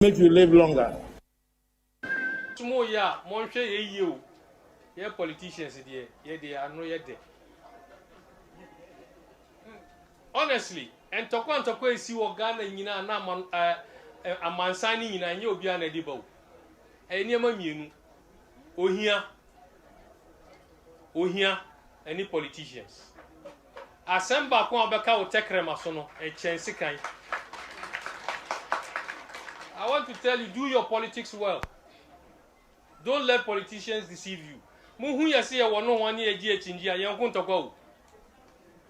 make you live longer. Small ya, Monche, you, your politicians, dear, they are no yet. Honestly, and Tokwan Tokwe see what Ghana in a man signing in a new Biana Debo. A near Mamun, Ohia, any politicians. Asempa Kwabena will take Remasono, a chance kind. I want to tell you, do your politics well. Don't let politicians deceive you. Muhu ya see ya no 1 year chinjia yankun to go.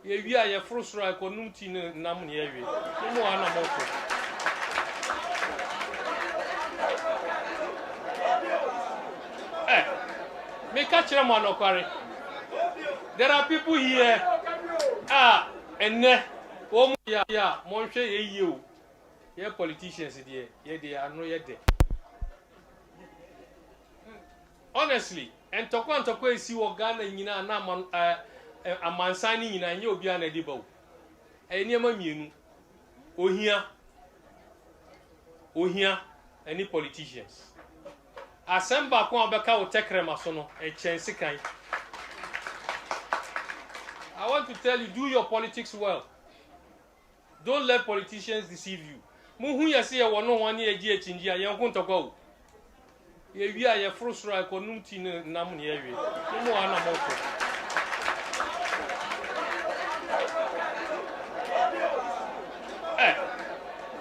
Ye wi ya frustration ko numti nam ne yawe. Mu ana moto. Me catch them on okware. There are people here. Enne wo ya monhwe ye yiu. Ye politicians they are no yet there. Honestly, and Tokwe see what Ghana in a man signing in a new Biana Debo. A near Mamun, Ohia, any politicians. Asempa Kwabena will take Remasono, a chance kind. I want to tell you, do your politics well. Don't let politicians deceive you. Muhu ya see ya no 1 year chinjia yankun to go. Ye wi ya frustration ko numti nam ne yawe. Mu ana moto.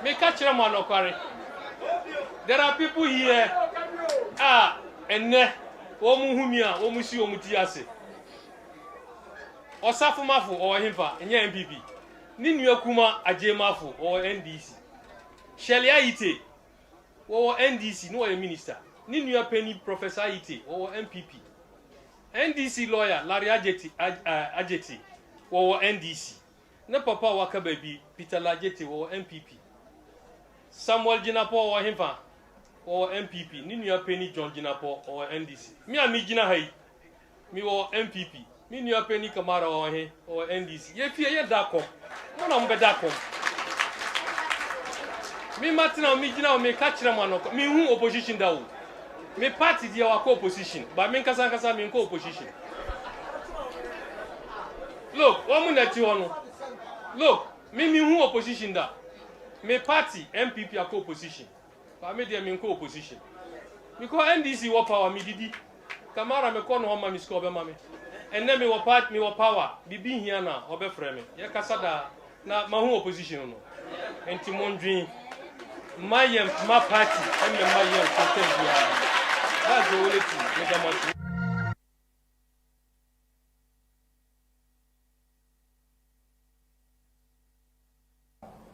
Me catch them on okware. There are people here. Enne wo mu humi a wo mu si wo mu ti ase. Osafumafo o himpa enye MPP. Ni nua kuma ajemafo o NDC. Shelia Ite wo NDC no minister. Ni nua penny Professor Ite wo MPP. NDC lawyer Larry Ajeti wo NDC. Ne papa waka baby Peter Lajeti wo MPP. Samuel Jinapo wo himpa wo MPP. Ni nua penny John Jinapo wo NDC. Mi amigina hai. Mi wo MPP. Mi nua penny Kamara wo NDC. Ye fie ye dakom. Mo na mbe dakom. Me matina me gina me catch them on me who opposition da wo. Me party dia wa opposition, but me kasa me ko opposition. Look, wo mu na ti ho no. Look, me who opposition da. Me party MPP a opposition. But me dia me ko opposition. Because NDC wo power me didi. Kamara me ko no ma me score be ma me. And then me wo party me wo power. Bibi hia na obe frɛ me. Ye kasa da na ma who opposition no. Enti mondwin my party and my content. That's the only thing.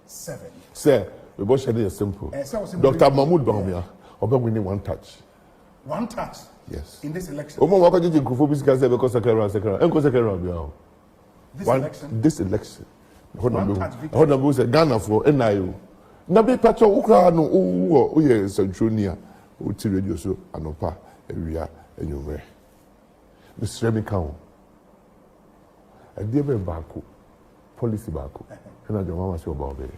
Seven. Sir, we both share simple. Dr. Mahmoud Bawumia, we winning 1 touch. 1 touch? Yes. In this election? What can you do? This election? This election. Hold on, Ghana for NIO. Nabi Pacho Ukra no Uye Centronia, Uti Radio so Anopa, Area, and you wear. Mr. Remy Cow. A dear Baku, policy Baku, and I don't want to about it.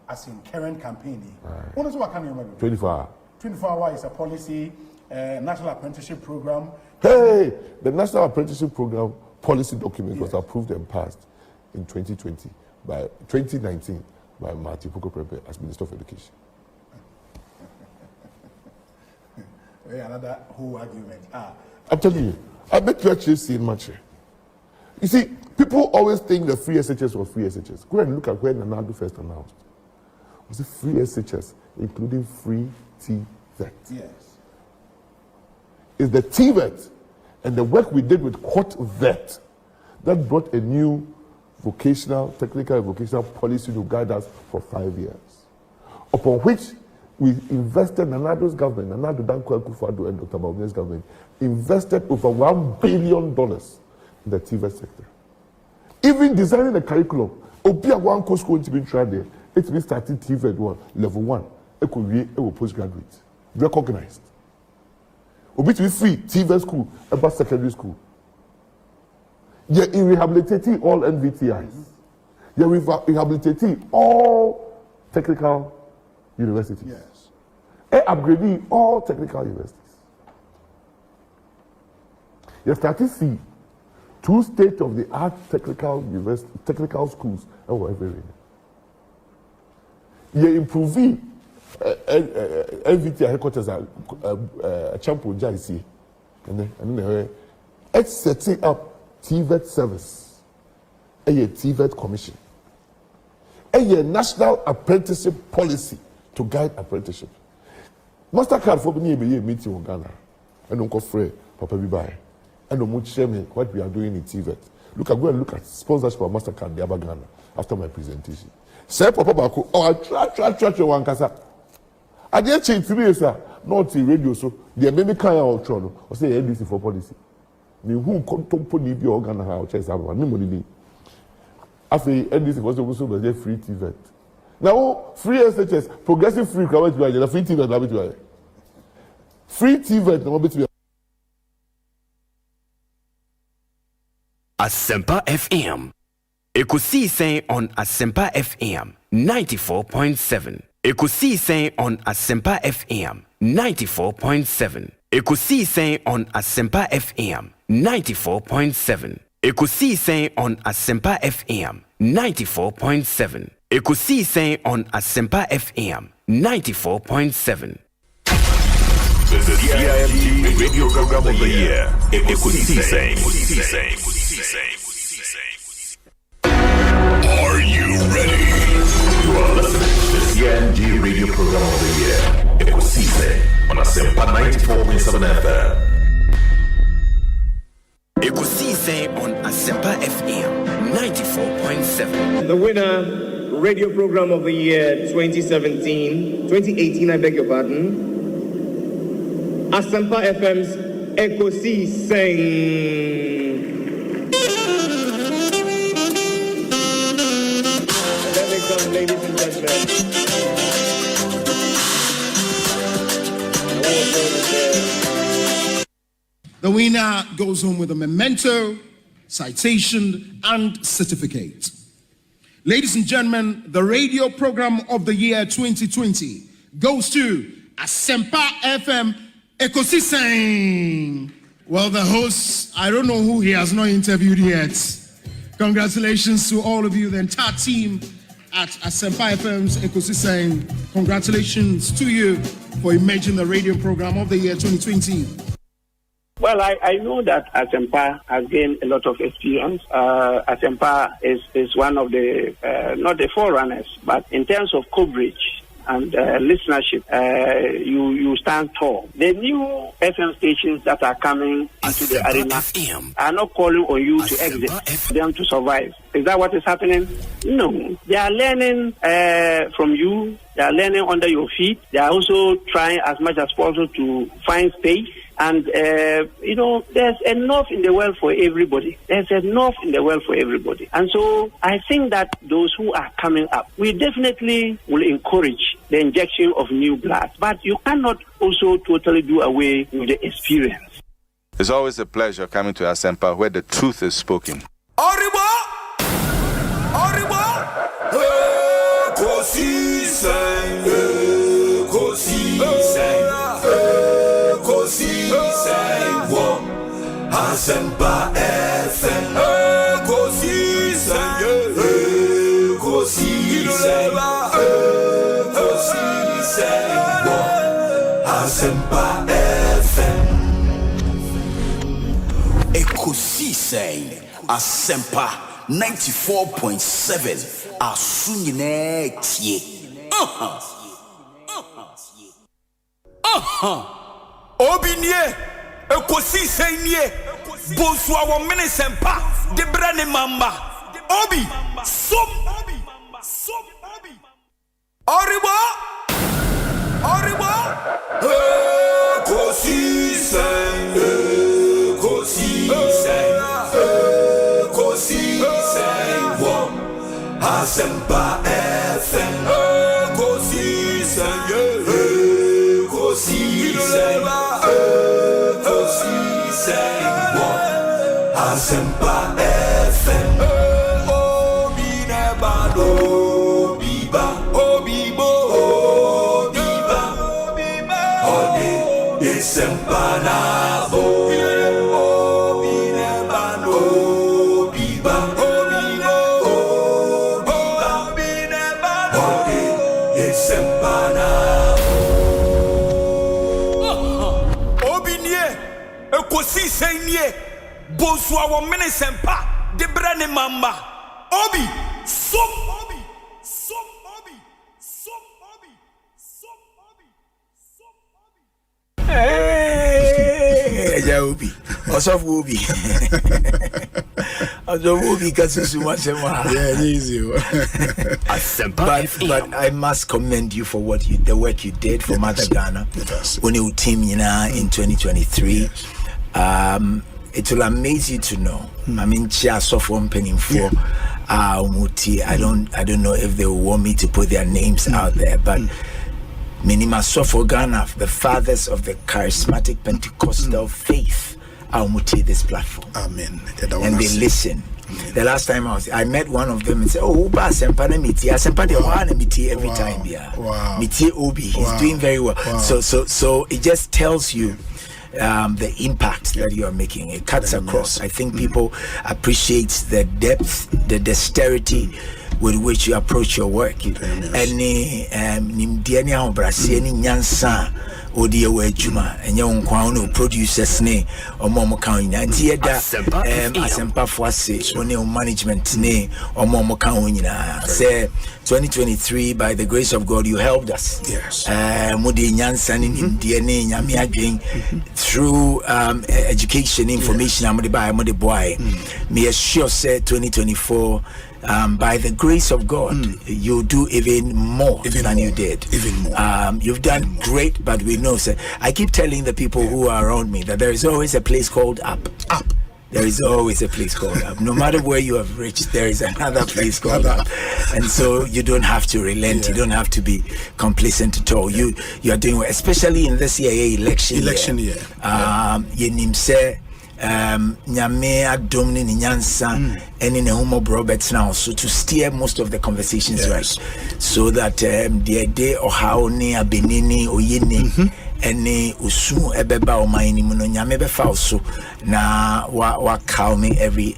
As in current campaigning. What is what can you remember? 24 hours. 24 hours is a policy, national apprenticeship program. Hey, the national apprenticeship program policy document was approved and passed in 2020 by 2019. By Marty Puko as Minister of Education. Another whole argument. I'm telling you, I bet you actually see much. You see, people always think the free SHS was free SHS. Go and look at when Nanado first announced. It was a free SHS, including free TVET. Yes. It's the TVET and the work we did with Court Vet that brought a new technical and vocational policy to guide us for 5 years, upon which we invested, Nanado's government, Nanado Dankwa Akufo-Addo and Dr. Bawumia's government, invested over $1 billion in the TVET sector. Even designing the curriculum, Opia one course going to be tried there, it's been starting TVET 1, level 1, it could be a postgraduate, recognized. Obi to be free, TVET school, about secondary school. You're rehabilitating all NVTIs. You're rehabilitating all technical universities. Yes. upgrading all technical universities. You start to see 2 state-of-the-art technical schools everywhere. You improve NVT headquarters at Champo Jaisi, and then it's setting up TVET service, a TVET commission, a national apprenticeship policy to guide apprenticeship. Mastercard for me be a meeting in Ghana, and Uncle Frey, Papa Bibai, and the much share me what we are doing in TVET. Go and look at sponsorship for Mastercard, the Abba Ghana, after my presentation. Say Papa Bako, I try one casa. I didn't change 3 years, not in radio, so the maybe kind of trouble, or say NDC for policy. Me who company be organ how chess have one money. After NDC was also be free TVET. Now free SHS, progressive free crowd to the free TVET rabbit way. Free TVET no be Asempa FM. Ekosiisen On Asempa FM 94.7. Ekosiisen On Asempa FM 94.7. Ekosiisen On Asempa FM 94.7. Ekosiisen On Asempa FM 94.7. Ekosiisen On Asempa FM 94.7. The CIMT Radio Program of the Year. Ekosiisen. Are you ready? You are listening to the CIMT Radio Program of the Year. Ekosiisen on Asempa 94.7 FM. Ekosiisen On Asempa FM 94.7. The winner, Radio Program of the Year 2018, I beg your pardon. Asempa FM's Ekosiisen. There they come, ladies and gentlemen. The winner goes home with a memento, citation, and certificate. Ladies and gentlemen, the radio program of the year 2020 goes to Asempa FM Ekosiisen. Well, the host, I don't know who he has not interviewed yet. Congratulations to all of you, the entire team at Asempa FM's Ekosiisen. Congratulations to you for emerging the radio program of the year 2020. Well, I know that Asempa has gained a lot of experience. Asempa is one of the, not the forerunners, but in terms of coverage and listenership, you stand tall. The new FM stations that are coming into the arena are not calling on you to exit, them to survive. Is that what is happening? No. They are learning from you. They are learning under your feet. They are also trying as much as possible to find space. And, there's enough in the world for everybody. There's enough in the world for everybody. And so I think that those who are coming up, we definitely will encourage the injection of new blood. But you cannot also totally do away with the experience. It's always a pleasure coming to Asempa where the truth is spoken. Asempa FM Ekosiisen Asempa FM Ekosiisen Asempa 94.7 Asunyine tie Obinie Ekosiisen nie Bonsu awon minisempa de brane mamba Obi som Oribo Ekosiisen wo Asempa FM Ekosiisen Asempa FM Obi nebado Obiba Ekosiise Bonsu our Asempa de brane mamba Obi som Obi som Obi som Obi som Obi som Obi Hey Obi Osof Obi Obi kasusu masema yeah easy but I must commend you for the work you did for Mother Ghana when you team in 2023. It will amaze you to know. I mean, chia software penning for Muti. I don't know if they will want me to put their names out there, but Minima Sofo Ghana, the fathers of the charismatic Pentecostal faith, Muti this platform. Amen. And they listen. The last time I met one of them and said, "Oh, Asempa na miti, Asempa de one miti every time, yeah. Wow. Miti Obi, he's doing very well." Wow. So it just tells you the impact that you are making. It cuts across. I think people appreciate the depth, the dexterity with which you approach your work. Any nimdiania obrasi any nyansa odi ewe juma enye nkwa no producers ne omo kan nyina ntie da Asempa Fuase oni management ne omo kan nyina say 2023 by the grace of God you helped us. Yes. Mudi nyansa ni nimdie ne nyame adwen through education information amode by amode boy. Me assure say 2024 by the grace of God, you do even more than you did. Even more. You've done great, but we know, sir. I keep telling the people who are around me that there is always a place called up. Up. There is always a place called up. No matter where you have reached, there is another place called up. And so you don't have to relent. You don't have to be complacent at all. You are doing well, especially in this election year. You nimse. Nyame adom ni nyansa eni ne homo Roberts now so to steer most of the conversations right so that the day or how ni abenini oyini eni usu ebeba o mine mu no nyame be fa so na wa call me every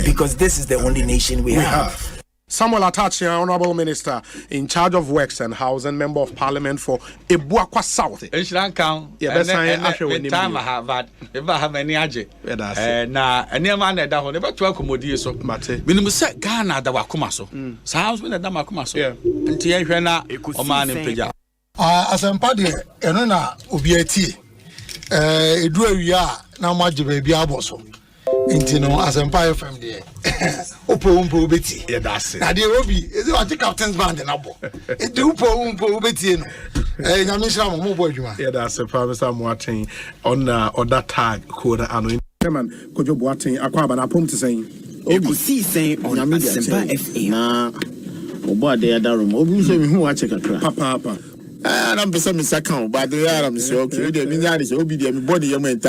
because this is the only nation we have. Samuel Atachi, Honorable Minister in charge of Works and Housing, Member of Parliament for Ebuakwa South. Yeah, that's time I have that. If I have any aje, na any man that down never to accommodate so. Minimum set Ghana that wakuma so. Sounds when the damakuma so. And Tiana, Omanhene Peja. Asempa de eno na obiati. Edu awia na maje ba bia aboso. Inti no Asempa FM de umpo beti. Yeah, that's it. Na de obi is what the captain's band na bo. E de umpo beti no. Nyame shira mo bo adwuma. Yeah, that's it. Mr. Moaten on that tag code ano. Chairman Kojo Boaten Kwabena apom to saying Ekosiise On Asempa FM. Na obo ade adarum. Obi so me hu wa check akra. Papa. I'm the same second, but the I'm so okay. The Minyani is Obi, the body, your man,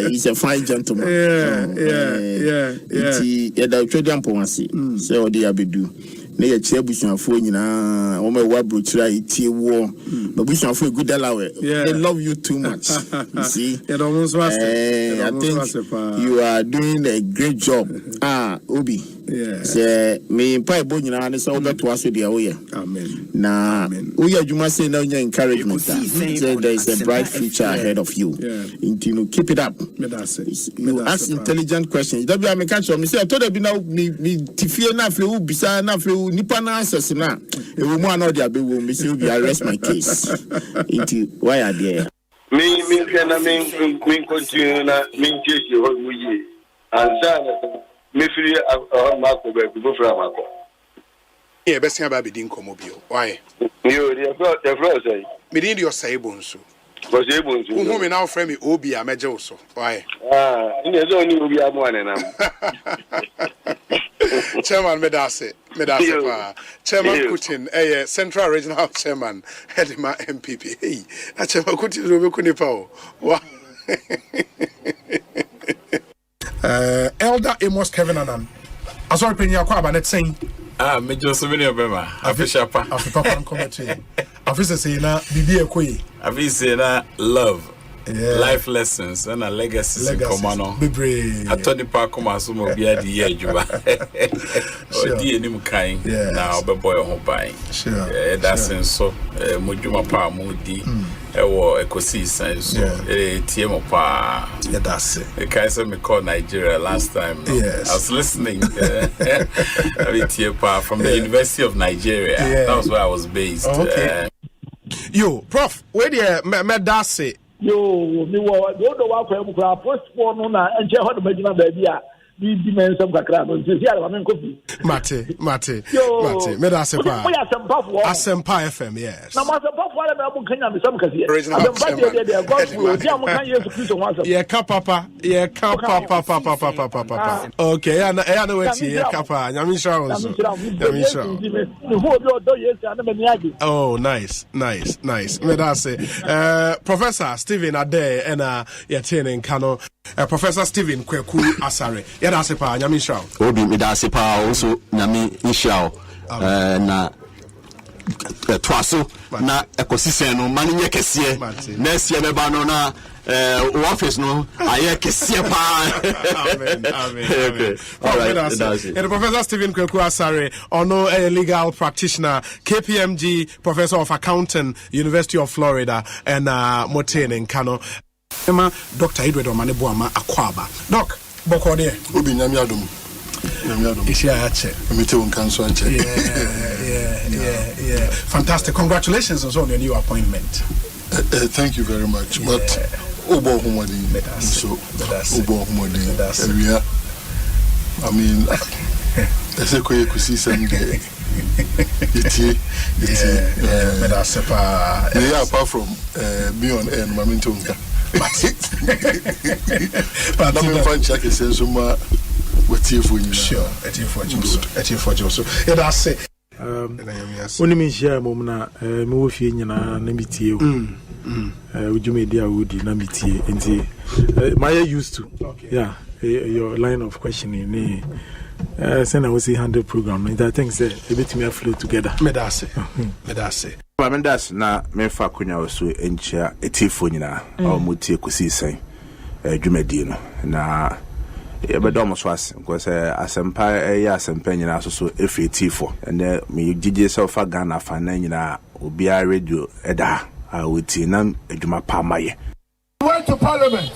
he's a fine gentleman. Yeah. The Tradian Pomacy, so the Abidu. They are Chebushon for you now. Oh, my wabru try tea war, but we shall feel good. They love you too much. You see, I think you are doing a great job. Obi. Yeah. Say me pay bonina and so that was the way. Amen. Now we are you must say no encouragement. Say there is a bright future ahead of you. You keep it up. You ask intelligent questions. That be I catch me say I told you now me tifie na flew bisa na flew nipa na answers na. E wo mo na dia be wo me say we arrest my case. Into why are there? Me continue na me chase you what we and me free Marco back to go from Marco. Yeah, best thing about being comobio. Why? You the floor say. Me didn't your say Bonsu. Was able to. Who me now frame me Obi a major also. Why? In the zone you be a one and Chairman Medase. Chairman Putin, Central Regional Chairman, Hedima MPP. Hey, Chairman Putin will be Kunipao. Wow. Elder Amos Kevin Anan. As well, Kwabena saying, Major Souvenir Bema, official pa. After Papa and committee. Officer say na bibi ekoyi. Officer say na love. Life lessons and a legacy in Komano. I told the park so mo be at the edge. Dear Nim Kain now, but boy on buying. Sure. That's in so Mujuma Pa Moody. Ekosiisen so TM Pa. Yeah, that's it. The Kaiser me called Nigeria last time. Yes. I was listening. From the University of Nigeria. That was where I was based. Okay. Yo, Prof, where the me that's it. Yo, me wa do wa kwa mu kra postpone no na enche ho de magina ba bia bi men sam kakra no nti sia ba men kofi Mate me da Asempa Asempa FM yes na ma Asempa fo ala me abu kanya me sam kasi Asempa de gospel di am kan Yesu Kristo wa sam ye ka papa okay ya na weti ye ka pa nyame shira wonso nyame shira ni ho bi odo Yesu ana me niage oh nice me da say Professor Stephen Ade and ye tene kano Professor Stephen Kweku Asare ya da sepa nyame shira obi me da sepa also nyame shira na twaso na Ekosiisen no mani nye kese na esie beba no na office no aye kese pa amen okay all right and Professor Stephen Kweku Asare ono a legal practitioner KPMG professor of accounting University of Florida and Motene in Kano Dr. Edward Omaneboama Akwaba doc boko there obi nyame adom yeah. Fantastic. Congratulations also on your new appointment. Thank you very much. But Obo Humadi, so Obo Humadi, I mean, there's a quick season. Apart from me on air, Mamintonga. But I'm fine. Check it says what's here for you? Sure, at you for Joseph. And I say, when you share Momna, move in na meet would you media would namiti and Maya used to, yeah, your line of questioning. Send I was 100 program, and I think a bit me flow together. Medase. Mendas na memfa kunya oso enchia etifo nyina o mutie Ekosiisen dwumadi no na yebedom so ase because Asempa Asempa nyina so efi etifo and me gigi self Ghana fa na nyina obia radio eda awuti na adwuma pa maye. Went to Parliament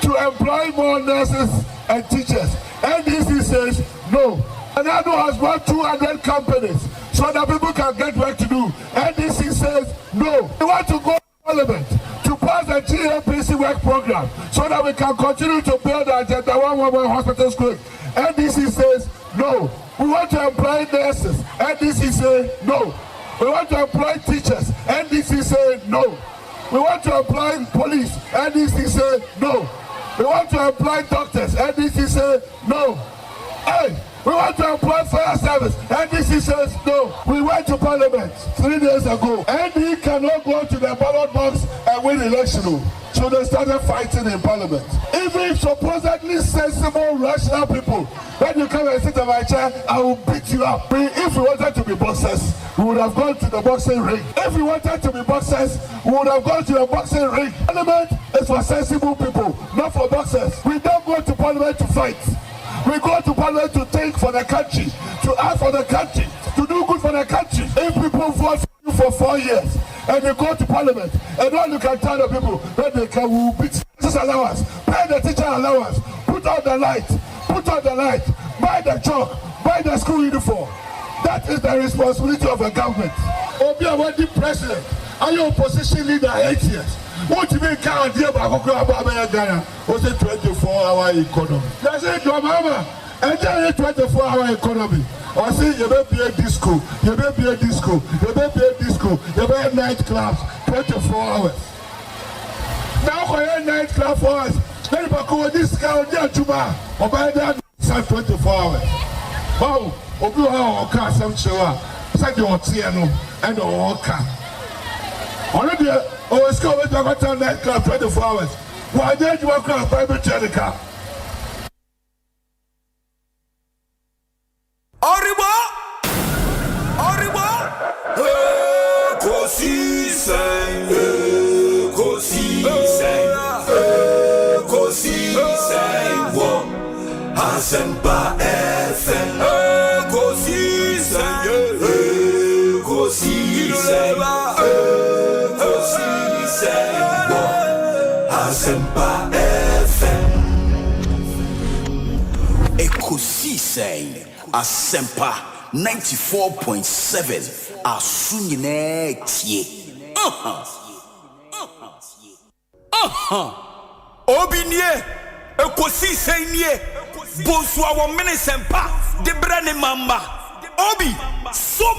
to employ more nurses and teachers. NDC says no. Another has bought 200 companies so that people can get work to do. NDC says no. We want to go to Parliament to pass the GAPC work program so that we can continue to build our Agenda 111 hospital school. NDC says no. We want to employ nurses. NDC says no. We want to employ teachers. NDC says no. We want to employ police. NDC says no. We want to employ doctors. NDC says no. Hey! We want to employ fire service. NDC says no. We went to Parliament 3 days ago. ND cannot go to the ballot box and win election. So they started fighting in Parliament. Even supposedly sensible, rational people, when you come and sit on my chair, I will beat you up. If we wanted to be boxers, we would have gone to the boxing ring. If we wanted to be boxers, we would have gone to the boxing ring. Parliament is for sensible people, not for boxers. We don't go to Parliament to fight. We go to Parliament to think for the country, to act for the country, to do good for the country. If people vote for you for 4 years and they go to Parliament and all you can tell the people that they can will beat teachers allowance, pay the teacher allowance, put out the light, buy the chalk, buy the school uniform. That is the responsibility of a government. Obi Awadi president, are you opposition leader 8 years? What you mean can't deal about Ghana? Was a 24-hour economy. That's it, your mama. And then a 24-hour economy. Or say you may be a disco, you may be a disco, you may be a disco, you may be nightclubs 24 hours. Now for your nightclub for us, then you go this guy on your Juba, or by that 24 hours. Wow, Obu or car some show, said your Tiano and or car. Already, let's go with the nightclub 24 hours. Why did you walk around private car? Oribo! Oribo! Ekosiisen! Asempa FM Ekosiisen Asempa FM Ekosiisen Asempa 94.7 Asunyine tie Obinie Ekosiisen nie Bonsu Omanhene sempa de brane mamba Obi som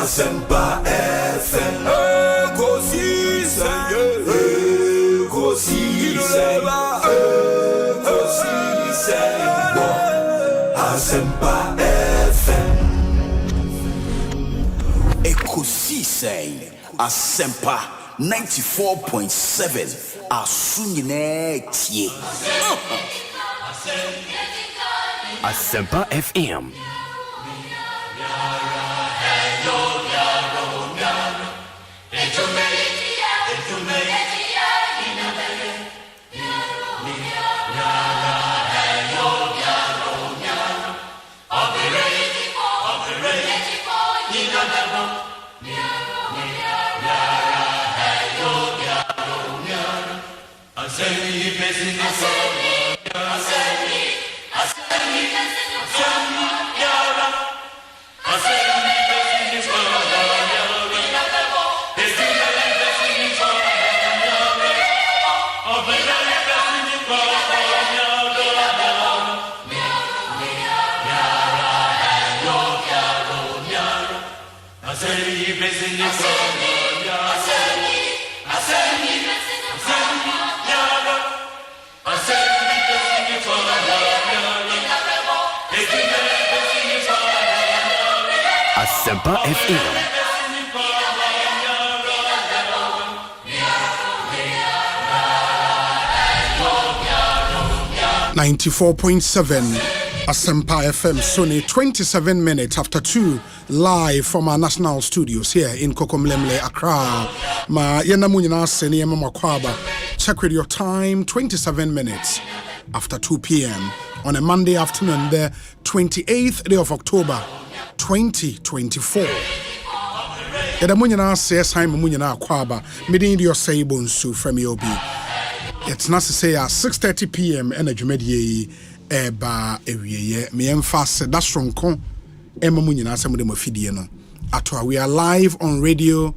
Asempa FM Asempa FM Ekosiisen Asempa 94.7 Asunyine tie Asempa FM Asante Asempa FM. 94.7 Asempa FM, Sony, 27 minutes after 2, live from our national studios here in Kokomlemle, Accra. Ma yenamunyina seni mama Kwaba. Check with your time, 27 minutes after 2 p.m. on a Monday afternoon, the 28th day of October, 2024. Yenamunyina se Simon Munyina Kwaba, midin di Osei Bonsu from Yobi. It's not to say at 6:30 p.m. energy media eba ewiye me emphasize that strong con ema munyina asem de mafidie no atwa. We are live on radio,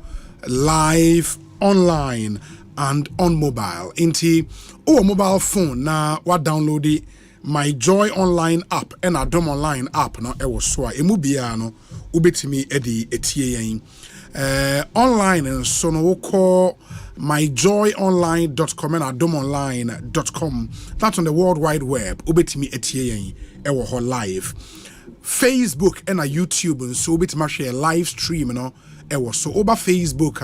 live online and on mobile. Inti mobile phone na wa download the My Joy online app and Adom online app no e wo so a emu bia no ubetimi edi etie yen online and so no call myjoyonline.com and adomonline.com. That's on the World Wide Web. Ubetimi etie yen ewo ho live. Facebook and a YouTube and so ubetimi share live stream no ewo so over Facebook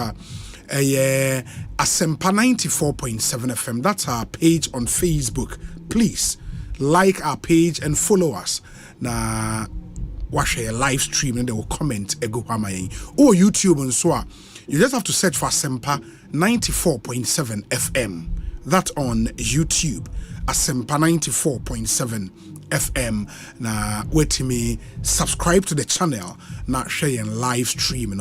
Asempa 94.7 FM. That's our page on Facebook. Please like our page and follow us. Na watch a live stream and they will comment ego hamayin. Or YouTube and so on. You just have to search for Asempa 94.7 FM. That's on YouTube. Asempa 94.7 FM. Na wait me subscribe to the channel. Na share and live stream. And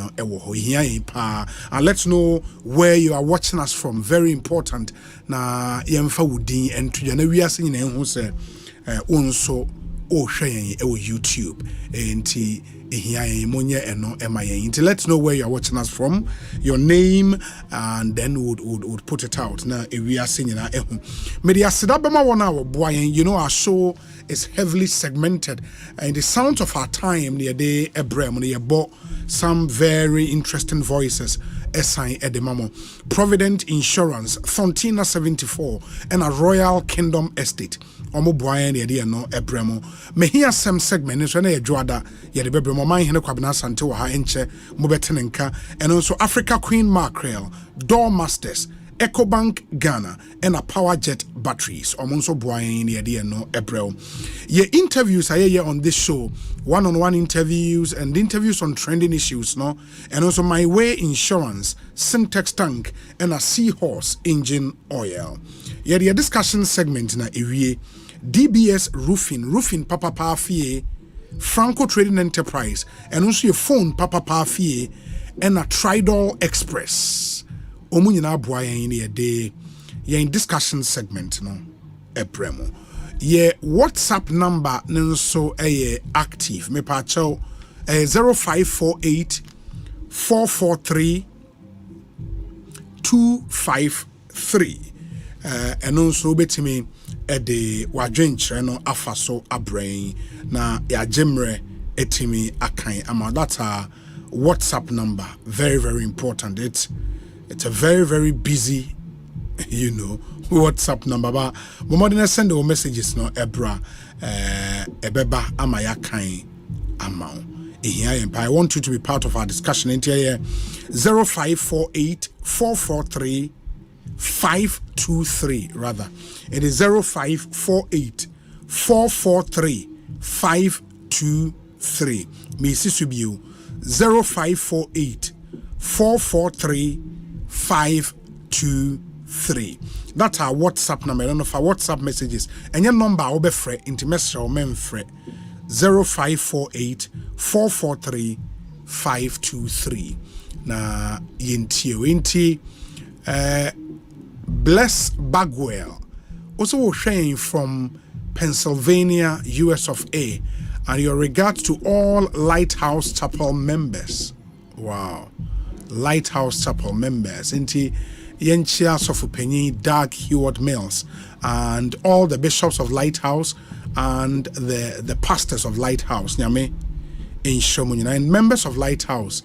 let's know where you are watching us from. Very important. Na yemfa wudi and to we are saying unso share YouTube. Enti let's know where you're watching us from, your name, and then would put it out. Now we are singing media sidabama 1 hour boy, you know our show is heavily segmented and the sound of our time near day ebrem near bought some very interesting voices. Esai Edemamo, Provident Insurance, Thontina 74, and a Royal Kingdom Estate. Omo Brian Yadia no Ebremo. Me hear some segment is when a Joada Yadibebremo, Omanhene Kwabena Asante Waha Enche, Mobetenenka, and also Africa Queen Mackerel, Door Masters, EcoBank Ghana, and a Power Jet Batteries. Omonso Brian Yadia no Ebrel. Ye interviews are here on this show, one-on-one interviews and interviews on trending issues, no, and also My Way Insurance, Syntex Tank, and a Seahorse Engine Oil. Yeah, the discussion segment na ewie DBS Roofing Papa Pafie, Franco Trading Enterprise, and also your phone Papa Pafie, and a Tridol Express. Omunyina boya in a day, yeah, in discussion segment, no, Ebremo. Yeah, WhatsApp number so active. Me pacho 0548 443 253. And also betimi the wadwenche no afaso abrain na ya jemre etimi akan ama. That's our WhatsApp number. Very, very important. It's a very, very busy, you know, WhatsApp number. But Momodina send the messages no ebra ebeba amaya kain amount. I want you to be part of our discussion in here. 0548 443 523 rather. It is 0548 443 523. Me sisubiu 0548 443 523. That's our WhatsApp number. I don't know if our WhatsApp messages. And your number will be free. Intimate or memfree 0548 443 523. Na yinti Bless Bagwell also sharing from Pennsylvania, US of A, and your regards to all Lighthouse Chapel members. Wow. Lighthouse Chapel members. Inti Yenchia Sofupenyi, Doug Heward Mills, and all the bishops of Lighthouse and the pastors of Lighthouse, Nyame in Shomunyina, and members of Lighthouse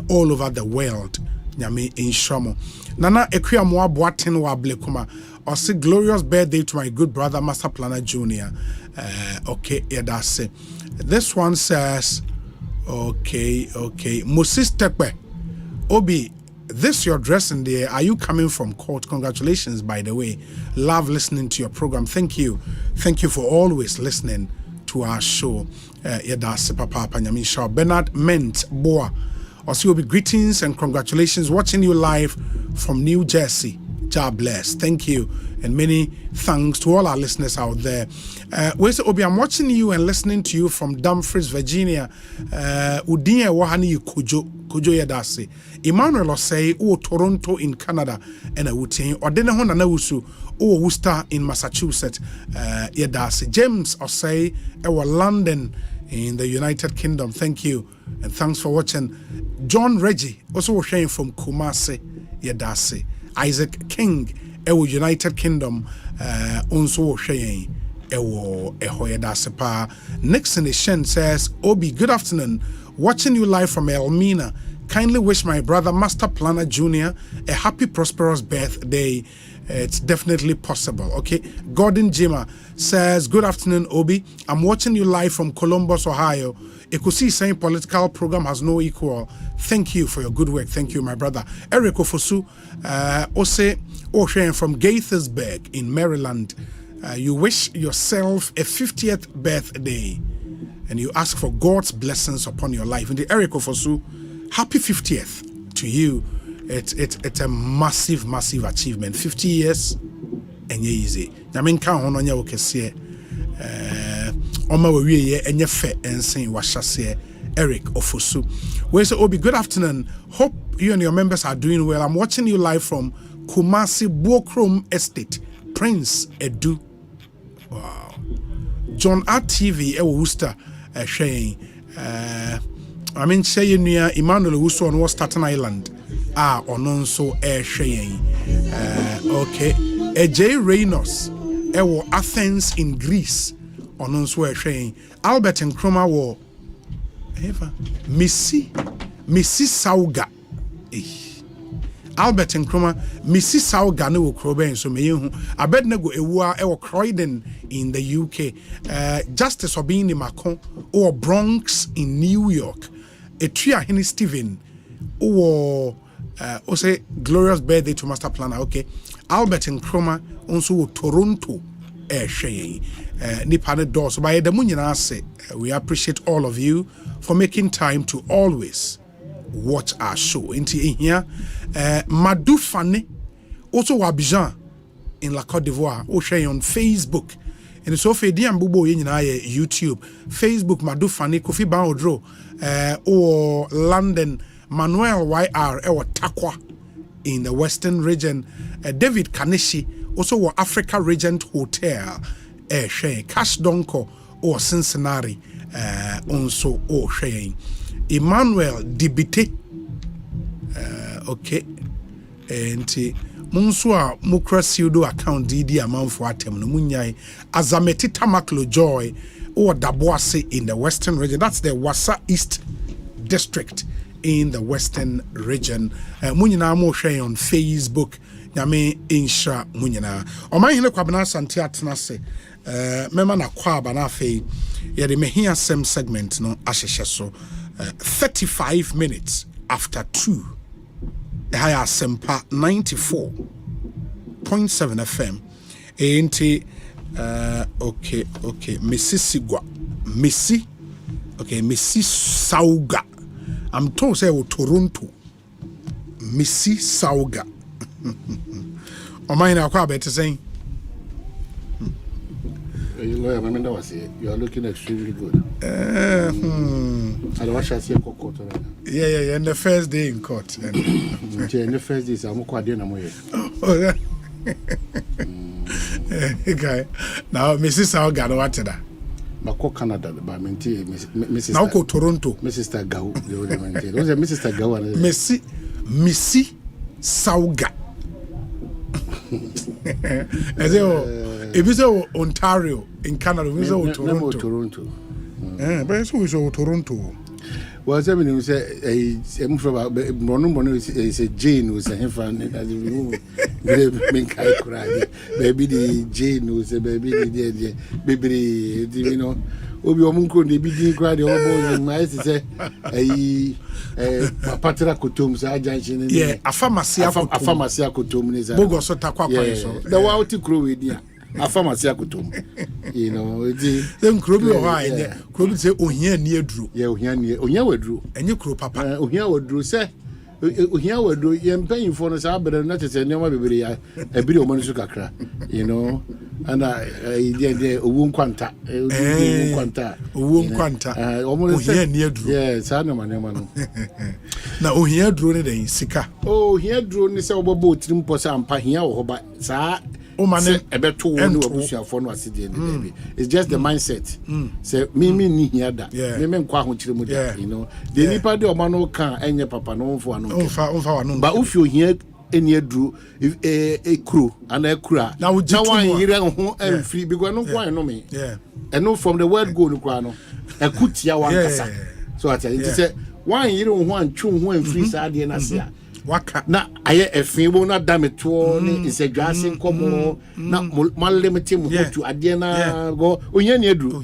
all over the world. Nyame inshamo. Nana Ekuyamwa Boatin wa Blekuma. Or say glorious birthday to my good brother Master Planner Jr. Okay, yeah, that's it. This one says, okay. Moses Tekpe. Obi, this your dressing there. Are you coming from court? Congratulations, by the way. Love listening to your program. Thank you for always listening to our show. Yeah, that's Papa Nyamisha. Bernard Ment Boa. Also, will be greetings and congratulations. Watching you live from New Jersey. God bless. Thank you. And many thanks to all our listeners out there. Where's Obi? I'm watching you and listening to you from Dumfries, Virginia. Udine Wahani Kujo Yadasi. Emmanuel Osei, Toronto in Canada. And a Wutin. Ordene Hona Nausu, Worcester in Massachusetts. Yadasi. James Osei, London in the United Kingdom. Thank you. And thanks for watching. John Reggie, also sharing from Kumasi, Yadasi. Isaac King, United Kingdom, also sharing Yadasi. Nixon Shen says, Obi, good afternoon. Watching you live from Elmina. Kindly wish my brother, Master Planner Jr., a happy, prosperous birthday. It's definitely possible. Okay. Gordon Jima says, good afternoon, Obi. I'm watching you live from Columbus, Ohio. Ekosiisen political program has no equal. Thank you for your good work. Thank you, my brother. Eric Ofosu, Osei from Gaithersburg in Maryland. You wish yourself a 50th birthday and you ask for God's blessings upon your life. And the Eric Ofosu, happy 50th to you. It's a massive achievement. 50 years and easy. Yamin kan hono nya wokese oma we ye enye fe ensin washase Eric Ofosu. We say Obi, good afternoon. Hope you and your members are doing well. I'm watching you live from Kumasi Bokrom Estate, Prince Edu. Wow. John RTV Worcester sharing sharing near Emmanuel Wusu on Staten Island. Onon so sharing. Okay. J. Reynolds, Athens in Greece. Onon so sharing. Albert and Chroma war. Missy Sauga. Albert and Chroma, Missy Sauga no Croben, so may you. Abednego Ewa Croydon in the UK. Justice Obini Macon or Bronx in New York. Etria Henry Stephen or Osei glorious birthday to Master Planner. Okay. Albert and Chroma also Toronto sharing. Nipane door. So by the Munyan say we appreciate all of you for making time to always watch our show. Into here, Madou Fane, also Abidjan in La Côte d'Ivoire, or sharing on Facebook. And so for Diam Bubo in YouTube, Facebook Madou Fane, Kofi Baodro, or London, Manuel YR, or Takwa in the Western region, David Kaneshi, also Africa Regent Hotel, Cash Donko, or Cincinnati, also or sharing. Emmanuel Dibite, okay, and Monsua Mukra Pseudo account DD amount for Atem Munyai, Azameti Tamaklo Joy, or Daboase in the Western region. That's the Wassa East District in the Western region. Munyina mo share on Facebook. Nyame insha munyina. Omanhene Kwabena Asante Atenase. Mema na Kwabena fe. Yede mehia sem segment no ahyehye so. 35 minutes after 2. Haya Asempa 94.7 FM. Enti okay. Missy Sauga. I'm told say Toronto. Missy Sauga. Omanhene Kwabena saying you are looking extremely good. Yeah, and the first day in court. And the first day, I'm quite dinner. Okay. Now, Mrs. Sauga, what did I? Mako Canada, but Mrs. Now go Toronto. Mrs. Tagau. Those are Mrs. Tagau. Missy Sauga. If it's Ontario in Canada, it's Toronto. Toronto. But it's also Toronto. Well, somebody say I'm from Mono is a Jane who's a fan make I cry. Baby the Jane who's a baby baby you know. Obi omunko de bi din cry the old boys in my say patera kotom sa junction yeah afamasi kotom ni za bogo so takwa kwa so the wauti kro we dia afamasi kotom you know them kro bi o ha kro bi say ohia ni aduro yeah ohia waduro enye kro papa ohia waduro say ohia waduro ye mpanyimfo no sa abere na tete ne ma bebere ya ebiri o manusu kakra you know and owu nkwanta ohia ni aduro yeah sa na manema no na ohia aduro ne den sika ohia aduro ne se obobo otirim po sa ampa hia wo ba sa o mane ebeto wo ne obusuafo no aside ne baby it's just the mindset say me ni hia da me nkwa ho kire mu da you know the nipa de o ma no kan enye papa no mfo anu ba ufi ohia eni aduro ekuro ana ekura na wan yire ho free because no kwa no me and no from the word go no kwa no ekutia wan kasa so ati it say wan yire ho antwu ho free sa de na sia waka na aye efinbo na dameto ni isegase nkomo na malemete mu hotu ade na go ohia ni aduro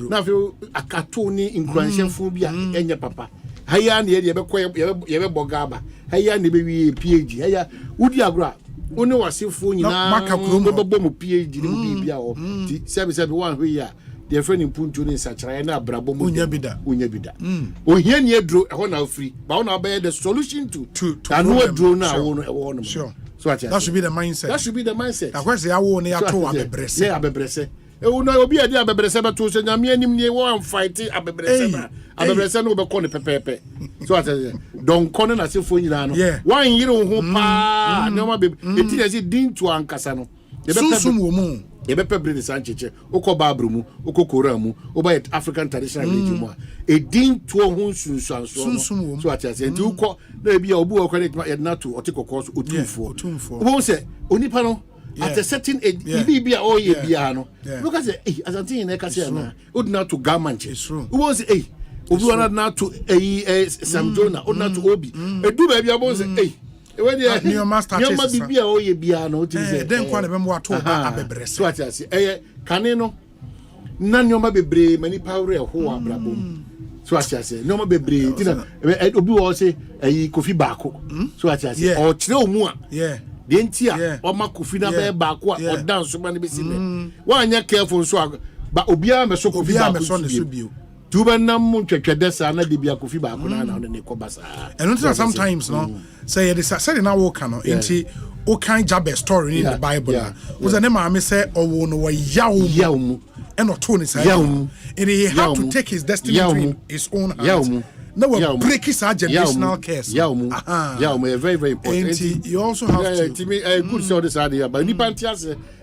na fe akato ni nkranhyefo bi a enye papa haya na ye be bogaba haya na be wi PhD haya udi agura oni wasefo nyina maka kromo be mu PhD ni bibia o ti se one we ya the friend impuntu ni sachara na abrabo mu unya bida ohia ni aduro e ho na free ba ho na be the solution to anu aduro na wo no sure so that should be the mindset that was ya wo ne ya to abebrese yeah abebrese una obi ade abebrese be to so nyame anim ne wo fight abebrese na abebrese no be ko ne pepepe so ati don kono na sefo nyina no wan yire ho pa na ma be eti na si din to ankasa no sunsun wo mu be pebre de sancheche ukoba abrumu ukokora mu oba African traditional religion mu e din to ho sunsun so ati ase enti uko na bia obu okwane na to otikokos otumfo obo se onipa no at a certain age bibia o ye bia no look at say Asante na kase na odina to garment obo se obi wana na to samjona odina to obi edu ba bia bo se when your master bibia o ye bia no ti say den kwa na be mo ato ba abebrese so ati ase kane no na nyoma bebre mani power ho abrabom so ati ase nyoma bebre ti na obi wo say kofi baako so ati ase o kire omu a de ntia o ma kofi na be baako a o dance ma ne be sime wa anya careful so ba obia me so kofi baako tuba nam twetwede sa na de bia kofi baako na na ne ko basa and sometimes no say it is say na wo kan no enti o kan Jabez story in the Bible was an ma me say owo no wa yaw mu and not to say and he had to take his destiny in his own hands. No, we break his generational curse. Very, very important. And you also have to me a good sort of idea, but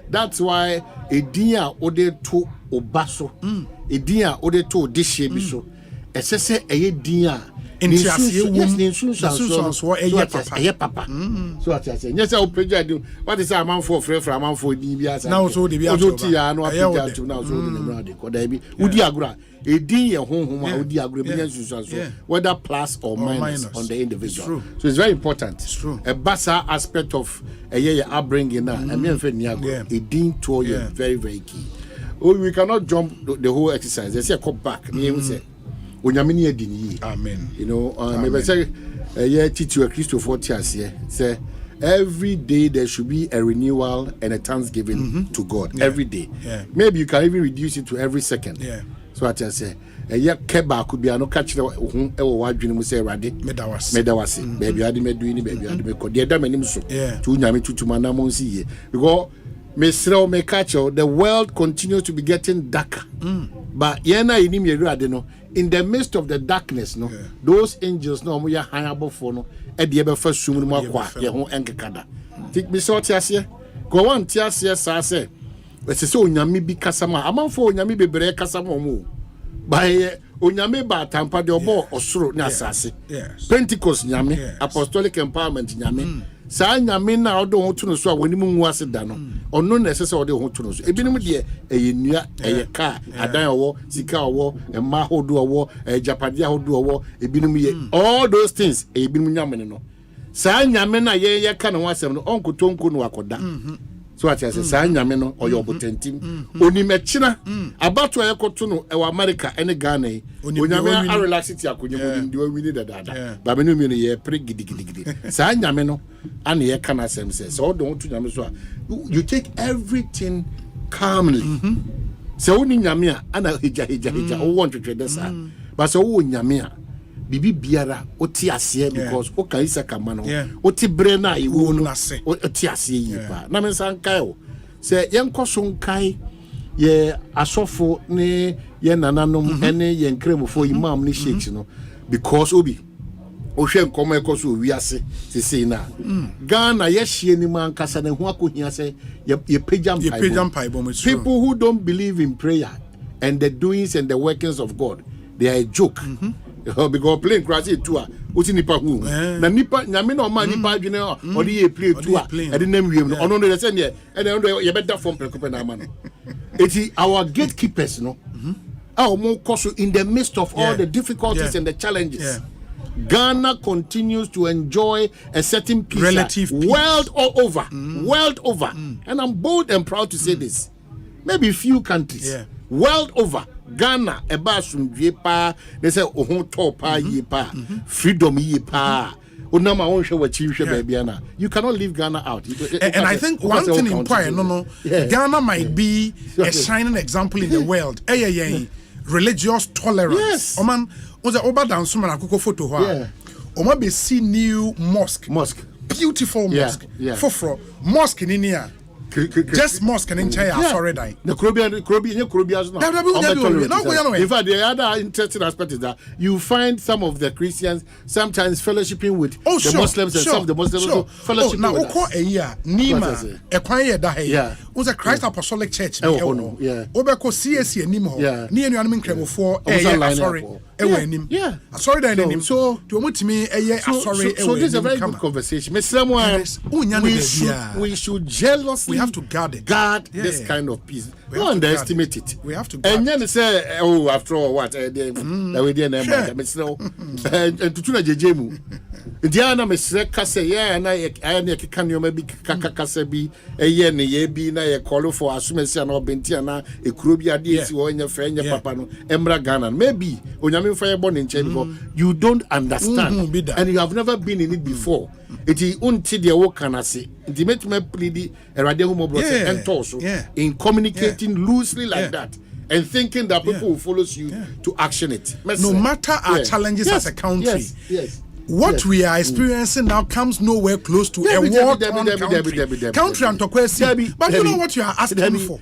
that's why a dear ode to obaso, a dear ode to this shape so. Essence a dear. Papa. So I say, yes, I'll project. What is a man for free from a man for DBS? Now, so the Biatia, no, I to now, so the Kodabi. Would you agree? A dear home, would you agree? Whether plus or minus on the individual. So it's very important. It's true. A bassa aspect of a year upbringing, and me and Niago, a dean to you very, very key. Oh, we cannot jump the whole exercise. They say, come back. Me say. Onyamini edini amen you know maybe say teach a Christopher tiasie say every day there should be a renewal and a thanksgiving to God every day maybe you can even reduce it to every second so I say keba could be an okachire hu e wo wadwene mu say rade medawase baby ade medu ni baby ade me ko de da manim so to nyame tutuma na monsi ye because me catch the world continues to be getting darker but yena inim ye rade no in the midst of the darkness no those angels no ya hanabo for no e de be fa sum no akwa ye ho enkekada tik bi so tiase go wan tiase sa se we se onyame bi kasama amanfo onyame bebre kasama omo ba ye onyame ba tampa de obo osoro ni asase Pentecost nyame apostolic empowerment nyame saa nyame na ɔde ho to no so a wani mu nwu ase da no ɔno na ɛsɛ sɛ ɔde ho to no so ebinom deɛ ɛyɛ nnua ɛyɛ kaa adan ɔwɔ sika ɔwɔ ɛma ahodo ɔwɔ japade ahodo ɔwɔ ebinom yɛ all those things ebinom nyame no saa nyame na yɛ ka no ho asɛm no ɔnkotonko no akɔda so ati ase saa nyame no ɔyɛ ɔbotantim onimɛkyina abato a yɛkɔto no ɛwɔ America ɛne Ghana yi onyame a relaxity akonye mu nim de wini dadaada ba me no mi no yɛ pre gidigidi saa nyame no ana yɛka na asɛm sɛ sɛ ɔdo ho to nyame so a you take everything calmly sɛ woni nyame a ana hija wo ntwetwe de saa ba sɛ wo nyame a bibi biara oti ase because o kan isa kama no oti bre na iwo no oti ase yi pa na me san kai o se yenko so nkai ye asofo ne ye nananom ene ye nkremfo imam ne sheikh no because obi o hwe nkomo ekoso wi ase sese na Ghana ye hie ni man kasa ne ho akohia se ye pejam paibo people who don't believe in prayer and the doings and the workings of God, they are a joke. Because playing crash too uti nipa hu na nipa nyame na o ma nipa adwene o de ye play too e de nam wiem no ono no say ne e de ye better form prekope na ama no eti our gatekeepers no our mo koso in the midst of all the difficulties and the challenges Ghana continues to enjoy a certain peace, relative peace. World over and I'm bold and proud to say this, maybe few countries world over Ghana eba sumdwe pa they say ohun to pa yi pa freedom yi pa onama won hwe wachi hwe bia na you cannot leave Ghana out and I think one thing important Ghana might be a shining example in the world religious tolerance oman oza oba dance man akoko photo ho oma be see new mosque beautiful mosque foforo mosque ni nia just mosque in China sorry die the Caribbean no in fact the other interesting aspect is that you find some of the Christians sometimes fellowshipping with the Muslims and some of the Muslims fellowshipping now oko eya nima ekwan ye da he was a Christ Apostolic Church obeko CAC anim ho ne anuanom nkremofo sorry sorry die anim so to omutimi sorry so this is a very good conversation we should jealously have to guard this kind of peace. Don't underestimate it. We have to guard and then say, after all, what? And to tuna jejemu. Diana mesreka say, and I can you maybe kakasebi, a yen, ye be na a call for Asumesi and Bentiana, a Krubia DS or in your friend, your papa, Emra Ghana. Maybe when you're fireborn in Chenico, you don't understand and you have never been in it before. It is until the work can I say. The me plead and also in communicating loosely like that and thinking that people will follow you to action it. No matter our challenges as a country, what we are experiencing now comes nowhere close to a war-torn country and Tokwesi. But you know what you are asking for?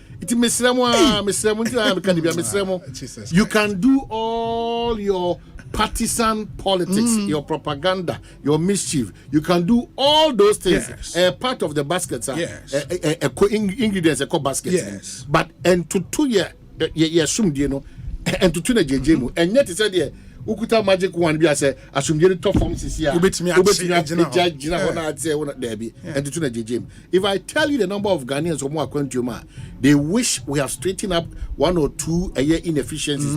You can do all your partisan politics, your propaganda, your mischief. You can do all those things. Part of the baskets are ingredients basket. But and to 2 year assumed and to 2 jejemu and yet it's said ukuta magic one bi ase asumdie top form sisia ubetimi agina hona ate wona debi and to 2 jejemu. If I tell you the number of Ghanaians who are quantum, they wish we have straightened up 1 or 2 a year inefficiencies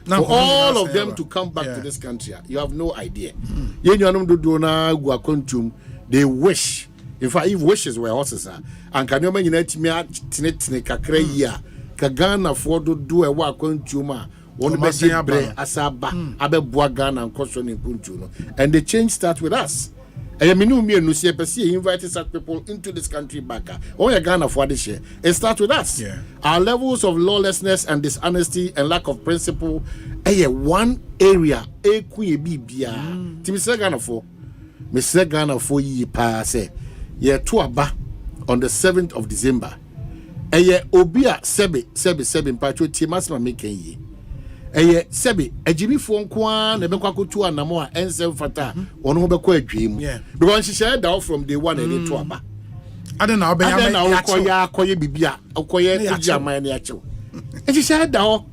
for all of them to come back to this country. You have no idea. Yenyanum do na gwa quantum, they wish. In fact, if wishes were horses, and can you imagine tinetine kakra yia ka Ghana for do a work quantum one best asaba abeboa Ghana and caution in puntu and the change starts with us. I mean, no see invited such people into this country back. Oh, yeah, Ghana for this year. It starts with us. Our levels of lawlessness and dishonesty and lack of principle. One area. Mr. Ghana for ye pass. Tuaba on the 7th of December. Obia Sebi Pacho Timasma making ye. Sebi ejimi fo nkoa na bekwa kotu anamo a ensem fata ono bekwa adwem because she shared down from day 1 and to aba adan na okoye bibia okoye eji aman na achew and she shared down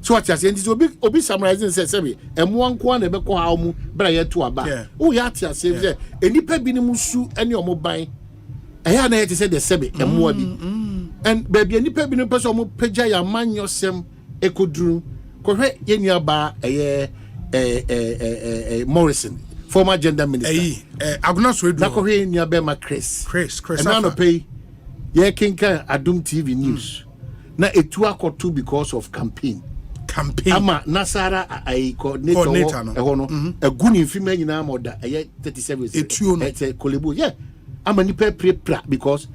So what you say this obi summarizing say emo anko na be ko ha mu bra ye to aba o ya tia say enipa bi ni musu ene omo ban eya na ye say the sebe emo bi and baby enipa bi ni person omo pagya ya manyosem ekoduru ko hwe ye nua ba Morrison former gender minister aguna so edu na ko hwe nua be ma Chris na no pay ye kinka Adum TV news na etu akoto because of campaign ama Nasara coordinator no aguni mfima nyina moda 37 etuo no kolebo ama nipa prepra because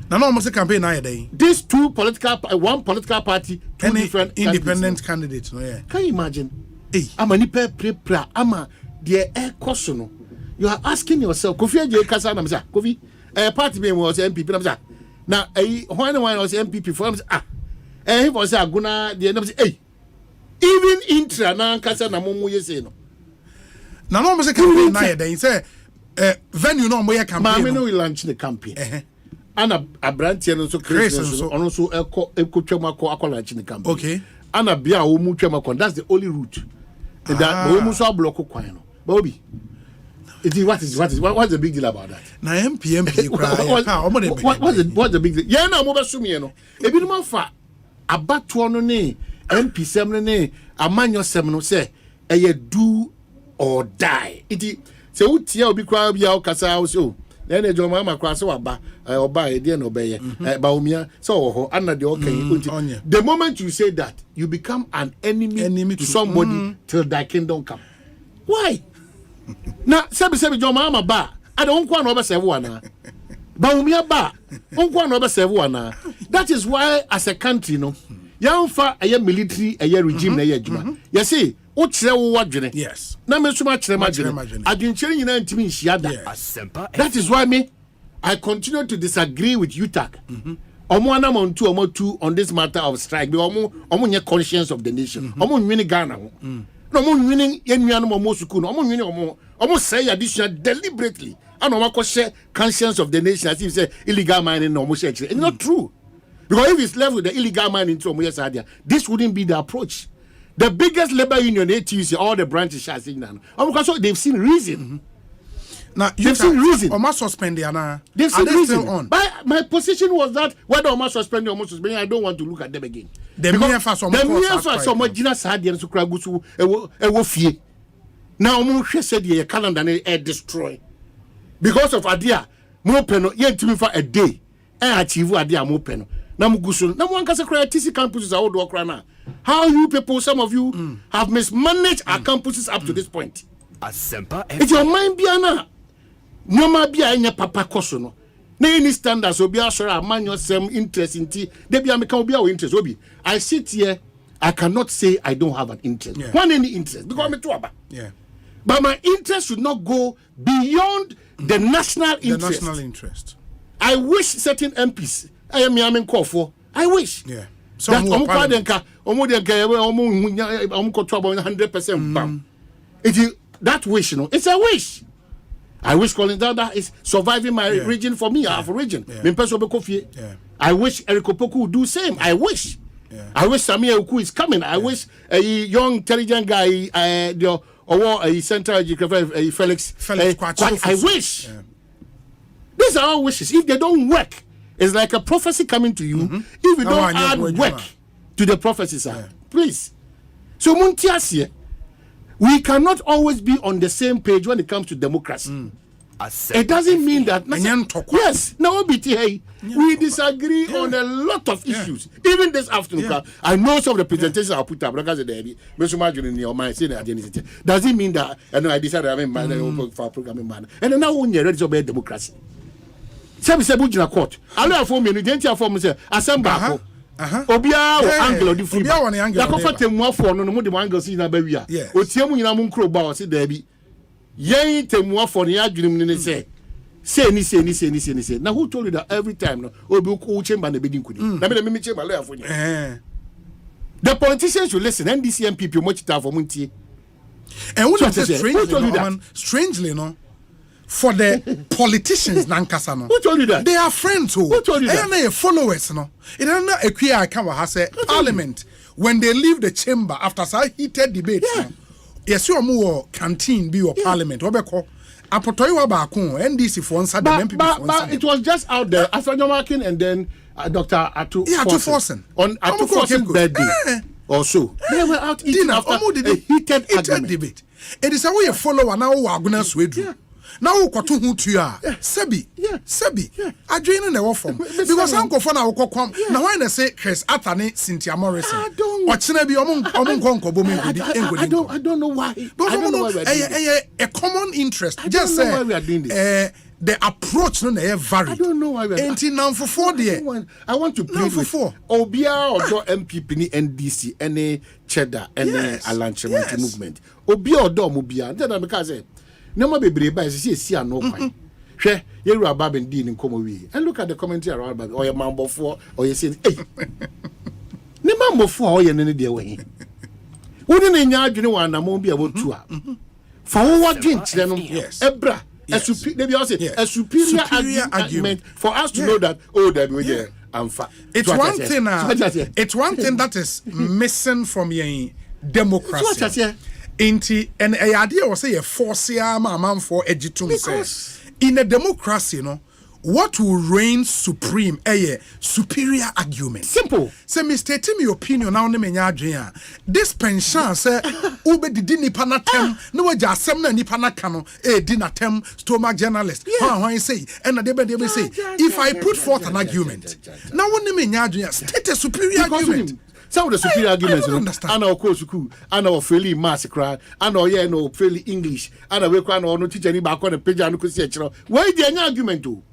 na no almost campaign na yedai these two political one political party two different independent candidates no can you imagine ama nipa prepra ama the cost no you are asking yourself Kofi Aje kasa na msa Kofi party be was MPP na msa na when was MPP for he was aguna the end say even intra na kasa na momu yese no na no almost campaign na yedai say venue no mo ye campaign ma me no we launch the campaign ana abrantie no so Chris no ono so ekotwam akọ launch the campaign okay ana bia wo mu twam akọ that's the only route that wo mu so block kwan no baby what's the big deal about that na MP what's the big deal yeah na mo be sum ye no ebi no fa abato no ne MP sem no ne amanyo sem no say eye do or die iti se utia obi kwa bia o kasa o so na na joma ma kwa so aba oba e de no beye ba omia so wo ho ana de okay the moment you say that you become an enemy to somebody till thy kingdom come why na sebi joma ma ba ada onkwa na obesevu ana ba omia ba onkwa na obesevu ana that is why as a country no yamfa aye military aye regime na aye adwuma you see o kire wo wadwene yes na me suma kire madwene adwenkyere nyina ntimi nhia da that is why me I continue to disagree with UTAC omo anamontu omo two on this matter of strike be omo nye conscience of the nation omo nwini Ghana ho no omo nwini yenuanu omo suku no omo nwini omo say additional deliberately and omo ko share conscience of the nation as if say illegal mining no omo share it's not true because if it's left with the illegal mining to omo yesadia this wouldn't be the approach. The biggest labor union ATUC, all the branches are saying now. Because they've seen reason. Now they've seen reason. Or must suspend the they've seen reason. On? My position was that whether or must suspend or must suspend, I don't want to look at them again. The mere fact some Gina Sadi and Sukragusu Ewofie. Now Moshe said the calendar and destroy. Because of Adia, Mopeno, yet to me for a day. I achieve Adia Mopeno. Namugusun. Now one can say TC campuses are all dookrana. How you people, some of you, have mismanaged our campuses up to this point. Asempa it's your mind biana. No ma bia enya papa koso no. Na any standards obi asora amanyo sem interest in tea. They be ameka obi our interest obi. I sit here, I cannot say I don't have an interest. Yeah. One any interest because I'm too aba. Yeah. But my interest should not go beyond the national interest. The national interest. I wish certain MPs I am call for. I wish. Yeah. So that that wish, you know, it's a wish. I wish Colin Dada is surviving my region for me. I have a region. I wish Eric Opoku would do same. I wish. I wish Samia Uku is coming. I wish a young intelligent guy, a central Felix I wish. These are all wishes. If they don't work, it's like a prophecy coming to you. If you don't add work to the prophecies, please. So Muntiasie, we cannot always be on the same page when it comes to democracy. It doesn't mean that yes, no BTA. We disagree on a lot of issues. Even this afternoon, I know some of the presentations I put up. Doesn't mean that I decided I'm in for programming man. And now when you're ready to obey democracy. Sebi bujina court. Alo afọ me no denti afọ me say Asempa obia o angle di free. Ya ko fate mu afọ no mo de mo angle si na ba wi a. Otie mu nyina mu nkro ba o se da bi. Yen temu afọ ne adwunim ne say na who told you that every time no obi ku chamber na be di nkudi. Na me chamber lo afọ nya. The politicians should listen. NDC MPP mo chita afọ mo ntie. And what is strangely no for the politicians nankasa no. Who told you that? They are friends who. Who told you that? They are followers no. It is not a queer I come say parliament when they leave the chamber after some heated debate. Yes, you are more canteen be your parliament. Obeko. Apotoiwa baako NDC for answer the MPP for but it was just out there after John Markin and then Dr. Atu Forsen on Atu Forsen's birthday or so. They were out eating after a heated debate. It is a way you follow now Wagner Swedru. Now kwato hu tua sebi I join in the form because uncle for now kwam na why na say Chris Atane Cynthia Morrison ochina bi omon konko bomi I don't know why. A common interest. Just say why we are doing this. The approach no na varied. I don't know why we are. Enti now for 4 there. I want to plead with Obia or MPP ni NDC any cheddar any Alanchement movement. Obia or Mubia. Then I because say no more bebre by see no kwai. Hwe yeru ababen di ni nkomo wi. And look at the commentary around about or your mambo for or you say hey. Ne mambo for or ye ne de we. Wodi na nya adwene wa na mo bia wo tu a. For what drink no ebra. A superior argument for us to know that that we there it's one thing it's one thing that is missing from your democracy and a idea was say a force man for ejitum in a democracy what will reign supreme a superior argument. Simple. Say me state me opinion now ne menya adwen this pension say ube didi nipa na tem no waja asem na nipa na ka no di na tem stomach journalist how say and they say if I put forth an argument now one ne menya adwen state a superior argument. Some of the superior arguments, and our course school, and our fairly massacre, and our no fairly English, and our work no teacher any back on the page and could say, why the argument to?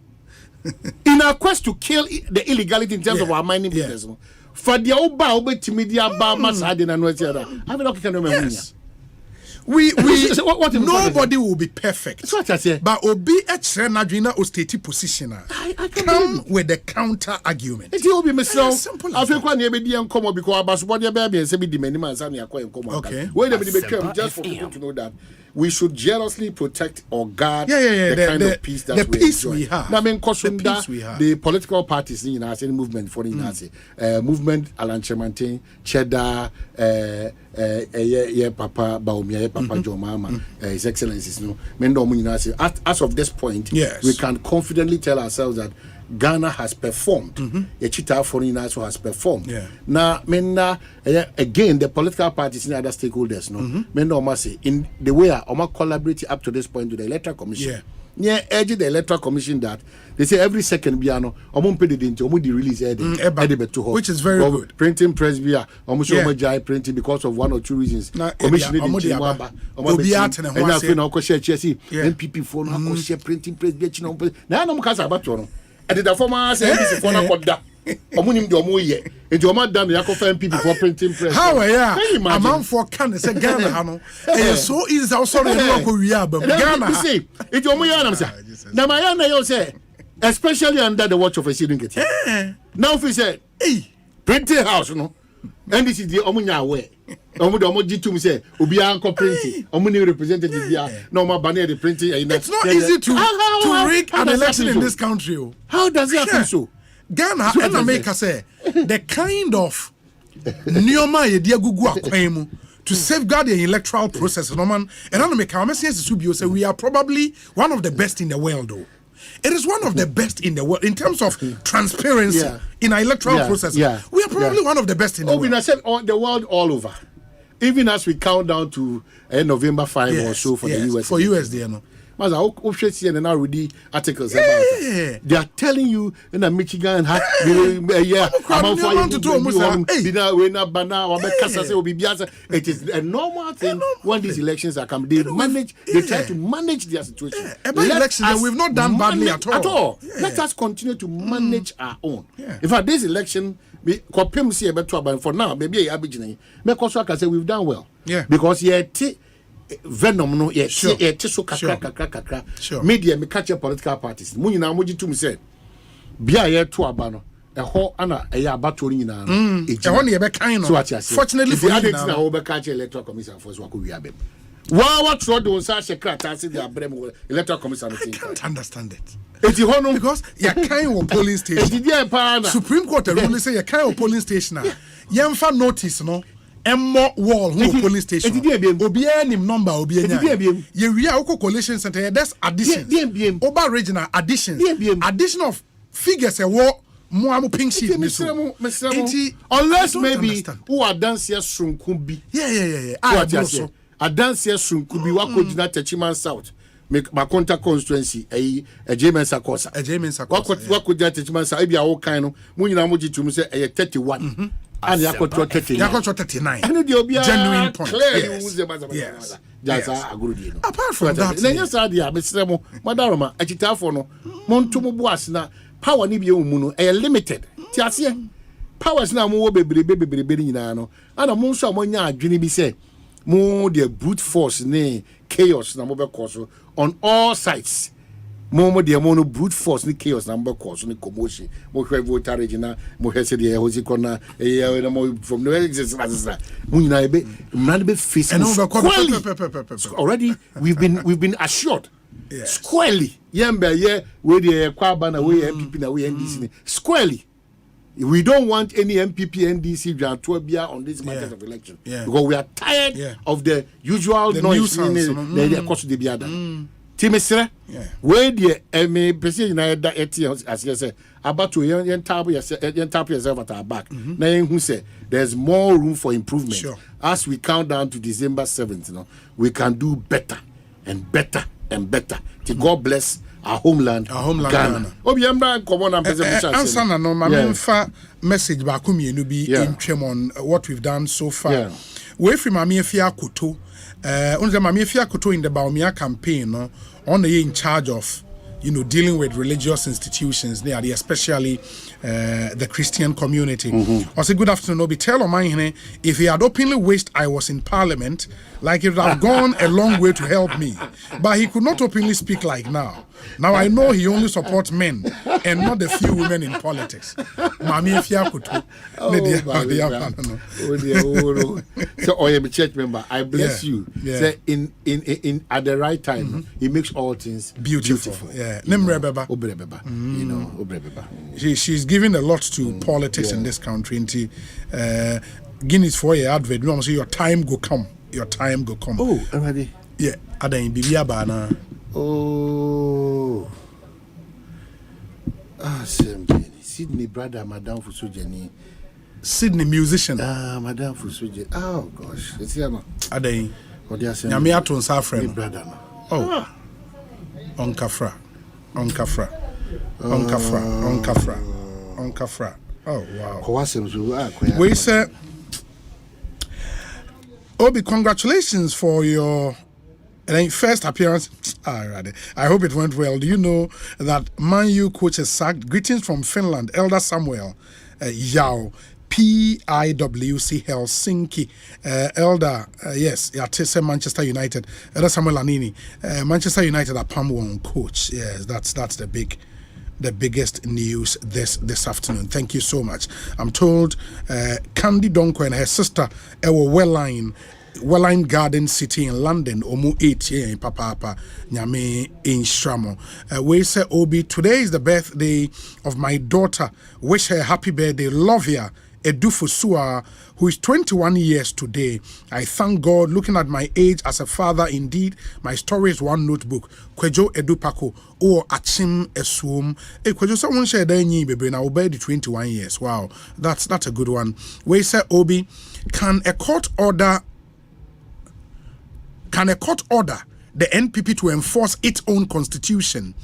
In our quest to kill the illegality in terms of our mining business, for the old Baobet Media Bamas had in another. I mean, can remember. We nobody will be perfect. That's what I say. But Obi Nadrina or state position. Come with the counter argument. It will be myself. I feel quite near and come because about what your baby and say the minimum and okay. Wait a minute, just for people to know that we should jealously protect or guard the kind of peace that we have. I mean, the political parties in our movement for the movement Alanchement, Cheddar, Papa Baumia, Papa Jomama, His Excellencies. As of this point, we can confidently tell ourselves that Ghana has performed. A cheetah foreigners who has performed. Now, again, the political parties and other stakeholders, in the way I collaborate up to this point with the Electoral Commission. Urge the Electoral Commission that they say every second piano, the release which is very good. Printing press via printing because of one or two reasons. Commission MPP for printing press now and the former said this for Nakoda. Omunim de omoye. Enti o ma dan ya ko fan people for printing press. How a man for can say Ghana hano. So easy also no ko wi aba. Ghana. You see, enti omoye na say. Na my na you say especially under the watch of a sitting get. Now if say, "Hey, printing house no." And this is the omunya aware. Omo jitum say obi anko printing. Omuni representative bia no ma banner the printing. It's not easy to rig an election in this country. How does it happen so? Ghana and America say the kind of Nioma Yediagugu Akwemu to safeguard the electoral process. And America say we are probably one of the best in the world though. It is one of the best in the world in terms of transparency in our electoral process. We are probably one of the best in the world. I said the world all over. Even as we count down to November 5 or so for the US. For US, they know. And now read articles about it. They are telling you in a Michigan it is a normal thing when these elections are coming. They try to manage their situation. And we've not done badly at all. Let us continue to manage our own. In fact, this election for now, maybe I can say we've done well. Because venom no so kakra media me catch political parties mu nyina moji tum say bia ye to aba no ho ana e ya abato nyina no e ho ne ye be kan no fortunately for you na ho be catch electoral commission for so ko wi abem What throw on such a crack? I see the electoral commission. I can't understand it. It's because you can't polling station. Supreme Court ruling say you can't polling station. You have notice no. More wall polling station. Obi any number obi any. You are coalition center. That's addition. Oba regional addition. Addition of figures a war. More pink sheet. Unless maybe who are dancers from Kumbi. Yeah. A dancers from Kumbi. What could you not Techiman South? Make my contact constituency a James Sakosa. What could that Techiman South? Maybe all kind of Muninamuji to say a 31. And Yakoto 39. And the Obia genuine point. Yes. That's a good. Apart from that, then yes, idea, Mr. Madaroma, Achitafono, Montumu power ni bi umuno e limited ti ase powers na mo bebre nyina ana mo nso amonya adwene bi se mo the brute force ne chaos na mo be cause on all sides mo the mo no brute force ne chaos na mo be cause ne commotion mo hwe voter region mo hwe se the hosi corner na mo from no exist mo nyina be mran be face already we've been assured. Yes. Squarely, Yembe, where the Kwabena, where MPP, na where NDC. Squarely, we don't want any MPP, NDC, Jantobia on this matter of election because we are tired of the usual noise in the course of the Biada. Timesra, where the MA President United as you say, about to young tap yourself at our back. Now, who say there's more room for improvement as we count down to December 7th. We can do better and better. And better. To God bless our homeland, Ghana. Obiambra come on and answer no my message back me be in on what we've done so far. We from Mamia Kuto, unza Mamia Kuto in the Baumia campaign, no, on the in charge of dealing with religious institutions there, especially the Christian community. I say good afternoon, Obi. Tell Omanhene if he had openly wished I was in Parliament, like it would have gone a long way to help me. But he could not openly speak like now. Now I know he only supports men and not the few women in politics. Mami So I am a church member. I bless you. Say in at the right time, he makes all things beautiful. She's giving a lot to politics in this country. Guinness for your advert. We want to say your time go come. Your time go come. Oh, already. Yeah. Ada in Bibia Bana. Oh. Sydney brother, Madame Fusujeni. Sydney musician. Madame Fusujeni. Oh gosh. It's here no. Ada in. Nyame aton sa friend. Brother. Oh. Onkafra. Oh wow. We say Obi, congratulations for your first appearance. I hope it went well. Do you know that Man U coach is sacked? Greetings from Finland, Elder Samuel Yao, PIWC Helsinki. Elder, yes, Yatese Manchester United. Elder Samuel Anini, Manchester United are Pam coach. Yes, that's the biggest news this afternoon. Thank you so much. I'm told Candy Donko and her sister were Welline Garden City in London, Omu 8 in Papa Nyame in Shramo. We say Obi, today is the birthday of my daughter. Wish her happy birthday. Love ya. Edufusua, who is 21 years today. I thank God. Looking at my age as a father, indeed, my story is one notebook. Kwejo Edupako or Achim Eswum. Kwejo someone share nyi baby now obey the 21 years. Wow, that's a good one. We say Obi, can a court order the NPP to enforce its own constitution?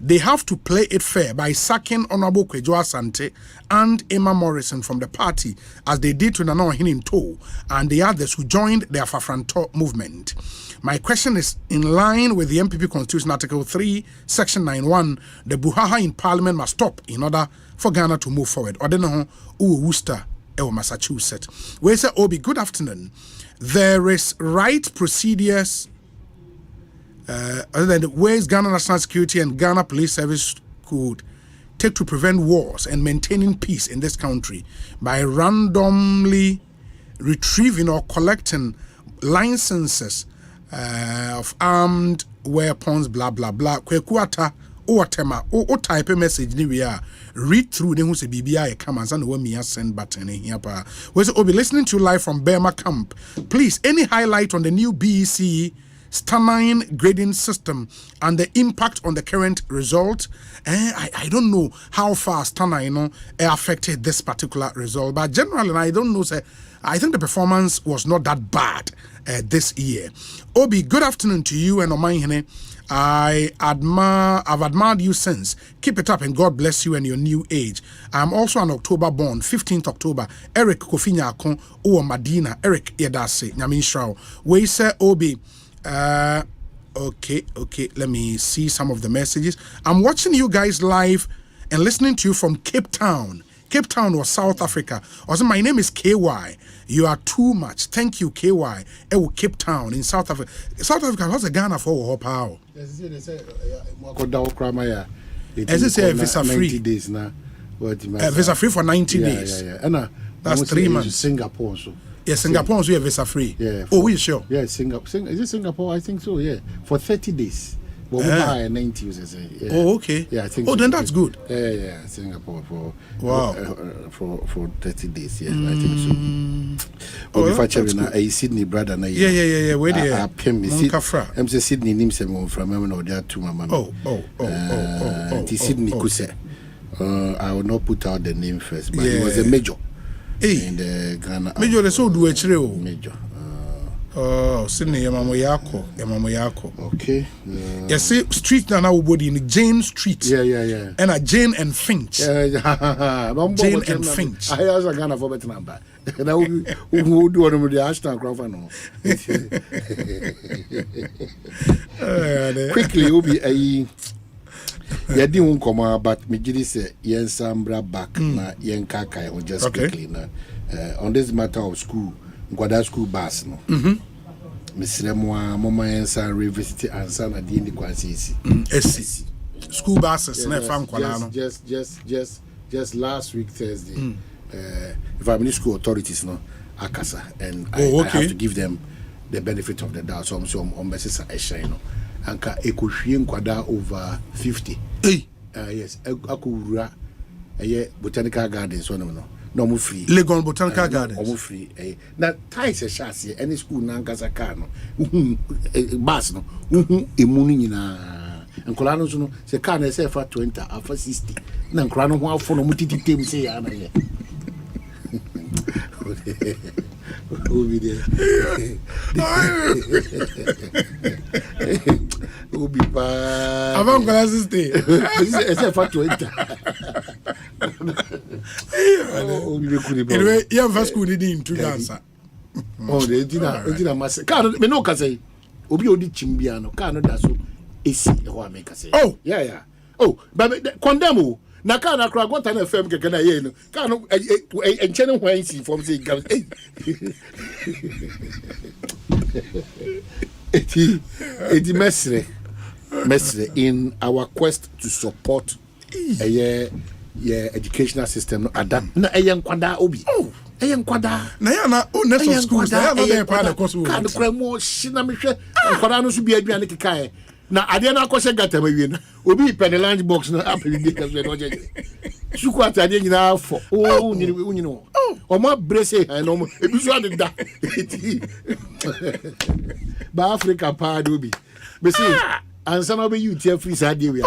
They have to play it fair by sacking Honorable Kwejo Asante and Emma Morrison from the party, as they did to Omanhene Toh and the others who joined their Fafranto movement. My question is in line with the NPP Constitution Article 3, Section 91. The Buhaha in Parliament must stop in order for Ghana to move forward. Odeno Worcester, Massachusetts. We say, Obi, good afternoon. There is right procedures other than the ways Ghana National Security and Ghana Police Service could take to prevent wars and maintaining peace in this country by randomly retrieving or collecting licenses of armed weapons, blah blah blah. Kwekuata o tema o type a message ni we are read through ne hu se bibia e come and we me send button here pa. We say be listening to you live from Burma camp. Please, any highlight on the new BEC Stanine grading system and the impact on the current result? I don't know how far Stanine affected this particular result, but generally I don't know. I think the performance was not that bad this year. Obi, good afternoon to you and Omanhene. I've admired you since. Keep it up and God bless you and your new age. I'm also an October born, 15th October. Eric Kofinya Akon or Madina. Eric Yedase. Nyamin Shrao. We say Obi. Okay. Let me see some of the messages. I'm watching you guys live and listening to you from Cape Town. Cape Town or South Africa. Also, my name is KY. You are too much. Thank you, KY. Cape Town in South Africa. South Africa, what's a Ghana for? Power. As I say, visa free. 90 days now. Visa free for 90 days. Yeah. That's 3 months. Singapore also. Yeah, Singapore also have visa free. Yeah. We sure? Yeah, Singapore. Is it Singapore? I think so. Yeah, for 30 days. But we buy 90 users. Yeah. Oh, okay. Yeah, I think. Oh, so. Then that's good. Yeah. Singapore for for 30 days. Yeah, I think so. If I check now, Sydney brother na. Yeah. Where they are? I'm say Sydney name some from me no there too mama. Oh. Sydney Kuse. I will not put out the name first, but it was a major. In the Ghana. Major the so do a major. Sydney Yamamoyako. Okay. You see, street now body in Jane Street. Yeah. And a Jane and Finch. Jane and Finch. I also Ghana for better number. And I will do one with the Ashton Crawford. Quickly, will be a. Yadi won't come out, but Mijiri say yen sambra back na yen kakai or just quickly na on this matter of school, Gwada school bus no. Miss Remwa, Mama Yensa revisit answer na di ni kwansisi. SC school buses na fam kwala no. Just last week Thursday. If I'm in school authorities no akasa and I have to give them the benefit of the doubt. So I'm message a shine no. Anka ekohwie nkwada over 50. Yes, akura botanical gardens so no mo free. Legon botanical gardens. Mo free. Na ties a chance any school na nkasa car no. Bus no. Emu ni nyina. Nkola no so no se car na se fa 20 afa 60. Na nkola no ho afo no mutititem se ya na ye. Obi there. Obi pa. Avant que la stay. C'est fa 20. Obi be kuri ba. Anyway, you have school need to answer. Oh, they did mass. Can me no ka say. Obi odi chimbia no. Can no da so esi e ho ameka say. Oh, yeah. Oh, but condemn na ka na kra gota na fm keke na ye no ka no enchene hwan si form say gam eti mesre in our quest to support educational system no adapt na nkwada obi nkwada na ya na national schools na ya na dey part of course ka no kra mo shina me hwe nkwada no so bi aduane kekae na ade na akose gata mawie na obi pen lunch box na apple dey kaso no je suku atade nyina afọ unyini o ma brese ha no ebi so ade da ba Africa pa do bi be say ansa na be youth free sa dey we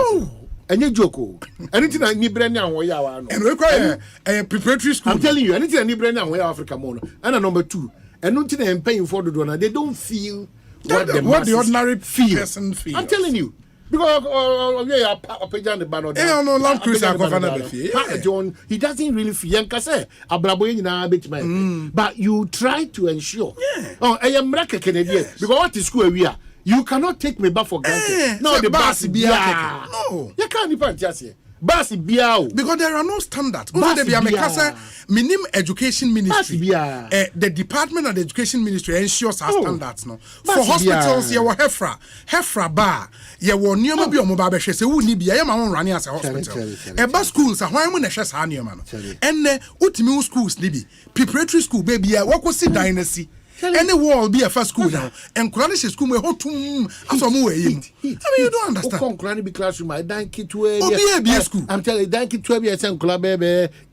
enye joko anything na ni bre ni awon ya wa no and we call preparatory school. I'm telling you anything na ni bre ni awon ya Africa mo no and number 2 and nothing na paying for do na they don't feel what the ordinary person feels. I'm telling you. Because the banner. No, Lamb Cruiser John, he doesn't really feel but you try to ensure. Oh, I am Canadian. Because what is school we are? You cannot take me back for granted. No, the bus be no. You can't even just say. Because there are no standards. Minimum education ministry. The Department of the Education Ministry ensures our standards. No. For hospitals, you have Hefra bar. You will near be on mobile share. So we need I am running as a hospital. About schools are why I'm share and ultimate schools, Libby. Preparatory school, baby. What was the dynasty? any wall be a first school now. And Kuranish school may hold to some way. I mean, you don't understand. Kuranish be classroom. I dance it to a school. I'm telling you, dance it to a club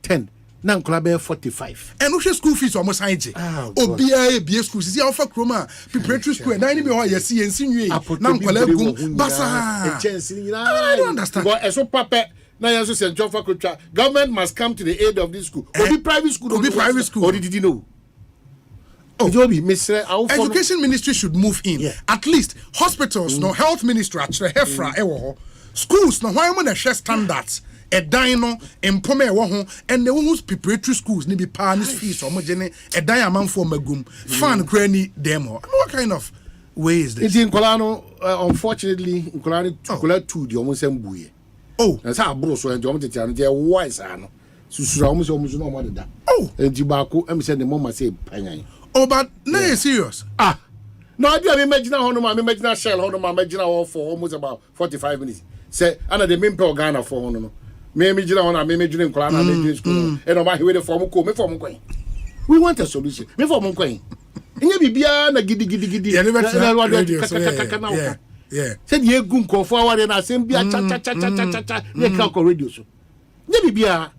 10. Now club 45. And no school fees almost high. Obia be school. See Alpha Chroma preparatory school. And I need me you see and see now collect basa. I don't understand. But so papa. Now you say government must come to the aid of this school. Or be private school. Or be private school. Or did you know? Education ministry should move in. Yeah. At least hospitals, no health ministry, schools, no why want share standards. A dino and pome and the ones preparatory schools need be parents fees or mojene a diamond for magum fan granny demo. What kind of way is this? It's in Colano, unfortunately, in Colano 2, the almost buoy. Oh, that's how Broso and John Titan, they are wise. So almost no more than that. Oh, and Jibaku, I'm saying the mama say, Panya. Oh, but no, serious. Ah, no, I didn't imagine how I imagine a shell, how I imagine all for almost about 45 minutes. Say, Anna the main Ghana for one. Maybe you know, maybe you Klana, maybe school, and I hear the form call me from Queen. We want a solution. Me from Queen. And you be a giddy. Yeah. Said ye goon call forward and Asempa cha ye can't radio. Maybe be a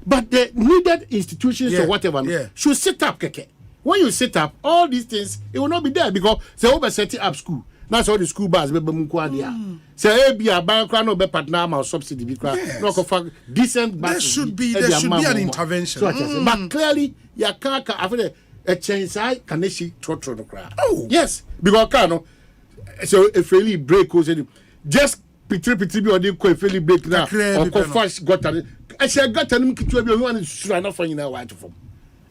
but the needed institutions or whatever should set up keke. When you set up all these things, it will not be there because they over setting up school. That's all the school bus be mukwadia. Say be a bank no be partner or subsidy because no for decent buses. There should be an intervention. But clearly you can't after a change side can she trotro no cry. Oh yes, because can so if really break was just pitri be or dey ko if really break now or ko fast got I say got them kitu be one is not for you now what from.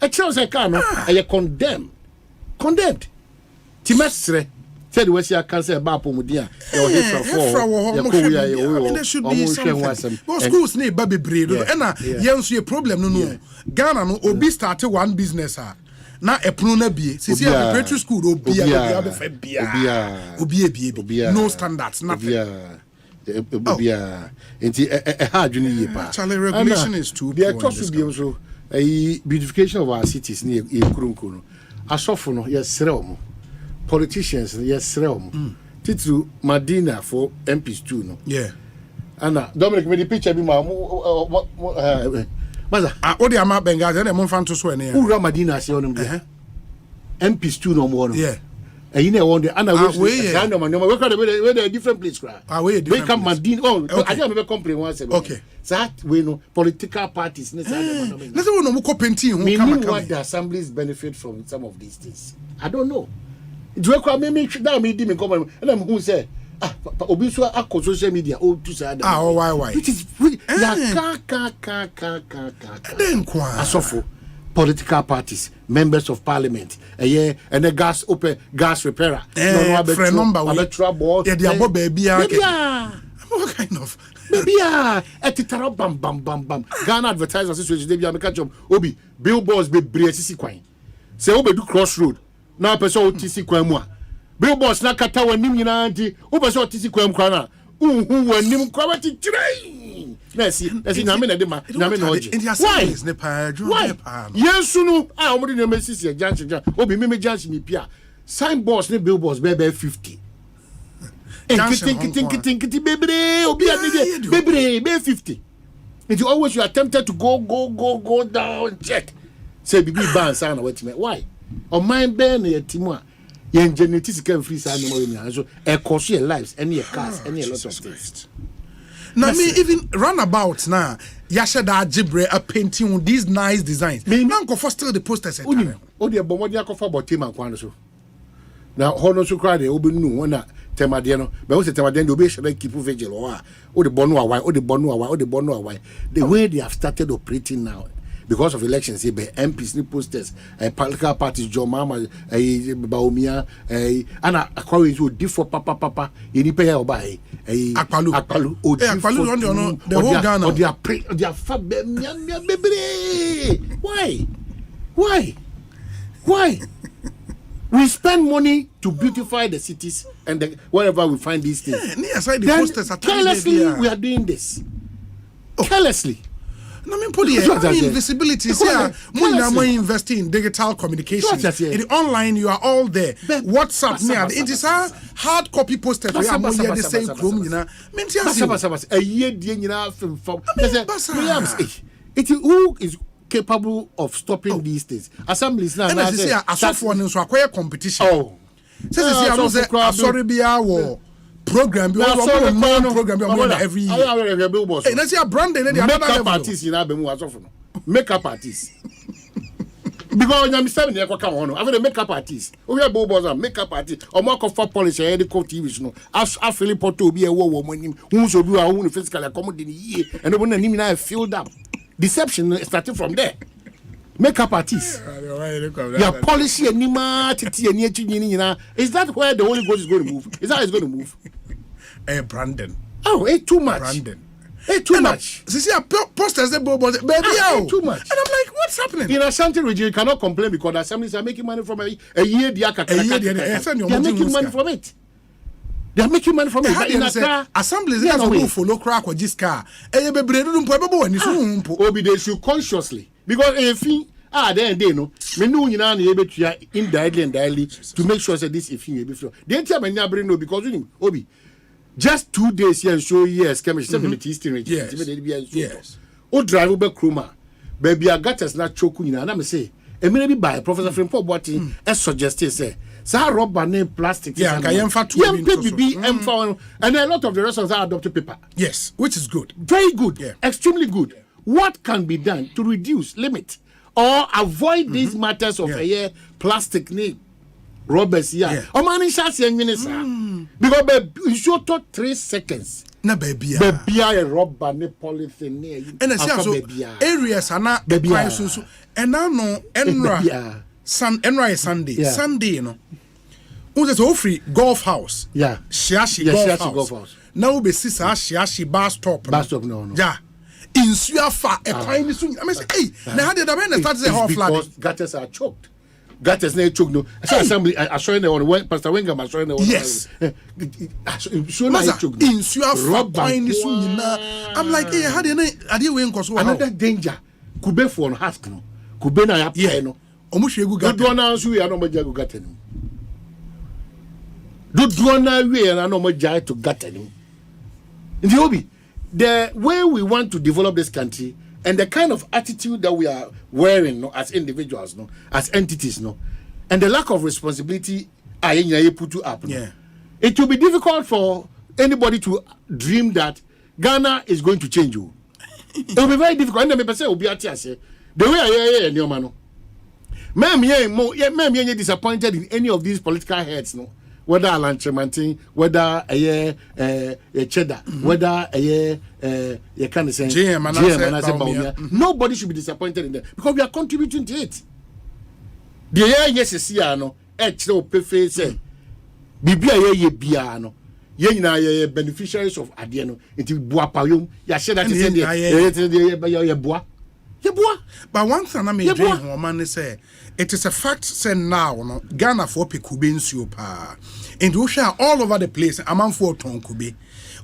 A chance I can I condemned. Timestre said we see cancer about Pomudia. There should be something. Well, schools need baby breed. And yes, a problem. No. Ghana no obi started one business. Now a pruna be. See, a preparatory school obi no standards, nothing. Regulation is too. There cost be also a beautification of our cities near Kurunkuno. Asofono, yes, realm. Politicians, yes, realm. Titu Madina for MPs too, no? Yeah. Anna, Dominic made the picture be my Maza. Odi ama Bengazi, and a month to swear near. Who Madina say on them? MPs too, no more. Yeah. And you know, Anna, we a different place. We come Madina. Oh, I never complain once. Okay. That we know political parties. Let's know what the assemblies benefit from some of these things. I don't know. Do you call me? That me didn't come and I'm who say, Obiso Ako social media. Oh, to say that. Why? It is really Asofo. Political parties, members of parliament, and the gas repairer. Number baby. What kind of bam. Ghana Advertisers Association, they be a catch up. Obi, billboards be bracisi kwine. Say, Obi do crossroad. Now, person OTC kwemwa. Billboards na kata wa nim nyina anti. Obi so OTC kwemkwa na. Who wa nim kwa ti train. Let's see, nyame na de ma, nyame na oje. Why? Yes, no. Omudi na mesisi junction. Obi me junction ni pia. Signboards ne billboards be 50. Think baby, obi adide baby be 50. And you always you are tempted to go down and check. Say bibi ban sana wetin. Why? On my ben na yetimo a yen genetics can free sana no more so e cost your lives any cars any a lot of things. Now me even roundabouts now yasha da jibre a painting with these nice designs. Me go for still the posters and o de bomodi akofa botima kwan so. Now hono so cry de obi nu na temade no be wo se temade de obi share keep vigil o de bonu awai the way they have started operating now because of elections be MPs ni posters political parties John Mama Baumia ana akwawe so differ papa eni pay oba akpalu akpalu the whole Ghana they are fat baby. Why? We spend money to beautify the cities and wherever we find these things. The posters are carelessly we are doing this. Carelessly. No, I mean, visibility. More investing in digital communication. In the online, you are all there. WhatsApp, it is a hard copy posted. We are the same room, you know. A year, it who is capable of stopping these things. Assemblies now. Acquire competition. Oh, sorry, be our program. Program every year. Hey, that's your brand. Makeup artists in Abemu. Makeup artists. Because I'm saying, I have a makeup artist. We have bobos and makeup artist. Or more for polish, I had the TV. No, I feel it to be a woman who should do our own physical accommodation year, and the woman I filled up. Deception starting from there. Makeup artists. Your policy and Nima, is that where the Holy Ghost is going to move? Is that how it's going to move? Brandon. Oh, too much. Brandon. Too much. See, posters, baby, too much. And I'm like, what's happening? In Asante region, you cannot complain because the assemblies are making money from a year. They are making money from it. They are making money from it. Assemblies are follow crack or just car. They should consciously, because if they know, indirectly and directly to make sure that this if you before. They tell me no because Obi. Just 2 days here and show years chemistry yes. O drive over Kruma. Baby I got us not choking and I'm say a maybe by Professor Frimport what as suggested say sa rubber name plastic and a lot of the restaurants are adopted paper. Yes, which is good. Very good. Extremely good. What can be done to reduce, limit, or avoid these matters of plastic need? Robbers, Omanhene shas yen because you show 3 seconds. Na baby a rubber ne polythene. And so areas are not so and now no Enra Sunday. Sunday, you know. Who's so free golf house? Yeah. Shiashi golf house. Now be sis Shiashi bar stop. No. Yeah. In Suafa a tiny soon. I say, hey, now how did the start the whole flood? Because gutters are choked. Gutters never choked. No. Assembly I showing the one Pastor Wenger was showing the one. Yes. In Suafa tiny soon. I'm like, hey, how did I win cause another danger could be for husk no. Kwabena ya piano. Omushegu gata. Do na so we na mo jago gata ni. Do na we na no mo jai to gata ni. Ndi obi, the way we want to develop this country and the kind of attitude that we are wearing no, as individuals, no, as entities, no, and the lack of responsibility I put you up. Yeah. It will be difficult for anybody to dream that Ghana is going to change you. It will be very difficult. And the person will be at the way I hear no man. Ma'am, disappointed in any of these political heads, no. Whether Alan Tremantin, whether a cheddar, whether a kind of saying, nobody should be disappointed in them because we are contributing to it. The yes is no, pefe say, Bibia biano, ye beneficiaries of Adiano, it will boapayum, ya shed that is but one thing I may dream, woman say, it is a fact say now, no, Ghana for Pikubensu pa. And we share all over the place, among for Tonkube.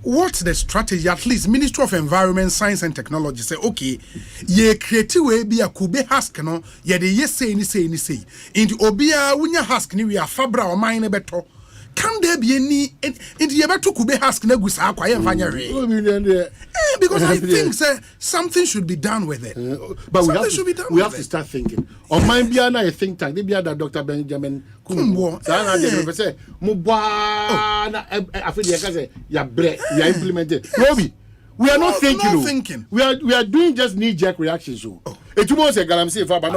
What's the strategy? At least Ministry of Environment, Science and Technology say, okay, ye creative way be a Kube husk, no, ye de yes say. Into Obia, when you husk, we are Fabra or mine better. Can there be any into your better Kube husk negusa because I think something should be done with it. But we have to start thinking. On my Biana, a think tank, they be that Dr. Benjamin Kumbo. Say, Mubana, I feel you are implemented. Robbie, we are not thinking. We are doing just knee-jerk reactions. It was a galamsey for but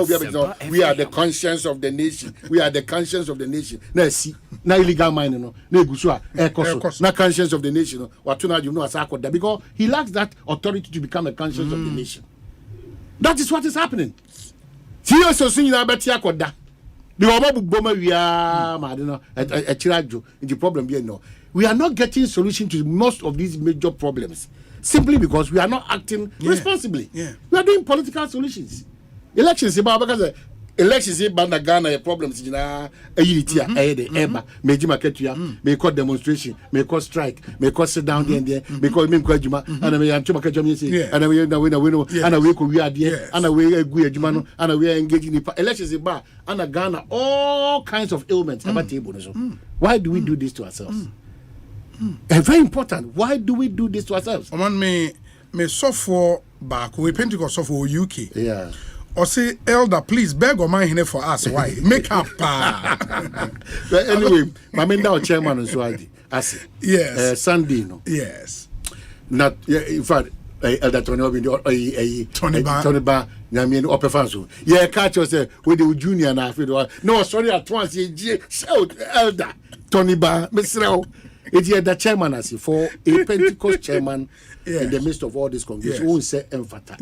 we are the conscience of the nation. We are the conscience of the nation. Now see, now illegal mining, no gusua, na conscience of the nation. What you know as Akoda because he lacks that authority to become a conscience of the nation. That is what is happening. See you so soon about Akoda. The Obabu Boma we are madino a chirajo. The problem here no. We are not getting solution to most of these major problems. Simply because we are not acting responsibly. Yeah. We are doing political solutions. Elections, because elections in Banda Ghana problems in a unity eba meji maketua may call demonstration may call strike may call sit down there may call me kwajuma and we am chuma kajumi say and we na and we ko wi ade and we egu adwuma no and we engage in elections in ba and Ghana all kinds of ailments about table so why do we do this to ourselves? Very important. Why do we do this to ourselves? Oman me suffer back we Pentecost suffer UK. Yeah. Or say, elder, please beg Omanhene for us. Why? Make up. But anyway, my main now chairman is Swadi. Yes. Sunday, no. Yes. Not in fact, elder Tony Ba, Namian Upper Fanso. Yeah, catch us with the junior and after. No, sorry, at once, shout, elder Tony Ba, Mr. It's the chairman as for a Pentecost chairman. Yes. In the midst of all this congregation, who say emphata.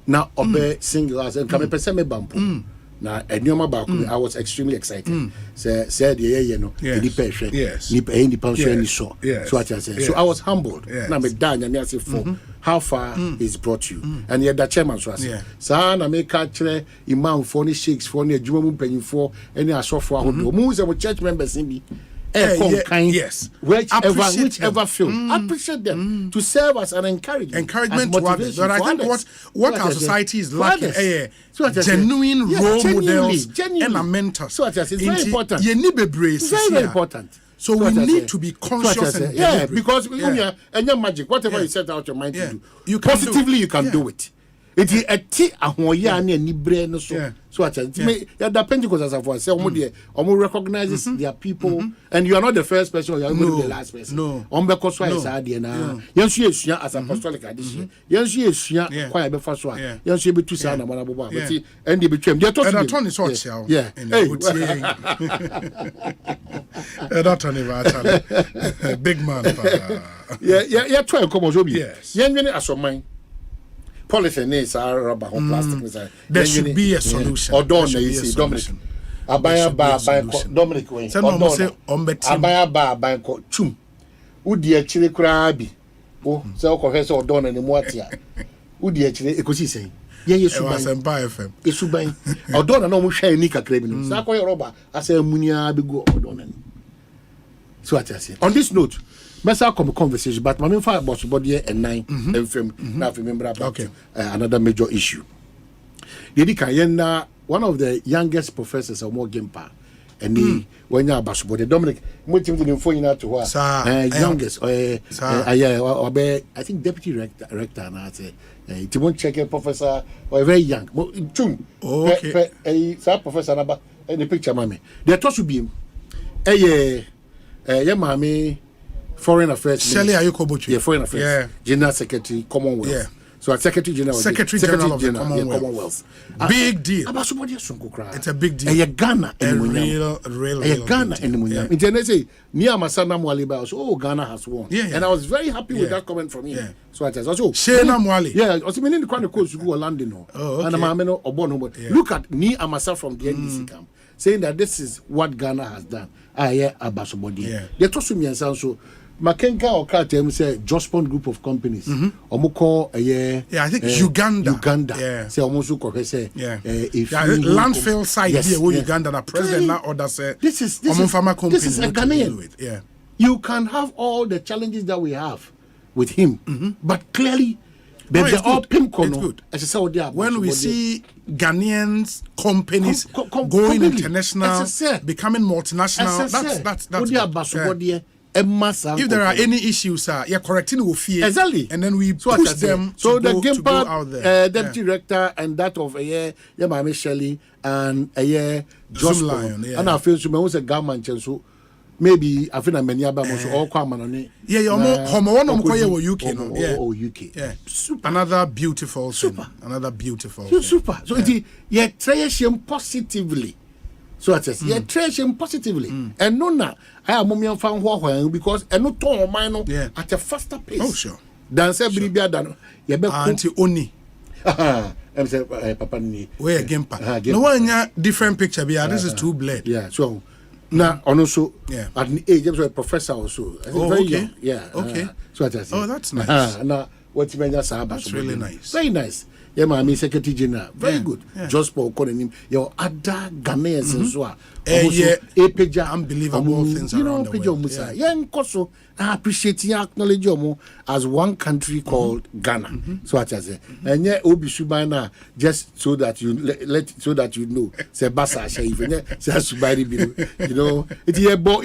Now, obey single as and come person me bampo. Now, a new I was extremely excited. Said, you know, the patient, yes, the pension so. So I said, so I was humbled. Now, me down and I said, for how far he's brought you, and yet the chairman was. Son, I make catcher imam for any shakes for any Jumum penny for any asofo who moves our church members in me. Yes, whichever field. Appreciate them to serve as an encouragement to others. But I think what our society is lacking genuine role models and mentors. So it's very important. Very important. So we need to be conscious and deliberate. Because and your magic, whatever you set out your mind to do, you positively you can do it. It is a tea ahoya and ni brain so. So at the Pentecost as I say, omo recognizes their people, and you are not the first person, you are not the last person. No. Because why is idea na? Yensu esua as apostolic addition. Yensu esua kwaya be fa so a. Yensu be tu sa na mana bobo. But and dey betwem. Dey talk to that one is all shell. Yeah. That one is big man. Yeah, try come on obi. Yes. Yenwene asoman. Polythene is rubber or plastic. There should be a solution. Or don't say Dominic. Abaya ba Dominic way. Abaya ba chum. Udi actually krabi. Oh, so confessor or don and moatia. Udi actually Ekosiisen. Yeah, yes, Asempa FM. Esuban. Or don no share nika criminal. Sako rubber as a munia bigo or don. So what I say. On this note, let's have a conversation, but my main fire about body and 9 now remember about another major issue. One of the youngest professors of more Gimpa, and he when you're about body Dominic, multi to to her youngest, I think deputy rector, and I say, it won't check a professor or very young. A professor number and the picture, mammy. There to be mammy. Foreign Affairs. Shelley Ayukobuchi. Yeah, Foreign Affairs. General Secretary, Commonwealth. Yeah. So a Secretary General of the Commonwealth. Big deal. It's a big deal. And you Ghana and real Ghana and Munya. Internet say near Masana Mwaliba. So Ghana has won. Yeah. And I was very happy with that comment from him. Yeah. So I just also Shena Mwali. Yeah, also meaning the kind of coach who London. And Mameno Obono. Look at Ni Amasa from the NDC camp saying that this is what Ghana has done. Abasobodi. They told me and so Makenka or Katem say Jospon group of companies. Omoko I think Uganda. Yeah. Say almost say landfill site here where Uganda na president na order say this is a Ghanaian. Yeah. You can have all the challenges that we have with him, but clearly they're all Pimcono. When we see Ghanaian companies going international, becoming multinational, that's if there are any issues, you're correcting with fear. Exactly. And then we push them so to the go out there. Deputy Director and that of Mama Shelley and Josh Lion. And I feel so a government so maybe I feel many about all common on it. Yeah, UK. UK. Yeah. Super. Another beautiful super. Thing. Another beautiful super. So you trash him positively. So I says, you trash him positively. And no, I am mommy found who because and no tone mine at a faster pace. Oh, sure. Than say Bribia than Auntie Oni. I'm saying, Papa, where again? No one different picture. This is too bled. Yeah, so now, also, at the age of a professor also. Very young. Yeah, okay. So I says, oh, that's nice. Now, what's that's really nice. Very nice. Yeah, my Secretary General. Very good. Just for calling him. Your other Ghanaians as well. Unbelievable things around the world. Yeah, I appreciate you acknowledge you as one country called Ghana. So what I say. And yeah, Obi Subana just so that you so that you know. Say Basa even say Subari you know. It's your boy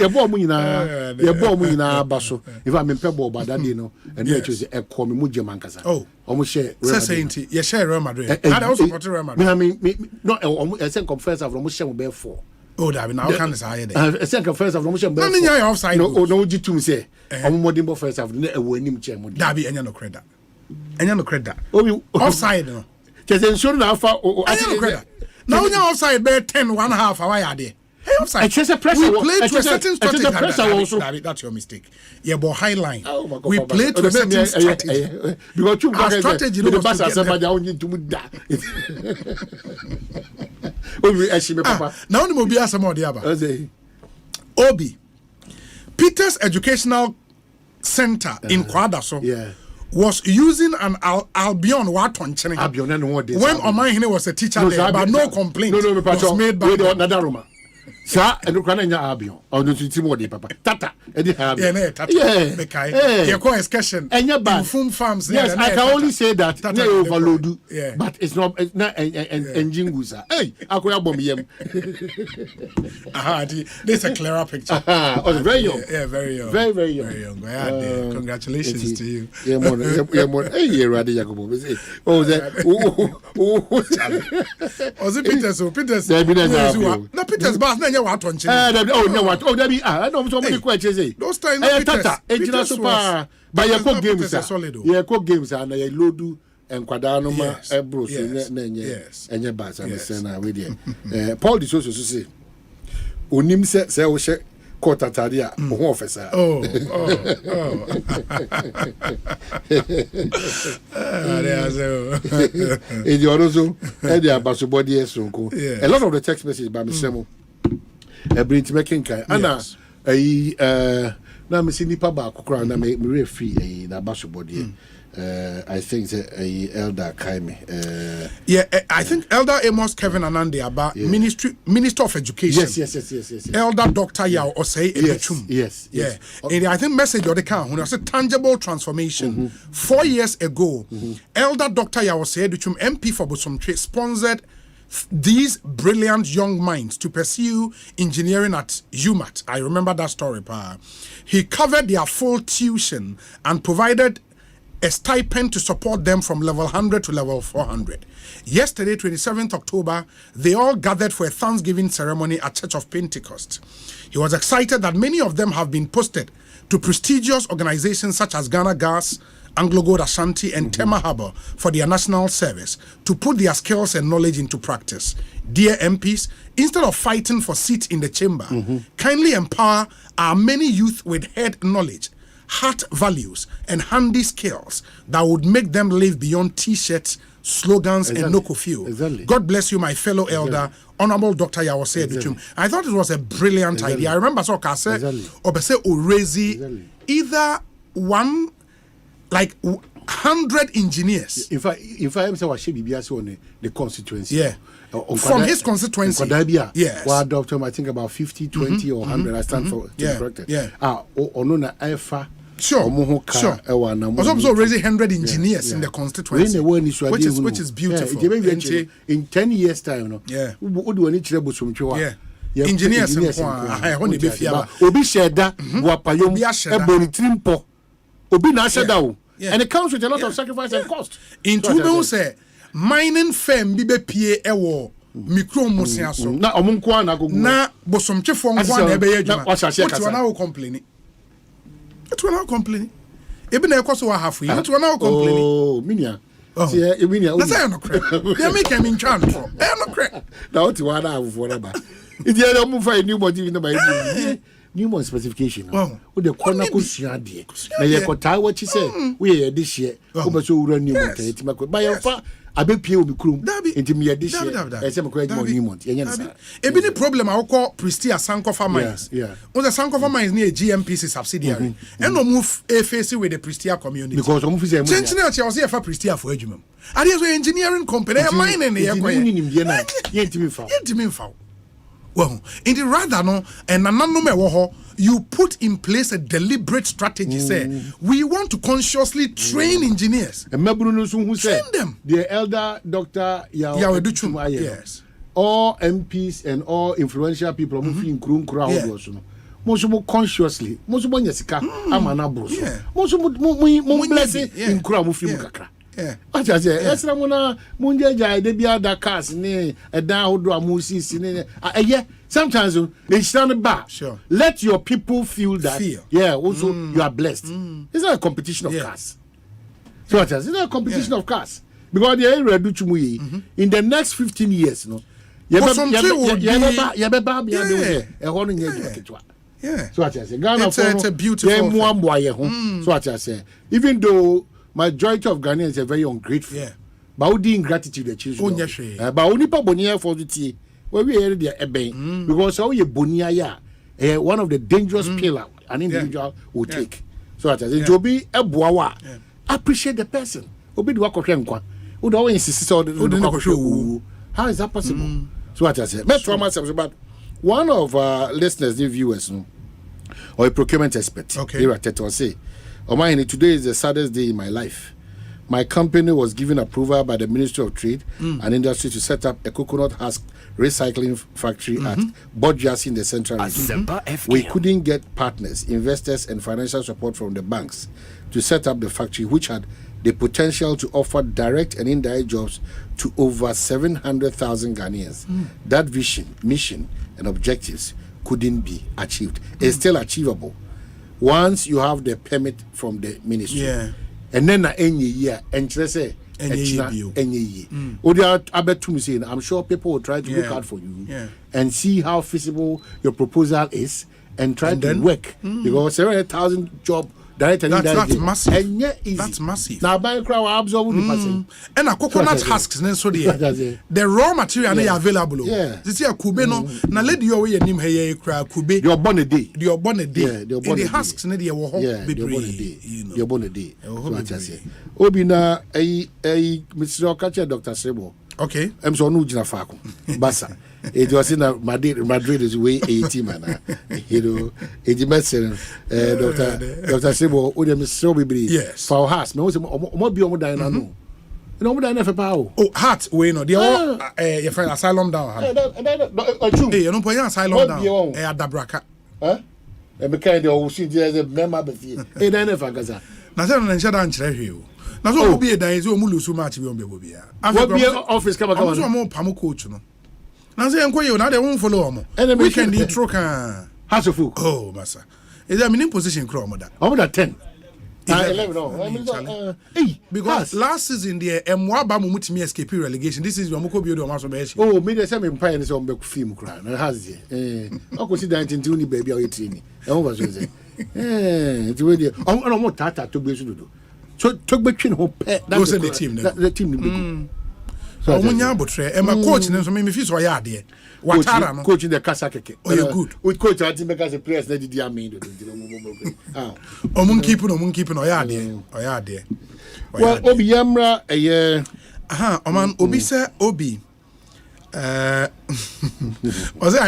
baso. If I'm in Pebo Bada, you know, and you choose a come Mujamankasa. Oh, almost share. Saint, you share Real Madrid. I also support Real Madrid. I mean, no, I think conference of almost share bear 4. Oh, that now can say that. I think conference of almost share bear 4. No, offside. No, G2 say. I'm more than first of the winning chair. Dabi, and no credit. And no credit. Offside, no. Just ensure now for credit. Now you're offside bear 10, 1/2 hour are there. Hey, offside. We play to a certain strategy. That's your mistake. Yeah, but high line. We play to a certain strategy. Because you our strategy the bus as somebody to now the mobile some of the other. Obi Peter's Educational Center in Kwadaso was using an Albion Waton when Omanhene was a teacher there, but no complaint was made by the Sir, and you can't Albion. Or no Timothy, Papa. Tata, and you have excursion and your bad farms. Yes, I can only say that they overload, but it's not engine gusa. Hey, I could have bomb. This is a clearer picture. Oh, very young. Yeah, very young. Very, very young. Very young. Congratulations to you. Yeah, hey, Raddy Jacobo. Oh, was it Peters? Peters. No, Peters, but now you're what on I know so many questions. Those times, Peters super. But your cook games are solid. Your cook games are na lodu and Quadanoma, Ebros, and your bats and the Sena with you. Paul de Soso say, Unim say, we share court ataria, officer. In your also, and the Abasubodi Sunko. A lot of the text messages by Mr. Bring to making kind. Anna, now me see nipa ba kokra na me referee na Abasubodi. I think the Elder Kaime. I think Elder Amos Kevin Anande about Minister of Education. Yes. Elder Dr. Yao Osei. Yes. And I think message of the count when I said tangible transformation 4 years ago, Elder Dr. Yao Osei MP for Bosomtwe sponsored these brilliant young minds to pursue engineering at UMAT. I remember that story, Pa. He covered their full tuition and provided a stipend to support them from level 100 to level 400. Yesterday, 27th October, they all gathered for a Thanksgiving ceremony at Church of Pentecost. He was excited that many of them have been posted to prestigious organizations such as Ghana Gas, Anglo Gold Asante, and Tema Harbour for their national service to put their skills and knowledge into practice. Dear MPs, instead of fighting for seats in the chamber, kindly empower our many youth with head knowledge, heart values, and handy skills that would make them live beyond T-shirts, slogans, and no curfew. God bless you, my fellow elder, Honorable Dr. Yawose Educhum. I thought it was a brilliant idea. I remember so Kase Obese Orezi either one like 100 engineers. If I am saying what she be on the constituency. From his constituency. Yes. Well, Doctor, I think about 50, 20 or 100. I stand for corrected. Onona Alpha. Sure. Also raising 100 engineers in the constituency, which is beautiful. In 10 years' time, engineers Obi Sheda, Wapayom, Ebony Trimpo, Obi Nashadao. And it comes with a lot of sacrifice and cost. In Tubu say, mining firm Bibe Pie Ewo. Micro Mosiaso. Na omunkwa na gogo. Na bosomche fo nkwa na ebe yedwuma. What you now complaining? What you now complaining? Ebe na ekoso wa hafu. What you now complaining? Oh, minia. See, minia. Na say no crack. They make him in charge for. No crack. Na what you want have for na ba. Idi e mo fa new body in na new specification. Wo de corner ko suade. Na ye kota what you say. We this year. Ko be so wura new motor etima ko. Ba ye fa abepie obi krum enti me yede share say me kwadi money mont yenye nsa ebi ni problem a call Prestia Sankofa Mines on the Sankofa Mines near GMPC subsidiary and no move face with the Prestia community because omo fise chenchine a che fa Prestia for adwuma ade so engineering company mining na yentimi fa well in the rather no and nananom e wo ho you put in place a deliberate strategy say we want to consciously train engineers and mabunu no so hu say train them the elder Dr. Yaweduchum yes all MPs and all influential people who feel nkuru all so no most consciously most nyesika amana bro so most bless nkuru mu feel kakra acha say esra mo na munjeja de bia da cars ni eda hodo amusisi ni sometimes they stand back. Sure. Let your people feel that. Yeah, also you are blessed. It's not a competition of cars. So it's not a competition of cars. Because the area do chumuyi in the next 15 years, no. Yeah. So it's a beautiful thing. So I say, even though majority of Ghanaians are very ungrateful, but who ingratitude the children. But only pa boniya for the tea. Well, we hear the because how you bonia one of the dangerous pillar an individual will take. So that is Joby Ebuawa. Appreciate the person. Obi do akokrenkwa. Who don't insist on the how is that possible? So what I say. Let's try myself about one of our listeners, the viewers, or a procurement expert. Okay. Here at Teto say, Omanhene, today is the saddest day in my life. My company was given approval by the Ministry of Trade and Industry to set up a coconut husk recycling factory at Bodjas in the Central Region. We couldn't get partners, investors, and financial support from the banks to set up the factory, which had the potential to offer direct and indirect jobs to over 700,000 Ghanaians. That vision, mission, and objectives couldn't be achieved. It's still achievable once you have the permit from the ministry. And then any year, and say, I'm sure people will try to look out for you and see how feasible your proposal is and try to work because 700,000 job direct and that's massive. And that's massive. Now buy crowd absorb the and a coconut husks so the raw material are available. This year Kwabena na let you away nim here cry Kwabena your born a day your born a day the husks na dey wo ho your born a day so what I say obi na Mr. Okache Dr. Sebo okay I'm so no gina fa basa it was in Madrid is way 80 man you know it medicine Dr. Sebo o dem so bibiri yes for house me o bi o mo dan na no no mo dan na fe pa o heart we no dey your friend asylum down ha you no point asylum down adabraka e be kind of see there member be fie e dan na fa gaza na se no ncha dan kire hwe o na so obi e dan so o mu lusu match bi on be bobi ya obi office kama so mo pam coach no na say enko you na dey won follow omo weekend intro kan Hasofu oh massa is there meaning position crow omo da 10 11 no because last season the Mwaba mu mutimi escape relegation this is Yomoko bi o ma so be echi oh me dey say me mpire so be film kra na has there okosi dan tinti ni baby o training e won so say it we dey on mo tata to gbe sudodo so to gbe twin ho pe that's the team so omunya abotre e ma coach ne so me fi so ya ade Watara no coach in the Kasa keke oh you good with coach I think because the players that did amen omun keep no ya ade well obi yamra oman obi say obi I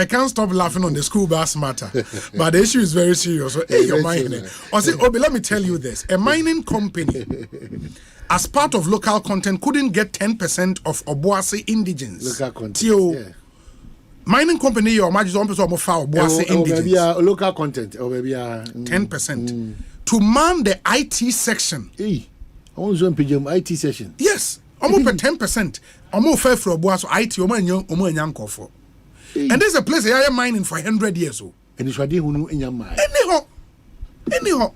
can't stop laughing on the school bus matter but the issue is very serious so hey your mind obi let me tell you this a mining company as part of local content couldn't get 10% of Obuasi indigents local content mining company your margin on person of Obuasi indigents local content or maybe 10% to man the IT section I want to PGM IT section yes almost 10% almost fair for Obuasi IT omo for and there's a place they are mining for 100 years old and it's why who in your mind anyhow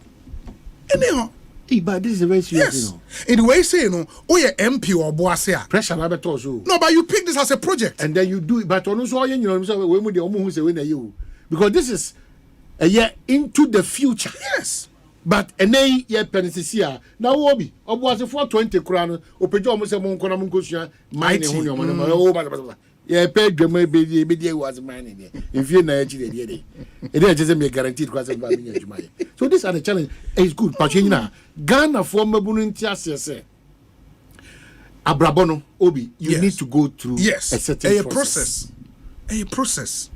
but this is a very serious in the way say oh yeah MP or Boasia pressure na beto so no but you pick this as a project and then you do it but on so we mu say we na you because this is a year into the future yes but ene ye penisia na wo bi obuase for 20 kura no opejo omo se mo nkona mo nkosua mine ho ne omo no o ba ye pay dwama be die was mine ne ifie na ya chire die e dey just me guaranteed kwa se ba me adwuma ye. So this are the challenge. It's good but na Ghana for mabunu nti asese abrabono obi you need to go through a certain process. A process.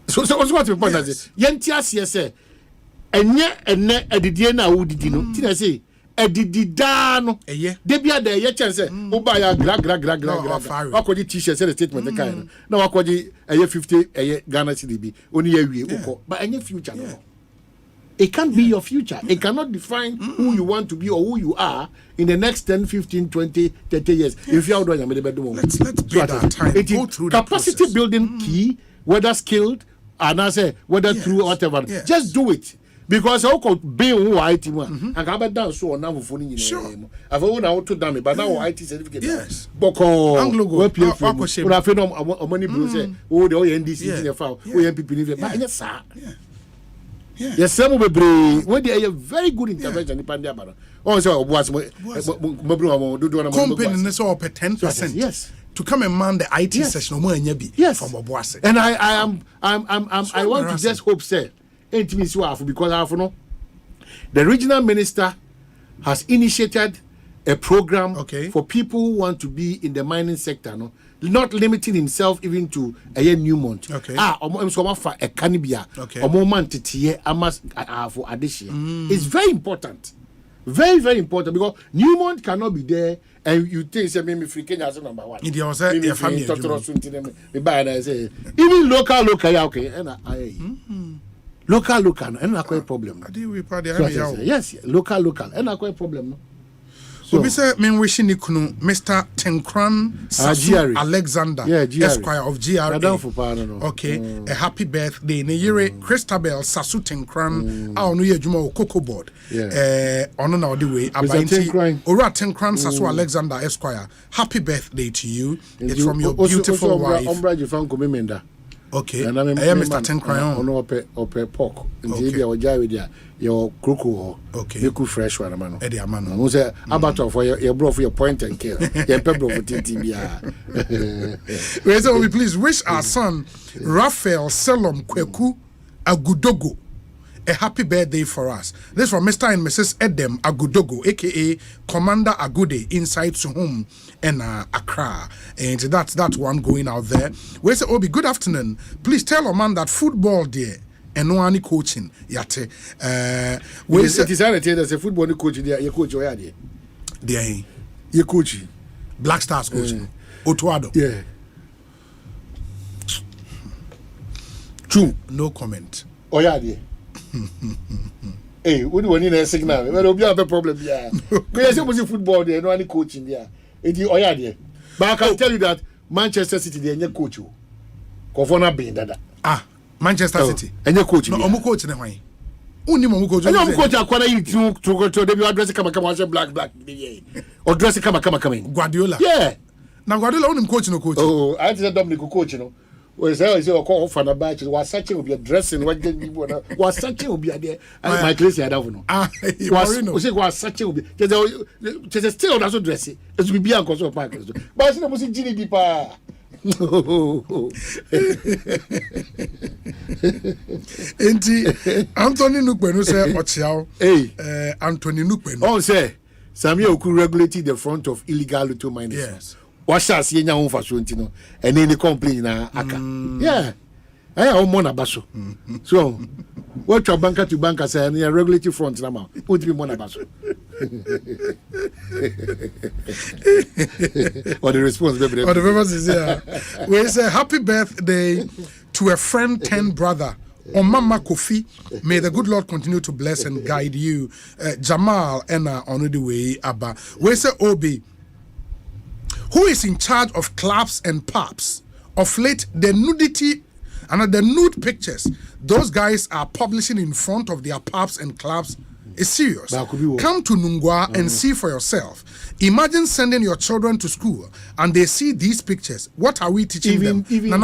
So what the point is yenti asese enye ene adidie na wudidi no ti na say adidida no de bia da ye chance oba ya gra akodi t-shirt say the statement the kind na akodi 50 Ghana cedi oni ya wie ukọ but enye future no. It can't be your future. It cannot define who you want to be or who you are in the next 10, 15, 20, 30 years. If you are doing let's build our time. Go through capacity the building key, whether skilled and I say whether through whatever. Just do it. Because I could be who I team and have done so now for you. Sure. I've owned to done it, but now IT certificate. Yes. Boko Anglo play for I feel money blue say, oh, the NDC in the file, we people in the yes, sir. Yes, some of the when they are very good intervention in Pandia. Also, was company so up 10%. Yes. To come and man the IT session yes. from Obuasi. And I want to just hope say because the regional minister has initiated a program for people who want to be in the mining sector, not limiting himself even to a year Newmont. For a canibia or moment for addition. It's very important. Very, very important because Newmont cannot be there and you think say maybe free Kenya as number one. Even local okay and local and quite problem. Yes, local and quite problem. So we say me wishing ikunu Mr. Tenkran Sasu Alexander Esquire of GRA. Okay, a happy birthday. Ne yere Christabel Sasu Tenkran a onu ye adwuma o Cocoa Board. Ono na odi we abanti Ora Tenkran Sasu Alexander Esquire. Happy birthday to you. It's from your beautiful wife. Okay. And I Mr. Tenkran ono ope pork. Nti bia oja we dia your croco you cook fresh one man e dey amano no say about for your bro for your point and kill your pebble for TTBA. We say we please wish our son Raphael Selom Kweku Agudogo a happy birthday for us. This from Mr. and Mrs. Edem Agudogo, aka Commander Agude, inside Suhum and Accra. And that's one going out there. We say, Obi, good afternoon. Please tell a man that football there and no any coaching. Yate. We say it is there's a football coach there. You coach where there? There. You coach Black Stars coaching. Otuado. Yeah. True. No comment. Oh yeah, there. Hey, we do need a signal. We don't have a problem here. We say football there, no any coaching there. It is oya there. But I can tell you that Manchester City there any coach. Kofona bin dada. Manchester City. Any coach. No, omu coach na hwan. Uni mo coach. Any coach akwana yi to dey address kama black. Or dress kama. Guardiola. Yeah. Na Guardiola unim coach no coach. Oh, I just Dominic coach no. We say call for na batch was searching will be dressing what get me was searching will be there my place here don't know was say was searching will be just still also dress it as we be an cause of park but say must gini di pa enti Anthony Nukpenu say ochiao Anthony Nukpenu on say Samuel could regulate the front of illegal little miners. Yes. What's us yen ya for so ntino and then the complain na aka yeah I am on abaso so what your banker to banker say na regulatory front na ma put me on abaso or the response baby or the response is here we say happy birthday to a friend 10 brother Mama Kofi, may the good Lord continue to bless and guide you. Jamal and on the way Abba we say Obi, who is in charge of clubs and pubs? Of late, the nudity and the nude pictures those guys are publishing in front of their pubs and clubs is serious. Come to Nungwa and see for yourself. Imagine sending your children to school and they see these pictures. What are we teaching them? Even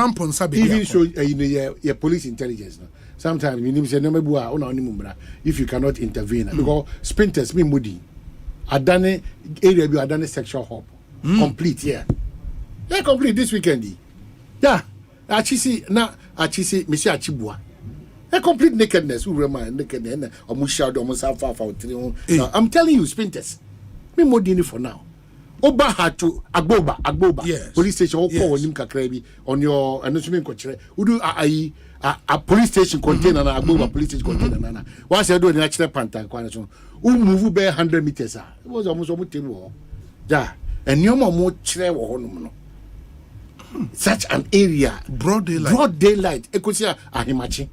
show your police intelligence. sometimes we need to say no mebua ona oni mumbra if you cannot intervene because sprinters me mudi adane area bi adane sexual hub complete yeah complete this weekend yeah achisi mesi achibua a complete nakedness who remind nakedness or mushado or musafa for 3. I'm telling you sprinters me modini for now Oba had to Agboba yes. Police station or call him kakrebi on your announcement control. Udu a police station container and Agboba police station container nana. Once I do the natural panta quantum. Move bare 100 meters. It was almost a war. Yeah. And no more chair or no. Such an area. Broad daylight. Ekosia ahimachi.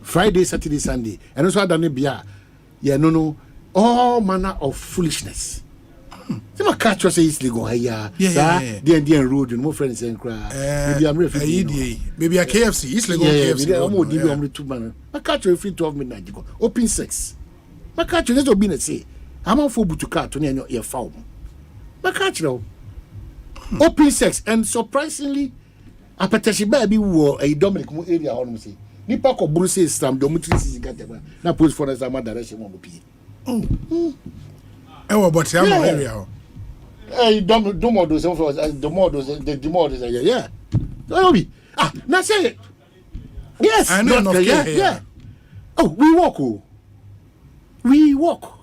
Friday, Saturday, Sunday. And also done bia. Yeah, no. All manner of foolishness. Some catch us easily go here. Yeah. The road and more friends and cry. Maybe I'm refugee. Maybe a KFC. Easily go KFC. I'm more DB on the 2 man. I catch you free 12 midnight. Open sex. I catch you. Let's be a say. I'm on for to cut to your farm. I catch you. Open sex and surprisingly, a petition baby war a Dominic area on say. Nipa ko Bruce Stam dormitory is got them. Now post for us a direction won't be. Oh, but I'm area. Hey, don't more those the more those yeah. Now say it. Yes, I know. Yeah. Oh, we walk.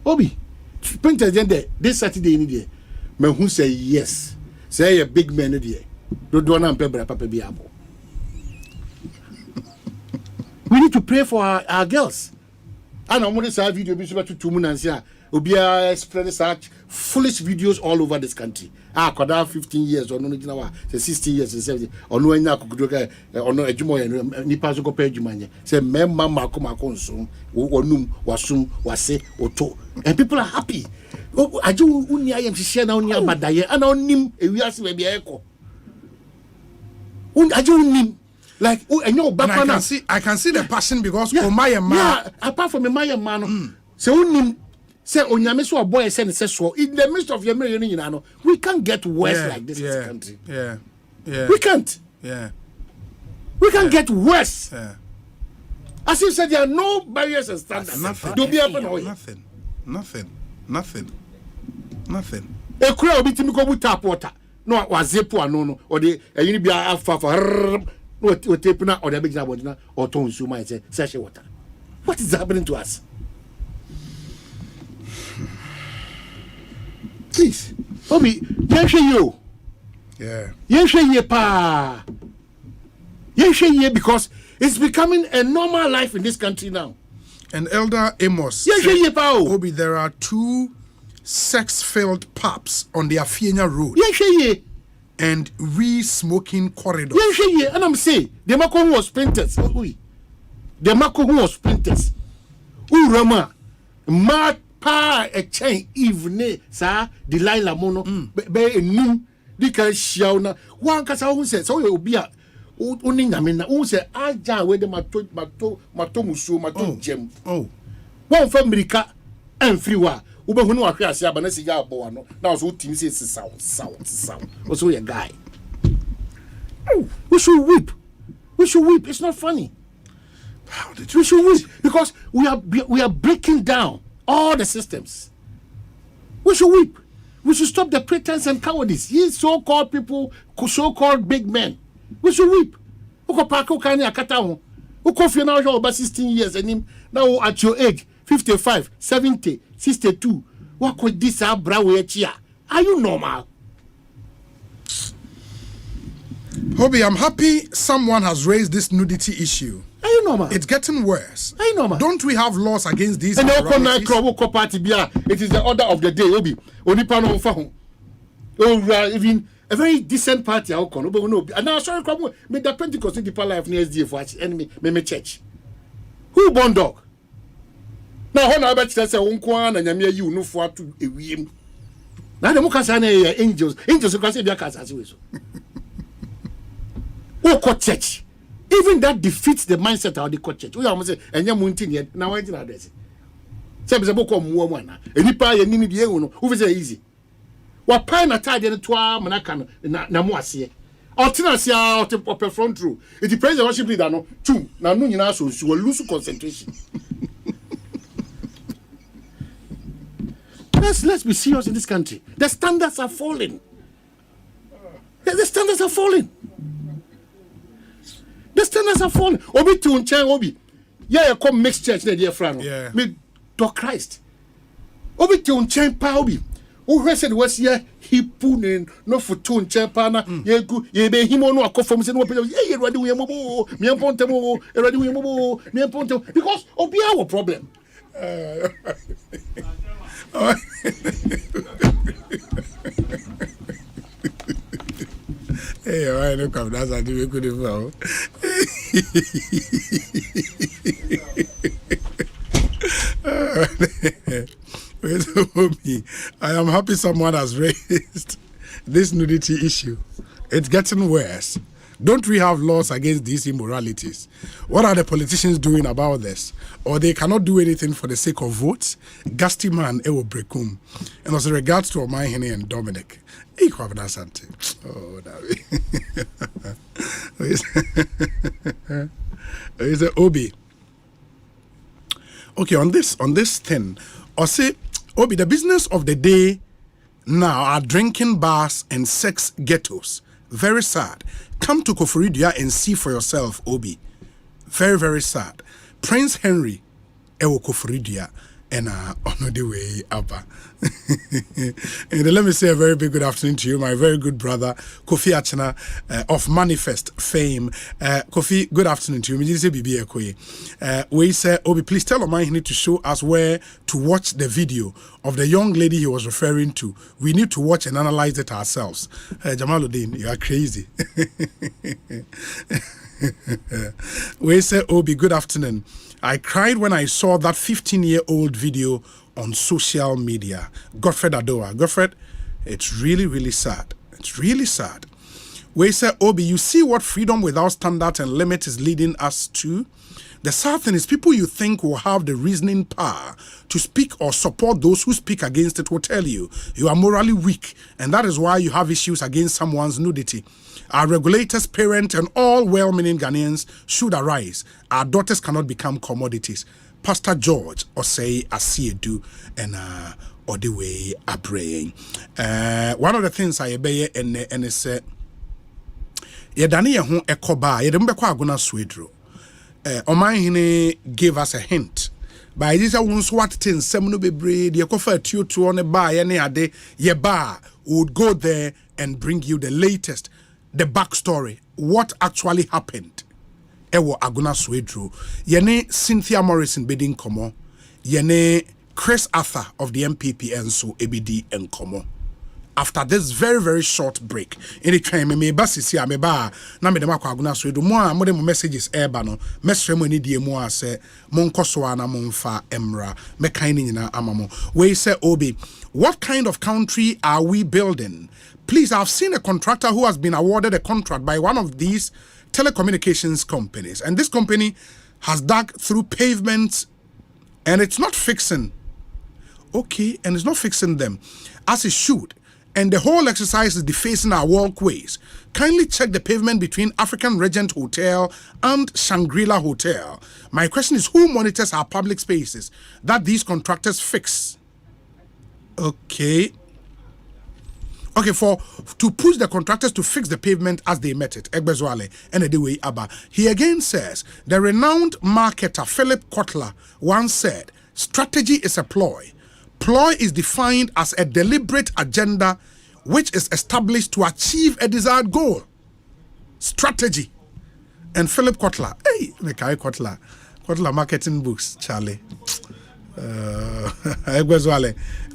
Obi, Sprinter there this Saturday in there. Me who say yes. Say a big man there. Don't do na pebra papa bi abo. We need to pray for our girls. And I'm going to say video be to 2 months here. Obia spread such foolish videos all over this country. Koda 15 years or no 16 years and 17 or no nya kudoka or no ejumo nipa so ko pa ejumanye. Say memma makoma konso onum wasum wase oto. And people are happy. Aju unia yam share na unia badaye ana onim ewiase be bia eko. Aju unim like and I can see the passion because my man. Yeah, apart from my man, so say onyame so boy say so in the midst of your marriage, you know, we can't get worse like this in this country. Yeah. We can't. Yeah. We can't get worse. Yeah. As you said, there are no barriers and standards. Nothing. A crowd between go tap water. No was zepo no or the you be alpha for what tape na or the big na or ton so might say sachet water. What is happening to us? Please, Obi, you. Yeah. Because it's becoming a normal life in this country now. And Elder Amos, Obi, there are 2 sex-filled pubs on the Afienya Road. And re-smoking corridors. And I'm saying, the Mako was sprinters. The Mako was sprinters. Rama, Mat pa a chain evening, sir, Delilah Mono, be a new, Dika Shiona, one casa who says, so you'll be a Uningamina, who said, Aja, where the Matomusu, Mato Gem. Oh, one family car and free war. Uber who know a class, Yabanesi Yaboano, now so team says sound. Also a guy. Oh, we should weep. It's not funny. We should weep because we are breaking down all the systems. We should weep. We should stop the pretense and cowardice. These so-called people, so-called big men. We should weep. Uko pako kani akata uko fi now over 16 years and him now at your age 55, 70, 62. What could this abra? Are you normal? Hobby, I'm happy someone has raised this nudity issue. Are you normal? It's getting worse. Are you normal? Don't we have laws against these? And it is the order of the day. Obi, Onipano Fahu. Oh, even a very decent party. And now, sorry, me the Pentecost deeper life near SDF for enemy, me church. Who born dog? Now, when I bet that's a unkwan and Yamia, you know for to a wim. Now, the Mukasane angels who can say their cars as well. Oh, church. Even that defeats the mindset of the church. We almost say, and you're munting yet. Now, I didn't address it. Some is a book of one. And you pay a nini, who is easy. What pine a tide and 2 manakan, Namuasi. Altinasia or front row. It depends on worship leader. No, two. Now, no, you know, so you will lose concentration. Let's be serious in this country. The standards are falling. The standards are falling. The standards are falling. Obi to unchain Obi. Yeah, you come mixed church, dear friend. Yeah. Me to Christ. Obi to unchain pa Obi. Who said was here? He punin no for two unchain pana. Ye be him on a conform. Say no people. Ye ready we mo. Me ponte mo. Ready we mo. Me ponte because Obi our problem. Hey, all right, look up. That's how we could have found. I am happy someone has raised this nudity issue. It's getting worse. Don't we have laws against these immoralities? What are the politicians doing about this? Or they cannot do anything for the sake of votes? Gasti man, ewo brekum. And as regards to Omanhene and Dominic, Kwabena Asante. Oh, that is a Obi. Okay, on this thing, Osei, Obi, the business of the day now are drinking bars and sex ghettos. Very sad. Come to Koforidua and see for yourself, Obi. Very, very sad. Prince Henry, ewo Koforidua, and on the way up. And let me say a very big good afternoon to you, my very good brother, Kofi Achana of Manifest fame. Kofi, good afternoon to you. We say, Obi, please tell Omanhene to show us where to watch the video of the young lady he was referring to. We need to watch and analyze it ourselves. Jamaluddin, you are crazy. We say, Obi, good afternoon. I cried when I saw that 15-year-old video on social media. Godfred Adoa. Godfred, it's really, really sad. It's really sad. We say, Obi, you see what freedom without standards and limits is leading us to? The sad thing is people you think will have the reasoning power to speak or support those who speak against it will tell you are morally weak, and that is why you have issues against someone's nudity. Our regulators, parents, and all well-meaning Ghanaians should arise. Our daughters cannot become commodities. Pastor George Osei Asiedu and Odiwe Abraying. One of the things I obey and is Yedani Yahun Ekoba, Yedembekwa Aguna Swedro. Omanhene gave us a hint. By this, I won't swat tin, Semino be breed, you could to on a bar any day, ye bar would go there and bring you the latest, the backstory, what actually happened. Ewo Aguna Swedro, Yene Cynthia Morrison bidding Komo, Yene Chris Arthur of the MPP and so ABD and Komo. After this very, very short break, any time me basisi ameba na me dema kwa Aguna Swedro mo dem messages eba no mesre mo ni die mo ase mo nkoso na mo mfa emra me kan ni nyina amamo. We say Obi, what kind of country are we building? Please, I've seen a contractor who has been awarded a contract by one of these telecommunications companies, and this company has dug through pavements and it's not fixing. Okay, and it's not fixing them as it should. And the whole exercise is defacing our walkways. Kindly check the pavement between African Regent Hotel and Shangri-La Hotel. My question is, who monitors our public spaces that these contractors fix? Okay. Okay, to push the contractors to fix the pavement as they met it, Egbezwale and Edewei Abba. He again says, the renowned marketer Philip Kotler once said, strategy is a ploy. Ploy is defined as a deliberate agenda which is established to achieve a desired goal. Strategy. And Philip Kotler, hey, Mekai Kotler marketing books, Charlie.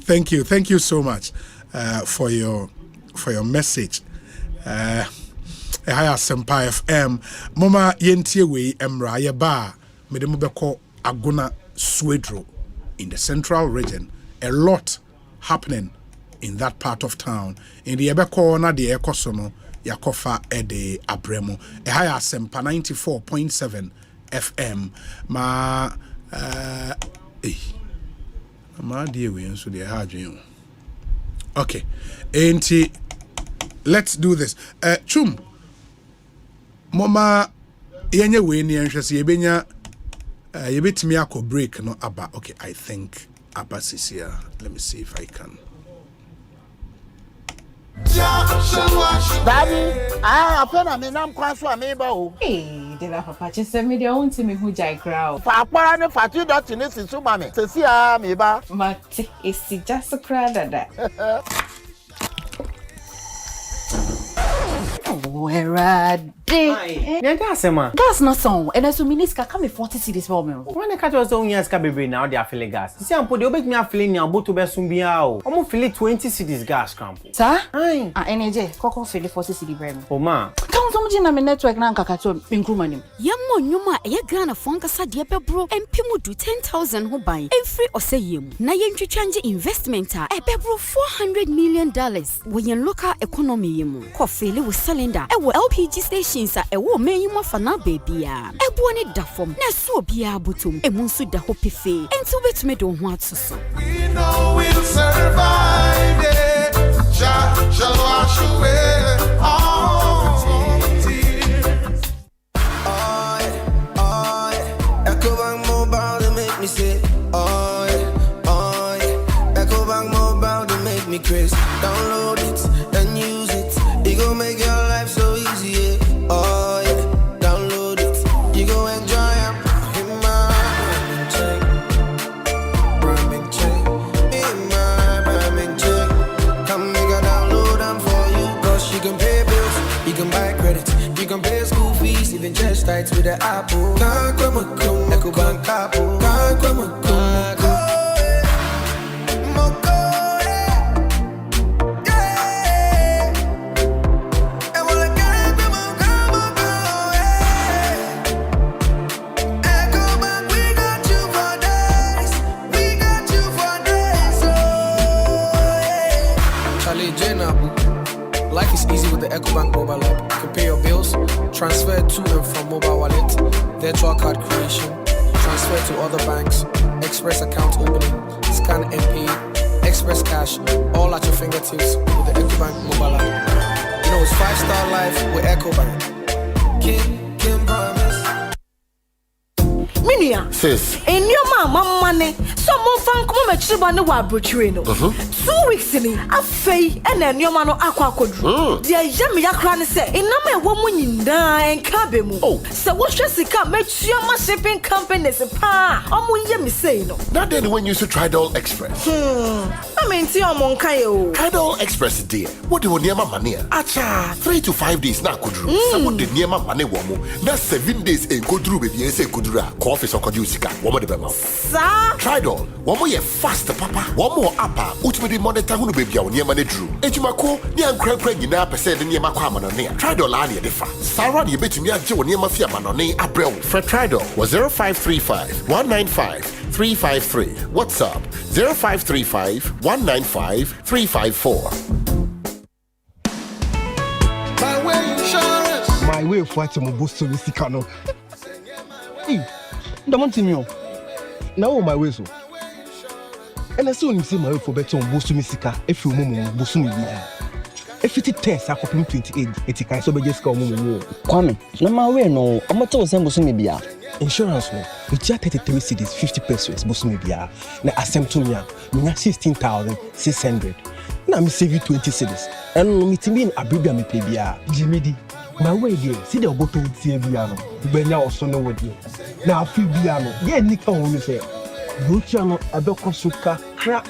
Thank you so much for your message. Hi Asempa FM. Mama yentie we emra ye ba medemu beko Aguna Swedro in the central region. A lot happening in that part of town. In the Ebeko na the Ekosono Yakofa Ede Abremo. Hi Asempa 94.7 FM. Ma dear we so the hard. Okay. Let's do this. Chum, Mama yenye we ni enhwese yebenya yebetimi akọ break no aba. Okay, I think aba sisia. Let me see if I can. Daddy, I apena me nam kwaso ameba o. Eh, de la papa chese me de onti me hu jai crowd. Fa apara ne fatu dot ni sisu ma me. Sesi a me ba. Mate, esi just crowd dada. Where are they? Yeah, that's Emma. Gas not song. And as we minister come 40 cities for me. When the cat was on years baby now they are feeling gas. See am put dey obek me feeling now but to be sumbia o. Omo feel 20 cities gas camp. Sir? Aye. NJ, koko feel 40 cities brem. Oh ma. Come some na me network na nkakato include manim. Yammo nyuma e Ghana fonka sadie bebro empimu do 10,000 ho ban. Emfree Osei yem. Na yentwetwanje investment a e bebro $400 million. We yen local economy yem. Ko feel we cylinder e wo LPG stations a e wo menyimo fa na baby a. E bo ne da fom. Na so obia abotom. E mu nso da ho pefe. Enti obetime do ho atso. We know we'll survive it. Jah shall wash away all tears. Ecobank Mobile to make me say, Ecobank Mobile to make me crazy. Download it and use it. It gon' make your life so easy. Download it. You gon' enjoy it. In my Brahmin chain. In my Brahmin chain. Come make a download them for you. Cause you can pay bills, you can buy credit, you can pay school fees, even chest tights with the Apple. Ecobank Apple. Life is easy with the Ecobank mobile app. You can pay your bills, transfer to and from mobile wallet, virtual card creation, transfer to other banks, express account opening, scan and pay, express cash, all at your fingertips with the Ecobank mobile app. You know it's 5-star life with Ecobank. Kim promise. Minia. Sis. In your mama money. Someone found come me chiba ne wa brochire no. 2 weeks ni afei and then your man no akwa kodru. Dia yam yakra ne se inam e wo mu nyinaa enka be mu. Se wo hwe sika metua ma shipping companies pa. Omo ye me say no. Now then when you Tridol Express. I mean ti omo nka ye o. Tridol Express dear. What do you niema money? Acha 3 to 5 days na kodru. Some of the niema money wo mu. Na 7 days en kodru be dey say kodru a office okodu sika. Wo mo de be ma. Sa Tridol. One more fast, papa. One more upper. Ultimately, monitor who baby on near money drew. Ejimako, near crank, you now percent near Maquaman on near. Tridol Ania defa. Sarah, you bet me a Joe near Mafia man on near Abrel. For Tridol was 0535 195 353. WhatsApp 0535 195 354. My way insurance. My way for to Bonsu Misikano. Don't want to now my way so. And I saw him say my way for better on Bonsu Misika if you mumu Bonsu Mibia. If it tests I copy 28, it can so be just come mumu. Kwame, no my way no. I'm not saying Bonsu Mibia. Insurance no. You just 33 cities 50 pesos Bonsu Mibia. Na Asempa me 16,600. Na me save you 20 cities. And me timi in Abibia me pay bia. Jimmy my way there, see the bottle with Viano. Benya also know what you. Now, feel Viano. Yeah, Nika will say, Luciano, Abecosuka, crap.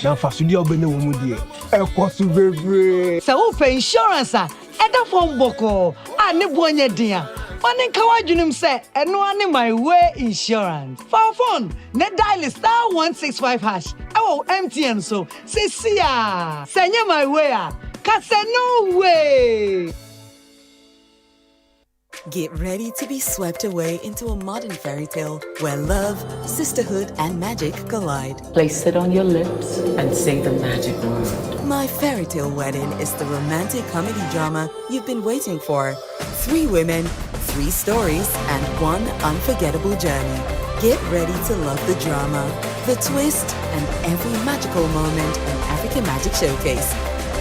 Now, Fasudia Bene Wumudia. Ecosu baby. So, pay insurance, Eda from Boko, and the Bonya dear. One in Kawajunim say, and one my way insurance. For phone, net dial is *165#. Oh, MTN so. Say, see ya. Send you my way. Cause no way. Get ready to be swept away into a modern fairy tale where love, sisterhood, and magic collide. Place it on your lips and say the magic word. My Fairy Tale Wedding is the romantic comedy drama you've been waiting for. 3 women, 3 stories, and 1 unforgettable journey. Get ready to love the drama, the twist, and every magical moment in African Magic Showcase.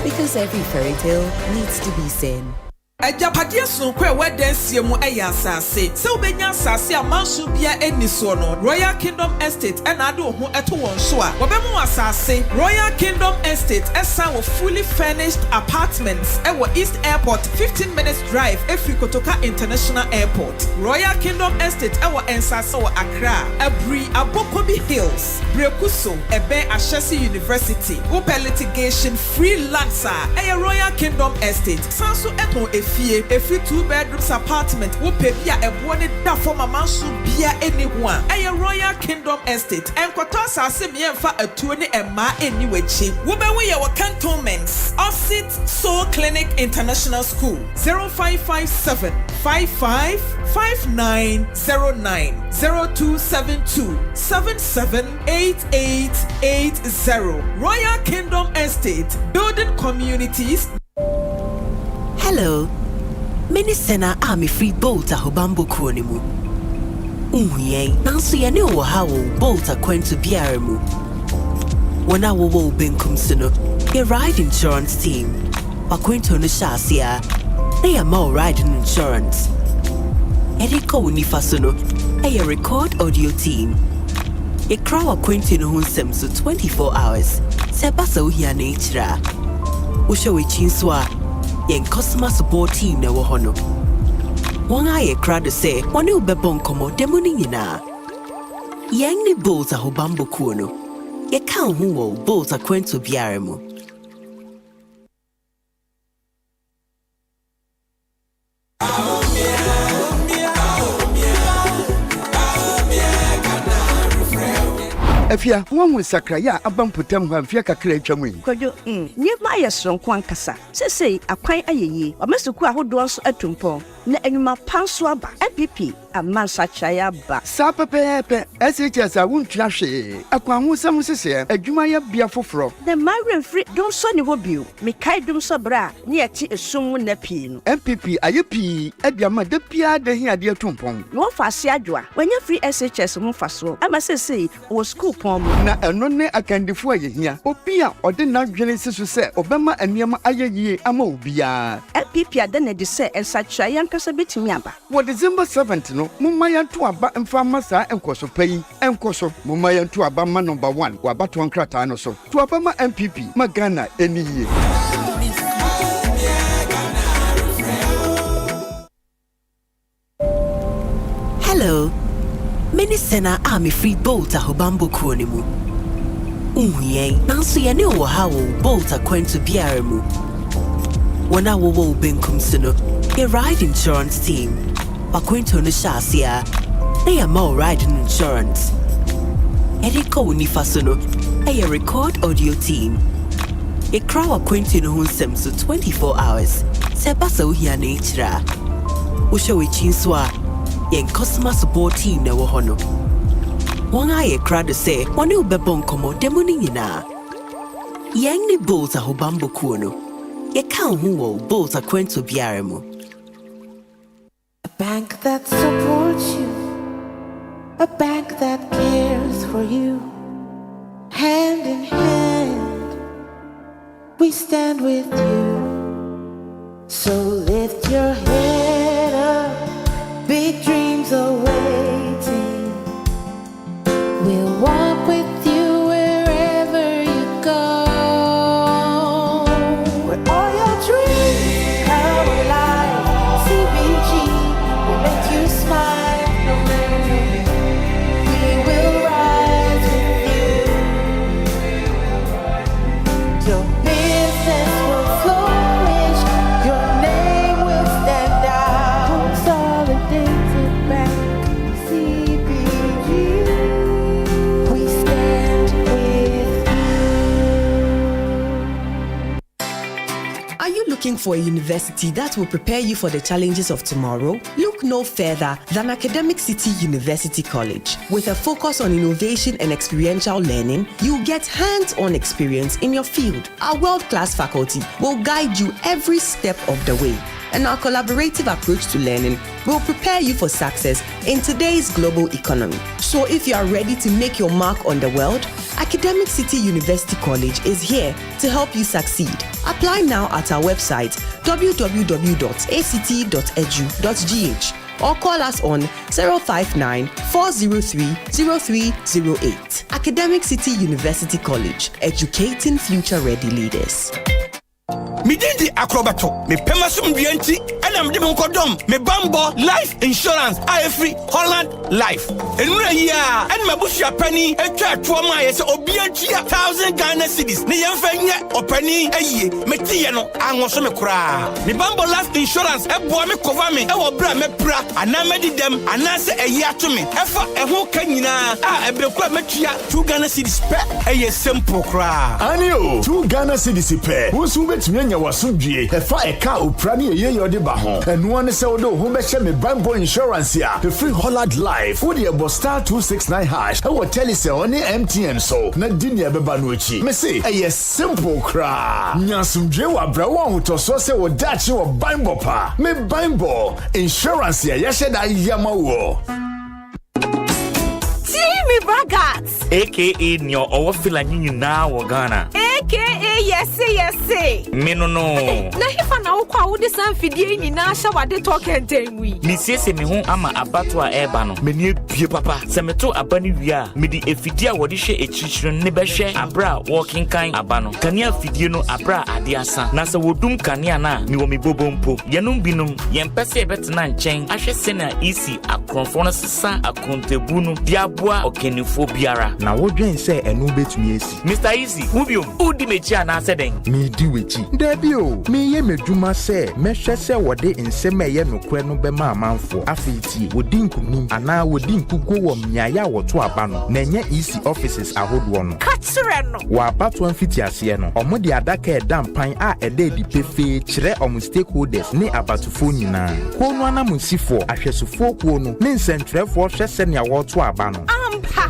Because every fairy tale needs to be seen. Ajapadia sonkwe wedensie mu eya asase. Se ubenya asase amansu bia eni so no. Royal Kingdom Estate enade ho eto won so a. Wobemu asase Royal Kingdom Estate esa wo fully furnished apartments ewo East Airport 15 minutes drive efri Kotoka International Airport. Royal Kingdom Estate ewo ensase wo Accra, Abri Abokobi Hills, Brekuso, Ebe Ashesi University. Open litigation free land sir. Royal Kingdom Estate. Sansu eto efie 2 bedrooms apartment. Wo pebia ebone da forma mansu bia anyone. Royal Kingdom Estate. Enkoto asase miemfa atuo ne emma eni wechi. Wo be we your cantonments. Opposite Soul Clinic International School. 0557 555909 0272 778880. Royal Kingdom Estate. Building communities. Hello. Minisena Army Free Bolt a Hobambo Kronimu. Nancy ya ne wo ha wo bolt akwantu biara mu. Wona wo wo benkum sino. Your ride insurance team. Akwantu no shasia. They are more riding insurance. Eriko unifasono. A record audio team. A crow akwantu no hunsem so 24 hours. Sebasa uhia nature. Usho wichinswa. Yen customer support team na wo hono. Wanga ye crowd say, "Wani ubebon komo demoni nyina." Yen ni bolt a hobambo kuono. Ye kan hu wo bolt akwantu biara mu. Afia, one sakraya abamputam hwamfia kakra atwam yi. Kojo, nyema yesronko ankasa. Sesei akwan ayeye, omesuku ahodo so atumpo. Na enwuma panso aba. MPP amansa chaya ba. Sa pepepe, SHS a wuntwa hwe. Akwan ho sam sese, adwuma ya bia foforo. Na marry free don so ni hobio. Me kai dum so bra, na yeti esum na pii no. MPP ayepi, abiama da pia da hi ade atumpon. No fa se adwoa. Wanya free SHS mu faso. Ama sesei wo school na eno ne akandifo ayehia obi a ode na dwene sisu se obema aniema ayeyie ama obia MPP adane de se ensachwa yankasa betimi aba wo December 7th no mumma yanto aba mfa masa enkoso payi enkoso mumma yanto aba ma number 1 wa bato nkrata no so to aba ma MPP magana eniye. Hello. Minisena Army Free Bolt a Hobambo Kronimu. Nancy ya ne wo ha wo bolt akwantu biara mu. Wona wo wo benkum sino. Your ride insurance team. Akwantu no shasia. They are more riding insurance. Eriko unifasono. A record audio team. A crow akwantu no hunsem so 24 hours. Sebasa uhia nature. Usho wichinswa. Yen customer support team na wo hono. Wanga ye crowd say, "Wani ubebon komo demoni nyina." Yen ni bolt a hobambo kuono. Ye kan hu wo bolt akwantu biara mu. A bank that supports you. A bank that cares for you. Hand in hand, we stand with you. So lift your head up. Big dreams are waiting. We'll walk with you wherever you go. Where all your dreams come alive. CBG will make you smile. We will rise with you. Your business will flourish. Your name will stand out. Consolidated Bank, CBG. We stand with Are you looking for a university that will prepare you for the challenges of tomorrow? Look no further than Academic City University College. With a focus on innovation and experiential learning, you'll get hands-on experience in your field. Our world-class faculty will guide you every step of the way. And our collaborative approach to learning will prepare you for success in today's global economy. So if you are ready to make your mark on the world, Academic City University College is here to help you succeed. Apply now at our website www.act.edu.gh or call us on 059-403-0308. Academic City University College, educating future-ready leaders. Midindi Acrobato, me Pemasum Bianchi, and I'm Demon Kodom, me Bambo Life Insurance, Free Holland Life. And and my Bushia Penny, a church for my Obianchia, 1,000 Ghana cities, Niamfania, or Penny, a ye, Metiano, and Wasomekra. Me Bambo Life Insurance, a boy me cover me, a bra me pra, and I made them, and answer a year to me. Efa, a whole canina, a Belqua Metia, 2 Ghana cities, a simple cry. Anio, 2 Ghana cities, who's who bet me. Wasubie efa eka oprani ye yode ba ho enu one se odo ho be me Bambo Insurance ya the Free Holland Life wo de star 269 hash e wo telise oni MTN so na dini e beba no chi me say e simple cra nyasumdwe wa bra wo hotoso se wo dachi wo Bambo pa me Bambo Insurance ya sheda yama wo Timmy Braggart aka nyo owo fila nyinyu na wo Ghana aka yes me no na hifa na ukwa wudi sanfidie nyina sha wade talk entemwi mi siese me ho ama abato a eba no me ne bie papa se meto abani wia me di efidie a wode hwe echichiro ne behwe abra walking kan abano kania afidie no abra ade asa na se wodum kania na me wo me bobompo yenum binum yempese betena nchen ahwe se na isi akronfo no sesa akontebu no diaboa okenifo biara na wodwen se enu betumi esi Mr. Easy wubio udi mechi ana seden me di wechi debio me ye medwuma se mehwe se wode nsem eye nokwe no bema amanfo afiti wodi nkunim ana wodi nkugo wo mnyaya woto aba no na enye easy offices ahodo no katsere no wa abato amfiti ase no omode adaka edampan a ede di pefe kire om stakeholders ne abatufo nyina ko no anamusifo ahwesofo ko no ne nsentrefo hwese ne woto aba no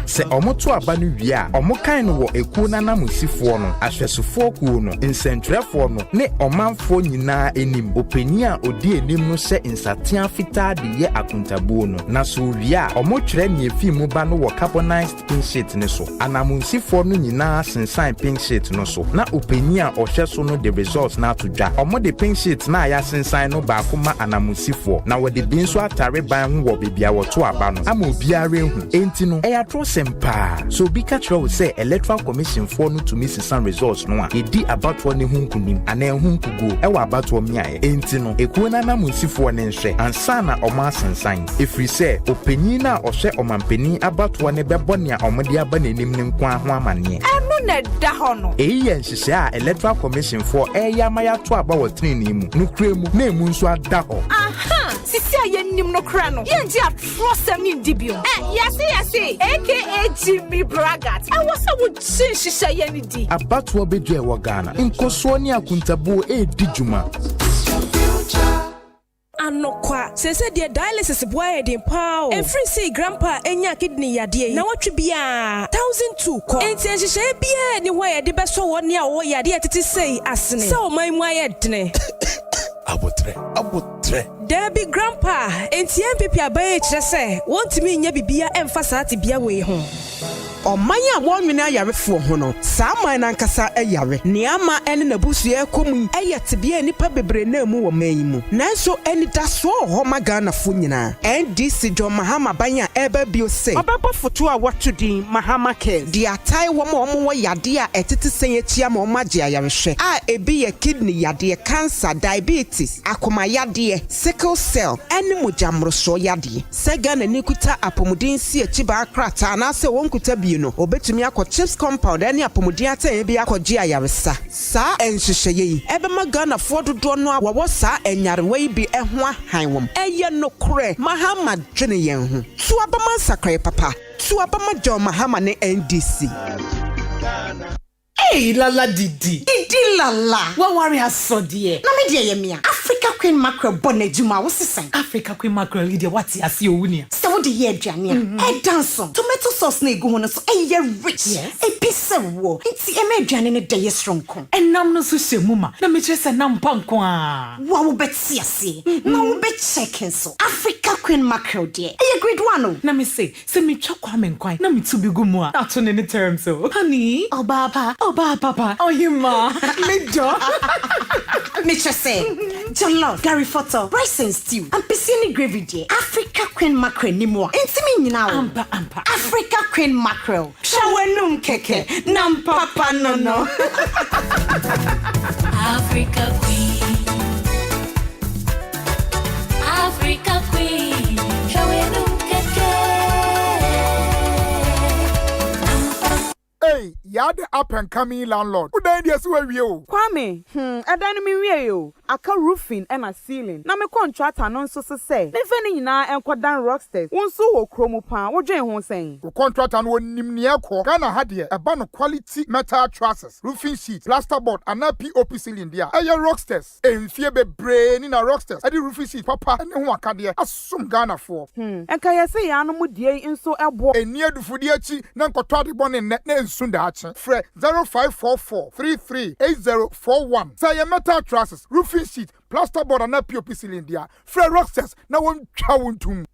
se omoto aba no wi a omokan no wo ekuo na namusifo no ahwesofo ko no nsentrefo no ne omanfo nyina enim opani a odi enim no se nsatea fita de ye akuntabuo no na so wi a omotwere ne efi mu ba no wo carbonized pink sheet ne so anamusifo no nyina sensan pink sheet no so na opani a ohwe so no the results na atodwa omode pink sheet na ya sensan no ba kuma anamusifo na wo de bi nso atare ban ho wo bebia wo to aba no ama obiara ehu enti no e atro sempa so bi ka tro say electoral commission for no to miss some results no a edi about one hunkunim ana hunkugo e wa about wo miae enti no ekuo na namusifo ne nhwe ansa na oma sensan efri say opanyin na ohwe omampani about one bebo ne a omode aba nanim ne nkwa ho amane enu na da ho no eyi nhye a electoral commission for eya maya to aba wo treni mu nukure mu na emu nso ada ho aha sisi ayenim no kra no ye nji atrosem ni ndibio yase aka Jimmy Braggart I was a would shisha yeni di about wo bedwe wo Ghana nkoso ni akuntabuo di juma anokwa sese de dialysis boy de pao every say grandpa enya kidney yade na watwe bia 1002 ko enti nhihye bia ni wo yade beso wo ne a wo yade atete sei asene se o man mu ayedne abotre Debbie grandpa enti MPP abaye kire se wontimi nya bibia emfa saate bia we ho Omanya wonwene ayarefo ho no saa man nankasa ayare niama ene nabusu ekomu ayetebia nipa bebre na mu wo man mu nanso eni daso ho magana fo nyina NDC John Mahama banya eba bio se obaba foto a watudin Mahama care di atai wo wo yade a etete senyechia ma omagye ayarehwe a ebi ye kidney yade cancer diabetes akoma yade sickle cell ene mojamroso yade sega na nikuta apomudin si echiba akrata na se wonkuta no obetumi akọ chips compound ani apomodi atan bi akọji ayaresa saa enhyehyeye yi ebema Ghana fo dodo no awo saa enyarewa yi bi eho ahanwom eye no kore Mahama dwene yen ho tu abama sakrai papa tu abama John Mahama ne NDC Hey lala didi lala wa worry asodie na me de yemia Africa Queen Mackerel bonejuma wo sesan Africa Queen Mackerel de wati ase owunia se wo de ye aduane e danso tomato sauce na egu ho no so e ye rich e pisse wo nti e me aduane ne de ye stronko enam no so hyemu ma na me kire se nam panko a wa wo beti ase na wo be check so Africa Queen Mackerel de e ye grade 1 no na me say se me twa kwa me nkwan na me tu bi gumu a ato ne term so honey Oba papa oh you ma me jo me just say jollof, Gary photo, rice and stew, and piscine gravy dear. Africa Queen Mackerel ni mo. Intimi now. Ampa. Africa Queen Mackerel. Shawenum keke. Nam papa no. Africa Queen. Africa Queen. Shawenum keke. Hey, you're the up and coming landlord. Who died yesterday with you? Kwame, I didn't mean you. I can roofing and a ceiling. Now my contract announced to say. Never na and quadan rocksters. One so chromo pan. What Jane was saying. The contract and one nimniako. Ghana had here a band of quality metal trusses, roofing sheets, plasterboard, and a POP ceiling there. Aye, rocksters. And fear be brain in a rocksters. I did roofing sheet, papa, and who can there. As some Ghana for. And can I say animal dear in so a boy? And near the Fudiachi, Nankotati born in net Sundachi. Fred 0544 338041. Say a metal trusses, roofing sheet, plasterboard, and a POP ceiling there. Fred rocksters. Now one chawuntum.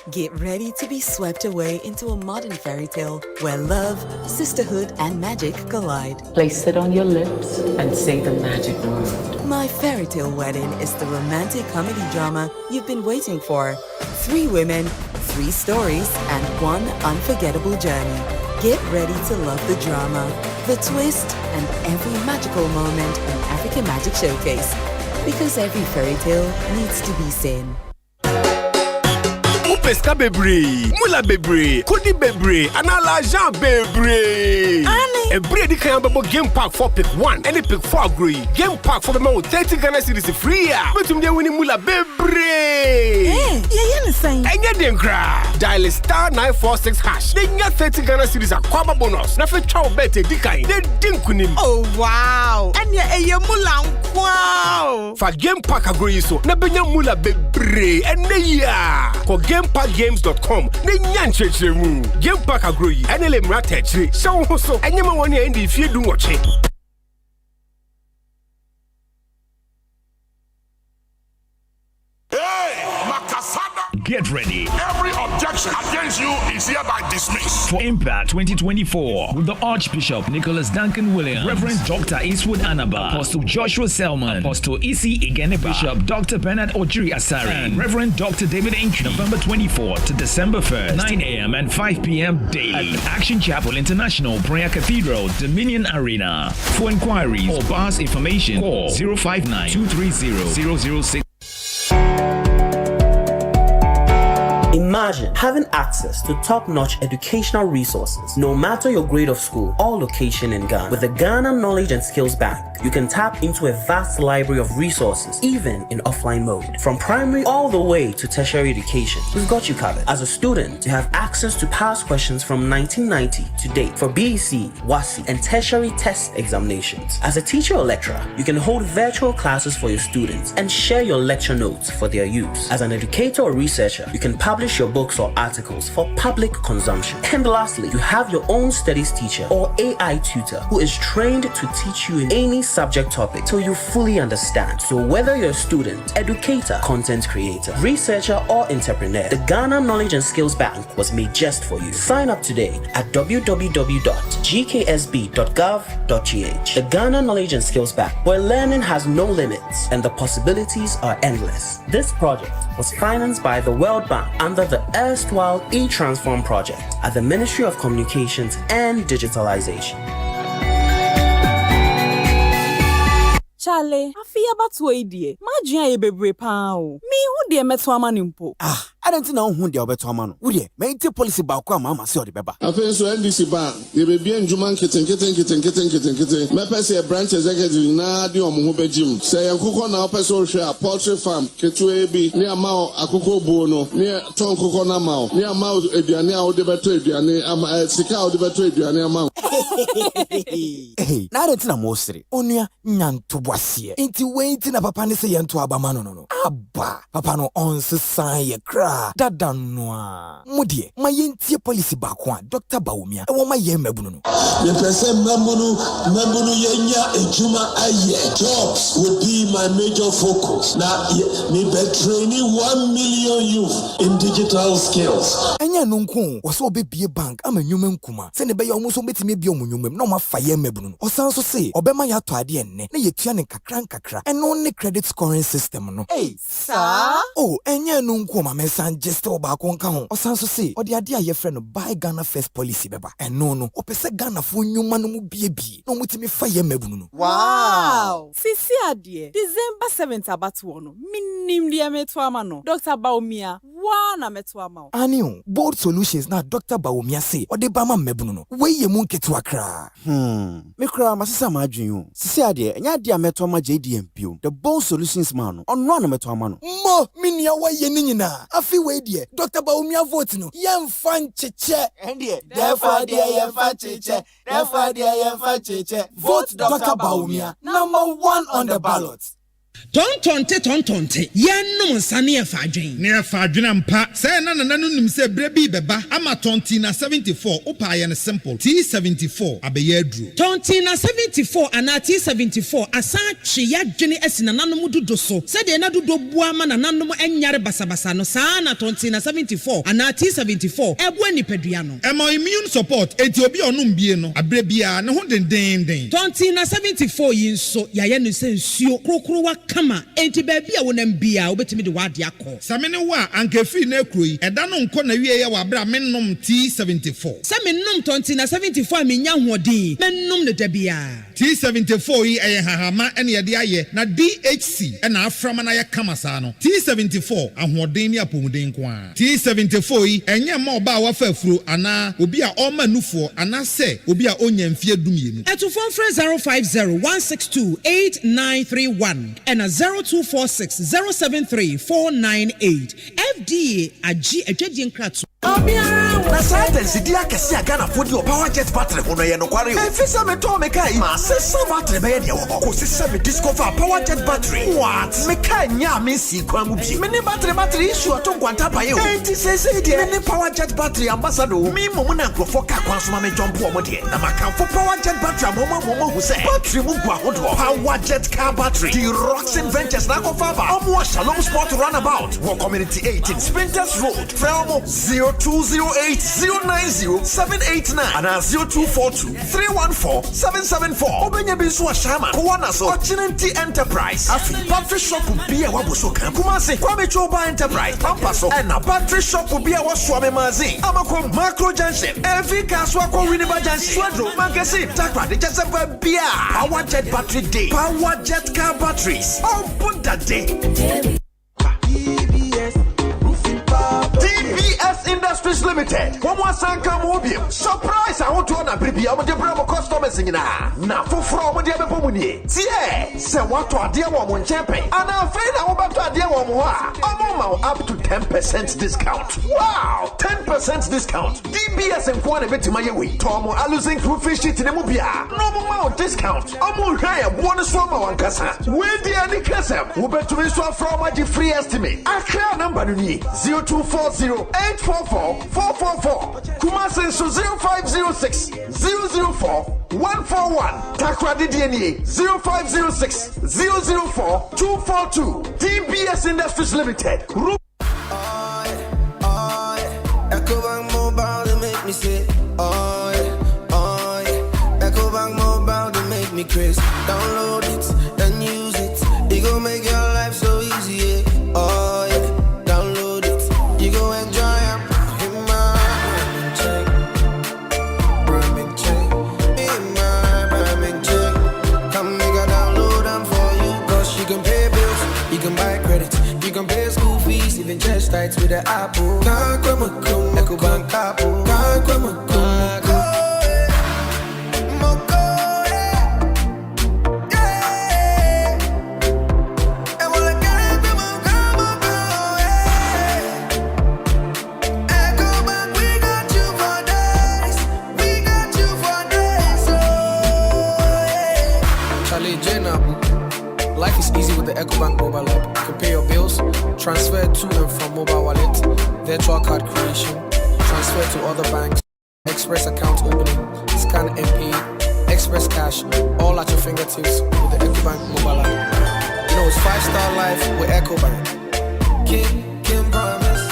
Get ready to be swept away into a modern fairy tale where love, sisterhood, and magic collide. Place it on your lips and say the magic word. My Fairy Tale Wedding is the romantic comedy drama you've been waiting for. 3 women, 3 stories, and 1 unforgettable journey. Get ready to love the drama, the twist, and every magical moment in African Magic Showcase. Because every fairy tale needs to be seen. Pesca bebre, mula bebre, kodi bebre, anala Jean bebre. A bready can have game pack for pick 1, any pick 4 agree. Game pack for the most 30 Ghana cedis free. But you winning mula bebre. Yeah, saying. And you didn't cry. Dial star 946 hash. Then you 30 Ghana cedis a kwaba bonus. Na fe chow bete dikai. They didn't kunim. Oh wow. And ya mula wow. For game pack agree so. Na benya mula bebre. And ya. For game packgames.com ne nyanchechre mu game pack agree enele mrata chire show ho so enyema woni endi fie du woche. Get ready. Every objection against you is hereby dismissed. For Impact 2024 with the Archbishop Nicholas Duncan Williams, Reverend Dr. Eastwood Anaba, Apostle Joshua Selman, Apostle Isi Igeneba, Bishop Dr. Bernard Ojiri Asari, and Reverend Dr. David Inch, November 24th to December 1st, 9 a.m. and 5 p.m. daily at Action Chapel International Prayer Cathedral, Dominion Arena. For inquiries or bars information, call 059-230-006. Imagine having access to top-notch educational resources, no matter your grade of school or location in Ghana. With the Ghana Knowledge and Skills Bank, you can tap into a vast library of resources, even in offline mode. From primary all the way to tertiary education, we've got you covered. As a student, you have access to past questions from 1990 to date for BEC, WASI, and tertiary test examinations. As a teacher or lecturer, you can hold virtual classes for your students and share your lecture notes for their use. As an educator or researcher, you can publish your books or articles for public consumption. And lastly, you have your own studies teacher or AI tutor who is trained to teach you in any subject topic till you fully understand. So whether you're a student, educator, content creator, researcher, or entrepreneur, the Ghana Knowledge and Skills Bank was made just for you. Sign up today at www.gksb.gov.gh. The Ghana Knowledge and Skills Bank, where learning has no limits and the possibilities are endless. This project was financed by the World Bank under the erstwhile e-Transform project at the Ministry of Communications and Digitalization. Charlie, I feel about to idea. Imagine a baby pound. Me who dear met one man impo. I don't know who they are better man. Would you make the policy about Mama see the baba? I feel so NDC bar. You be bien Juman kitten. Me say a branch executive na di omo be gym. Say akoko na person share poultry farm. Ketu ebi ni ama akoko bono. Ni ton koko na ma. Ni ama eduane a wo de beto eduane ama sika a wo de beto eduane ama. Hey, na don't na mostre. Onua nyanto boasie. Enti wait na papa ne say yanto abama no. Abba, papa no on say ye kra. Dada noa. Mudie, ma yentie policy bakwa Dr. Baumia. E wo ma ye mabunu no. Ye pese mabunu yenya ejuma aye. Jobs would be my major focus. Now me be training 1 million youth in digital skills. Enya no nko, wo so be bank ama nyuma nkuma. Se ne be ye omo so betime bi omunyumem na ma fa ye mebunu osan so say obema ya to ade enne na yetua ne kakra eno ne credit scoring system no hey sir oh enye no nko ma mensan just oba ko nka ho osan so say ode ade a ye frɛ no buy Ghana first policy beba eno no opese Ghana fo nyuma no mu bie no mutimi fa ye mebunu no wow sisi ade December 7th abatu no minim dia meto ama no Dr. Baumia na meto ama Anio bold solutions na Dr. Baumia say ode ba ma mebunu no we ye mu nketu akra me kra masesa ma adwen sisi ade enya ade a meto ama JDMPO the bold solutions man no onno na meto ama no mo minia wa ye ni nyina afi we die Dr. Baumia vote no yemfa ncheche ende therefore there yemfa cheche vote Dr. Baumia number 1 on the ballot. Tontonte yenum nsane e fadwen ne e fadwen mpa say na nim say brebi beba ama tonti na 74 upa ye ne simple T74 abeye aduro tonti na 74 ana T74 asa twe ya dwene asina nanom dodo so say de na dodo bua ma nanom enyare basabasa no saa na tonti na 74 ana T74 ebu anipadua no emo immune support enti obi onum bie no abrebia ne ho den tonti na 74 yinso ya ye no sensuo krokro wa kama enti baby a wonam bia obetimi de wade akọ samene wa ankefi na ekroyi eda no nko na wie ye wa bra mennom T74 samennom tonti na 74 menya hodin mennom ne dabia T74 yi eye hahama ene ye de aye na DHC ena aframa na ye kama saa no T74 ahoden ni apomuden ko a T74 yi enye ma oba wa fa afuro ana obi a oma nufo ana se obi a onya mfie dumienu etufon frɛ 050-162-8931 and 0246-073-498 FDA agi adwadie nkratu na science dia kesi agana fodi o power jet battery hono ye no kware e fisa me to me kai ma sesa battery be ye de wo ko sesa me discover power jet battery what me kai nya me si kwa mu bi me ne battery issue to kwanta pa ye o enti sesa dia me ne power jet battery ambassador mi mo na grofo ka kwan so ma me jump o mo de na makamfo power jet battery mo hu se battery mu gwa hodo power jet car battery the rocks ventures na ko fa ba omo Shalom Sport runabout wo community 18 Sprinters Road from 0208090789 and 0242314774 obenya bi so ashama ko wana so Ochinanti Enterprise afi battery shop bi e waboso kan Kumasi Kwame Choba Enterprise pampaso and na battery shop bi e waso amemazi amako macro junction every castle ko Winneba junction Swadro Magazine Takra de Chesefa bia power jet battery day power jet car batteries open that day DBS Industries Limited. One sanka mobium. Surprise! I want to na bribi. I'm the bravo customers na fufro mo dia be pomuni. Tie, se what to adia wo mo nchepe. Ana afei na wo ba to adia wo mo ha. Omo up to 10% discount. Wow! 10% discount. DBS enko na betima ye we. Tomo alusin roofing sheet ne mo bia. No mo discount. Omo hwaya bonus for ma wankasa. We dia ni kasem. Wo betumi so from ma free estimate. Akra number no ni 0240-844-444. Kumasi so 0506-004-141. Takra DDNA 0506-004-242. DBS Industries Limited. Ecobank Mobile to make me say, Ecobank Mobile to make me crazy. Download it and use it. It gon' make your life so easy. Download it. You go enjoy it. In my check. Brand check. In my brand check. Come make a download them for you. Cause you can pay bills. You can buy credit. You can pay school fees. Even chest tights with the Apple. Ecobank Apple. Life is easy with the Ecobank mobile app. You can pay your bills, transfer to and from mobile wallet, virtual card creation, transfer to other banks, express account opening, scan and pay, express cash, all at your fingertips with the Ecobank mobile app. You know it's 5-star life with Ecobank. Can promise.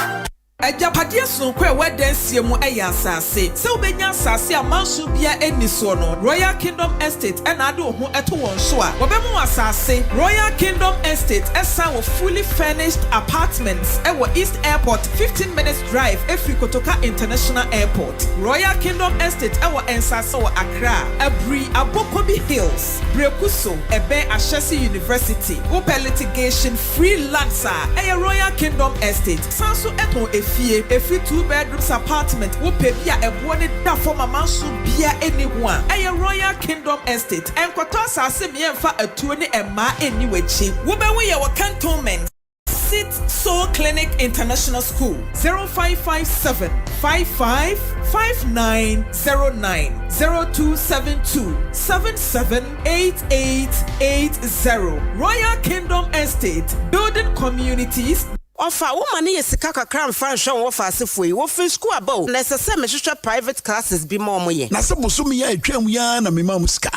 Ajapadia sonko e wedensie mu eya asase. Se ubenya asase amanso bia eni so no. Royal Kingdom Estate and ade ho eto won so a. Wobemu asase Royal Kingdom Estate esa wo fully furnished apartments e wo East Airport 15 minutes drive efri Kotoka International Airport. Royal Kingdom Estate e wo ensase wo Accra, Abri Abokobi Hills, Brekuso, Ebe Ashesi University. Open litigation free lands a Royal Kingdom Estate. Sanso eto efie 2 bedrooms apartment wo pe bia ebo ne da forma manso bia anyone. A Royal Kingdom Estate. Enkoto asase me emfa atuo ne emma eni wechi. Wo be we ye wo cantonment. Sit Soul Clinic International School 0557 555909 0272 778880 Royal Kingdom Estate building communities. Ofa woman ye sika kakra mfa nhwe wo fa asefo yi wo fi school abo na sese me hwehwe private classes bi mo mo ye na se boso ya atwam ya na me ma musika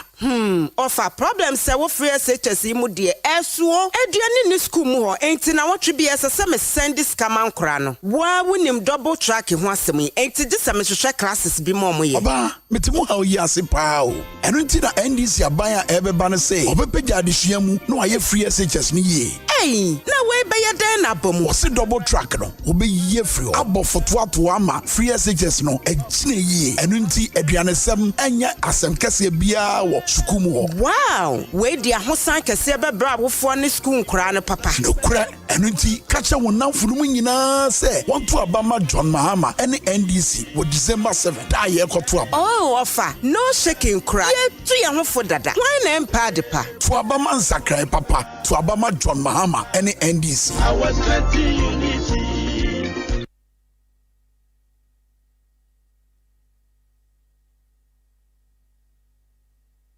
ofa problem se wo free SHS mu de esuo aduane ni school mu ho enti na wo twe bi sese me send scam ankora no wa wonim double track ho asem yi enti de se me hwehwe classes bi mo mo ye oba metimu ha yi ase pa o eno enti na NDC abaya ebeba no se obepegya adesua mu na waye free SHS ni ye na we be ye den na bom se double track no obeyi free abo foto ato ama free SHS no agine yi eno enti aduanesem enya asem kese bia wo sukumu ho wow we dia hosan kese be bra wofo ne school nkura no papa no kura eno enti kacha wonamfo no nyina se want to abama John Mahama ene NDC wo December 7 da ye koto aba oh ofa no shaking cry ye tu ye hofo dada why na empa de pa to abama nsakrai papa to abama John Mahama ene NDC I was unity.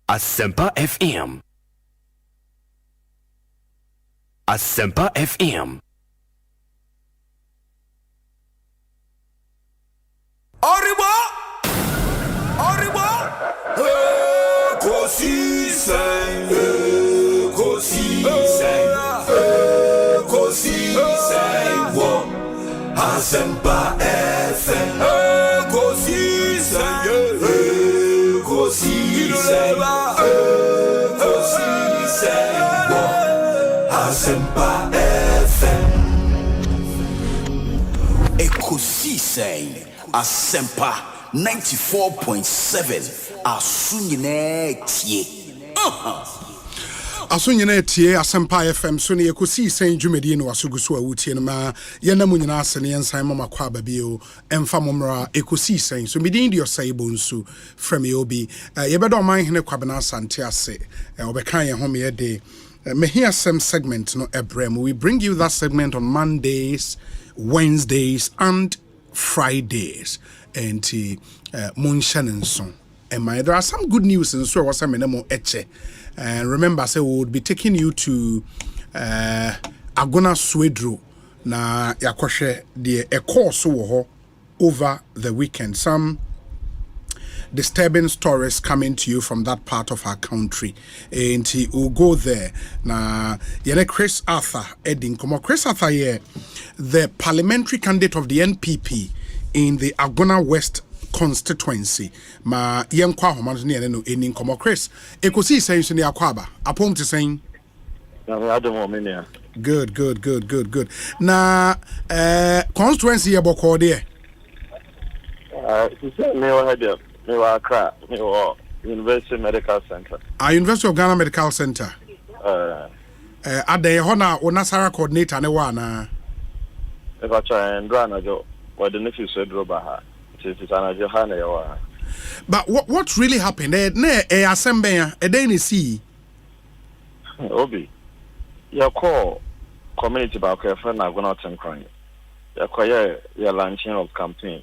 Asempa FM. Asempa FM. Arriba! Arriba! Ekosiise! Asempa FM. Ekosiise! Asempa FM. Ekosiise Asempa 94.7 Asunyine tie. Asunyine tie Asempa FM so ne Ekosiise dwumadi no asuguso a wutie no ma yena mu nyina ase ne yensan mama Kwaba bio emfa momra Ekosiise so midin di Osei Bonsu from Yobi yebedo Omanhene Kwabena Asante ase obekan ye home ye de me hear some segment no ebrem. We bring you that segment on Mondays, Wednesdays and Fridays and Munshan and so and there are some good news and so was some more eche. And remember, say we would be taking you to Agona Swedro na yakoshe the course over the weekend. Some disturbing stories coming to you from that part of our country, and we'll go there. Na yene Chris Arthur Edin Komo Chris Arthur here, the parliamentary candidate of the NPP in the Agona West constituency. Ma yenkwa homanzo ni ene no Edin Komo Chris. Ekosiise nso ni akwaba. Apom te saying. Good. Na constituency yeboko there. Accra, University Medical Center. University of Ghana Medical Center. Ade hona onasara coordinator ne wana. If I try and run a job, what the nephew said Robaha. It is an Johanna. But what really happened? Ne Asempa a day see. Obi, your call community about your friend are going out and crying. Your launching of campaign.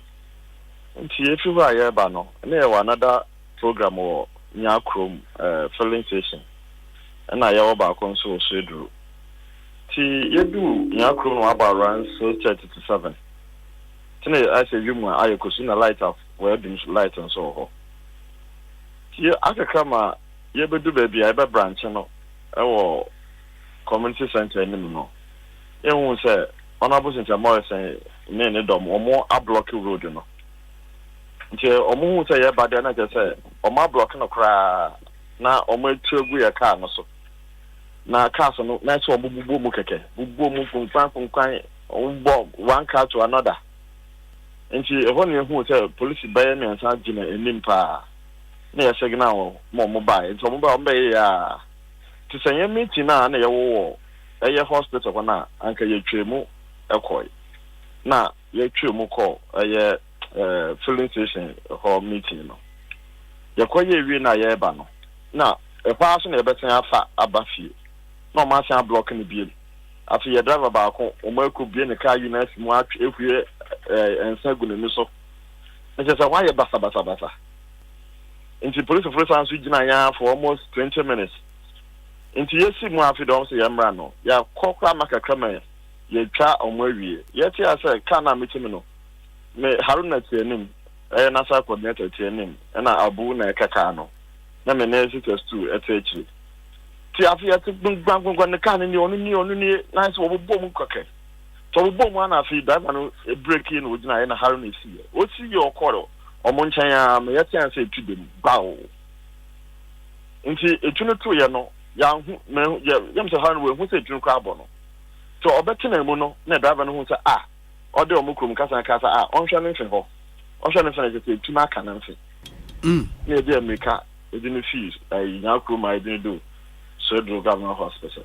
If you were here, Bano, there was another program or Nyakrum filling station, and I have about console Swedru. You do Nyakrum about runs so 37. Today, I say you I could see a light of where the light and so. Here, I can come, you do baby, I be branch, or community center, no. You won't say, Honorable Cynthia Morrison ne dom omo a block road no. Nti omo hu say ye bad na je say omo block no kra na omo etuegu ye car no so. Na car so no na so omo bubu mu keke. Bubu mu funkan omo one car to another. Nti ehon ye hu say police buy me ansa gina enim pa. Na ye signal mo buy. Nti omo buy omo ya to say ye meeting na ye wo eye hospital na anka ye twemu ekoi. Na ye twemu call eye filling station hall meeting no. Ye koye wi na ye ba no. Na e pa so na ye betan afa abafie. Na ma san block ni biem. Afi ye driver ba ko o ma ko bie ne car unit mu atwe ehue ensagu ne so. Nje say why ye basa. Inti police officers so gina ya for almost 20 minutes. Inti yesi mu afi don so ye mra no. Ya kokra makakra me ye twa omwawie. Ye ti ase car na metimi no. Me Haruna Tienim, nasa coordinator Tienim, and Abu na kaka no. Na me nurse test too at actually. Ti afi at bang the can in the only nice wo bom koke. So bom one afi that man break in with na Haruna see. What see your call or monchanya me yet say to them bow. Inti etunu to ya no ya me yam se Haruna who say tunu carbon. So obetina mu no na driver no say Ode omukrum kasa onhwe ne mfe ho onhwe ne mfe na je tuma ka na mfe na dey America edin fees nya krum edin do so do government hospital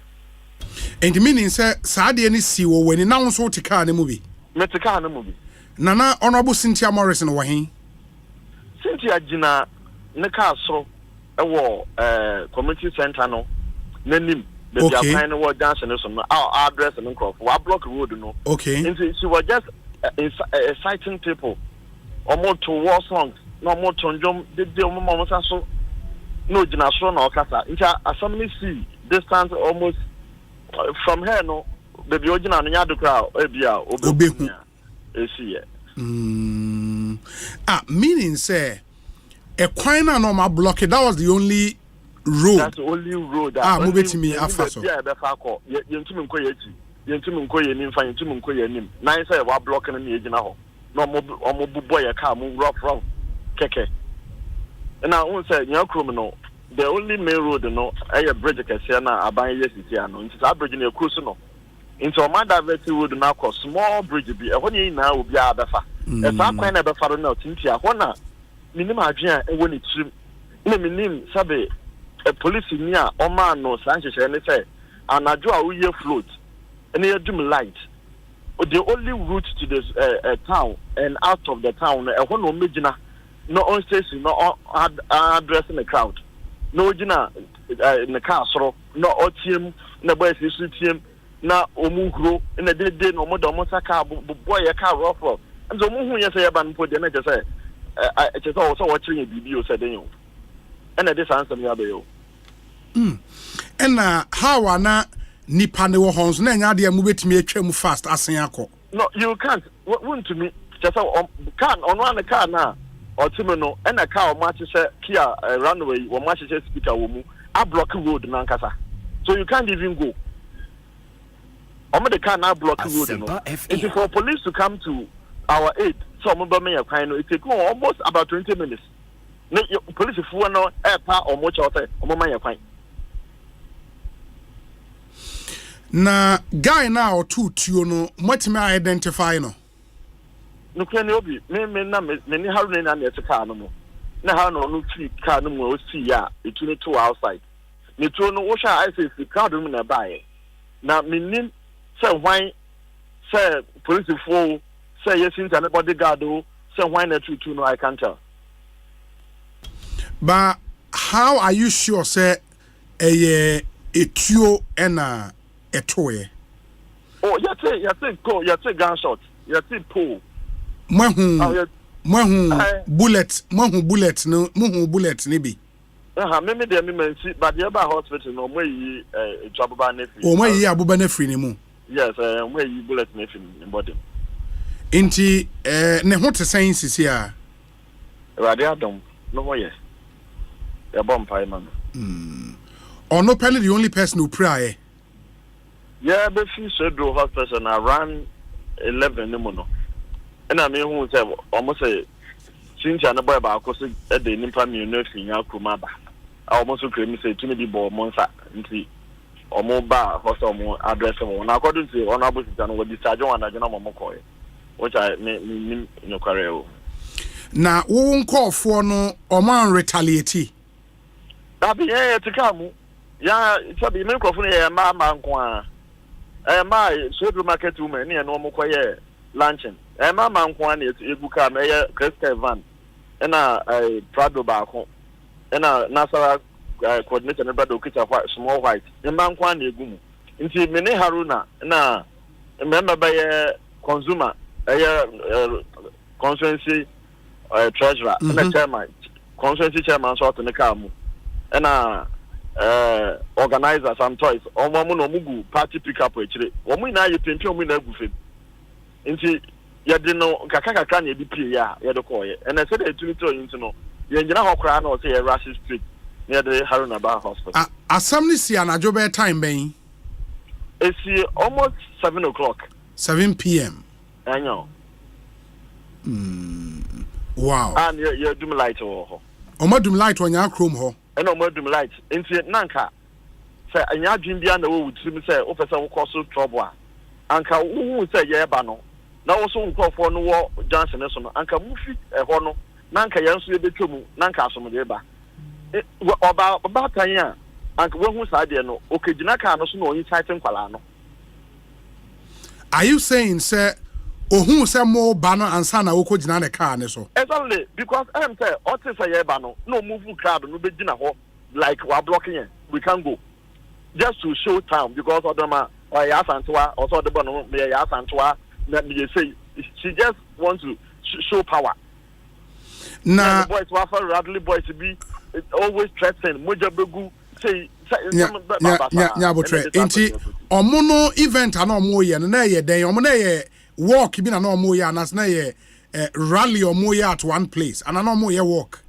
and meaning say saade ne si wo weni na won te car ne mu bi metika ne mu bi nana honorable Cynthia Morrison wo hen Cynthia gina ne car so ewo community center no nanim. Baby, I'm kind of what dancing is our address and block road, no. Okay. And she was just exciting people. Or more to war songs, no more to jump. Did the moment so no generation or casa. Assembly see distance almost from her, no. Baby, original and yard crowd, Abia, Obehunia. Meaning, say, a quina no ma block it. That was the only road. That's the only road. Move to me after so. Yeah, that's how call. Yentum Koyechi. Yentum Koyenim, Yentum Koyenim. Nine say, what blocking in the agent now? No more boy, a car, move rough, keke. And I won't say, young criminal. The only main road, no, a bridge, Cassiana, I buy yes, it's here, no, it's a bridge in a cruise, no. Into a man diverted road now, called small bridge, be a honey now will be a befa. If I can never follow now, Tintia, Hona, minima, and when it's name, Sabe. A police near Oman no Sanchez and they say, and I draw a year float and they do light. The only route to this town and out of the town, a one omijina, no on station, no address in the crowd, no jina in the castle, no otium, no boys is team, na omugro, in the day no more domosaka, boy a car rough. And the moon you say about put the next say, I just also watching a video said, and this answer me abeyo. And how ana nipa ne wo hons na nya de mu betimi atwam fast asen akọ. No, you can't. Want to me just can on one car na or no and a car match say Kia runway or match say speaker wo mu a block road na nkasa. So you can't even go. The car now block road no. It's for police to come to our aid. So it take almost about 20 minutes. No, police for no airpa or much out there. Na guy now two no what me identify no. No can obi me na me ni haru na na car no. Na ha no free car no mo see ya between two outside. Me two no wo sha I say car do me na buy. Na me nim say why say police for say yes into an bodyguard o say why na two no I can't tell. But how are you sure say a tuo and a toy? Oh, you say gunshot, you say pull. Bullet, bullet, maybe. Maybe they may see, but the other hospital, no way, job about nephew. Oh, my, yeah, Buba Nefri, no. Yes, where you bullet nephew in body. Inti, ne what the science is here. Radiadom, no more, yes. A bomb pie, man. Or no, probably the only person who pray. Yeah, but she said, do hospital and I ran 11 no no na me hu say almost say Cynthia na boy ba ko so e de nimpa mi no finya kuma ba almost so claim say tuni bi bo monsa nti omo ba hoso mo address mo na according to honorable sister no we discharge one na jena mo ko which I me no kware o na wo nkofo no oman retaliate da bi to come ya sabi me nkofo no ye ma nko a ma so do market woman ne no mo koye luncheon ma nko a na egu ka me ye Crystal van na Prado ba ko na Nasara coordinator ne brado kita small white ma nko a na egu mu nti me ne Haruna na member ba ye consumer constituency treasurer na chairman constituency chairman so to ne ka mu na organizer some toys omo no mugu party pick up echire omo ina ye pempe omo na agufe nti ye de no kaka na ebi ya ye de koye na se de tuni to yin no ye ngina hokra na o se ye Russian street near the Haruna Bar hospital assembly si anajo be time ben esi almost 7 o'clock 7 p.m. Anyo wow and you do light ho omadum light on your chrome ho eno omadum light nti nanka say anya adwin bia na wo wutrim say o pese wo cause trouble anka wo say ye ba no na wo so nkofo no wo Johnson so no anka mufi ho no nanka yenso ye betwemu nanka asom de ba oba tan a anka wo hu sa de no okegina ka no so no onyi titan kwala no. Are you saying say ohun say mo ba no ansa na wo ko gina ne car ne so? Exactly, because I am say o te say ye ba no move crowd no be gina ho like we are blocking here. We can go just to show time because Odoma or Asante or so the bono me Asante na me say she just want to show power. Nah, the boys wafa Radley boys be always threatening moja begu say botre enti omono event ana omo ye na ye den omo na ye walk bi na omo ye anas na ye rally omo ye at one place and na omo ye walk.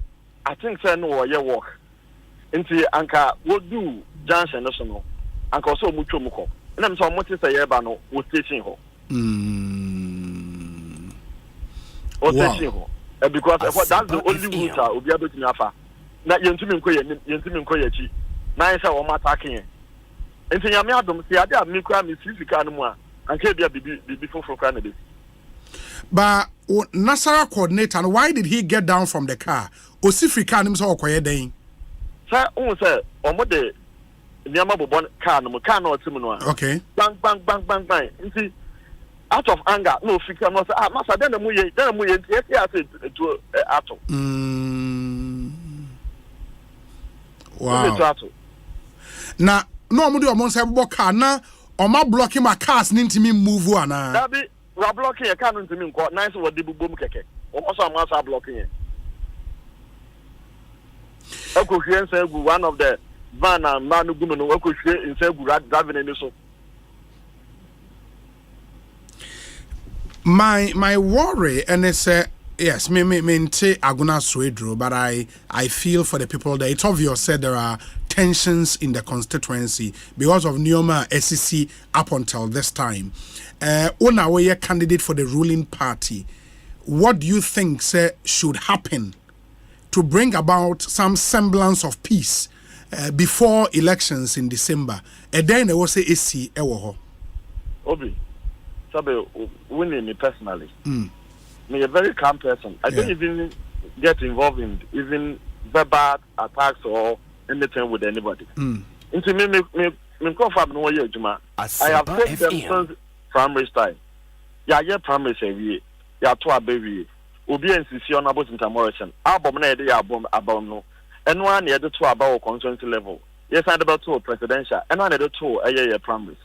I think say no ye walk enti anka wo do Johnson no so no anka so omo twom ko na me so omo te say ye ba no wo station ho o station ho because that's the only route obi abetumi afa na yentumi nko ye chi na say wo attacking enti nyame adom se ade a me kura me sifika no mu a anka bia bibi foforo kura na be. But Nasara coordinator, why did he get down from the car? Osifrika nim so okoye den. Sir, who say omo de nyama bobon car no otim no. Okay. Bang. Nti out of anger no fika no say masa den na mu ye nti e say to ato. Wow. Na no omo de omo say bo car na oma blocking my cars ntimi move ana. That be we are blocking a car ntimi nko nice we dey bom keke. Omo so am blocking it. Ekosiisen say one of the van and man gumo no Ekosiisen say driving any so. My worry and it's yes, me aguna swedro, but I feel for the people there. It's obvious said there are tensions in the constituency because of Neoma SEC up until this time. Una we candidate for the ruling party. What do you think should happen to bring about some semblance of peace before elections in December? And then there was a SC ewo. Obi, sabe winning me personally. Me a very calm person. I don't even get involved in even verbal attacks or anything with anybody. Into me confirm no way juma. I have taken them since primary time. Yeah, primary say yeah to a baby. Obi NCC on about intermoration. Album na dey album about no. And one near the two about constituency level. Yes, I about two presidential. And one the two a primaries.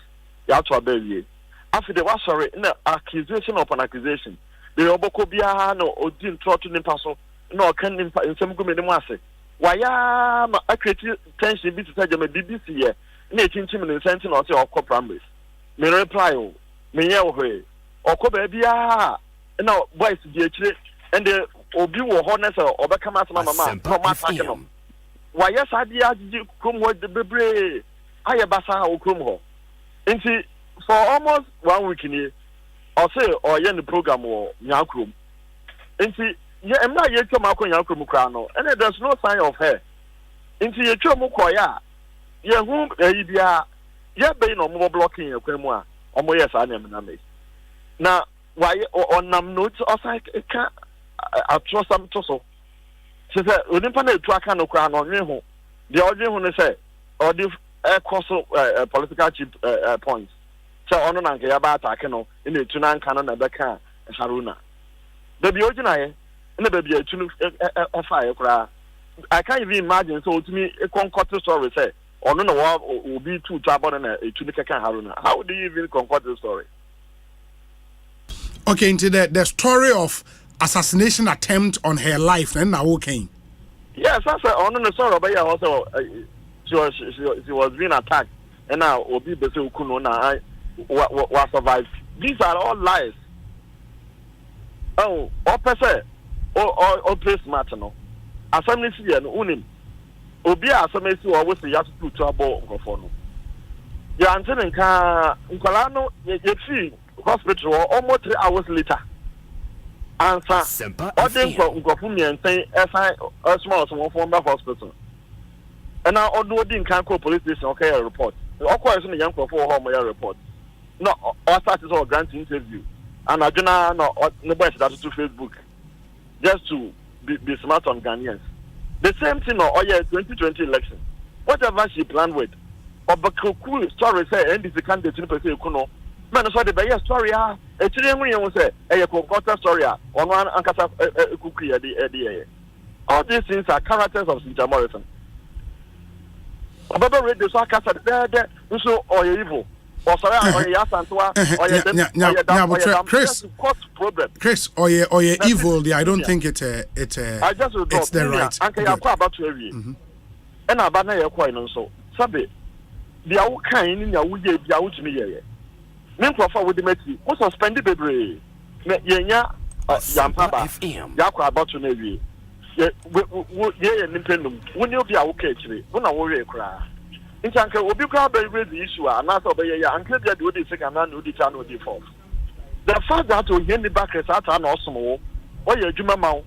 Yeah to a baby. After the was sorry in accusation upon accusation. The oboko bia no odin trot nimpa so no kan nimpa nsem gu me dem ase waya ma akreti tension bi to say me BBC ye na ekinchim ne senti na o say okọ primaries me reply o me ye ohwe okọ ba bia na boys di akire and the obi wo ho na say obeka ma sama mama no ma attack no waya sadi agiji krom ho de bebre aye basa ha okrom ho nti for almost 1 week ni Osei or yen the program or Nyakrum. Into I'm not yet to Marco Nyakrum Crano, and there's no sign of her. Into your chomokoya, ye whom ye be no more blocking your Quemoa, or more yes, I am. Now, why on nam notes or like a cat, I trust some tosso. She said, we didn't put a track on the crown on your home. The audience when they say, or the cross political chip points. So on an anke about Akeno in the Tunan Canon and Beka Haruna. The Biogina and the baby a fire cry. I can't even imagine. So to me, a concord story say, or no, will be too trouble and a Tunica Haruna. How do you even concord the story? Okay, into the story of assassination attempt on her life, and now okay. Yes, that's on the story, but also she was being attacked, and now Obi Bese Ukuno now was survived. These are all lies. Oh, or per se, or place matter no. Assembly and unim. Obi assembly always say you have to put trouble for no. You answer in car, Nkolano, you see hospital almost 3 hours later. Answer. Ordering for Nkofumi and say, a small from the hospital. And now, although didn't call police station, okay, a report. Of course, in the young for home report. No, all started all grant interview. And I don't know, nobody started to Facebook just to be smart on Ghanaians. The same thing, 2020 election. Whatever she planned with, or Bakuku story say, and this candidate in Pesay Kuno. Man, so the best story, a children will say, a quarter story, on one Ankasa cookie at the all these things are characters of St. Morrison. Baba read the sarcasm there, so or evil. Or sorry, or Yasantua, Chris, problem. Chris, or ye evil, I don't think it's I just it's the right. Uncle about to every. And I banner your coin also. Sabe, the old kind in your way, the out me. Men profile with the Messi, who suspended the brave. Yenya, Yampaba, Yakwa about to Navy. Ye, Nintendo, when you'll be okay, when I worry a cry. In Tanka, will be crowd by the issue, and not obey your uncle, they do the second man who the channel default. The fact that we hear the back is at an awesome war, or your Juma Mount,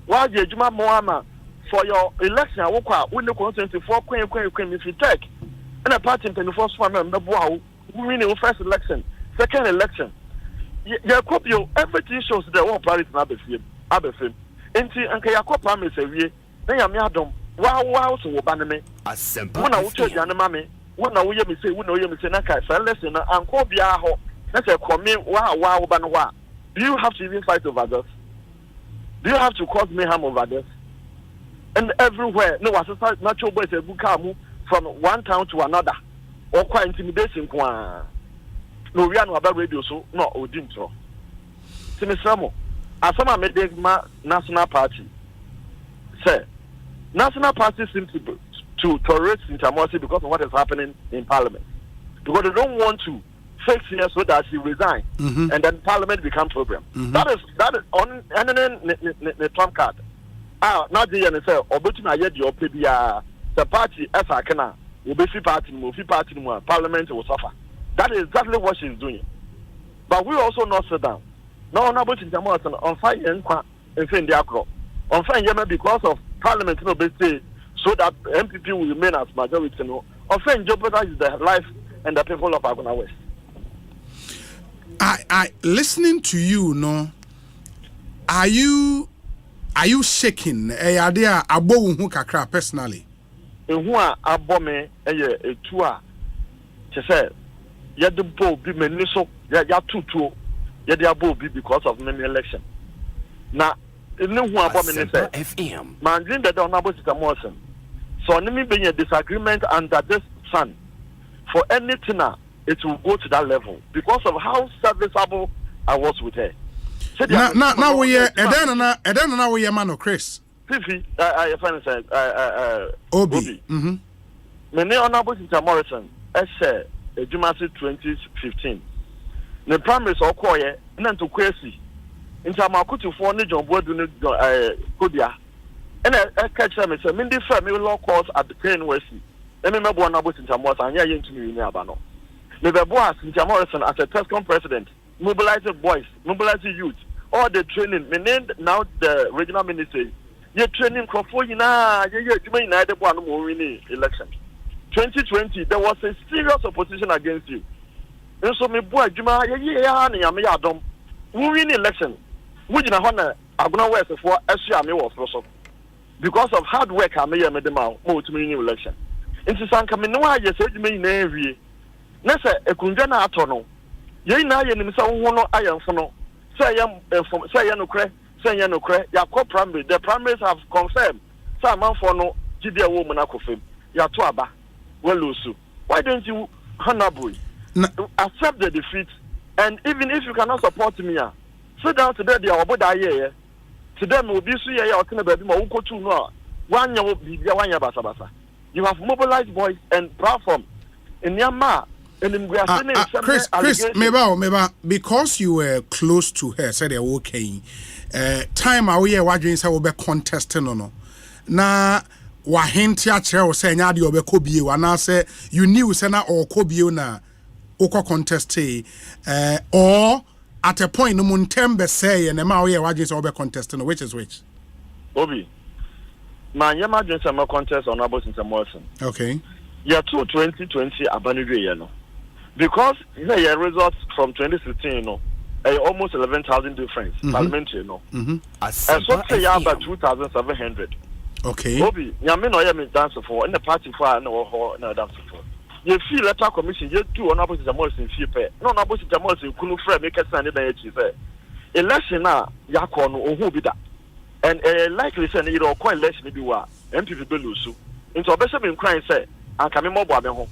while your Juma Moama for your election, I woke up when the consent for Queen if you take, and a party in the first one, the wow, winning first election, second election. Your copy of everything shows the whole Paris in Abbefim. Enti anka yakopa me sewie na ya me adom wow so wo baneme Asempa wona wo twa na mame wona wo ye me say wona wo ye me say na ka sa lesson na anko bia ho na say come wow ba no wa. Do you have to even fight over this? Do you have to cause mayhem over this? And everywhere no assistant natural boys e buka mu from one town to another or quite intimidation kwa no we are no about radio so no odintro simisamo Asama made my National Party. Say, National Party seems to tolerate Sintamosi because of what is happening in Parliament. Because they don't want to fix her so that she resign and then Parliament become program. That is on and then the trump card. Now the NSL or between I had your PBR the party as I can will be party more Parliament will suffer. That is exactly what she's doing. But we also not sit down. No, about Sintamosi on fire and send the acro. On fire because of Parliament no be say so that MPP will remain as majority no. On fire jeopardize the life and the people of Agona West. I listening to you, no. Are you shaking? Are there abo hu kakra personally? Ehu a abo me eye etu a che say ye de bo bi mani so ya tutuo ye de abo bi because of many election. Na ene hu abo me ne say FM. Man dream that on abo Sintamosi. So me being a disagreement under this sun for anything it will go to that level because of how serviceable I was with her. Now we are now we are man Chris. Fifi, I find Obi. Many honorable Sintamosi say Jumasi 2015. The promise or koye and to kwesi. Into Makutu for the job word Kodia. And I catch them and say, Mindy Family law calls at the Crane West. Let me remember one about Sintamosi and Yayin to me in Abano. The boss Sintamosi as a TESCOM president, mobilizing boys, mobilizing youth, all the training. Me named now the regional minister. You're training for you now. You may not have one more winning election. 2020, there was a serious opposition against you. And so, me boy, Juma, we win election. We didn't honor Aguna West for SCA me was also because of hard work. I may have made them out more to me election. Into some coming no, I just said me in every. Nessa a Kunjana Atono. Ye na ye nimsa wono ayan fono. Say no cre, ya co primary. The primaries have confirmed. Some man for no Gideon woman akofim. Ya to aba. Well, Lusu. Why don't you honorably accept the defeat? And even if you cannot support me, sit down today. They are about here. To them will be so yeah. Or can be more to no. 1 year will be 1 year basa. You have mobilized boys and platform in Myanmar. Chris, maybe because you were close to her, said they're okay. Time away, watching say will be contesting or no. Na wahenti achre o say nya de obekobie wana say you knew say na or kobie na oko contest or at a point no muntembe say and ma we watching say will be contesting which is which. Obi. Man, you imagine some contest on about in Wilson. Okay. Yeah, 2020 abanidwe no. Because the results from 2016, you know, almost 11,000 difference. Parliamentary, you know. And so say about 2,700. Okay. Obi, Yamin or Yamin dance for in the party for no dance for. You feel letter commission, you do on opposite the most in fear. No, opposite the most in Kunu Frame, make a stand in the election now, Yakon or who be that. And likely saying it or quite less maybe what MPP Belusu. Into a bishop in crying say, and coming more by home.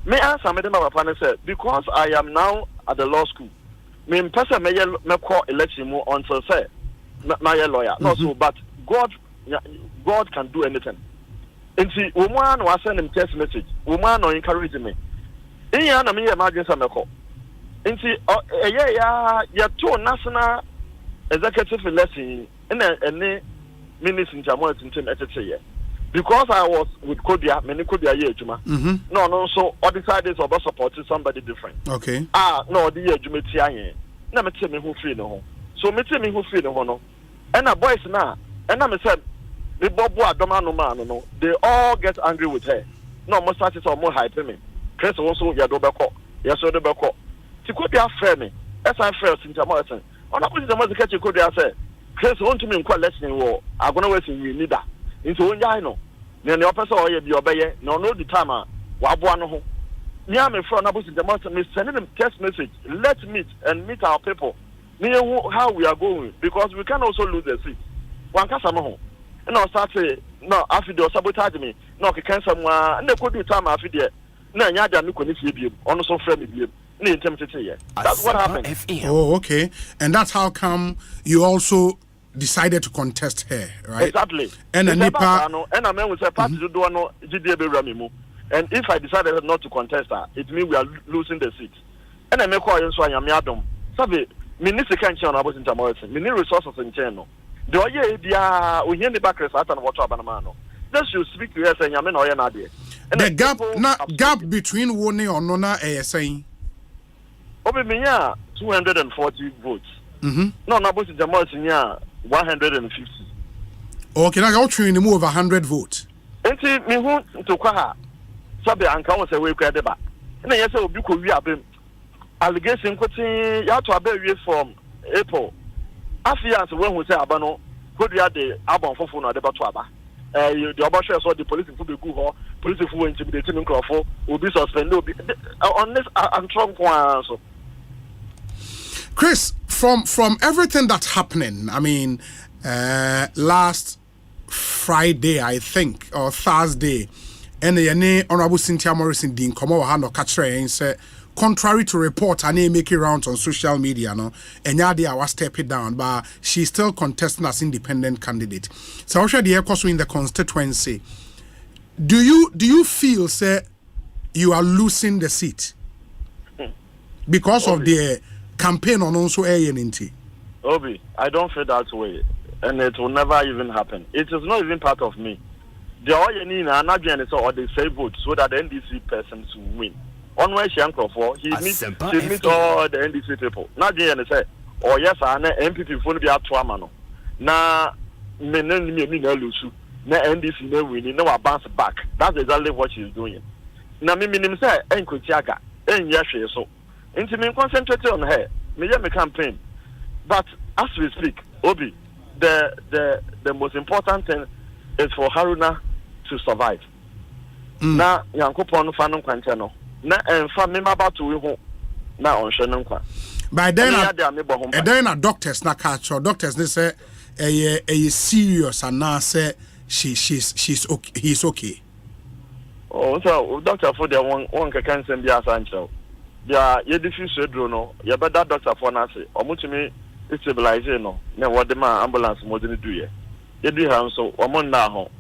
Me answer me my partner said because I am now at the law school. Me in person me call election more until say my lawyer. No so but God can do anything. And see woman was sending text message. Woman no encouraging me. In ya na me imagine some call. And see ya two national executive election in any minister in Jamaica in etete. Because I was with Kodia, many Kodia year Juma. No, so all decided about supporting somebody different. Okay. No, the year Juma Tiaye. Now me tell me who feel no. So me tell me who feel no. And a boys now, and I said, the Bobo Adoma no, they all get angry with her. No, most artists are more hype me. Chris also Yadobako, yes, or the Bako. To Kodia fair me, as I first in Jamaica. On a point the most catch Kodia said, Chris want to me in quite lesson war. I'm gonna wait in you neither. Into one guy no. Then the officer or you obey no the time wabuano. Near me from Abu Jamaica, me sending them text message. Let's meet and meet our people. Near how we are going because we can also lose the seat. One casamo. And I'll start say no after they sabotage me. No, can someone and they could do time after there. No, Yada Nukonisi on so friendly. That's what happened. Oh, okay. And that's how come you also decided to contest her, right? Exactly. And a Nipa and a man with a party to do no GDB Ramimu. And if I decided not to contest her, it means we are losing the seat. And I make call you so I am Yadom. Sabe, Minister can't show about Intermorrison, many resources in channel. The Oye, we hear the backers out and watch Abanamano. Just you speak to us and Yaman or Nadia. The gap between Wone or Nona saying. Obi Minya 240 votes. No, about Jamaica 150. Okay, now you're trying to move 100 votes. And see, me who to Kwaha. Sabe and come say we kwa deba. And yes, obi ko wi abem. Allegation kwati ya to abe from April. Afiance when we say abano, go dia de abon fofo na deba to aba. The obasho so the police fu be go police fu intimidate me crofo, obi suspend obi on this I'm Trump one so. Chris, from everything that's happening, I mean, last Friday, I think, or Thursday, and the Honorable Cynthia Morrison Dean come over hand or catch her and say, contrary to reports, I need make it rounds on social media, no, and I was stepping down, but she's still contesting as independent candidate. So I the Ekosiise in the constituency. Do you feel, say, you are losing the seat because of the campaign on also ANT? Obi, I don't feel that way, and it will never even happen. It is not even part of me. The Oyenina and Nagian is or they say vote so that the NDC persons will win. On where she uncle for he meet all the NDC people. Not the say, oh yes, I MPP phone be at Twamano. Na me no lose. Na NDC no win, no bounce back. That's exactly what she's doing. Na me minim say enkotiaga, enye so. Inti me concentrate on her. Me campaign. But as we speak, Obi, the most important thing is for Haruna to survive. Na yankopon fa no kwante no. Na enfa me about to we na on hwe no kwa. By then doctors na catch doctors they say a serious and now say she's okay, he's okay. Oh, so doctor for the one can send the Asante. Yeah, you diffuse no. You better doctor for na say omutumi stabilize no. Na what the man ambulance mo dey do ye. You do have so omon na ho.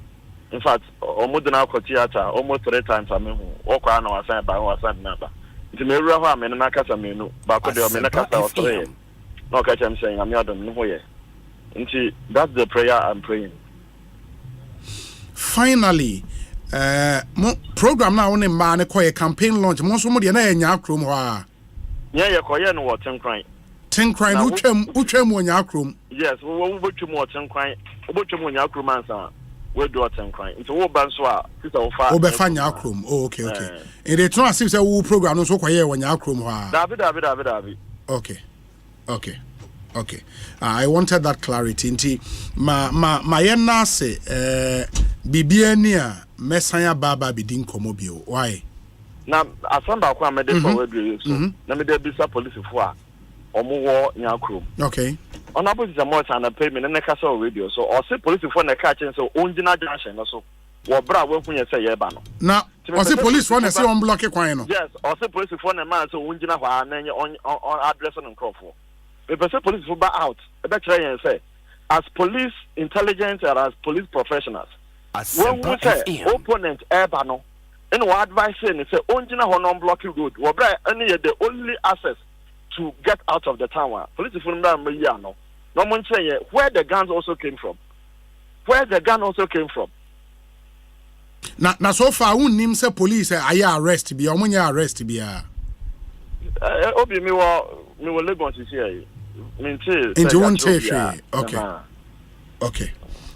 In fact, omo na ko theater almost 3 times amehu. Okwa na wasan ba wasan na ba. Nti me wura ho amene na kasa menu. Ba ko de me na kasa o 3. No catch am saying am yadom no ho ye. Nti that's the prayer I'm praying. Finally, program now on a man a campaign launch. Most of the na akrom ho. Yeah, you call no what 10 crying. 10 crying uchem wo nyakrom. Yes, wo botwum wo 10 crying. Wo botwum wo nyakrom ansa. We do 10 crying. Into wo ban so a sister wo fa. Wo be fa nyakrom. Oh, okay. And they try to say wo program no so koye wo nyakrom ho. David. Okay. I wanted that clarity. Nti ma yena se bibiania mesanya baba bidin komobio. Why? Na asamba kwa mede forward so. Na mede bisa police fo a omo wo nyakrom. Okay. On opposite more than a payment na kasa radio. So or say police fo na catch so onjina junction no so. Wo bra we hunye say ye ba no. Na or say police fo na say on block kwan no. Yes, or say police fo na man so onjina hwa na on address on crofo. The person police will back out. I try and say, as police intelligence and as police professionals, when we say opponent Ebano, and what advice saying is say, Onjina Honon blocking road, only the only access to get out of the town. Police from Mayano. No one say where the guns also came from. Now so far, who names say police are arrest be or when you arrest be Obi me will Lagos here. Into one territory. Okay.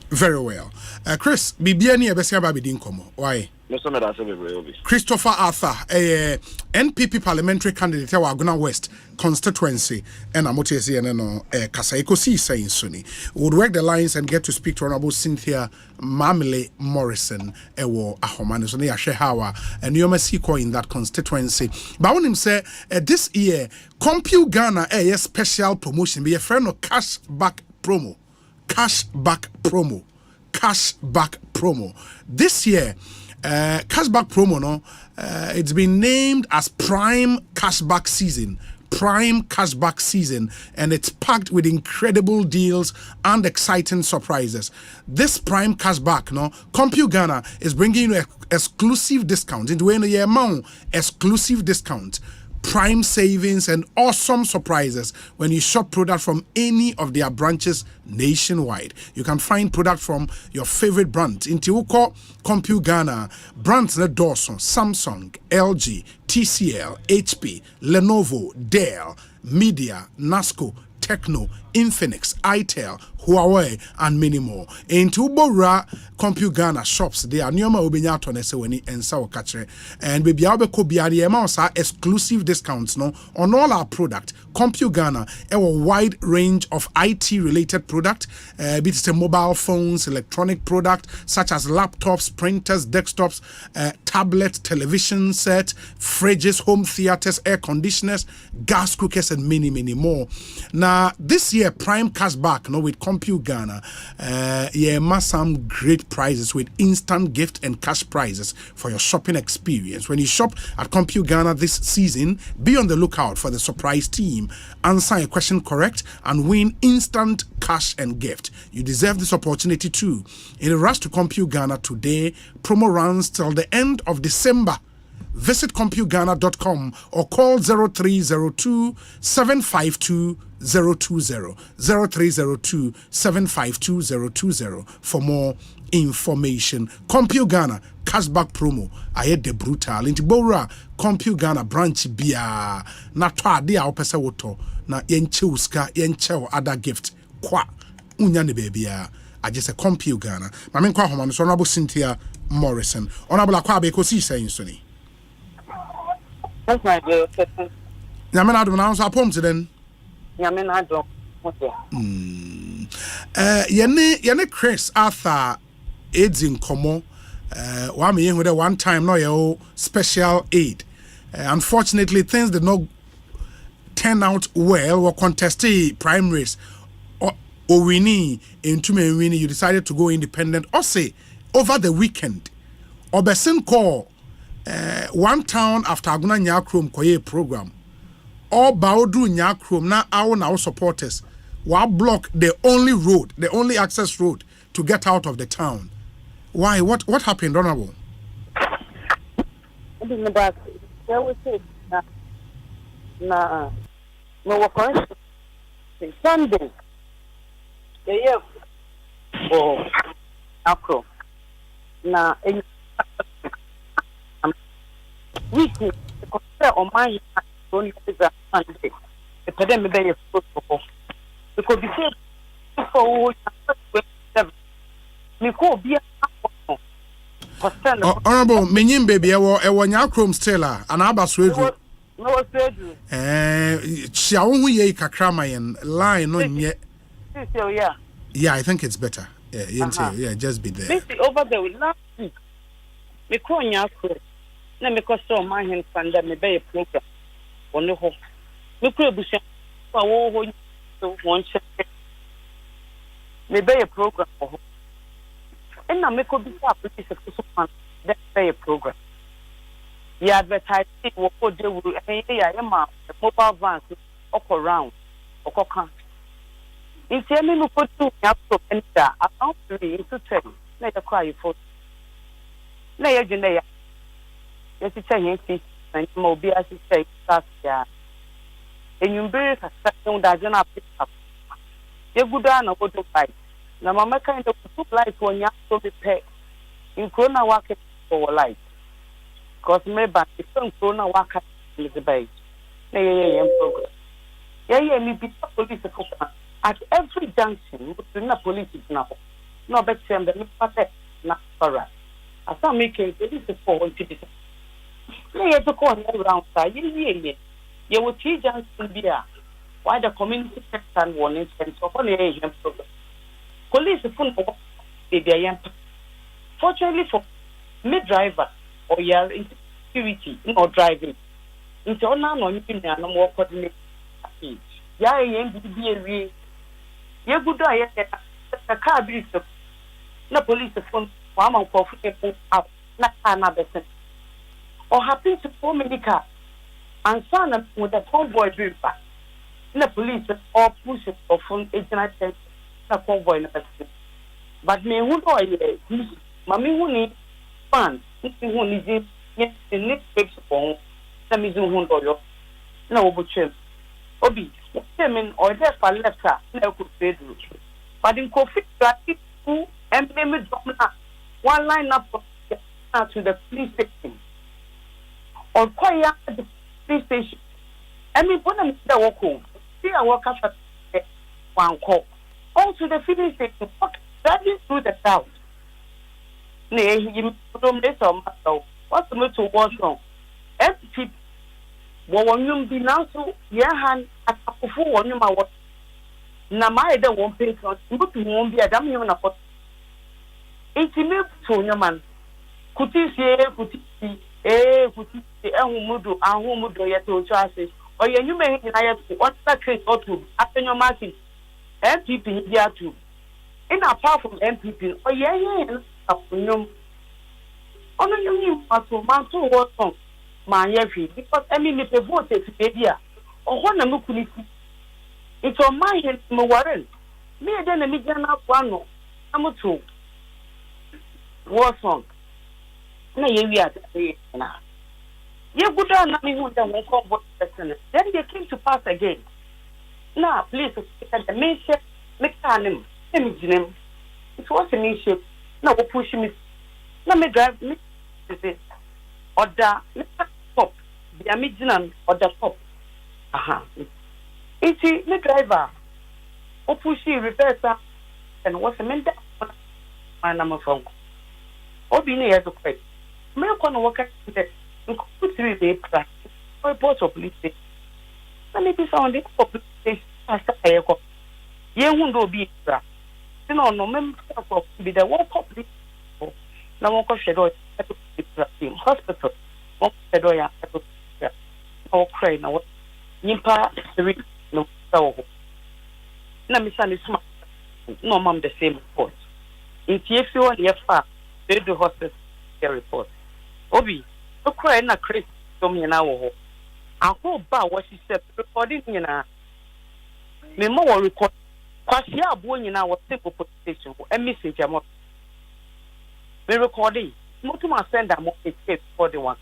Very well. Chris, Bibiani Ebesia Babidin Komo. Why? Christopher Arthur, a NPP parliamentary candidate Waguna West constituency, and Amotesi and Kasa Ekosiisen On Asempa would work the lines and get to speak to Honorable Cynthia Mamile Morrison, Ewo Ahomane, so near Shehawa, and Yomesiko in that constituency. But I want him say this year, Compu Ghana a special promotion be a friend of cashback promo. This year, cashback promo, no, it's been named as Prime Cashback Season, and it's packed with incredible deals and exciting surprises. This Prime Cashback, no, Compu Ghana is bringing you exclusive discounts into any amount, exclusive discount, prime savings, and awesome surprises when you shop product from any of their branches nationwide. You can find product from your favorite brands. Intiuko Compu Ghana, brands like Dawson, Samsung, LG, TCL, HP, Lenovo, Dell, Media, Nasco, Techno, Infinix, Itel, Huawei, and many more. Into Bora Compu Ghana shops, they are Nyoma Ubinyato Neseweni and Sawakatre, and Baby Albeko Biadiema exclusive discounts no on all our product. Compu Ghana, a wide range of IT related product, be it mobile phones, electronic product such as laptops, printers, desktops, tablet, television set, fridges, home theaters, air conditioners, gas cookers, and many more. Now this year Prime Cashback with Compu Ghana, some great prizes with instant gift and cash prizes for your shopping experience. When you shop at Compu Ghana this season, be on the lookout for the surprise team. Answer a question correct and win instant cash and gift. You deserve this opportunity too. In a rush to Compu Ghana today, promo runs till the end of December. Visit CompuGhana.com or call 0302 752 020 0302 752 020 for more information. Compute Ghana cashback promo. I had the brutal. Inti Bora Compute Ghana branch bia na to ade a opese woto na yenche uska yenche other gift kwa unya ne bebia. I just a Compute Ghana. My main kwa homa so Honorable Cynthia Morrison. Honorable Akwabe Ekosiisen Soni. That's my dear. Nyame na adom na so apom te den. Nyame na adom. Yene Chris Arthur aids in Como. One time no your special aid. Unfortunately, things did not turn out well. Or contested primaries. Or winning into me winning, you decided to go independent. Osei over the weekend. Obesin call one town after Aguna Nyakrom Koye program. All Baodu Nyakrom na our supporters will block the only road, the only access road to get out of the town. Why? What happened, Honorable? I didn't know about there was it. No occurrence. Sunday. The Akro. Na weekly the Omanhene only Sunday. The pandemic day is possible. Because before me could be Honorable, menyim baby, ewo Nyakrom stella, and Abaswedu. No, Svedu. Shawu ye kakramayen line on ye. Yeah. Yeah, I think it's better. Yeah, just be there. Basically, over there last week, me call Nyakrom. Na me cost Omanhene fund me be a program. On the whole, me could be one check. Me be a program. And now, me could be a that pay a program. You advertise it, what they will, mobile vans, or around, or come. In Tiamin, we put two Nyakrom and that, account 3 into 10. Let a cry for. Nay, Janea. Yes, it's a yanky, and Mobile, as you say, last year. And you bring a second that you're not picked up. You go down and go to fight. Na mama kind of put life on ya so be pay. In Corona work for life. Cause maybe if some Corona work is the base. Yeah, program. Yeah, me be police at every junction, the police now. No better than the protect not for us. As I'm making police for 1 city. Yeah, to call around side. Yeah. You will teach junction be why the community sector warning and so on the program. Police phone fortunately for me driver or your security or driving. Into on no more coordinate. Yeah, be you good a car breeze. No police phone one for out, not another sense. Or happen to 4 minute car and son with a convoy bill back. No police or push it or phone agent. Convoy but me who know ye mami who need fun who need yes the next page for some is who know yo na obuchem obi semen or there for letter na could pay but in coffee who emblem one line up to the police station or quiet the police station I mean when I'm there walk home see I walk after one call also the filling station driving through the town. Nay, you don't miss on myself. What's the matter? What's wrong? Empty. When you be now so, your hand at a full one, you my what? Namai the one pay for you won't be a damn human. It's a milk to your man. Could you see, could you see, Mudu, and whom would you to choices? Or you may have what's that case or two after your market. MPP here too. In apart from MPP, oh yeah, oh no, you must man to work on my every because I mean if you vote to media or one of them it's on my head, no warrant. Me then a median up one, I'm two. War song. No, you are now. You go down, nothing who don't want person. Then they came to pass again. Now, please, the mission, make him, it was an issue. na wo push me na me drive me say order me stop bia me gina order stop aha iti me driver o push reverse and what's a minute and I'm a phone obi na yezo kwet me ko no work at put three day practice report of police station na me be found it for police station after ayeko ye hu ndo obi pra no no me ko be the one public na won ko hwedo hospital won hwedo ya o cry na what nimpa three no so na me say smart no mam the same report if you want your far they do hospital report obi o cry na Chris to me na wo I hope ba what she said recording na me mo wo record kwasi abo nyina wo simple position e message am me recording mo to ma send am a tape for the one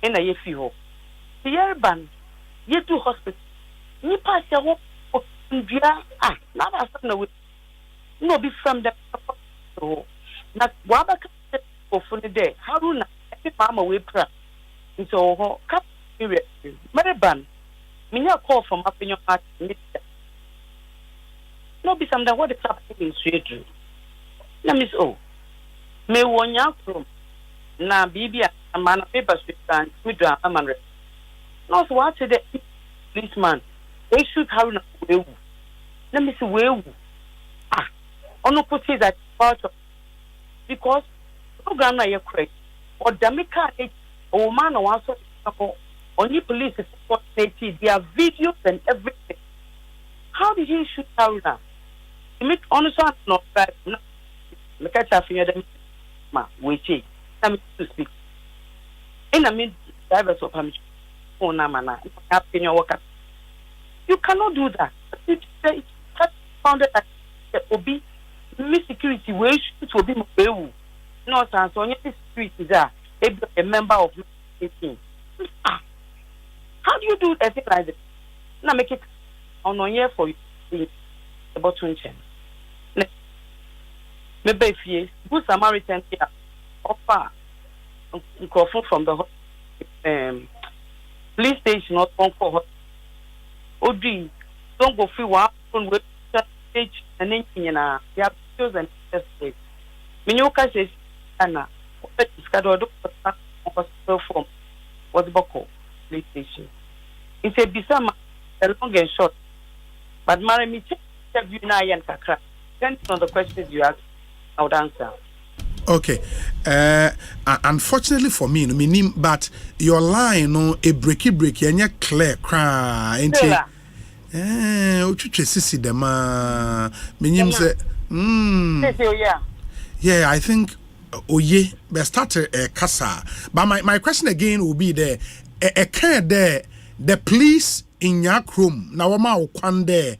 ina ye fi ho here ban ye to hospital ni pass ya wo ndua na ba sa na we no be from the so na wa ba ka for the day haruna e pa ma we pra so ho cap period ban me nya call from apenyo at no be some that what is happening in Sweden na miss oh me wonya from na bibia amana paper stand me do amana no so what the policeman they shoot haruna we let me see where ono put it that part of because program na ye correct or damika o man o also only police support safety their videos and everything how did he shoot haruna me honestly not that me catch afia dem ma we check am to speak in a mid drivers of permission phone na mana happen your work you cannot do that it's founded that obi me security we shoot obi mo pewu no sans onye security there a member of the team how do you do a thing like that na make it on here for you about 20 me be fie good Samaritan here offer from the police station not one for odi don't go free one with stage and then na ya chosen test stage me you can say ana what is schedule do form what boko police station it's a bisama a long and short but marry me check you na yan kakra depending on the questions you ask I would answer. Okay. Unfortunately for me, but your line no a breaky and you clear cry ain't it? Uchuche sisi dema. Minim say yeah, I think oye be start kasa. But my question again will be there. Can there the police in your room na wama ukwande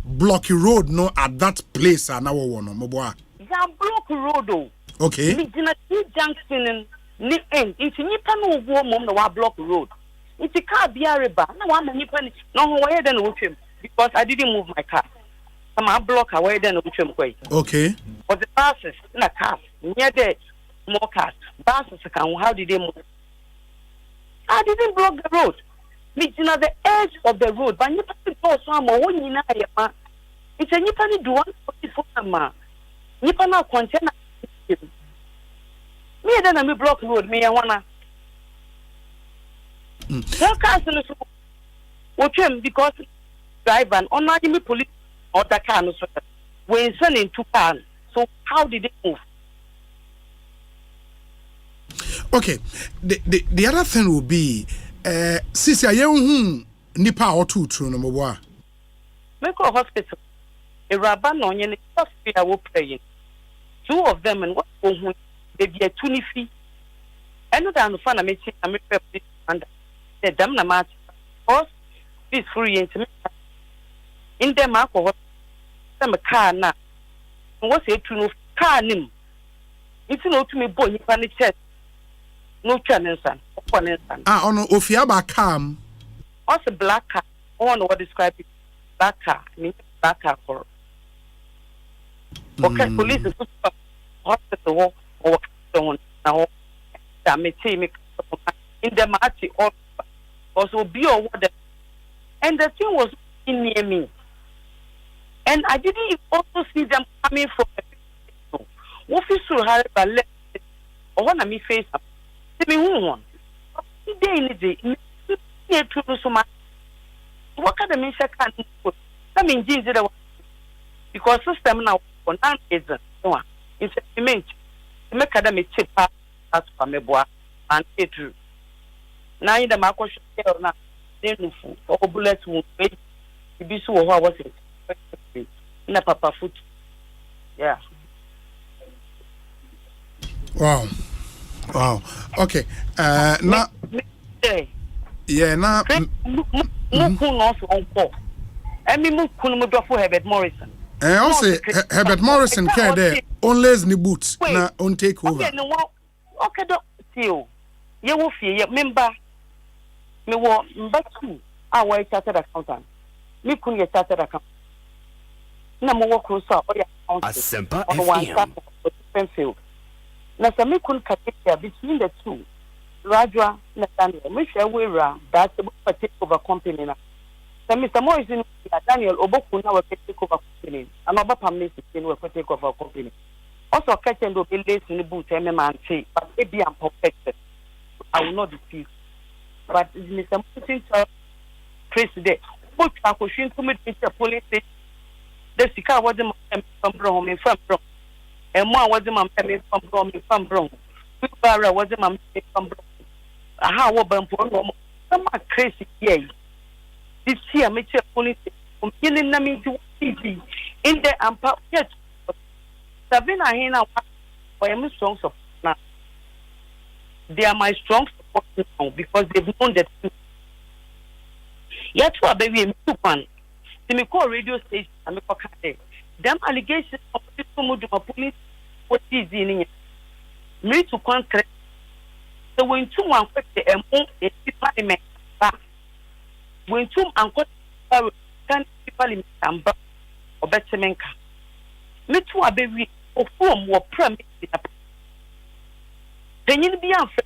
block road no at that place na wono moboa. Ya block road. Okay. Me dina junction ni end. Inti nipa no wo mom na wa block road. Inti car bia reba na wa nipa ni no ho where den wo twem because I didn't move my car. Some block away then wo twem kwai. Okay. But the buses na cars near there more cars. Buses can how did they move? I didn't block the road. Me dina the edge of the road but nipa to so am wo nyina ya ma. Inti nipa ni do 144 ma. Nipa na container me then me block road me wanna so cancel so watch because driver on me police or the car no so we send in two cars so how did they move? Okay, the other thing will be sisi ayen nipa or two true no mo make a hospital a rabba no nye hospital wo praying two of them and what they be a tuni fee and no fan me and the dam na match us this free into in them alcohol some car na what's it to no car nim it's no to me boy nipa ni chest no channel san ono ofiaba cam also black car on what describe it black car for okay police hospital or now that may take me in the market also be over the and the thing was in near me. And I didn't also see them coming from the what is so hard but let or one of me face up. See me one. So much. What kind of minister can put? I mean, because system now on an agent, no, it's a image. Make them a chip as for me, boy, and it true. Now in the Marco share now, then or bullets would be so how was it? In a papa foot. Yeah. Wow. Okay. Now. Yeah, now. I mean, Herbert Morrison. Also, Herbert Morrison can there only as the boots na on take over. Okay, you will fear member. Me wo mbatu our chartered accountant. Me kun ye chartered accountant. Na mo work so Asempa FM. Field. Na sa me kun category between the two. Rajwa na Daniel. Me share we ra that the take over company na. Sa Mr. Morrison Daniel Oboku na we take over company. Ama ba pamne we take over company. Also catching do be late in the boot man say but it be perfected. I will not deceive. But Mr. Morrison president both are pushing to meet the police. The Sika was the from Brom in from Brom. And more was the man from Brom in from Brom. Barra was the man from Brom. How about some crazy yay. This year, Mr. Police from killing them into TV in the Ampa. Yes, Sabina Hena I am strong support now. They are my strong support now because they've known that. Yet, what baby, one. Me call radio station and me call there. Them allegations of people who police what is in it. Me to contract. So when two one quick the a parliament back. When two and cut can parliament and back or better menka. Me too a baby or form or premise. Then you be unfair.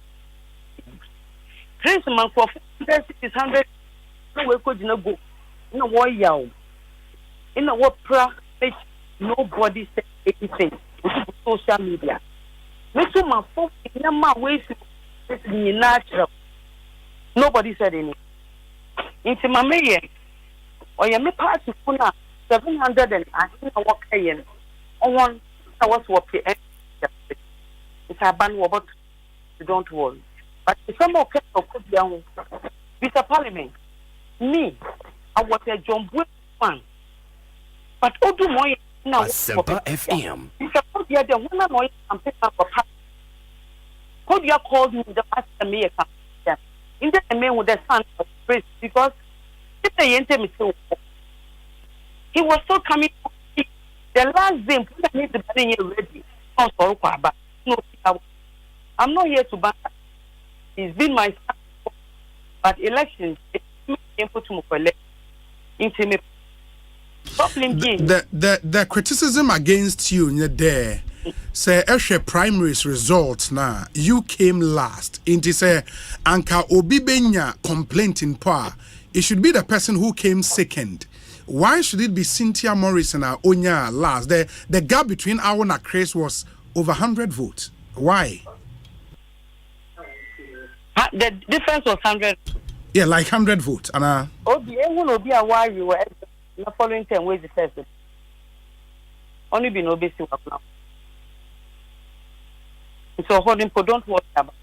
Chris man for 600 no we could not go. No war yow. In a what make nobody say anything with social media. Mr. My folk in my ways natural. Nobody said anything. Into my mayor or your me party kuna 700 and I think I walk again. On one I was walking. It's a ban about you don't worry. But if some more could be on Mr. Parliament. Me, I was a John Boy fan. But Odu Moy now Asempa FM. Mr. Kodia, the one annoying and pick up a pass. Kodia called me the master mayor. In the man with the son of praise because if they enter me so he was so coming the last day I need the money ready. No sorrow, but no, I'm not here to ban. It's been my son. But elections. The criticism against you there say Eshe primaries results now you came last into say Anka Obibenya complaint in power. It should be the person who came second. Why should it be Cynthia Morrison or Onya last? The gap between Awon and Chris was over 100 votes. Why? The difference was 100. Yeah, like 100 votes. And will be a while you were the following 10 ways the first. Only be no basic now. So holding for don't worry about.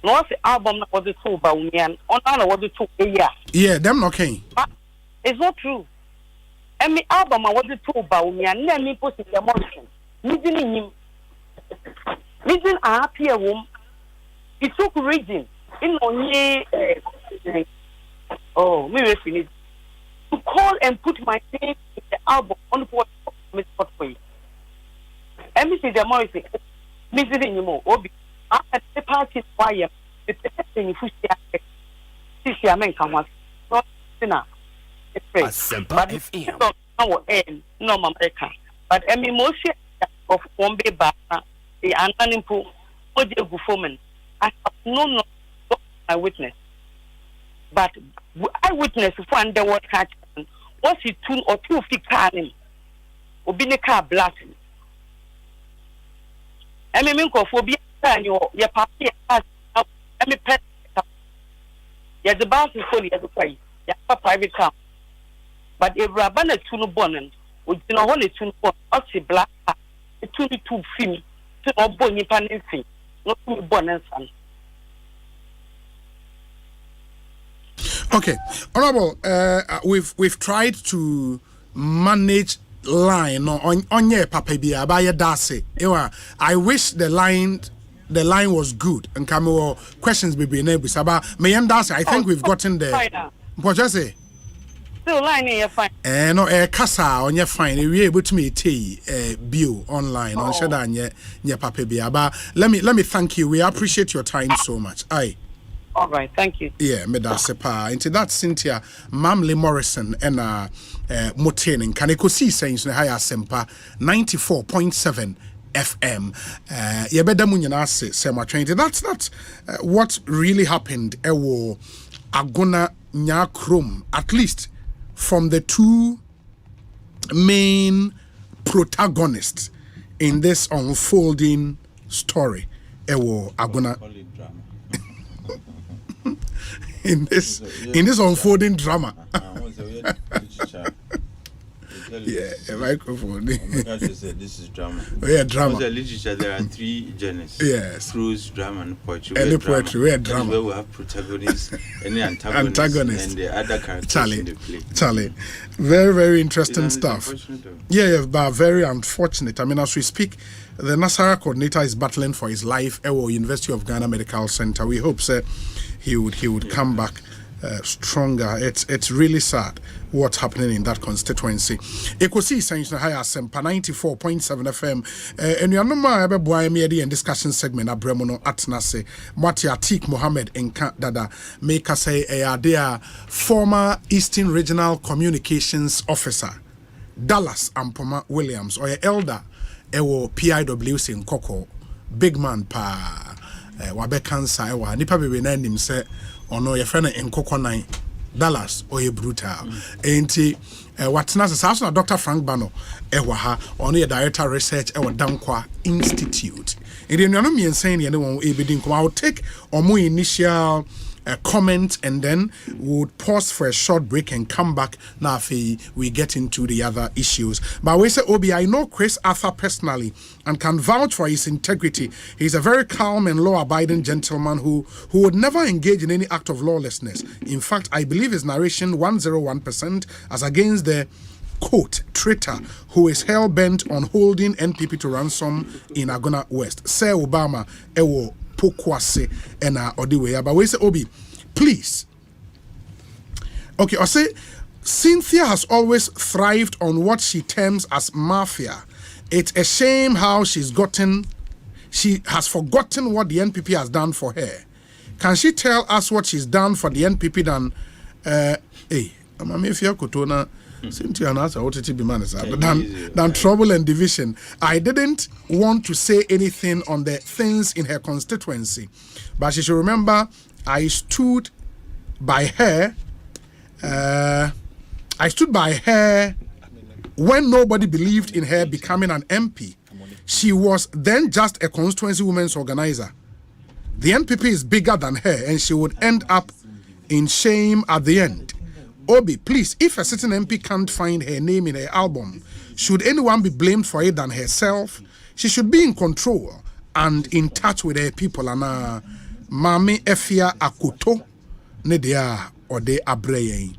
No, the album was the two about me and on was the two a year. Yeah, them okay. But it's not true. And the album was the two about me and then me put in the motion. Meeting him. Meeting a happier woman. It took reading. In only oh, me finish to call and put my name in the album on what for you. And Mr. Morrison, Mr. Nimo, Obi, after the party fire, the person who see a man come once, not dinner. Asempa FM. No, no, America. But Emmy Moshe, of Ombe Bana, the Ananimpo, Oje Gufomen. I have no eyewitness. But eyewitness find the word catch. What's he 2 or 2 feet carrying? Obine car blasting. I mean, for be your papi has a pet. Yes, the boss is fully as a price. A private car. But if Rabana Tunu Bonnen would you know only 2 Osei black, a 22 film to no bonny panency, not to Bonnen son. Okay, Honorable, we've tried to manage line on your papa be abaya dase. I wish the line was good and come questions be being able to me and dase. I think we've gotten there. What you say? So line here fine. No, kasa on your fine. We able to meet bio online on shada nye papa be aba. Let me thank you. We appreciate your time so much. Aye. All right, thank you. Yeah, me da sepa. Into that Cynthia Mamle Morrison and Motening can Ekosiisen On Asempa 94.7 FM. Yebeda munyana se sema train. That's what really happened. Ewo agona nyakrum, at least from the 2 main protagonists in this unfolding story. Ewo agona in this unfolding drama. Yeah, a microphone. This is drama. Oh, yeah, drama. In the literature, there are 3 genres. Yes. Prose, drama, and poetry. And the poetry, we are drama. Where we have protagonists, any antagonists, and the other characters in the play. Charlie. Very, very interesting stuff. Yeah, but very unfortunate. I mean, as we speak, the Nasara coordinator is battling for his life at University of Ghana Medical Center. We hope, sir, he would come back stronger. It's really sad what's happening in that constituency. Ekosiisen On Asempa 94.7 FM. And you know my media and discussion segment Abremono Atnase Mwati Atik Mohammed Enka Dada make us say their former Eastern Regional Communications Officer Dallas Ampoma Williams or elder ewo PIWC in Koko big man pa wabe cancer ewa nipa bebe na nim se ono ye friend in Koko 9 Dallas oye brutal enti watna se na Dr. Frank Bano ewa ha ono ye director research ewa Dankwa Institute enti no me saying ye ne won ebedi nkom I will take omo initial comment and then we would pause for a short break and come back. Now we get into the other issues. But we say, Obi, I know Chris Arthur personally and can vouch for his integrity. He's a very calm and law-abiding gentleman who would never engage in any act of lawlessness. In fact, I believe his narration 101% as against the quote traitor who is hell-bent on holding NPP to ransom in Agona West. Sir Obama, ewo pokwase ena odiwe. But we say, Obi, please. Okay, I say Cynthia has always thrived on what she terms as mafia. It's a shame how she has forgotten what the NPP has done for her. Can she tell us what she's done for the NPP Cynthia than trouble and division. I didn't want to say anything on the things in her constituency, but she should remember I stood by her. When nobody believed in her becoming an MP. She was then just a constituency women's organizer. The NPP is bigger than her, and she would end up in shame at the end. Obi, please, if a certain MP can't find her name in her album, should anyone be blamed for it than herself? She should be in control and in touch with her people. And Mami Efia Akuto Nedia or de Abreye.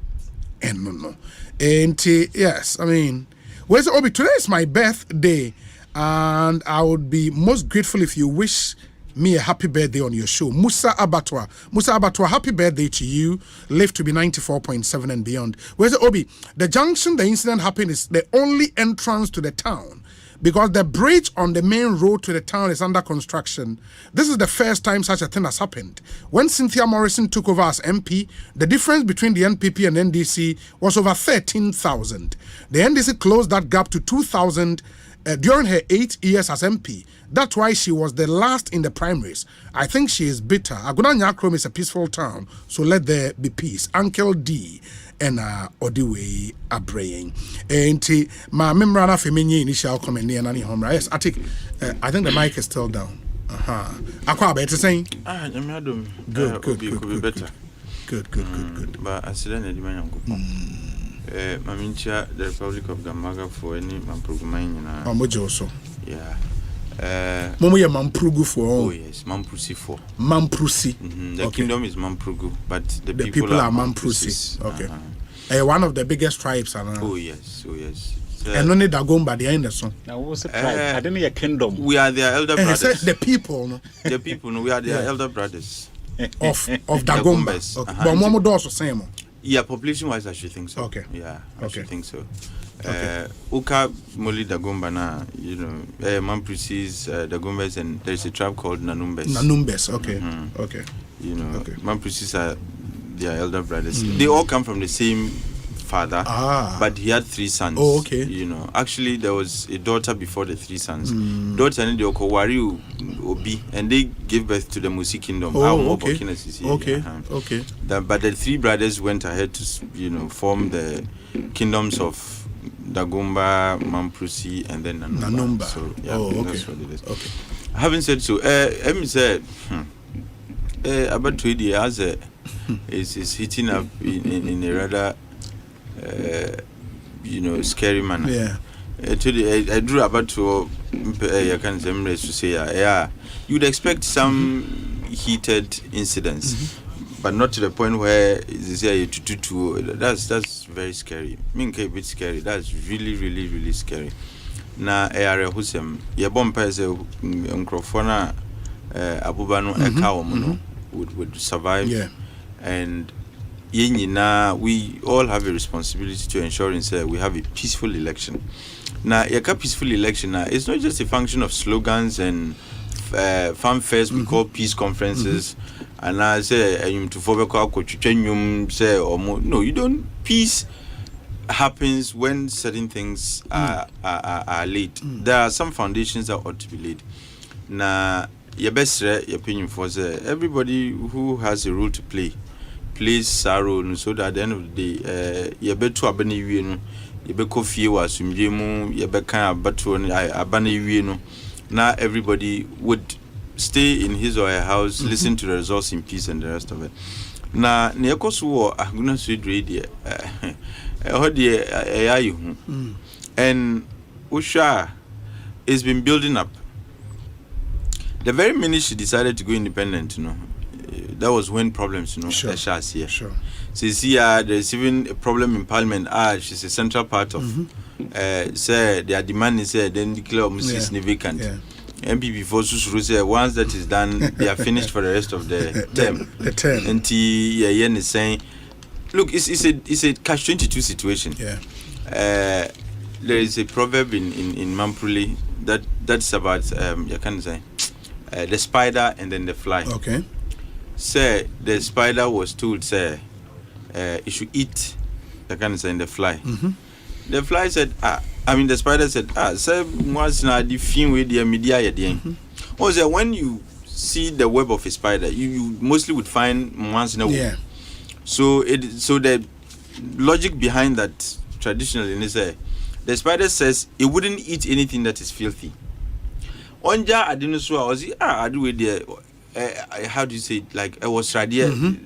And no. And yes, I mean, where's Obi? Today is my birthday, and I would be most grateful if you wish me a happy birthday on your show. Musa Abatwa, happy birthday to you. Live to be 94.7 and beyond. Where's the Obi? The junction the incident happened is the only entrance to the town because the bridge on the main road to the town is under construction. This is the first time such a thing has happened. When Cynthia Morrison took over as MP, the difference between the NPP and NDC was over 13,000. The NDC closed that gap to 2,000 during her 8 years as MP. That's why she was the last in the primaries. I think she is bitter. Agona Nyakrom is a peaceful town, so let there be peace. Uncle D and Odiwe Abraying. And my memorana feminine initial comment near Nani Homra. Yes, I think the mic is still down. Aqua better saying? Good. Could be better. Good. But I said, Mamincha, the Republic of Gamaga for any Mamprugumain. Mojoso. Yeah. Momo ya Mamprugu for. Oh yes, Mamprusi for. Mamprusi. The kingdom is Mamprugu, but the people are Mamprusis. Okay. One of the biggest tribes. Oh yes. And only Dagomba they are in the song. Now what's the tribe? I didn't hear kingdom. We are their elder brothers. The people, no. The people, no. We are their elder brothers. Of Dagomba. Okay. But Momo also same. Yeah, population wise, I should think so. Okay. Yeah, I should think so. Uka Moli Dagomba na, Mampusis, Dagombas, and there's a tribe called Nanumbes. Okay. Okay. Mampusis are their elder brothers. They all come from the same father, but he had 3 sons. Oh, okay. Actually there was a daughter before the 3 sons. Daughter and the Okowari Obi, and they gave birth to the Musi kingdom. Okay. Okay. But the 3 brothers went ahead to form the kingdoms of Dagomba, Mamprusi, and then Nanumba. So that's what it is. Okay. Having said so, Emi said about 20 years is hitting up in a rather scary manner. Yeah. I drew about to say, you would expect some heated incidents, but not to the point where that's very scary. A bit scary. That's really scary. Na area husem ye bompa is Nkrofona Abubano Ekawomuno would survive, and we all have a responsibility to ensuring we have a peaceful election. Now, a peaceful election it's not just a function of slogans and fanfares we call peace conferences. And I say no, you don't. Peace happens when certain things are laid. There are some foundations that ought to be laid. Now, your best opinion for everybody who has a role to play. Please sorrow so that at the end of the day you better abani wienu you be coffee was sumjemu you be kind of better abani wienu. Now everybody would stay in his or her house, listen to the results in peace and the rest of it. Now nekosu aguna sudre die and Usha has been building up. The very minute she decided to go independent, that was when problems, Sure. Since there's even a problem in Parliament. She's a central part of. Say their demand is then declare Mrs. vacant. MPP for Susuru say once that is done, they are finished for the rest of the term. And Yen is saying, look, it's a catch-22 situation. There is a proverb in Mampuli that's about you can say the spider and then the fly. Okay. Say the spider was told it should eat the kind of saying the fly. The fly said the spider said say once now the film with the media also when you see the web of a spider you mostly would find once in a way. So the logic behind that traditionally is the spider says it wouldn't eat anything that is filthy. Onja adinosua ozi adu with the how do you say it? Like it was radier, and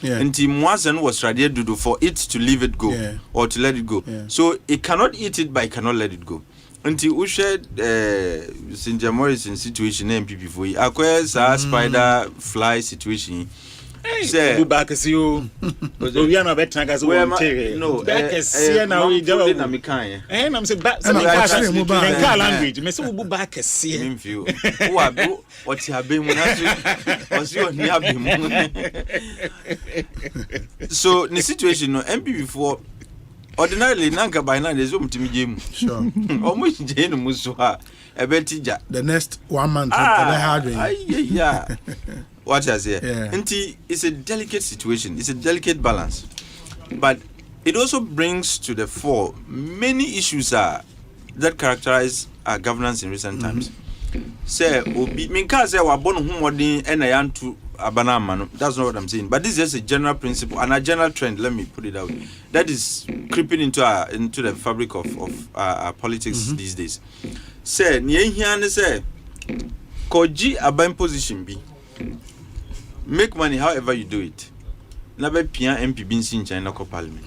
Timwasan was radier do for it to leave it go or to let it go. So it cannot eat it, but it cannot let it go. Until we shared St. Morrison situation MPP for you. Acquires a spider fly situation. Say back as you we are not better as we no back as here now we do na mikan and I'm saying back language me say we back as here me feel who abu what you have been was you ni abim. So the situation no MP before ordinarily nanka by now there's umtimi game sure almost jeno muso ha ebetija the next 1 month yeah what I say, it's a delicate situation. It's a delicate balance, but it also brings to the fore many issues that characterize governance in recent times. Say obi minka say wa born ho modern and ayantu abanama no. That's not what I'm saying. But this is just a general principle and a general trend. Let me put it out. That is creeping into the fabric of our politics these days. Say nye hia say koji aban position bi. Make money however you do it. Nabe pia MP binsi in China parliament.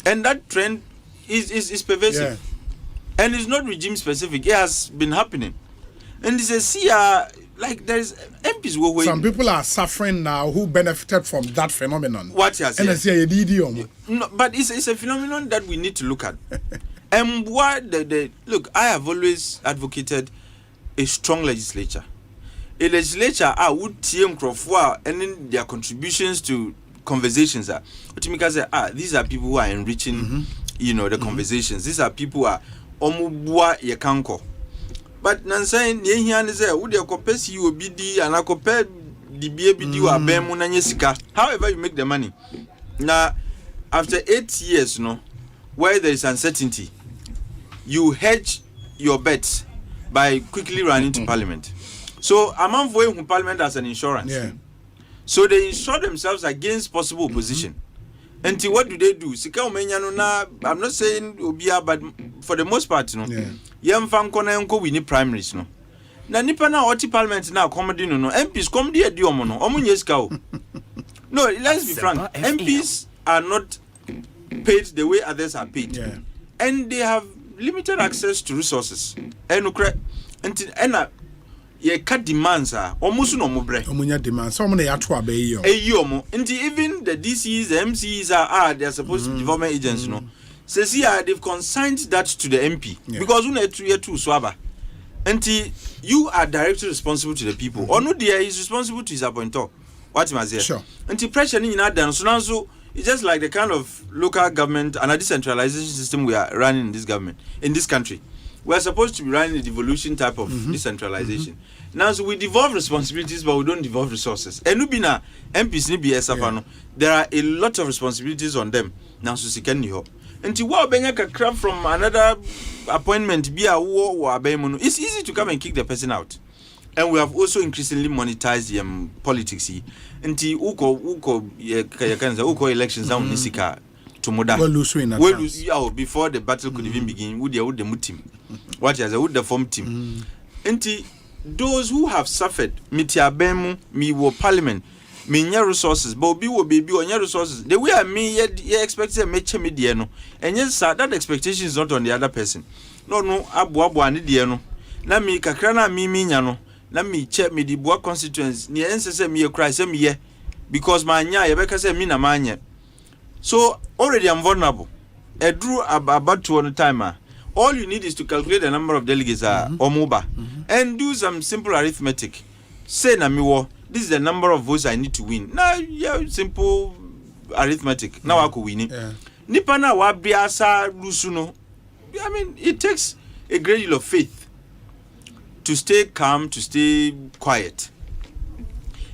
And that trend is pervasive. Yeah. And it's not regime specific. It has been happening. And it's a like there is MPs who some people are suffering now who benefited from that phenomenon. What you and say no, but it's a phenomenon that we need to look at. And what look, I have always advocated a strong legislature. A legislature would TM Crawford and then their contributions to conversations are because these are people who are enriching the conversations. These are people who are omubua yekanko. But Nansan Yehian is a would you compare you BD and I compare the BABD or Bemunanyesika. However, you make the money. Now, after 8 years, where there is uncertainty, you hedge your bets by quickly running to parliament. So, among voting parliament as an insurance. Yeah. So, they insure themselves against possible opposition. Until what do they do? Sika I'm not saying Obia, but for the most part, Yam Fankona Uncle we need primaries, no. Na nipa na oti parliament na comedy no MPs comedy adiomo no omunyeska. No, let's be frank. MPs are not paid the way others are paid. Yeah. And they have limited access to resources. And ye cut demands are almost no more break. Omunya demands. Some they are to obey you. Even the DCs, the MCs they are supposed to be development agents, Says here they've consigned that to the MP because we need 2 years swabber. Until you are directly responsible to the people. Or no, there is responsible to his appointor. What am I saying? Sure. Until pressure in that done. So now it's just like the kind of local government and a decentralization system we are running in this government, in this country. We are supposed to be running a devolution type of decentralization. Now, so we devolve responsibilities, but we don't devolve resources. And Ubina, MPs, there are a lot of responsibilities on them. Now, so can you help? Until what Benyaka crap from another appointment, be a war, it's easy to come and kick the person out. And we have also increasingly monetized politics. Until Uko elections down in Sika to Moda. Well, lose before the battle could even begin, would the team. What is the form team? Until those who have suffered, Mitiabemu, me wo parliament, me nya resources, but be wo baby or nya resources. The way I mean, you expect to make media no, and yes, sir, that expectation is not on the other person. No, abu ani dieno. Na mi kakrana mi nyano. Na mi check me the boa constituents. Ni ense me cry se me ye because my nya ye beka se me na manye. So already I'm vulnerable. I drew about 2 timer. All you need is to calculate the number of delegates or MOBA and do some simple arithmetic. Say na miwo, this is the number of votes I need to win. Now, simple arithmetic. Now I could win it. Nipa na wa biasa lusuno. I mean, it takes a great deal of faith to stay calm, to stay quiet.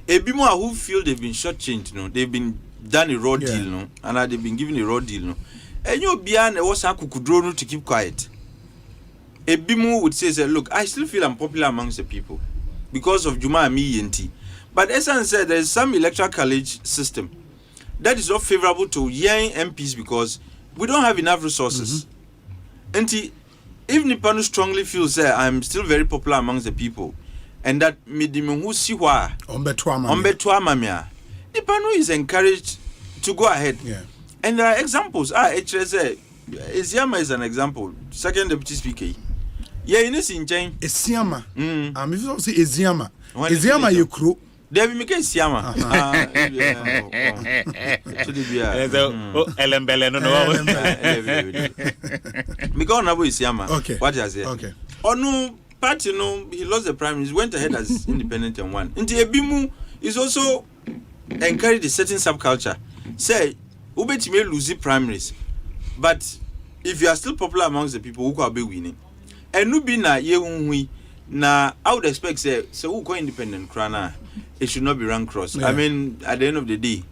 Ebimo who feel they've been shortchanged, they've been done a raw deal, and they've been given a raw deal, and you beyond a was kukudronu to keep quiet. Ebimo would say, look, I still feel I'm popular amongst the people because of Juma and me and T. But Esan said there is some electoral college system that is not favorable to young MPs because we don't have enough resources. And if Nipano strongly feels that I'm still very popular amongst the people, and that Midimu Siwa Ombetua Mamia, Nipano is encouraged to go ahead. And there are examples. Eziama is an example. Second deputy speaker. Yeah, in this in Jane. Eziama. I'm also Eziama. Eziama you crew. They will make Eziama. Because now Eziama. Okay. What is it? Okay. Oh no, party he lost the primaries. He went ahead as independent and won. Into Ebimu is also encouraged a certain subculture. Say, Ubeti may lose the primaries, but if you are still popular amongst the people, who could be winning? And no be na ye na I would expect say who go independent crana, it should not be run cross. I mean, at the end of the day,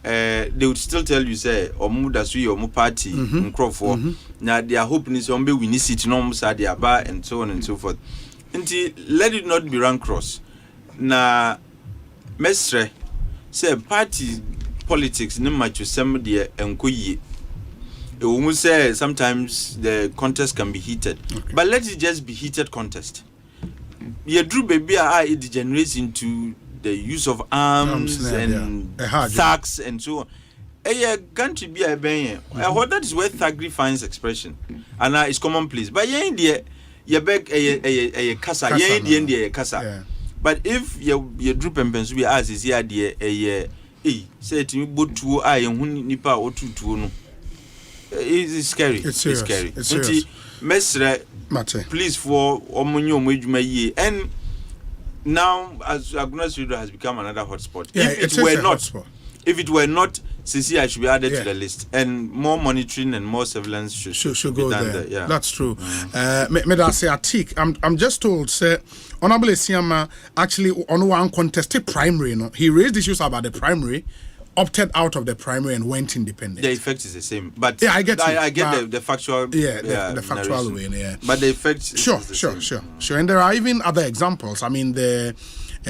they would still tell you say omu da so ye omu party nkrofo na their hope is ombe win city no omu sa dia ba and so on and so forth. Until let it not be run cross. Na mestre say party politics no match some there enkoyie. It will say sometimes the contest can be heated, but let it just be heated contest. You drew baby it degenerates into the use of arms and thugs and so on. A country be a ben. I heard that is where thuggery finds expression, and it's commonplace. But yeah, India, you beg a casa, yeah, India, a casa. But if you drop and pencil, we ask is here, dear, say to me, but 2 I and nipa or 2 no. It's scary. It's scary. It's serious. Mestre, please for omonyo mejuma ye. And now, as Agnes Rido has become another hotspot. Yeah, if it were not, CC should be added to the list, and more monitoring and more surveillance should go there. Yeah, that's true. I'm just told, sir, Honorable Esiama actually on one contested primary. He raised issues about the primary. Opted out of the primary and went independent. The effect is the same, but yeah, I get the factual, the factual way, But the effect, sure. And there are even other examples. I mean, the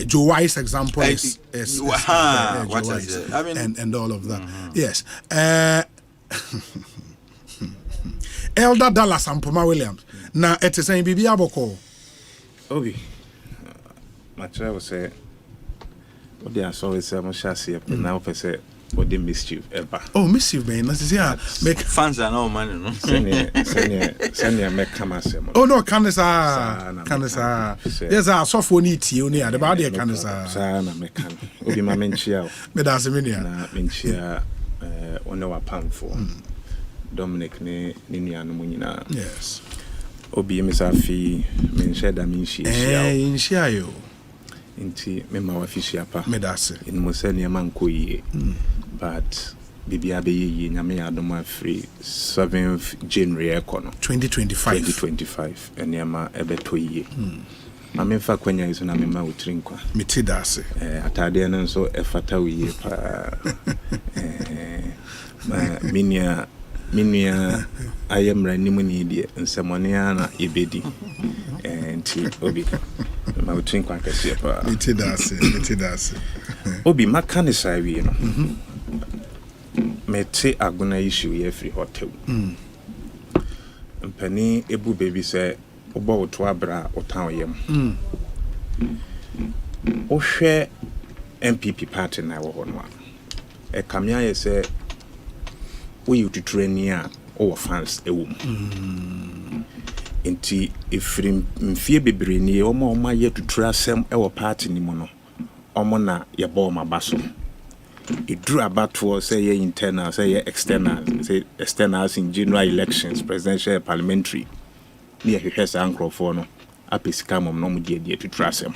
Joe Wise example is what is it? I mean, and all of that. Yes, Elder Dallas and Poma Williams. Now it is saying Bibi Aboko. Obi, my child will say. What they are so is now per se what they mischief ever. Oh, mischief, man. That's make fans are no money, no. Send make camasem. Oh no, Canessa. Yes, I saw for need you near the body of Canessa. Sana mekan. Obi ma menchia. Medasiminia. Na menchia on our palm for Dominic ne Nina Munina. Yes. Obi misafi menchia da minchi. In Shio. Inti mema wafishia pa medase in museni amanko ye but bibia be ye nyame adoma free 7th January ekono 2025 enema ebeto ye mamemfa kwanya iso na mema utrinkwa mitidase atade no so efata wiye pa minia ayemra nimu ni die nsemone na ebedi enti obi ma utrinkwa kase pa mitidase obi makanisa wi no mete aguna issue ye free hotel mpani ebu baby say obo to abra otan yem ohwe MPP party na wo hono e kamia ye say we to train our fans ewum enti efrim mfie bebre ni oma ye to trasem e wo party ni mo no omo na ye bo ma baso idru abato say ye internal say ye external say externals in general elections presidential parliamentary ni ehwehwe sa ankrofo no apesika mom no mo die to trasem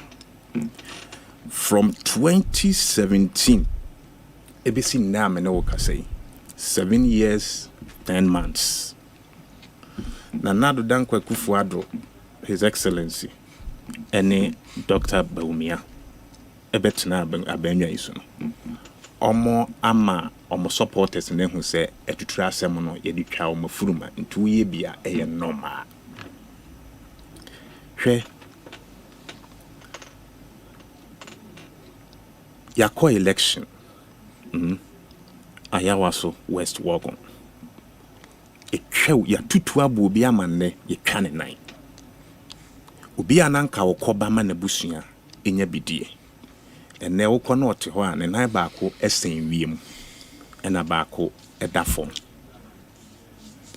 from 2017 ebesi na me no ka say 7 years 10 months Nanado Dankwa Kufuado, His Excellency, any Dr. Baumia, Ebetna Abenya Ison. Omo ama omo supporters and then who say etutra semono yedika omo furuma into ye bia eye normal. Hwe Yako election. Ayawaso West Wagon. Ekwew ya tutu abu obi amanne ye twane nan obi ananka wokoba ma na busua enya bidie ene wokɔ na ɔte hɔ a ne nan baako esen wiem ena baako edafom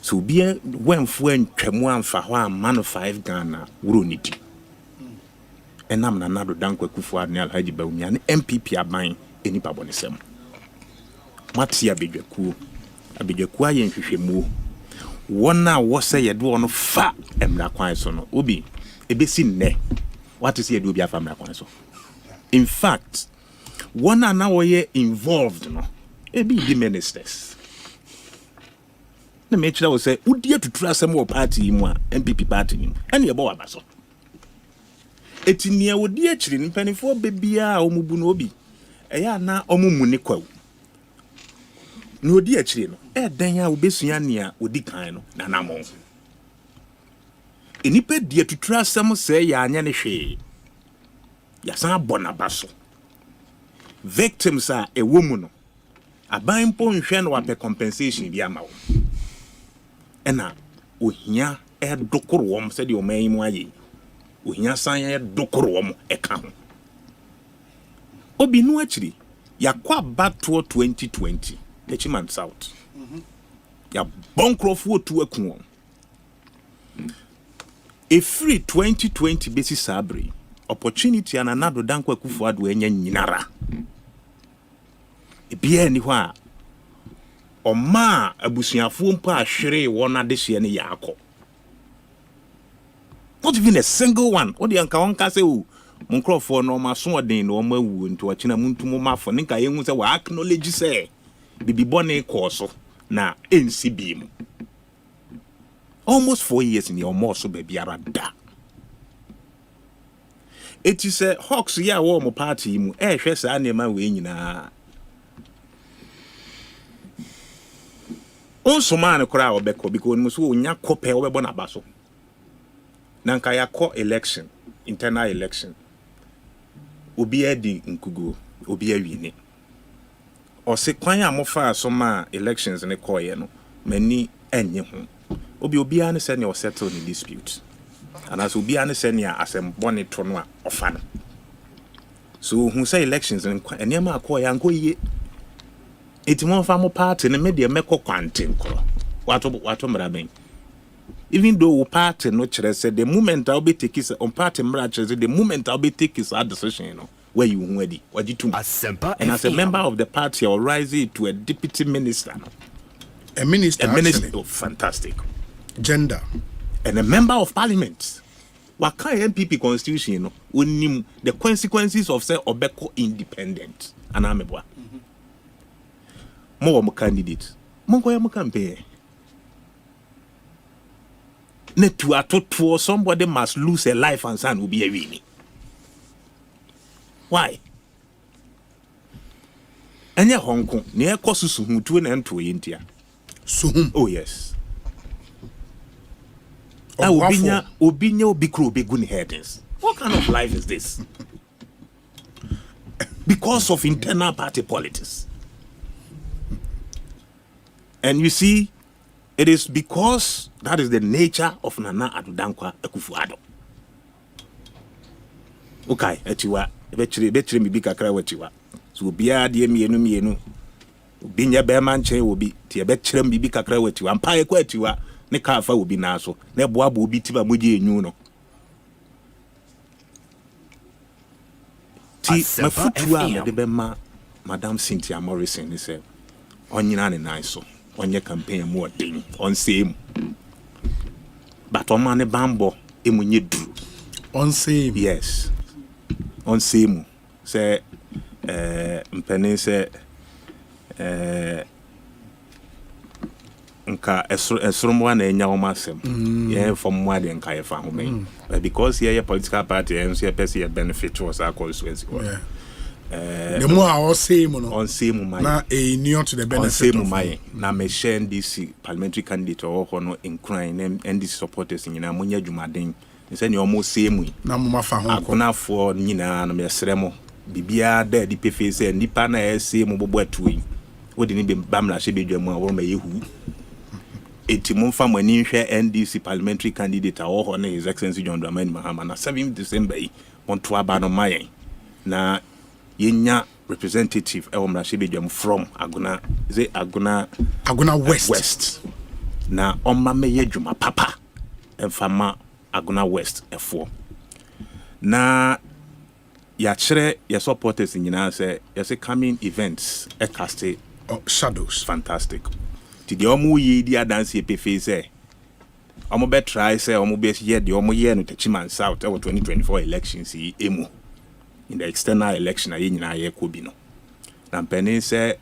so obi wemfo antwamu amfa hɔ a man 5 Ghana wuro nidi enam na nado dankwa kufu adne Alhaji Baumia ne MPP aban enipa bonesem matia bedwakuo abedwakuo aye nhwehwemu wona wo say ye do no fa emra kwan so no obi ebesi nne what is ye do bi afa emra kwan so in fact wona na wo ye involved no ebi di ministers na me chira wo say udi atutura asem wo party mu a MPP party mu ene ye bo wa so etinia wodi achiri mpanifo bebia a omubu no obi eya na omumu ne kwaw no di achire no den ya obesua nea odi kan no nanamo enipa die tutura asem se ya anya ne hwe ya san bona baso victims a ewomu no aban po nhwe no wape compensation bi ama wo ena ohia dokoro wom se de o man mu aye ohia san dokoro wom eka ho obi no achiri yakwa bato 2020 Echiman South ya bonkrofo tu akun a free 2020 basis sabri opportunity ananado dankwa kufu adu enya nyinara ebia ni hwa oma abusuafo mpa ahwere wona dehye ne yakọ not even a single one odi anka wonka se o monkrofo no maso odin no mawu nti wakina muntumo mafo nka yehu se wa acknowledge se bibi bone koso na NCB mu almost 4 years in your moso baby arada it is a hawks ya wo mo party mu hwe sa na ma we nyina onso man kora obeko because mu so onya kope obebo na baso nanka ya ko election internal election obi edi nkugo obi awini o se kwan amofa asoma elections ne koye no mani enye ho obi ane se ne o settle the dispute and as obi ane se ne asembone to no a ofa no so hu say elections ne ma koye anko ye etimo fa mo party ne me de mekọ kwante nkoro wato mraben even though party no chere say the moment I'll be take is on party mra chere the moment I'll be take is a decision you know where you ready wajitum Asempa and as a member of the party I'll rise to a deputy minister a minister oh, fantastic gender and a member of parliament waka MPP constitution you know onim the consequences of say obeko independent anamebwa mo candidate mo go ya campaign ne to atoto somebody must lose a life and son will be a winning. Why? Anya Hong Kong ne ekosusu hutu na nto India. Suhum. Oh yes. Obinya obikro begun headings. What kind of life is this? Because of internal party politics. And you see, it is because that is the nature of Nana Adudankwa Akufo-Addo. Okay, etiwa betri mi bi kakra wetiwa. So bia de mienu. Obinya be man chen obi tie betri mi bi kakra wetiwa. Ampa ekwa etiwa ne ka fa obi na so. Ne boabo obi tiba moje enyu no. Ti mafutuwa me de be ma Madam Cynthia Morrison ni se onyina ne nan so. Onye campaign more thing on same but on man bambo emunye dru on same yes on same say mpene say nka esromo na enya wo masem yeah from more than nka yefa ho me because here political party and so person benefit to us our constituency yeah. The more I say, on same my na a near to the benefit of my na me share this parliamentary candidate or no in crying and this supporters in Namunya Jumadin. They say you almost same way. Na mama fa ho akona for nyina na me sremo bibia da di pefese nipa na say mo bobo atuyi. Wo de ni be bamla she bedwam a wo ma yehu. Eti mo fa mo ani hwe NDC parliamentary candidate or ho na His Excellency John Dramani Mahama na 7th December on to aba no mayen na yenya representative Mrashibedwam from Aguna West na omma meye dwuma papa emfama Aguna West F4 na ya chere ya supporters nyina say ya say coming events e cast shadows fantastic ti de omo yi di adanse epefe say omo be try say omo be ye de omo ye no Techiman South 2024 elections yi emu in the external election ayi nyina ye ko bi no na mpeni say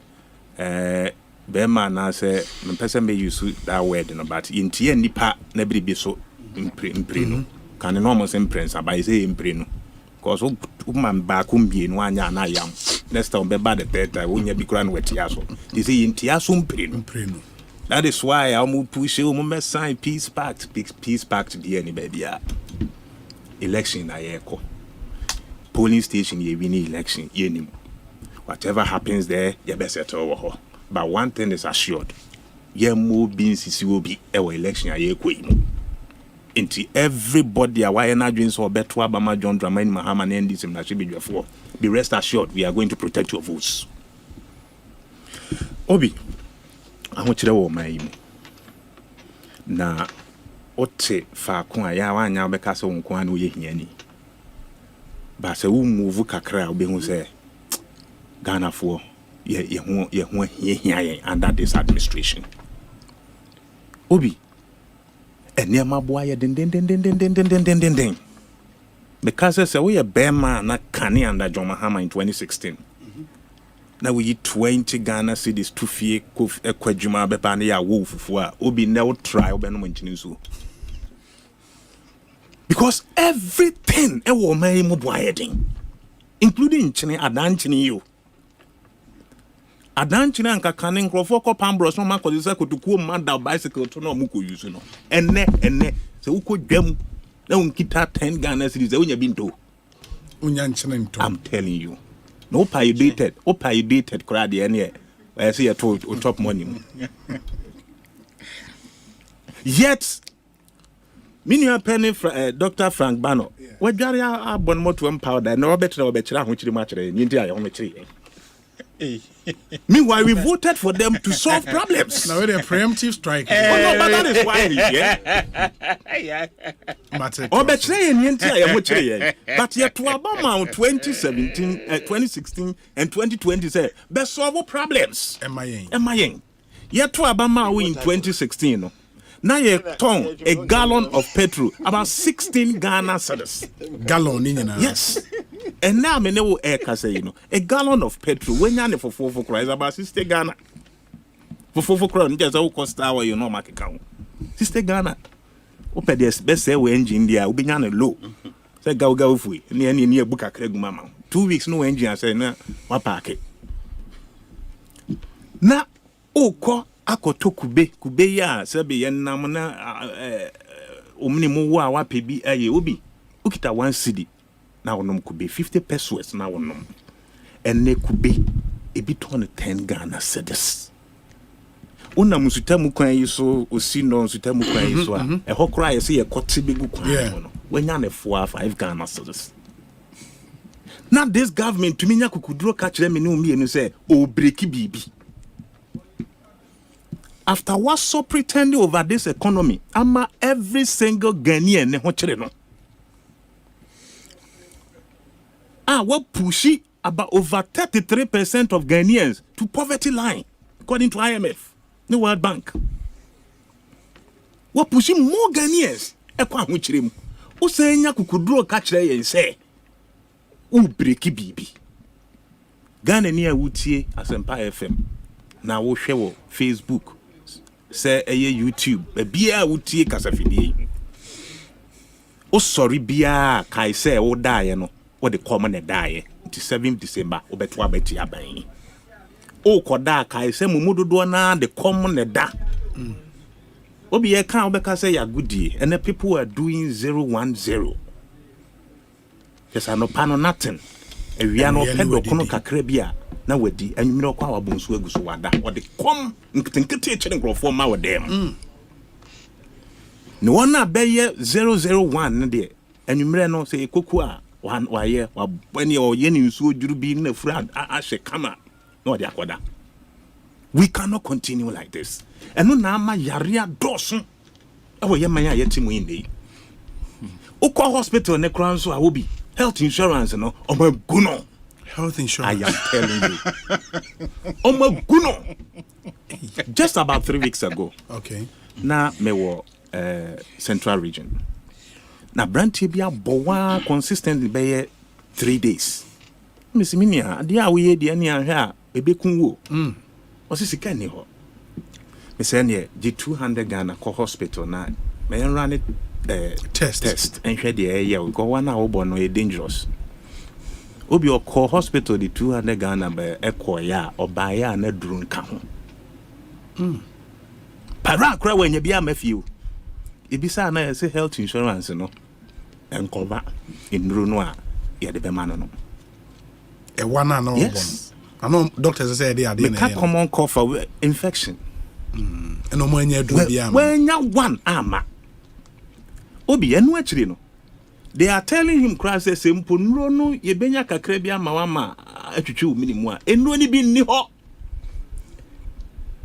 bema na say mpese me use that word no but intie nipa na biribi so impre no kan no mo say imprensa ba say impre no because man ba ko mbie no anya na yam next time be bad the third time when you be grand with tiaso. You see in tiaso mprenu. That is why I'm push you sign peace pact the anybody. Election na yeko. Polling station ye win election ye. Whatever happens there, you better settle. But one thing is assured. Ye more beans will be our election a year into everybody a why na dreams or better Obama John Dramani Mahama and this na should be before. Be rest assured we are going to protect your votes. Obi, I want you to know my na ote fa ko ya wa nya be ka so nko an wo ye hiani. Ba se wo move kakra obi hu say Ghana for ye under this administration. Obi, and near my boy, den. Because I say we a bear man, not canny under John Mahama in 2016. Now we eat 20 Ghana cedis to fear Kof Equajuma Bepania wolf for Obi no trial Benjamin. Because everything a woman mob including Chine Adanchini you. Adanchina and Kakanin Crofoko Pambros, no man could say to cool man down bicycle to no muku use no. And ne, so who could them? Don't kita 10 Ghana cities when you've been to. I'm telling you. No pay dated, crowd any. I see a top money. Yet, Minia Penny, Dr. Frank Bano, what Jari are born more to empower that no better which the match in India only tree. Meanwhile, we voted for them to solve problems. Now they're preemptive strike. Oh no, but that is why, yeah. But yet to Obama 2016, and 2020 say best solve problems. MIA. Yet to Obama in 2016. Now you turn a gallon of petrol about 16 Ghana cedis. Gallon, yes. And now me know a gallon of petrol when you for 4 is about 60 Ghana. For 4 crown, just how cost our market account. 60 Ghana. Open the best say we engine there, we be low. Say go free. Near book a Craig mama. 2 weeks no engine. I say na what park it. Na ko akoto kube ya sebe yen namna omni mu wa pebi aye obi ukita 1 cedi na wonom kube 50 pesos na wonom enne kube ebi ton 10 Ghana cedis una musutamu kwan yi so osi no musutamu kwan yi so a ehokora ye se ye kote begu kwan no wenya ne 5 Ghana cedis. Now this government to me nya kukuduro ka kire me ne omienu say o breaki bibi. After what so pretending over this economy, ama every single Ghanaian ne ho kire no. What pushy about over 33% of Ghanaians to poverty line, according to IMF, the World Bank. What pushing more Ghanaians? Ekwa ho kire mu. O say nya kukuduro ka kire yen say, "U breaki bibi." Ghana ni awutie Asempa FM. Na wo hwe wo Facebook. Say YouTube, bia wutie kasafidie. O sorry bia kai say o die no, o de come na die. 7 December obeto abeti aban. O koda kai say mumudodo na de come na da. Obi e kan obeka say ya goodie, and the people are doing 010. Just no pano nothing. E wi ano pedo kono kakra bia. Na wadi anwumire kwa wa Bonsu aguso wada o de kom nketenkete e chire nkrofo ma wo dem no wana beye 001 ne de anwumire no se ekoku a wa ye wa bani o ye ni nsuo duru bi na fura a hye kama no de akoda. We cannot continue like this. Eno na ama yarea doso e wo ye man ya yetimu inde ukọ hospital ne kran so a wo bi health insurance no o ma guno. Health insurance. I am telling you. Oh my goodness. Just about 3 weeks ago. Okay. Na me wo Central Region. Na branch bia bowa consistently be 3 days. Miss Minia, dia we de ani ahwa ebekun wo. Osisi ni ho. Me say ne di 200 Ghana ko hospital na me run it test and hwe de ye we go one hour no e dangerous. Obi oko hospital the 200 Ghana be ekoya obaya na drone ka ho. Para kra when you be amafio. Ibisa na say health insurance no. Enkoba indru no a ye de be ma no. E wana no yes. I know doctors say they are there. Make common call for infection. And no when you do bia. When you one ama. Obi enu achiri no. They are telling him cry say simple no ye benya kakra bia ma wama atwetwe minimu a enu ni bi ni ho.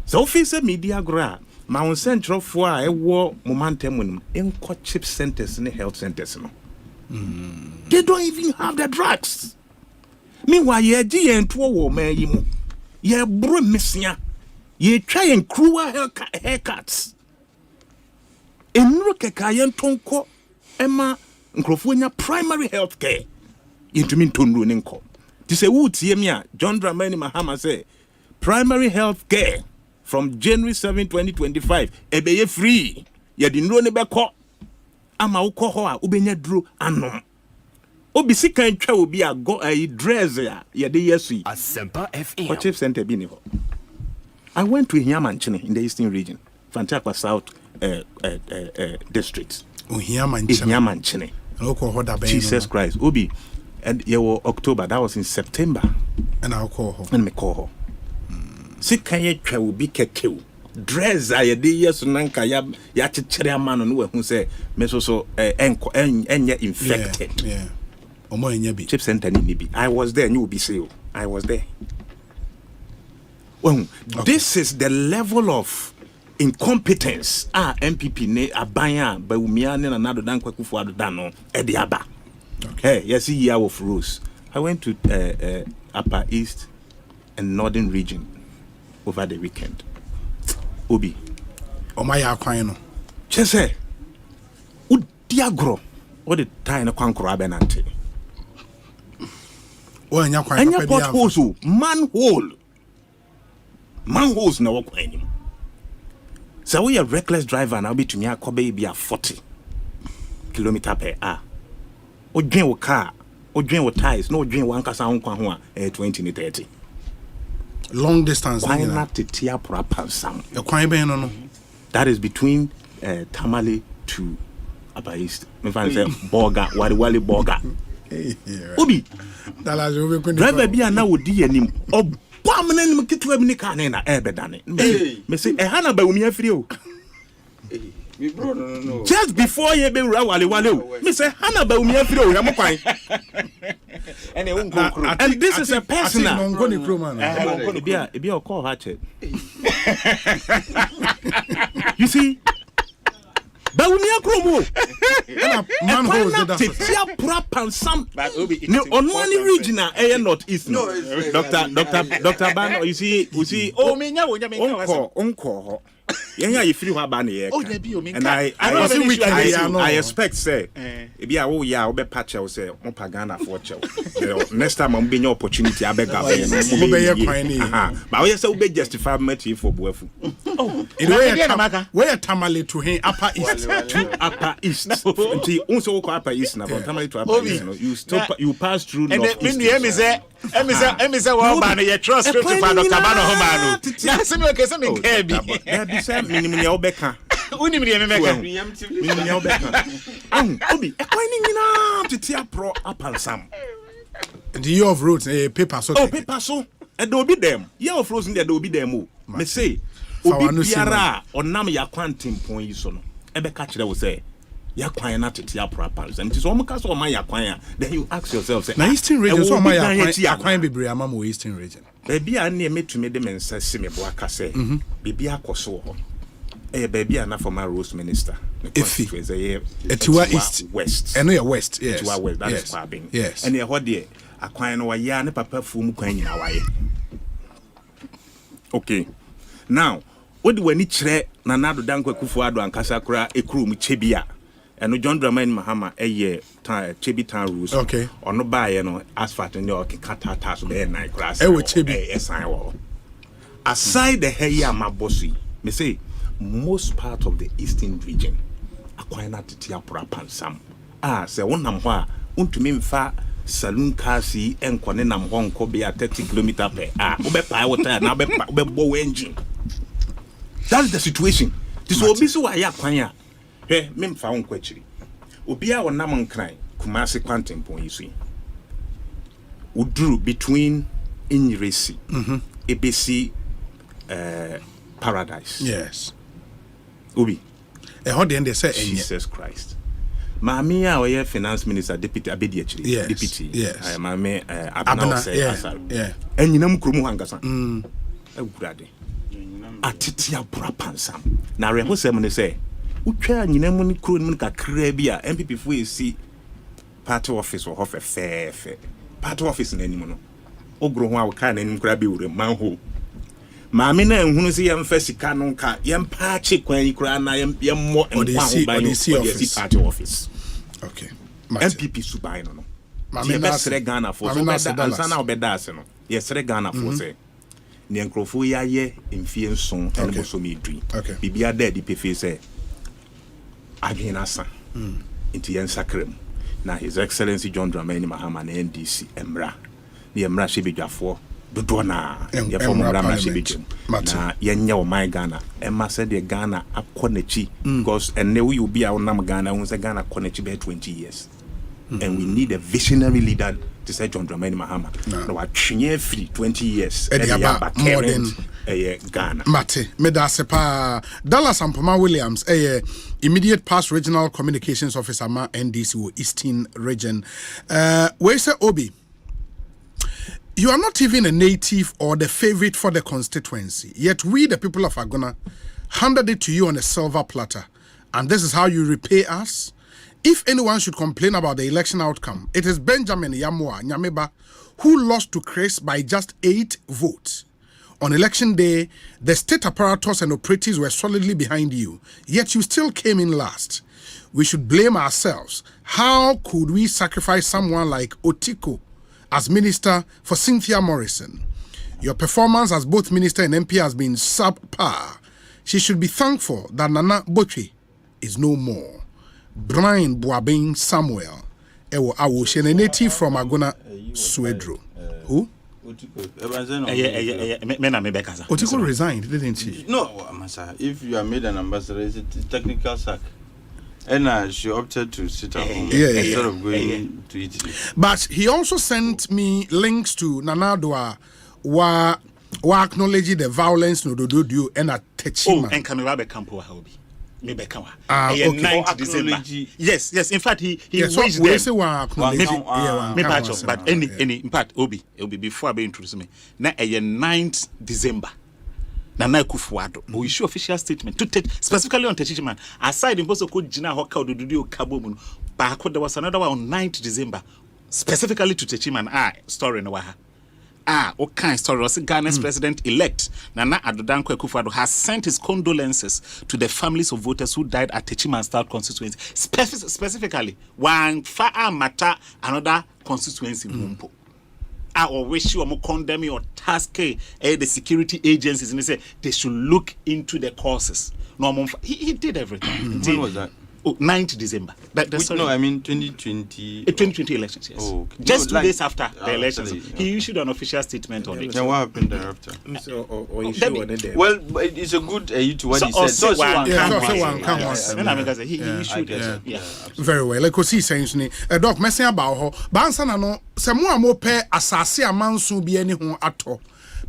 So officer media gra ma won central fo a ewo momentum nim enko chip centers ne health centers no. They don't even have the drugs. Meanwhile, ye gi ento wo man yi mu. Ye bro mesia. Ye try and cruel haircuts. Enro keka ye ntonko ema nkrofo nya primary health care. Yentumi ntonru ne nko. Ti se wo tie me a John Dramani Mahama say primary health care from January 7, 2025 ebeye free. Ye di nro ne beko ama wo kɔ ho a ubenya duro anom. Obi sika ntwa obi a go dress ya ye de yesu. Asempa FM. What chief center bi ni ho. I went to Hiamanchine in the eastern region, Fantakwa South district. Hiamanchine. Jesus Christ. Obi, and you were October, that was in September. And I'll call her. And me call her. Sika ntwa obi kekew. Dress ya de yesu nanka ya chichere amano no who say me so enye infected. Yeah. Chip center ni bi. I was there, you will be say I was there. Well, this is the level of incompetence MPP ne abanya ba umia ne na do dan kwakufu ado dan no e de aba. Okay, yes year of rules. I went to Upper East and Northern region over the weekend. Obi omaya kwan no. Chese udiagro what the time no kwankro abenante. Anya kwan anya potholes manholes na wo kwan nim. So we are reckless driver now be to me akobe be a 40 km per hour. Odwen wo car, odwen wo tires, no odwen wan kasa honkwa ho a 20 to 30. Long distance. Why not to tia sam? No. That is between Tamale to Upper East. Me find say Boga, Wali Boga. Obi. Driver be na wodi anim. Obamna nim kitwa bi ni ka na ebedane. Me say e hana ba umi afiri o. Me bro no. Just before ye be wali o. Me say hana ba umi afiri o yam kwan. And this is a personal. Be a call hatchet. You see, Baunia Chromo. On one regional air not east. No, Dr. Bano, you see, oh, me, uncle. Yeah, you feel how bani. And I expect say, if you are ya obe patch I say on pagana for next time I'm being opportunity I beg but I say be justify me for boefu. Oh, where Tamale to him Upper East to Upper East. Until also Upper East now Tamale to Upper East. You stop you pass through North East. And say well ban you trust to Dr. Bano Homano. Na se me kese me ka bi. Say minimum ya obeka. Uni me meka. Minimum ya obeka. Obi, e kwa ni nyina titia pro apansam. The year of roads paper so. Oh, paper so. E do be them. Year of roads there do be them o. Me say obi biara onam ya kwantimpon yi so no. E be ka kire wo say ya kwan na titia pro apansam. Nti so omka so man ya kwan a then you ask yourself say. Na Eastern region so man ya kwan bebre amam Eastern region. Baby a na metumi de mensa si me bo aka say. Bibi akoso ho. Baby na former Rose Minister. Etiwa East West. And we West, yes. Etiwa West, that is Kwabena. Yes. And here there akwan no ya ne papa fu kwan nyina waye. Okay. Now, what do we need chire na nado dankwa kufu ado ankasa kra ekru mu chebia. And John Dramani Mahama chebi tan rules. Okay. Ono baye no asphalt no kata so be na class. We chebi. Aside the heya mabosi, me say most part of the eastern region akwana titia prapansam. Say wonam ho a untumi mfa saloon cars yi enko ne nam ho nko be 30 km per hour obepa water na obebo engine. That's the situation. This will be so aya kwan a hwe memfa ho nko akiri obi a wonam nkran Kumasi Quantum point you see udru between Inyiresi ABC Paradise. Yes. Ubi. How then they say Jesus Christ. Mami a oye finance minister deputy abedi actually. Yes. Deputy. Yes. Mami Abena say asar. Yeah. Enyinam kromu hankasa. Agurade. Atitia brapansam. Na reho sem ne say utwa nyinam ni kro ni kakra bi a MPP fo esi party office or hofe fe. Party office na anim no. Ogro ho a wo ka na anim kra bi wure manho. Maame na ehunu se yem fa sika no nka yem paache kwan yi kra na yem mo enkwa ho ban the party office. Okay. MPP subai no. Maame na sere Ghana for so beda ansa na obeda ase no. Ye sere Ghana for say ne enkrofo ya ye mfie nson ene bo so me dui. Bibia da di pefe say adwena sa. Inti yen sakrem. Na His Excellency John Dramani Mahama na NDC emra. Ne emra shebedwafo dodo na ye form emra shebedwam. Na yenya o my Ghana. Emma said the Ghana akonechi because and we will be our nam Ghana when say Ghana akonechi be 20 years. And we need a visionary leader to say John Dramani Mahama. No wa twenye free 20 years. More than Ghana. Mate, Medasepa Dallas Ampoma Williams, immediate past regional communications officer ma NDC Eastern region. Where say Obi? You are not even a native or the favorite for the constituency, yet we, the people of Agona, handed it to you on a silver platter. And this is how you repay us? If anyone should complain about the election outcome, it is Benjamin Yamwa Nyameba, who lost to Chris by just 8 votes. On election day, the state apparatus and operatives were solidly behind you, yet you still came in last. We should blame ourselves. How could we sacrifice someone like Otiko as minister for Cynthia Morrison? Your performance as both minister and MP has been subpar. She should be thankful that Nana Botwe is no more. Brian Boabing Samuel, a native from Agona Suedro. Who? Otiko resigned, didn't she? No, Masa. If you are made an ambassador, it's a technical sack. And she opted to sit at home instead of going to Italy. But he also sent me links to Nanadwa wa acknowledge the violence no do and a techima. Oh, and Kamirabe Campo Hobby. Maybe come on. 9th December. Yes. In fact, he wished them. But any impact Obi before I be introduced me. Now 9th December. Nana Kufuado. We issue official statement to take specifically on Techiman. Aside in Boso Code Jina Hoka do Kabomun. But there was another one on 9th December. Specifically to Techiman. Story in Waha. What kind of story? Ghana's president-elect Nana Addo Akufo-Addo has sent his condolences to the families of voters who died at Techiman South constituency. Specifically, one far matter another constituency Mumpo. Or wish you condemn or task the security agencies and they say they should look into the causes. No, he did everything. When was that? 9th December. No, I mean 2020. 2020 elections, yes. Oh, okay. Just 2 days after the elections, he issued an official statement on it. Then what happened thereafter? Well, it's a good to what he said. He issued it. Very well. Ekosiisen Doc messing about her. Bansa na no se mo amope asase amanso bi ani ho ato.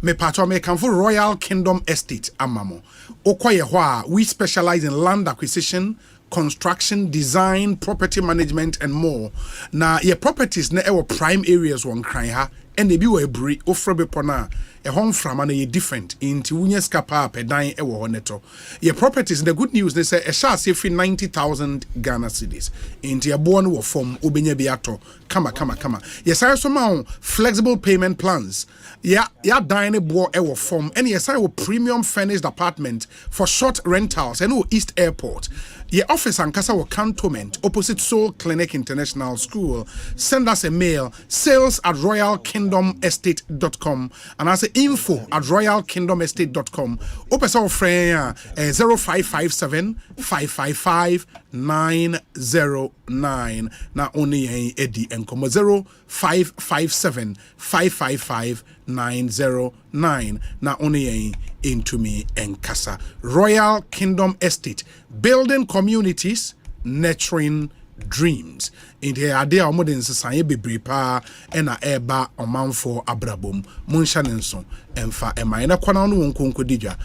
Me pato me kan for Royal Kingdom Estate amamo. Okoye ho a we specialize in land acquisition, construction, design, property management, and more. Now, your properties na ewo prime areas won kran ha, and they be we bri ofrebe pona. A home from and a different into Wunya Scapa Pedan ewo honeto. Your properties, the good news they say a shall say free 90,000 Ghana cedis. Into your born wo form Ubenya Biato. Kama. Yes, I also flexible payment plans. Ya dine bo ewo form. And yes, I will premium furnished apartment for short rentals and East Airport. Your office and Casa cantonment opposite Soul Clinic International School. Send us a mail, sales@royalkingdom.com. royalkingdomestate.com and I say info@royalkingdomestate.com. Open so friend 0557 555 909. Na only Eddie and 0557 555 909. Na only into me and Casa. Royal Kingdom Estate, building communities, nurturing dreams. In the idea of modern society be prepared and a eba or man for abrabum munshanenson and fa a minor corner on concodija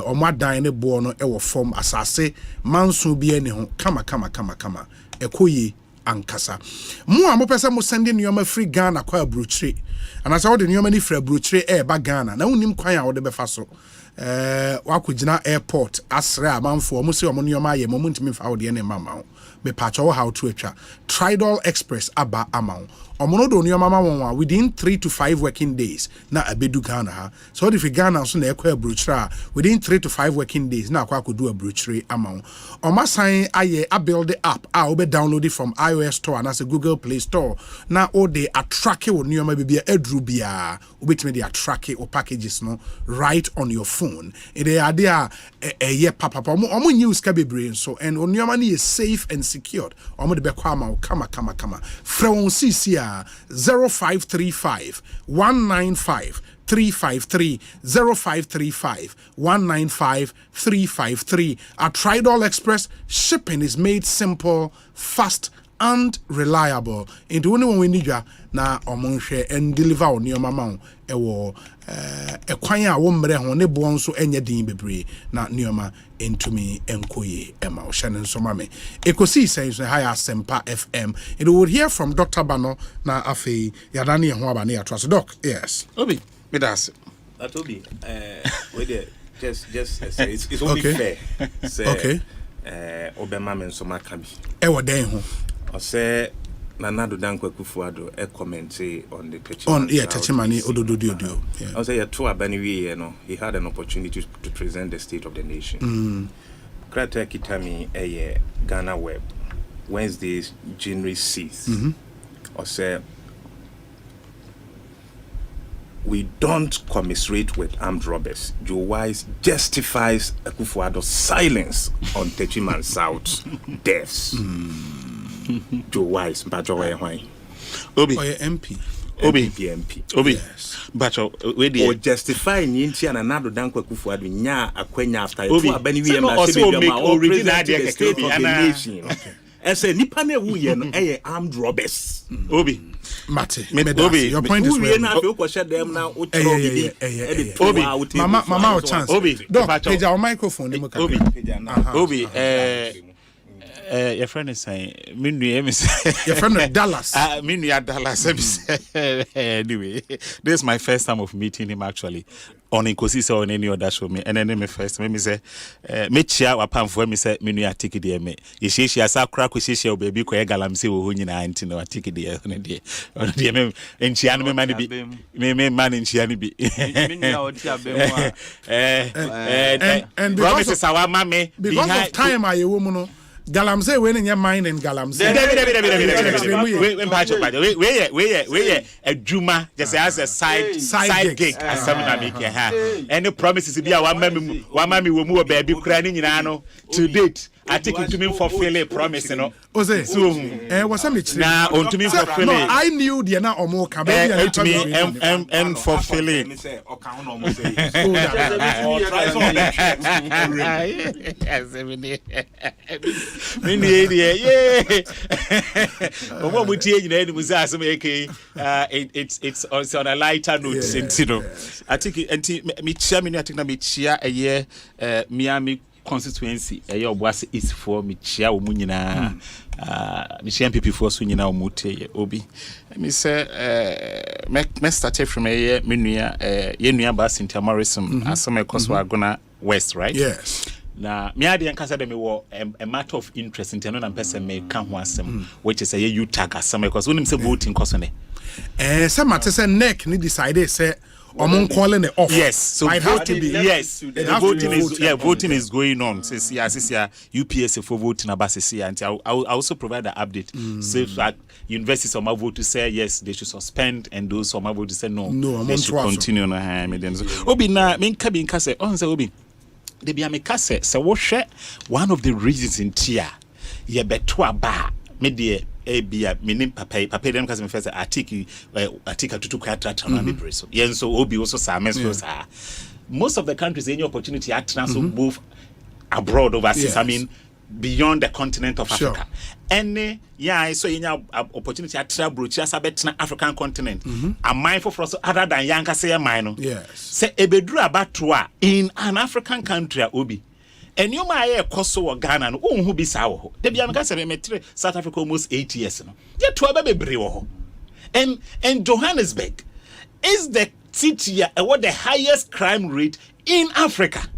or my dine born or form asase mansu be any kama ekoyi ankasa mo amopesa mo sending you free Ghana kwa brochure and as all the new many free brochure Ghana na unim kwan a wo de befa so wakugina airport asra amanfo omo se omo nyoma ye momentimi fa wo de ne mama me pacho how to etwa Tridal Express aba amount omono do nyoma mama within 3 to 5 working days na abedu Ghana ha so if Ghana so na ekwa brochure within 3 to 5 working days na akwa akodu a brochure amount oma sign aye a build app a obe download it from iOS store and as a Google Play Store na o de attract wo nyoma bibia edru bia obetime de attract o packages no right on your phone it dey idea ye papa omo news ka bebre so and nyoma ni is safe and secured omo de be kwa ma kama from CC 0535 195 353 0535 195 353. At Tridal Express, shipping is made simple, fast, and reliable. Into only when we need ya na omonhwe and deliver on your mama ewo ekwan a wo mre ho ne bonso enye din bebre na nioma entumi enkoye ema o hye nso mame Ekosiisen so high Asempa FM. It would hear from Dr. Bano na afei yadane ho aba na ya trust doc. Yes Obi me das that Obi we there just say it's only fair say okay obema men so maka bi ewo den ho o say Nanado Dankwa Kufuado comment on the pitch. On Techimani Ododio. I was a tour Baniwi, he had an opportunity to present the state of the nation. Krata Kitami a Ghana Web, Wednesdays, January 6th. Or say we don't commiserate with armed robbers. Joe Wise justifies Akufuado's silence on Techiman South deaths. Joe Wise, Bajo why? Obi MP. Obi. Yes. Bacho, we or justify Ninti and another Dankwa Kufuadu nya akwenya after Obi. also make original the state of the nation. As a Nipane Wuyen, armed robbers. Obi. Mate, Obi, your point is well. Obi, Mama, chance. Obi, page our microphone. Obi, your friend is saying, your friend is Dallas. Dallas. Anyway, this is my first time of meeting him actually. On Ekosiisen or on any other show me, and then me first me say, me chia wapam for me say me no ticket there me. Ye she asa crack we she baby ko galam se wo nyina anti no ticket there on there. On there me en chia no me man bi. Me man en chia ni bi. And promises our mama because of time I woman no Galamse when in your mind and Galamse. We a Juma just as a side gig as some make her. Any promises to be our mammy will move baby crying in ano to date. I take it to me for fulfilling promise, Osei, so what's a mitch now on to me for fulfilling. I knew the na or more to me and fulfilling. What would you need was asking it's on a lighter note, I think it me chairman, I think I chia a year Miami constituency was is for me chia munyina me chia MPP for so nyina omote obi me say me started from a year menua ye nua ba Cynthia Morrison asome koso agona west, right? Yes. Na me ade nkasa de me wo a matter of interest in no na person me ka ho asem which is a you tag asem because unim say voting koso ne some matter say neck ni decide say calling it off. Yes, so it has to be. Yes, voting is going on. Since UPS for voting about and I also provide an update. So that universities on my vote to say yes, they should suspend, and those on my vote to say no, they should continue on Obi na minka say on say Obi. They be ameka say one of the reasons in Tia ye beto aba me de ebia menim papa dem ka say me first article tutu kwatra na me breso yen so Obi also sa message most of the countries any opportunity at so move abroad overseas. I mean beyond the continent of Africa. Any so any opportunity at travel to African continent. I'm mindful for us other than Yanka say mine. Yes. Say ebedru abatwa in an African country Obi. And you my koso or Ghana no who be sawo. De bia meka say metre South Africa almost 8 years no. Ye to bebre wo. And Johannesburg is the city what the highest crime rate in Africa.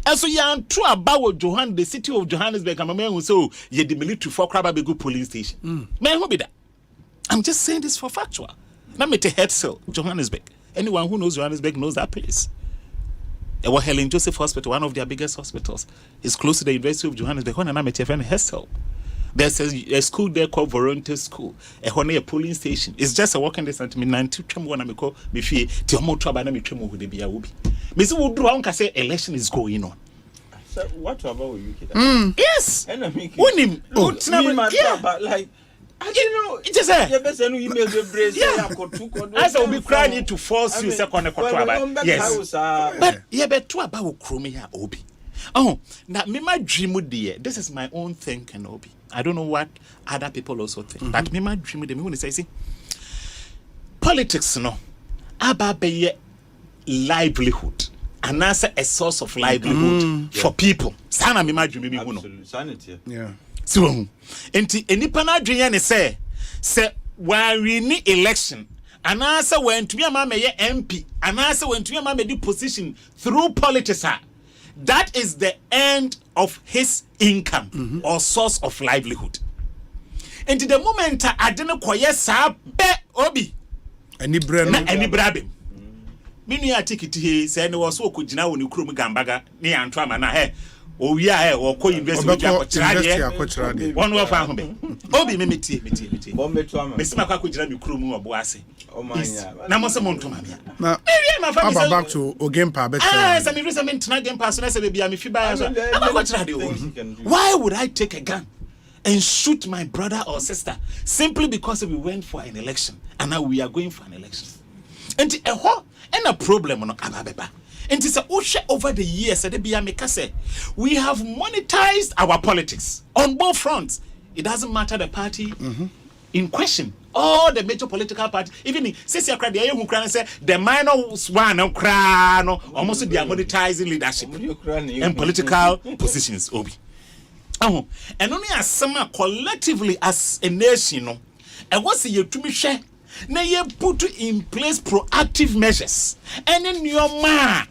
And so you true about the city of Johannesburg. I'm a so you the military for Kwabena police station. Man, who be that? I'm just saying this for factual. Let me take Hetzel, Johannesburg. Anyone who knows Johannesburg knows that place. Our Helen Joseph Hospital, one of their biggest hospitals, is close to the University of Johannesburg. When I'm at Hetzel, there's a school there called Volunteer School. A polling station. It's just a walking distance. Me 90 one me call me fee. Ti omo trouble na me tremo who dey be a Obi. Me say we do how can say election is going on. So what about you? Yes. And I mean, like I know it just I say we crying to force you second quarter. Yes. But yeah, but to about Chrome here Obi. Oh, now me my dream dear. This is my own thinking, Obi. I don't know what other people also think. But me my dream with them when say politics no about be livelihood. And that's a source of livelihood for people. Sana me my dream me no. Sanity. Yeah. So, enti enipa na adwenya ne say we need election. And answer when to be a man may MP. And answer when to be a man may do position through politics. That is the end of his income or source of livelihood. And to the moment I didn't quite sa be Obi. Any brabim. Mini article here say no so ko gina woni krom gambaga ne antwa ma na he o wi a o ko university ko chirade one of am be Obi me metie bom meto am me sima kwa ko gina mi krom obo ase o manya na mo se mo ntoma me na back to Ogempa better say me reason me ntna Ogempa so na say be mi fi ba so ko chirade o why would I take a gun and shoot my brother or sister simply because we went for an election and now we are going for an election? And a problem no ababeba. And it's over the years we have monetized our politics on both fronts. It doesn't matter the party in question. All the major political parties, even the minor one almost they are monetizing leadership and political positions. Obi. And only as some collectively as a nation, and what's the to me share? Na ye put in place proactive measures. And in your ma,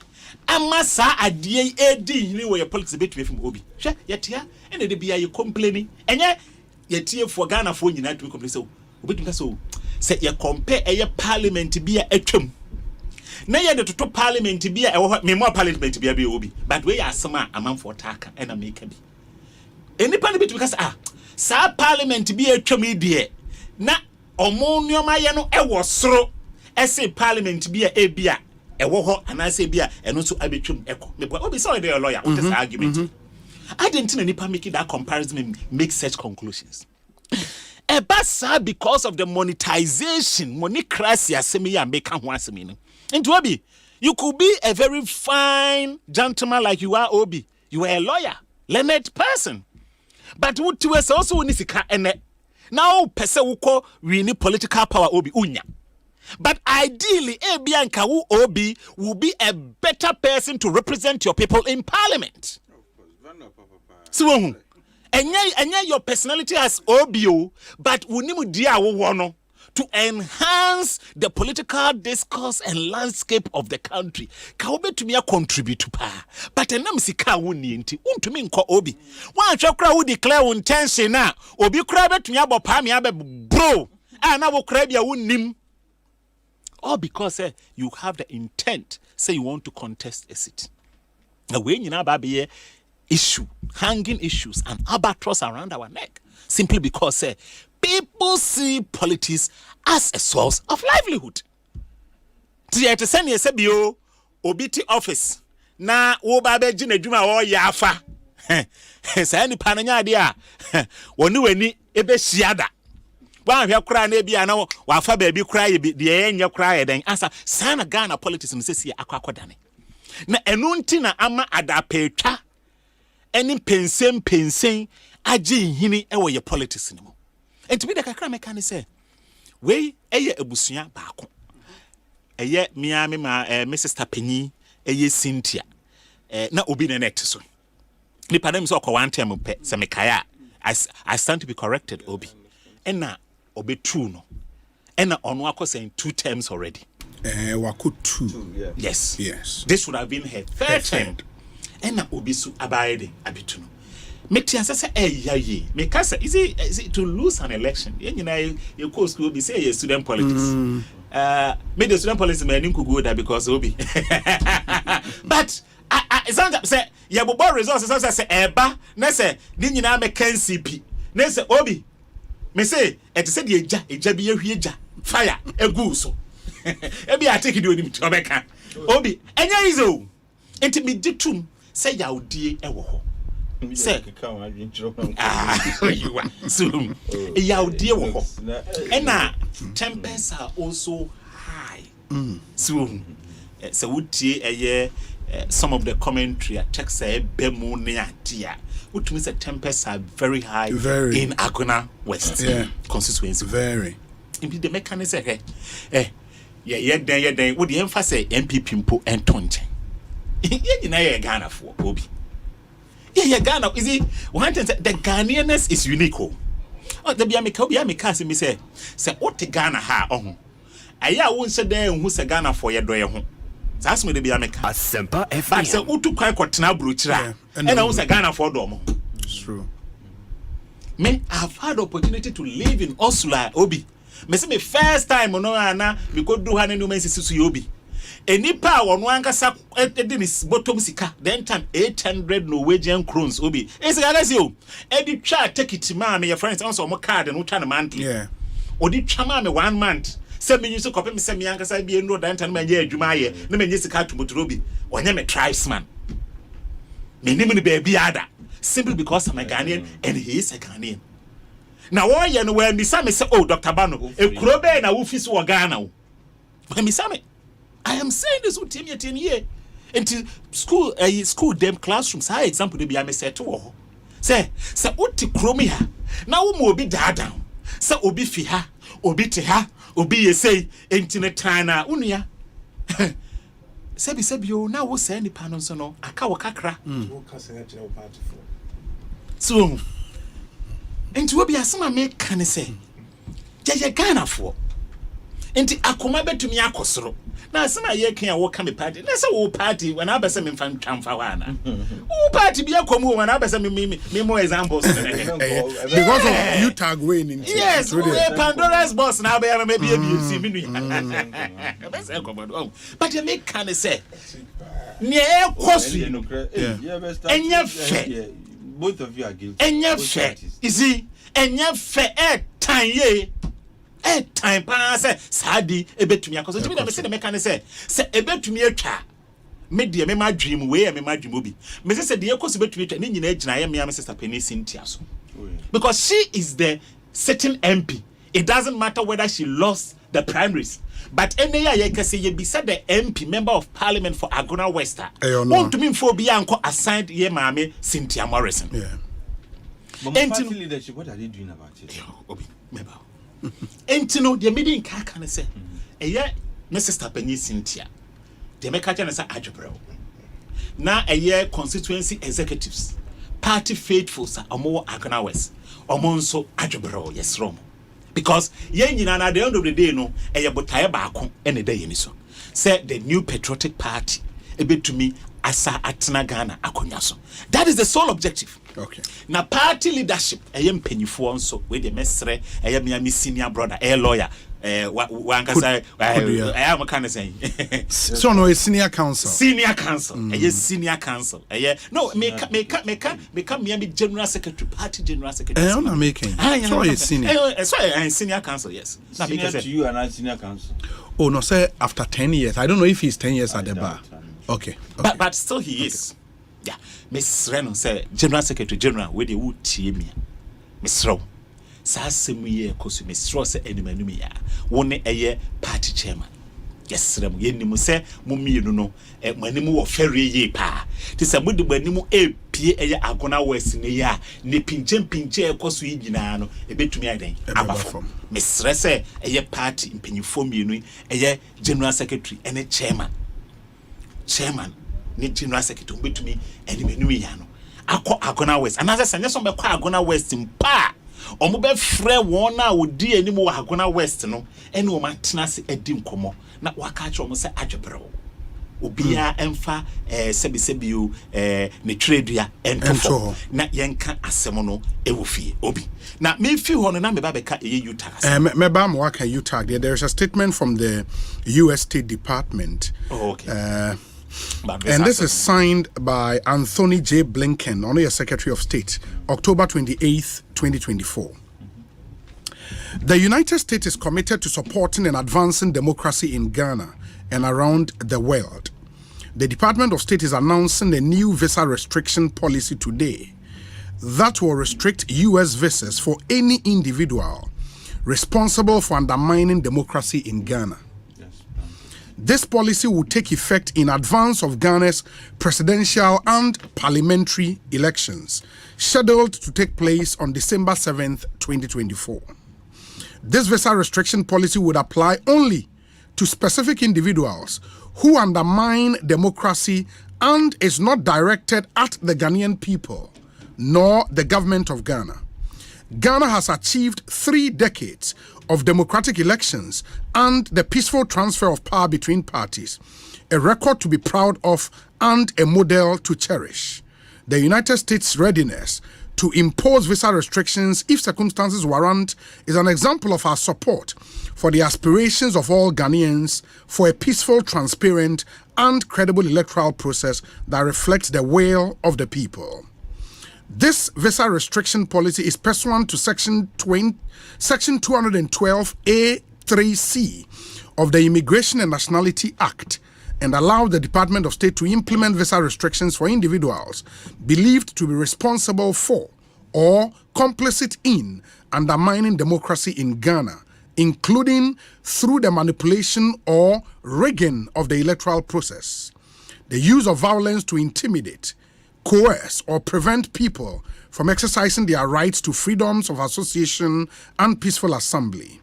amasa adie edi ni we politics betwe from Obi. Hwe yetia and the bia you complaining. Enye yetie for Ghana for nyina to complain so. Obi tun so say ye compare eye parliament bia atwam. Na ye the toto parliament bia e me more parliament bia be Obi. But we asema amanfo taka and make bi. Any parliament because sa parliament bia atwam die. Na Omonium ayano ewo soro ese parliament bia ebia ewo ho anase bia eno so abetwam eko mebo obi say dey a lawyer what is argument I didn't know nipa making that comparison and make such conclusions ebasa because of the monetization monocracy asemi ya make ho asemi no into Obi you could be a very fine gentleman like you are Obi you are a lawyer learned person but what to us also ni sika ene now, pese wuko we need political power Obi unya. But ideally, Ebianka wu Obi will be a better person to represent your people in parliament. So, and your personality as Obio, but unimu dia wono to enhance the political discourse and landscape of the country. Ka obe to me a contribute to pa. But enam sika woni nti untumi nko Obi. Wan chakra wo declare intention na Obi kra betu me abop pa me abe bro. Na wo kra bia wonim. All because you have the intent, say you want to contest a seat. Now, when you know about the issue, hanging issues, and albatross around our neck, simply because people see politics as a source of livelihood. To send you a obiti office. Na wo ba be gina dwuma wo yafa sa ni pananya dia woni wani ebe hyiada wa hwe kra na bia na wa fa ba bi kra ye de enye kra ye den asa sana Ghana politics no sesi akwakodane na enu nti na ama adapetwa eni pensen agi hini ewo ye politics ni mo enti bi de kakra meka ne se we eye ebusua baako eye miami ma Mrs. Tapenyi eye Cynthia na obi na net so ni padam so kwa one time pe se mekaya I stand to be corrected obi na obi true no na ono akose 2 terms already wako 2 yes this would have been her third term na obi su abaide abitu no meti asese yaye mekasa is it to lose an election nyina you go school be say student politics made the student policy man could go there because obi but Asante say ya bobo resources say eba na say ni nyina me kan CP na say obi me say e te say de eja bi ehwie eja fire egu so e bi atake de onim to beka obi enya izo enti me ditum say ya odie e wo ho say you are so ya odie wo ho ena tempers are also high so would some of the commentary text say bemu ne adia which means the tempers are very high in Agona West constituency very in the mechanism yeah then would the emphasis MPP mpo entonche you know Ghana for obi yeah Ghana is it one thing the Ghanaianness is unique oh the biamika say me say what Ghana ha aya won say den hu say Ghana for ye doye ho that's me the biamika Asempa FM but say utu kwan kwatena brochira and I say Ghana for do mo it's true me I've had opportunity to live in Osula obi me say me first time no ana me go do han no man sisi obi enipa wono ankasa edi ni bottom sika then time 800 Norwegian crowns obi esi galasi o edi twa take it ma me your friends also mo card no twa na monthly odi twa ma me 1 month se me nyiso kope me se me ankasa bi eno dan time ma ye adwuma ye na me nyisi ka tumotro obi onye me tribesman me nim ni ba bi ada simply because I'm a Ghanaian and he is a Ghanaian now why you know when me say oh Dr. Bano e kuro be na wo fi so Ghana wo when me say I am saying this with him 10 years into school them classrooms high example they be am say to wo say uti kromi ha na wo mo obi dada say obi fi ha obi te ha obi yesay entine tana unua sebi o na wo say ni panon so no aka wo kakra wo ka say na wo party for so enti obi asema me kan say jeje Ghana for enti akoma betumi akosoro na asema ye kan wo ka me party na say wo party when abese me fan twamfa wana wo party bi akomu when abese me more examples because of you tag weighing into yes Pandora's boss na be maybe see me but you make can say ne ekosu enya fe both of you are guilty enya fe you see enya fe tanye time pass sadi ebetumi akoso timi na me say the mechanic say ebetumi atwa me de me madwim we me madwim obi me say de ekoso betumi atwa ni nyina agina ye me am sister Penny Cynthia so because she is the sitting MP it doesn't matter whether she lost the primaries but any year you can say you be said the MP member of parliament for Agona West want to mean for be anko assigned ye mame Cynthia Morrison but party leadership what are they doing about it obi member entino the meeting can say my sister Penny Cynthia the make can say adwobrel na constituency executives party faithfuls omo Agona West omo nso adwobrel yes rom because yen nyina na the end of the day no botae baako ene da yeni so say the new patriotic party ebetumi asa atena Ghana akonya so that is the sole objective. Okay. Na party leadership mpanyifo nso we the mesre me senior brother lawyer one can say I am a kind of saying. So no, it's senior council. Senior council. Yes, senior council. No, make me general secretary, party general secretary. I'm not making. So it's senior. Sorry, senior council. Yes. Senior to you and not senior council. Oh no, sir. After 10 years, I don't know if he's 10 years at the bar. Okay. But still he is. Yeah, Miss Renon said General Secretary General with the wood team. Miss Row. Sasimi Kosu Miss Ross Enumia. 1 year party chairman. Yes, Ram Yenimu say Mummy no Manimu of ferry ye pa. Tis a wood Manimu a P. Agona West in the ya, nipping jumping chair Kosu Ginano, a bit to me again. From Miss Resse, a year party in Peniform Uni, a year General Secretary and a chairman. Chairman. Ni general secretary be to me anyway new yano akọ Agona West and as I say some be kwa Agona West mpa omo be frɛ won na odi animu wa Agona West no ene o matena se adi nkomo na waka akye omo se adwebere obia emfa sebi ne tredua entofo na yenka asem no ewofie obi na me fi ho no na me ba beka UTAG me ba mo waka UTAG there is a statement from the US State Department. Oh, okay. And this is signed by Anthony J. Blinken, Honorary Secretary of State, October 28th, 2024. The United States is committed to supporting and advancing democracy in Ghana and around the world. The Department of State is announcing a new visa restriction policy today that will restrict U.S. visas for any individual responsible for undermining democracy in Ghana. This policy will take effect in advance of Ghana's presidential and parliamentary elections, scheduled to take place on December 7th, 2024. This visa restriction policy would apply only to specific individuals who undermine democracy and is not directed at the Ghanaian people, nor the government of Ghana. Ghana has achieved 3 decades of democratic elections and the peaceful transfer of power between parties, a record to be proud of and a model to cherish. The United States' readiness to impose visa restrictions if circumstances warrant is an example of our support for the aspirations of all Ghanaians for a peaceful, transparent, and credible electoral process that reflects the will of the people. This visa restriction policy is pursuant to Section 212A3C of the Immigration and Nationality Act and allow the Department of State to implement visa restrictions for individuals believed to be responsible for or complicit in undermining democracy in Ghana, including through the manipulation or rigging of the electoral process, the use of violence to intimidate, coerce, or prevent people from exercising their rights to freedoms of association and peaceful assembly,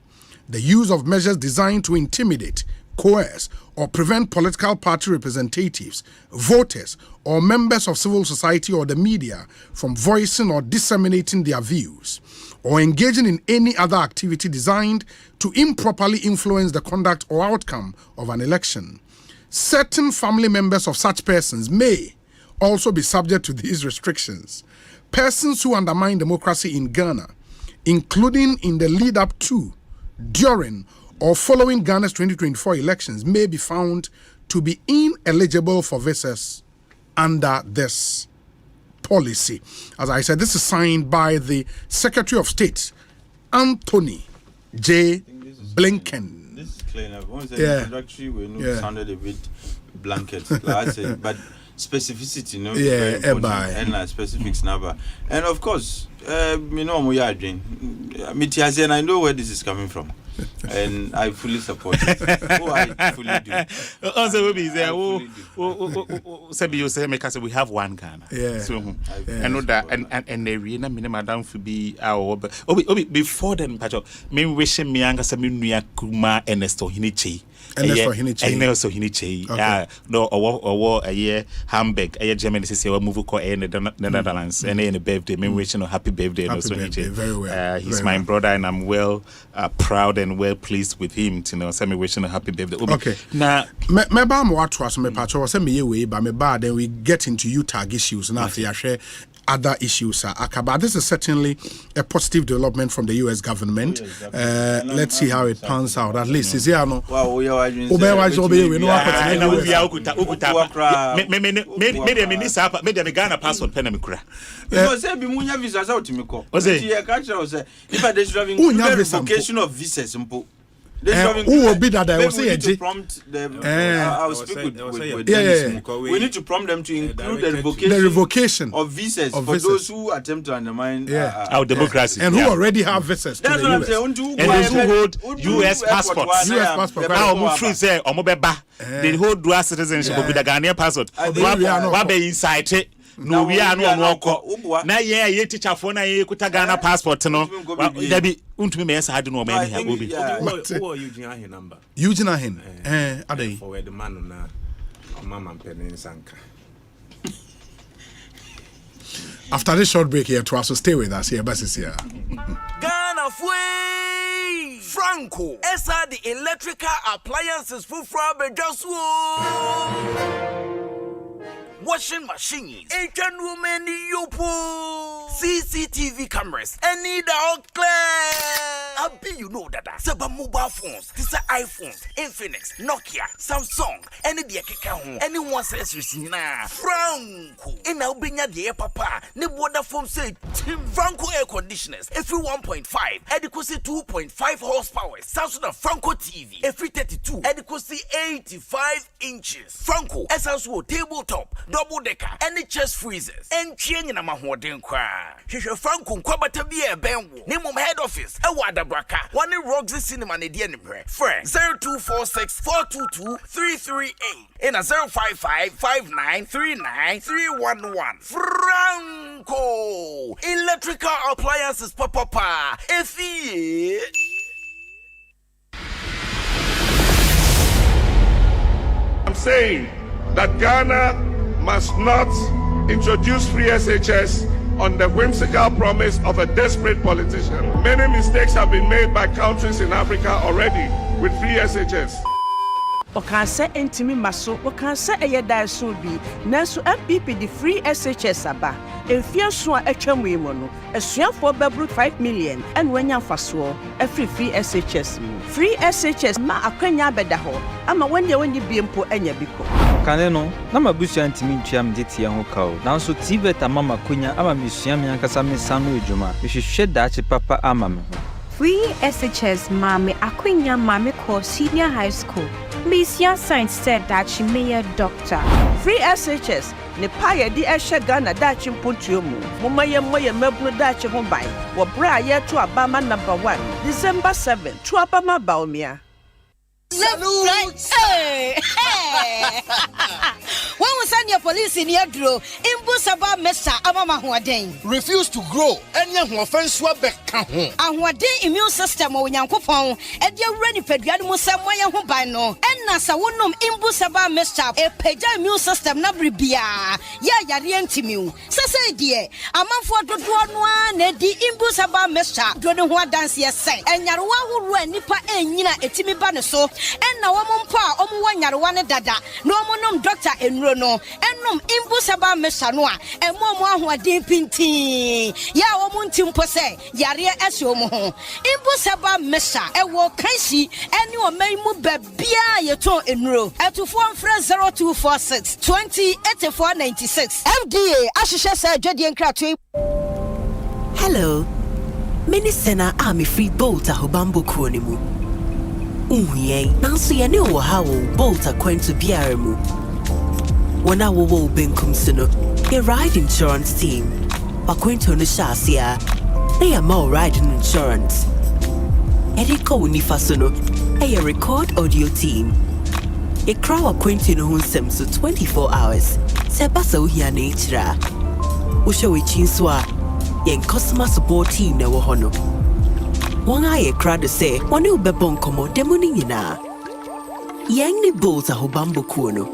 the use of measures designed to intimidate, coerce, or prevent political party representatives, voters, or members of civil society or the media from voicing or disseminating their views, or engaging in any other activity designed to improperly influence the conduct or outcome of an election. Certain family members of such persons may also be subject to these restrictions. Persons who undermine democracy in Ghana, including in the lead up to, during, or following Ghana's 2024 elections, may be found to be ineligible for visas under this policy. As I said, this is signed by the Secretary of State, Anthony J. Blinken. This is clear enough. Once the introductory, we know sounded a bit blanket, like I said, but specificity, no, very important, and specifics number, and of course, you know, I know where this is coming from. And I fully support it. I fully do. Also, we say we have one Ghana. So I know that, and the arena madam to be our. Before then, Pacho, me wishing me anga sami nuya kuma Ernesto Hinichi. Ernesto Hinichi. No, or a year Hamburg, a year Germany says we move ko in the Netherlands, and in a birthday, me wishing a happy birthday. Very well. He's my brother, and I'm well proud and well pleased with him to know send me wishing a happy birthday. Okay. Now me ba mo atwa so me patcho say me we ba me ba then we get into UTAG issues now I share other issues. Akaba, this is certainly a positive development from the US government. Let's see how it pans out. At least is here no. Because every munya visa out to me call. Osei, if I include revocation of visas, who will be that? I will say to prompt them. I'll speak with Dennis. We need to prompt them to include the revocation of visas for those who attempt to undermine our democracy and who already have visas. That's what I'm saying. And those who hold US passports. Now, free say, they hold dual citizenship with the Ghanaian passport. What be inside it? No, we are no more. Now, ye teacher for na kuta Ghana passport. No, there be unto me. I don't know many have will be. Who are Eugene number? Eugene Ahin. Are they for the man na Mama Penny Sanka? After this short break here, to also stay with us here. Basis here. Ghana Fui Franco. Esa the electrical appliances for Frabe just washing machines, Asian women, yopo, CCTV cameras, any dog clear. I be you know that. Seba mobile phones, this are iPhones, Infinix, Nokia, Samsung, any the home, anyone says you na Franco. In our binya the papa, ne water foam say Franco air conditioners, every 1.5, adequacy 2.5 horsepower, Samsung and Franco TV, every 32, adequacy 85 inches. Franco, essential tabletop. Double decker, any chest freezers, and changing a mahoden cry. Shisha Franco Kwabena be a benwo. Name of head office, a wada braka. One in Roxy Cinema Nedian Friend 0246 422 338 in a 055 5939 311. Franco Electrical Appliances Papa. If he I'm saying that Ghana must not introduce free SHS on the whimsical promise of a desperate politician. Many mistakes have been made by countries in Africa already with free SHS. Okanse entimi maso, okanse eyeda so bi, nanso MPP the free SHS aba. Efia so a atwamu imono, esuafo bebru 5 million and wanya faso, free SHS mu. Free SHS ma akwanya beda ho, ama wanya biempo enya biko. Kane no, na mabusua ntimi ntwa mdete ho kawo. Nanso TVET mama kunya ama misua me ankasa me sanu edwuma. Mehwehwe daache papa ama me ho. Free SHS mame akwenya mame ko senior high school. Misia Science said that she may a doctor. Free SHS ne paye di ehwe Ghana dachi mpontuo mu. Momaye mebunu dachi ho bai. Wo bra ye to abama number 1 December 7 to abama baomia. Salute! Hey! When we send your police in your draw, Imbusaba Mesa Amama Huaden. Refuse to grow, and young offense swap back. And what day immune system or Yankopon, and you're ready for Yamusa Moya Hubano, and Nasa Wunum Imbusaba Mesa, a Peja immune system Nabribia. Ya Yarientimu. Sasa dear, a month for the one, the Imbusaba Mesa, Drodon Hua dance yes, and Yarwa who run Nipa and Yina Etimi Banaso. And now one pa one dada no monum doctor and rono and num imbusaba mesanoa and momo who are pinti ya womuntim pose yare esomo ho imbusaba mesa e wo kansi ene o maimu babia yeto enro etufo mfre 0246 208496 FDA ahihye sa adwade nkrato. Hello, Minister Army Free Bolt ahobambo kronimu. Uye, nanso ye ne wo ha wo bolt akwantu biara mu. Wona wo benkum sino, ye ride insurance team. Akwantu no shasia, na ya ma ride insurance. Eriko unifa sino, ye record audio team. Ye kraw akwantu no hunsem so 24 hours. Se basa uhia na ichira. Wo show chinso a, ye customer support team na wo hono. One eye crowd say, one will be bonkomo demonina. Yang ni bolt a hobambo kuno.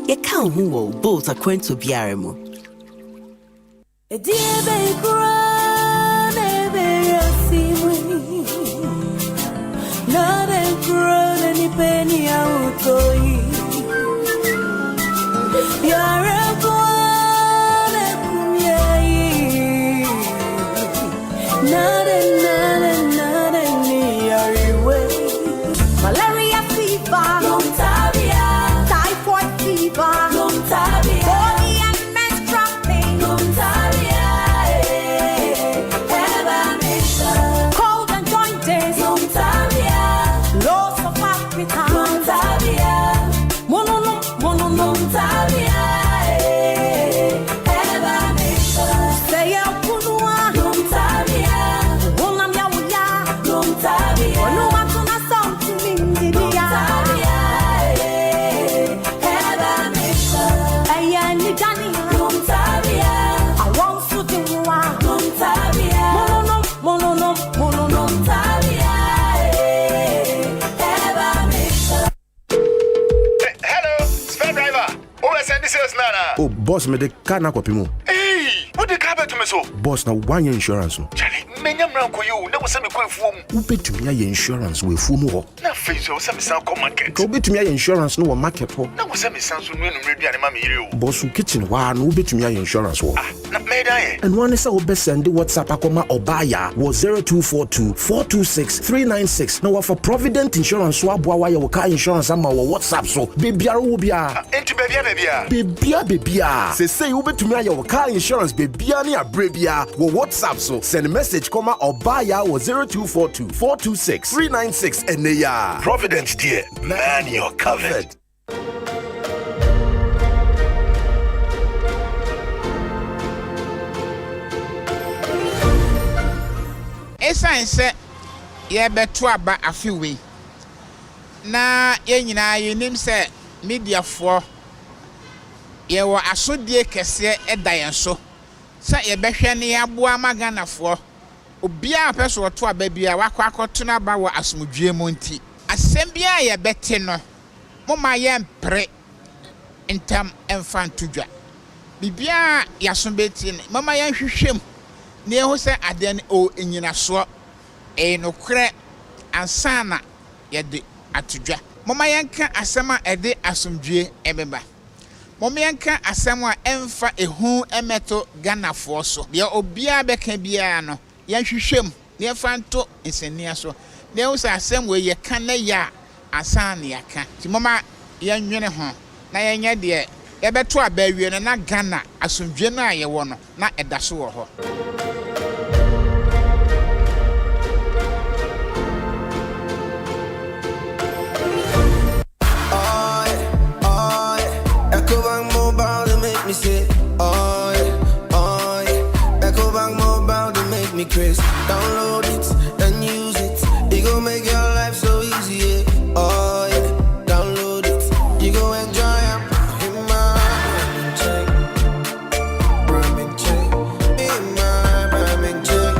Ye count who bolt a quento biaremo. A dear baby, grown, not a grown any penny out of you. You're a boy, Oh, boss, me de car na kwapimo. Hey, what the car to me so? Boss, na one year insurance. Charlie, menya mranko you, na wose me kwa fuom. Ubetumi aye insurance we fuom ho. Na face o se me san ko market. Ko ubetumi aye insurance no wo market ho. Na wose me san so nu aduane ma me yire o. Boss, kitchen wa no ubetumi aye insurance ho. Ah, na me da ye. And one is say obe send WhatsApp akoma obaya was 0242 426 396. Now for Provident Insurance so aboa wa ye wo car insurance ama wo WhatsApp so. Bebiara wo bia. Enti bebia. Bebia. Say ubetumi aye wo car insurance bebia ni abrebia wo WhatsApp so. Send a message comma obaya was 0242 426 396 and ya. Providence dear, man you're covered. Esan se ye beto aba afiwe na ye nyina ye nim se media for ye wo asodie kese edayen so se ye behwe ne aboa magana for obia peso to aba bia wakwa akoto na ba wo asomdwe mu nti asem bia ye bete no moma ye mpre entam enfantudwa bibia yasombeti mama ye hwehwem ne ho se aden o enyina so no kre ansana ye de atudwa mama yanka asema ede asomdwe ebeba mama yanka asema emfa ehu emeto ganafo so de obia beka bia no yan hwehwem ne fanto nsenia so ne ho se asem we ye kan na ya ansana yaka ti mama yanwene ho na yenya de yebeto abawie no na Ghana asomdwe no aye wo no na edaso wo ho. Say, oh yeah. Ecobank mobile to make me crazy. Download it and use it. It gon' make your life so easy. Yeah. Oh yeah. Download it. You gon' enjoy it. In my Brahmin check. In my Brahmin check.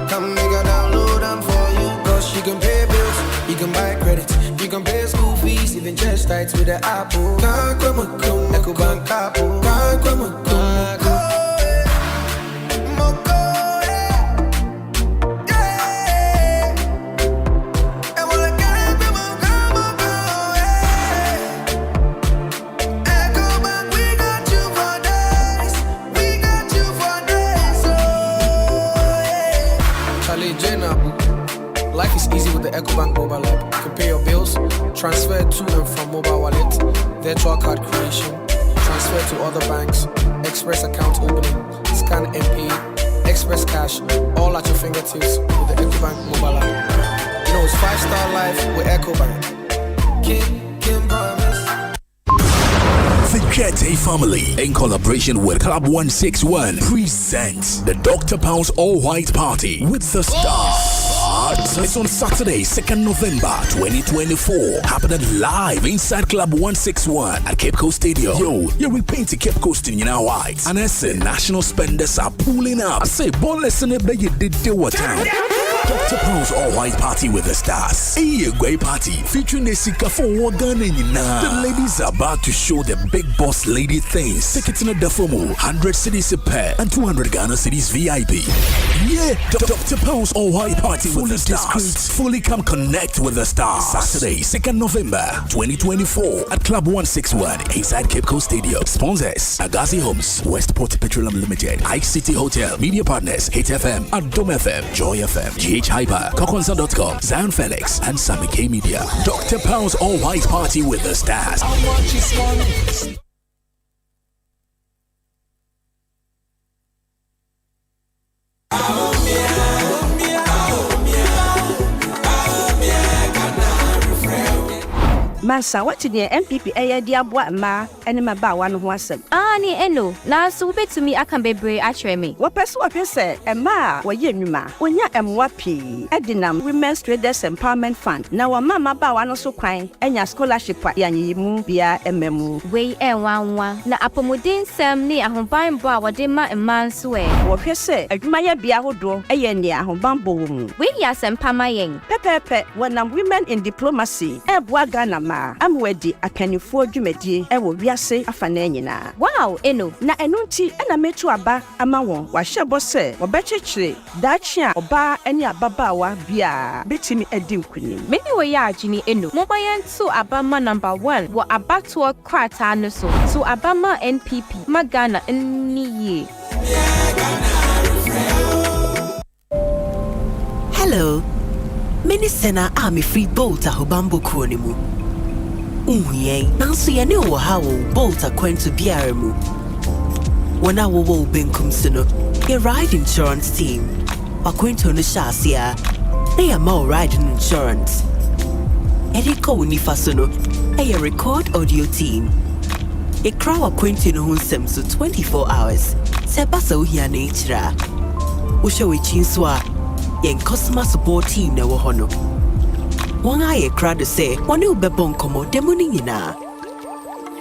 Come make a download them for you. Cause you can pay bills. You can buy credit. You can pay school fees. Even chest tights with the Apple. Ecobank Apple. Life is easy with the Ecobank mobile app. You can pay your bills, transfer to and from mobile wallet, virtual card creation, transfer to other banks, express account opening, scan and pay, express cash, all at your fingertips with the Ecobank mobile app. You know it's 5-star life with Ecobank. Can promise. The Jete family, in collaboration with Club 161, presents the Dr. Pound's All-White Party with the Stars. It's on Saturday, 2nd November 2024. Happening live inside Club 161 at Cape Coast Stadium. Yo, you're repainting Cape Coast in white. And as national spenders are pulling up. I say, ball lesson, you did what time. Dr. Pound's All-White Party with the Stars. A great party featuring the Sika for Wagan. The ladies are about to show the big boss lady things. Tickets in a Defomo, 100 cities a pair and 200 Ghana cities VIP. Yeah, Dr. Pound's All-White Party with the Stars. Fully come connect with the Stars. Saturday, 2nd November 2024 at Club 161 inside Cape Coast Stadium. Sponsors: Agassiz Homes, Westport Petroleum Limited, Ike City Hotel, Media Partners, Hit FM, Adom FM, Joy FM, GH Hyper, Kokonsa.com, Zion Felix, and Sammy K Media. Dr. Pound's All-White Party with the Stars. Masa, what to the MPP dia boa ma ene ma ba wan ho asem. Ni eno, na so betumi aka bebre atwere me. Wo pese wo pese ema wo ye nwuma. Onya emwa pi. Edinam Women's Traders Empowerment Fund. Na wa mama ba wan so kwan enya scholarship ya nyimu bia ememu. We enwanwa na apomodin sem ni ahoban bo a wode ma eman so e. Wo pese adwuma ya bia hodo eye ni ahoban bo wo mu. We ya Asempa ma yen. Pepepe wonam Women in Diplomacy. Eboa Ghana ma paa amwedi akanifo dwumadi ewo wiase afana nyina. Wow, eno. Na eno nti na metu aba ama won wahye bose obechechire dachi a oba ene ababawa bia betimi edi nkunim. Many we ya jini eno. Mobayan to Abama number 1 wo abato krata no so. To Abama NPP magana nniye. Hello. Many sena army free boat a hobambo kronimu. Unye, nanso ye ne wo hawo boat akwantu biara mu. Wana wo benkum sino. Ye ride insurance team. Akwantu no shasia. They are more riding insurance. Eriko unifa sono. A record audio team. A crowd akwantu no hunsem so 24 hours. Sebasa uhia nature. Usha we chinswa. Yen customer support team na wo hono. One eye crowd say, one will be bonkomo demoni nyina.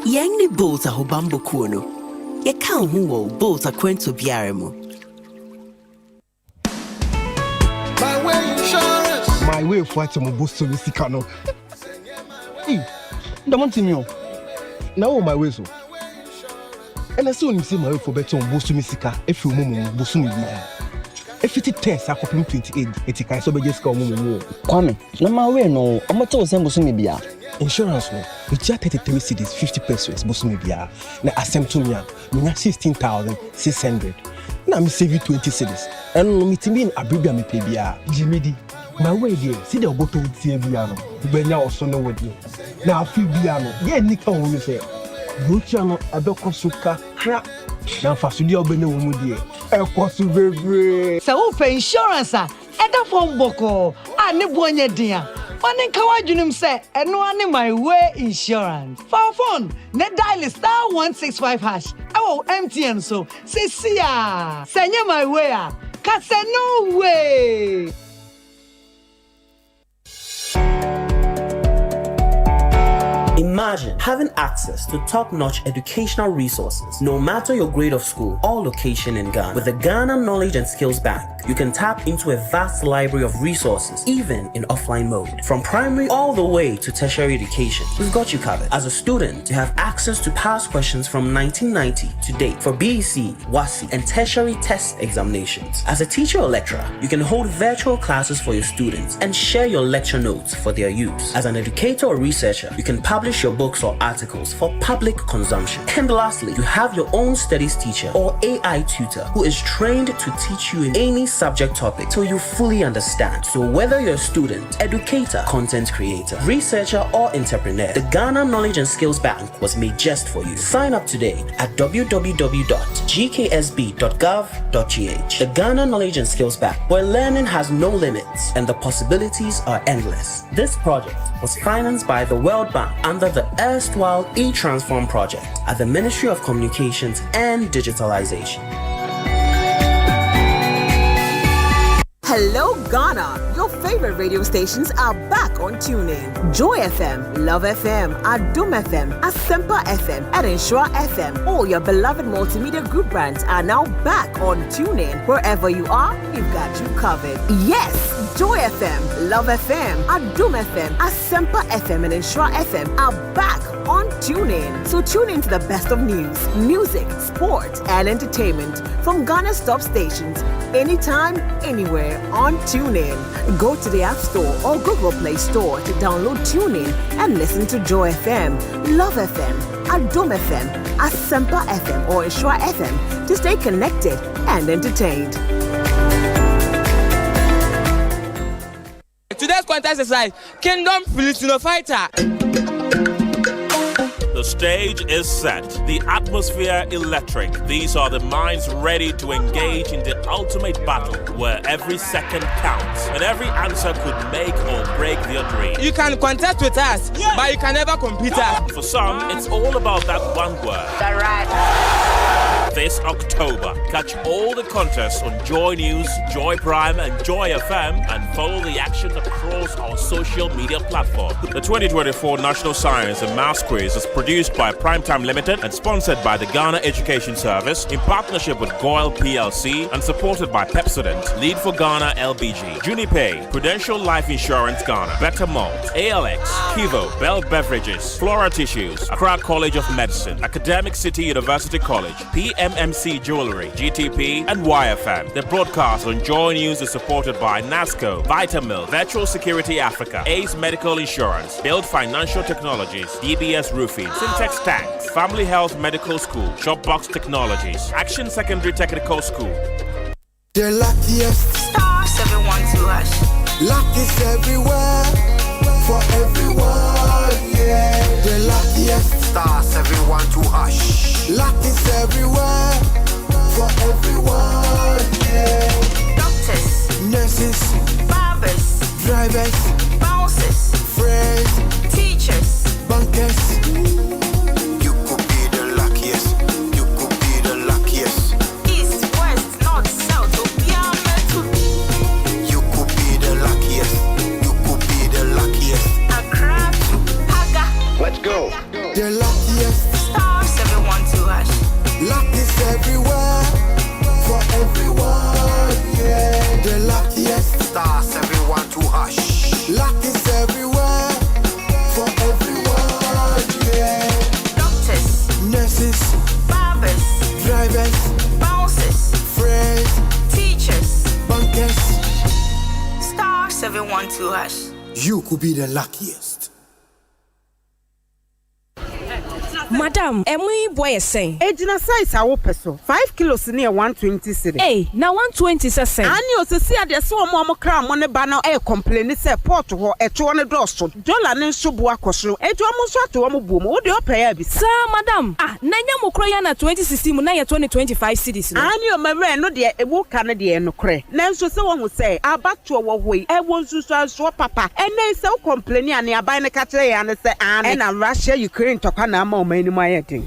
Yang ni bolt a hobambo kuno. Ye kan huo bolt a kwento biaremu. My way insurance. My way for it mo boost to sikano. Eh, don't me on. Now my way so. And I saw him say my way for better on boost to sika if you mumu boost me biya. If it test akopim 28 etika so be just ka omumu Kwame na ma we no omoto osembo so me bia insurance no we just 33 cedis 50 pesos bo so me bia na Asempa me 16,600 na me save 20 cedis and no mitimi in abribia me pay bia jimedi my way there see the oboto tie bia no benya oso no wodi na afi bia no ye nika wo me say brucha no abekosuka kra na fasudi obene wo mu die ekosu bebre se wo pay insurance a eda fom boko a ne bonye dia one nka wadwunum se eno ane my way insurance for phone ne dial *165# awo MTN so se sia senye my way a ka se no way. Imagine having access to top-notch educational resources, no matter your grade of school or location in Ghana. With the Ghana Knowledge and Skills Bank, you can tap into a vast library of resources, even in offline mode. From primary all the way to tertiary education, we've got you covered. As a student, you have access to past questions from 1990 to date for BEC, WASI, and tertiary test examinations. As a teacher or lecturer, you can hold virtual classes for your students and share your lecture notes for their use. As an educator or researcher, you can publish your books or articles for public consumption. And lastly, you have your own studies teacher or AI tutor who is trained to teach you in any subject topic till you fully understand. So whether you're a student, educator, content creator, researcher, or entrepreneur, the Ghana Knowledge and Skills Bank was made just for you. Sign up today at www.gksb.gov.gh. The Ghana Knowledge and Skills Bank, where learning has no limits and the possibilities are endless. This project was financed by the World Bank under the erstwhile e-Transform project at the Ministry of Communications and Digitalization. Hello Ghana, your favorite radio stations are back on TuneIn. Joy FM, Love FM, Adum FM, Asempa FM, and Ensure FM. All your beloved multimedia group brands are now back on TuneIn. Wherever you are, we've got you covered. Yes, Joy FM, Love FM, Adum FM, Asempa FM, and Ensure FM are back on TuneIn. So tune in to the best of news, music, sport, and entertainment from Ghana's top stations anytime, anywhere on TuneIn. Go to the App Store or Google Play Store to download TuneIn and listen to Joy FM, Love FM, Adum FM, Asempa FM, or Ensure FM to stay connected and entertained. Today's contest is like Kingdom Filipino Fighter. The stage is set, the atmosphere electric. These are the minds ready to engage in the ultimate battle where every second counts and every answer could make or break their dream. You can contest with us, but you can never compete us. For some, it's all about that one word. Right. This October, catch all the contests on Joy News, Joy Prime, and Joy FM, and follow the action across our social media platform. The 2024 National Science and Maths Quiz is produced by Primetime Limited and sponsored by the Ghana Education Service in partnership with Goyle PLC and supported Supported by Pepsodent, Lead for Ghana LBG, Junipay, Prudential Life Insurance Ghana, Better Malt, ALX, Kivo, Bell Beverages, Flora Tissues, Accra College of Medicine, Academic City University College, PMMC Jewelry, GTP, and YFM. The broadcast on Joy News is supported by NASCO, Vitamil, Virtual Security Africa, Ace Medical Insurance, Build Financial Technologies, DBS Roofing, Syntex Tanks, Family Health Medical School, Shopbox Technologies, Action Secondary Technical School. The luckiest star 712 luck is everywhere for everyone, yeah. The luckiest star 712 luck is everywhere for everyone, yeah. Doctors, nurses, barbers, drivers, bouncers, friends, teachers, bankers. You could be the luckiest. You could be the luckiest. east, west, north, south, Obiama to You could be the luckiest. You could be the luckiest. Accra to Haga. Let's go. The luckiest Star 712 luck is everywhere for everyone, yeah. The luckiest Star 712 luck is everywhere for everyone, yeah. Doctors, Nurses, barbers, drivers, bouncers, friends, teachers, bankers. Star 712 You could be the luckiest. Madam, emi boy is saying. Ejina size a peso 5 kilos near 120 cedi. Hey, now 120 cedi. Ani o se sia de so mo kra mo ne ba na e complain say port ho e to ne dosto. Dollar ne nso bo akoso. E to mo so ato mo bo mo. Wo de o pay abi. Sir, madam. Na nya mo kra ya na 2016 mu na ye 2025 cedis no. Ani o mare no de e wo ka ne de no kre. Na nso se wo hu say abato wo hoi e wo nsu so papa. E na se wo complain ani aban ne ka kire ya ne se ani. E na Russia Ukraine tokwa na ma o mani ma ye tin.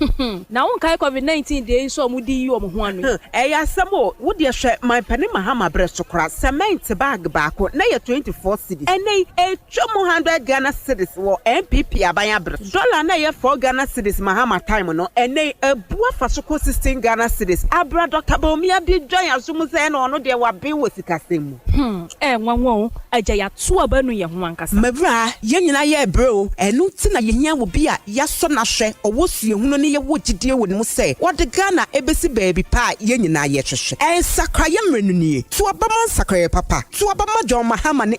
Na won kai COVID-19 de nso mu di yi o mo ho anu. E ya samo wo de hwe my pani mahama breso kra cement bag baako na ye 24 cedis. E na e twomo 100 Ghana cedis wo MPP abanya breso. Dollar na ye 4 Ghana cedis mahama time no e na e bua fa so ko 16 Ghana cedis. Abra Dr. Bomia bi dwan asum se na ono de wa ben wo sikasem. Nwanwo aja ya to abanu ye ho ankasa. Mabra ye nyina ye bro enu ti na ye hia wo bi a ya so na hwe owo suehunu ne ye wo gidie wo ne mu se wo de Ghana ebesi baby pa ye nyina ye hwehwe. Sakra ye mrenu nie to abama sakra ye papa to abama John Mahama ne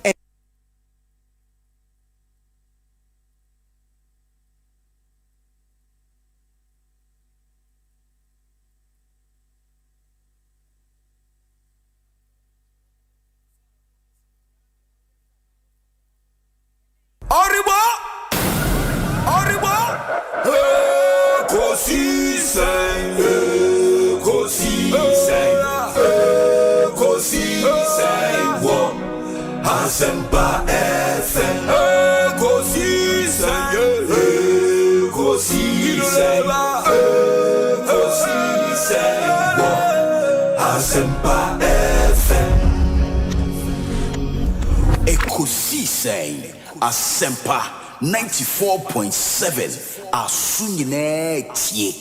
Asempa FM. Asempa FM. Ekosiisen Asempa 94.7. Asunyine tie.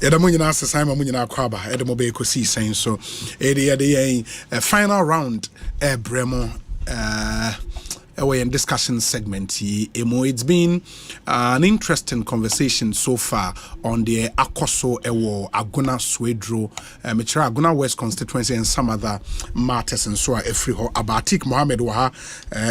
Yada mo nyina asesa ma mo nyina kwaba ede mo be Ekosiisen so ede final round bremo away in discussion segment. It's been an interesting conversation so far on the Akoso Ewo Aguna Swedro, Mitra Aguna West constituency and some other matters and so on. Efriho Abatik Mohammed Waha,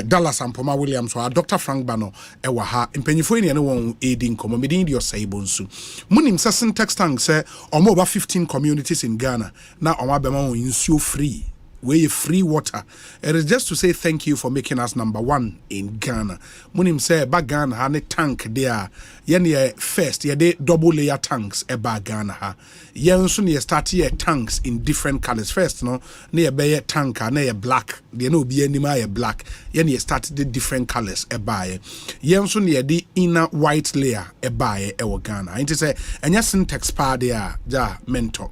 Dallas and Poma Williams, Dr. Frank Bano Ewaha, Impenifoni and one aiding Comomidin your say Bonsu. Munim Sasson text tank say or over 15 communities in Ghana. Now Omabema in so free. Where free water. It is just to say thank you for making us number one in Ghana. Munim say back Ghana ha ne tank there. Yen first ye double layer tanks eba Ghana ha. Yen soon ye start ye tanks in different colors. First no ne be tanker ne black. Ye no be any ma black. Yen ye started the different colors eba ye. Yen soon ye the inner white layer eba ye ewo Ghana. It say enya syntax pa there ja mentor.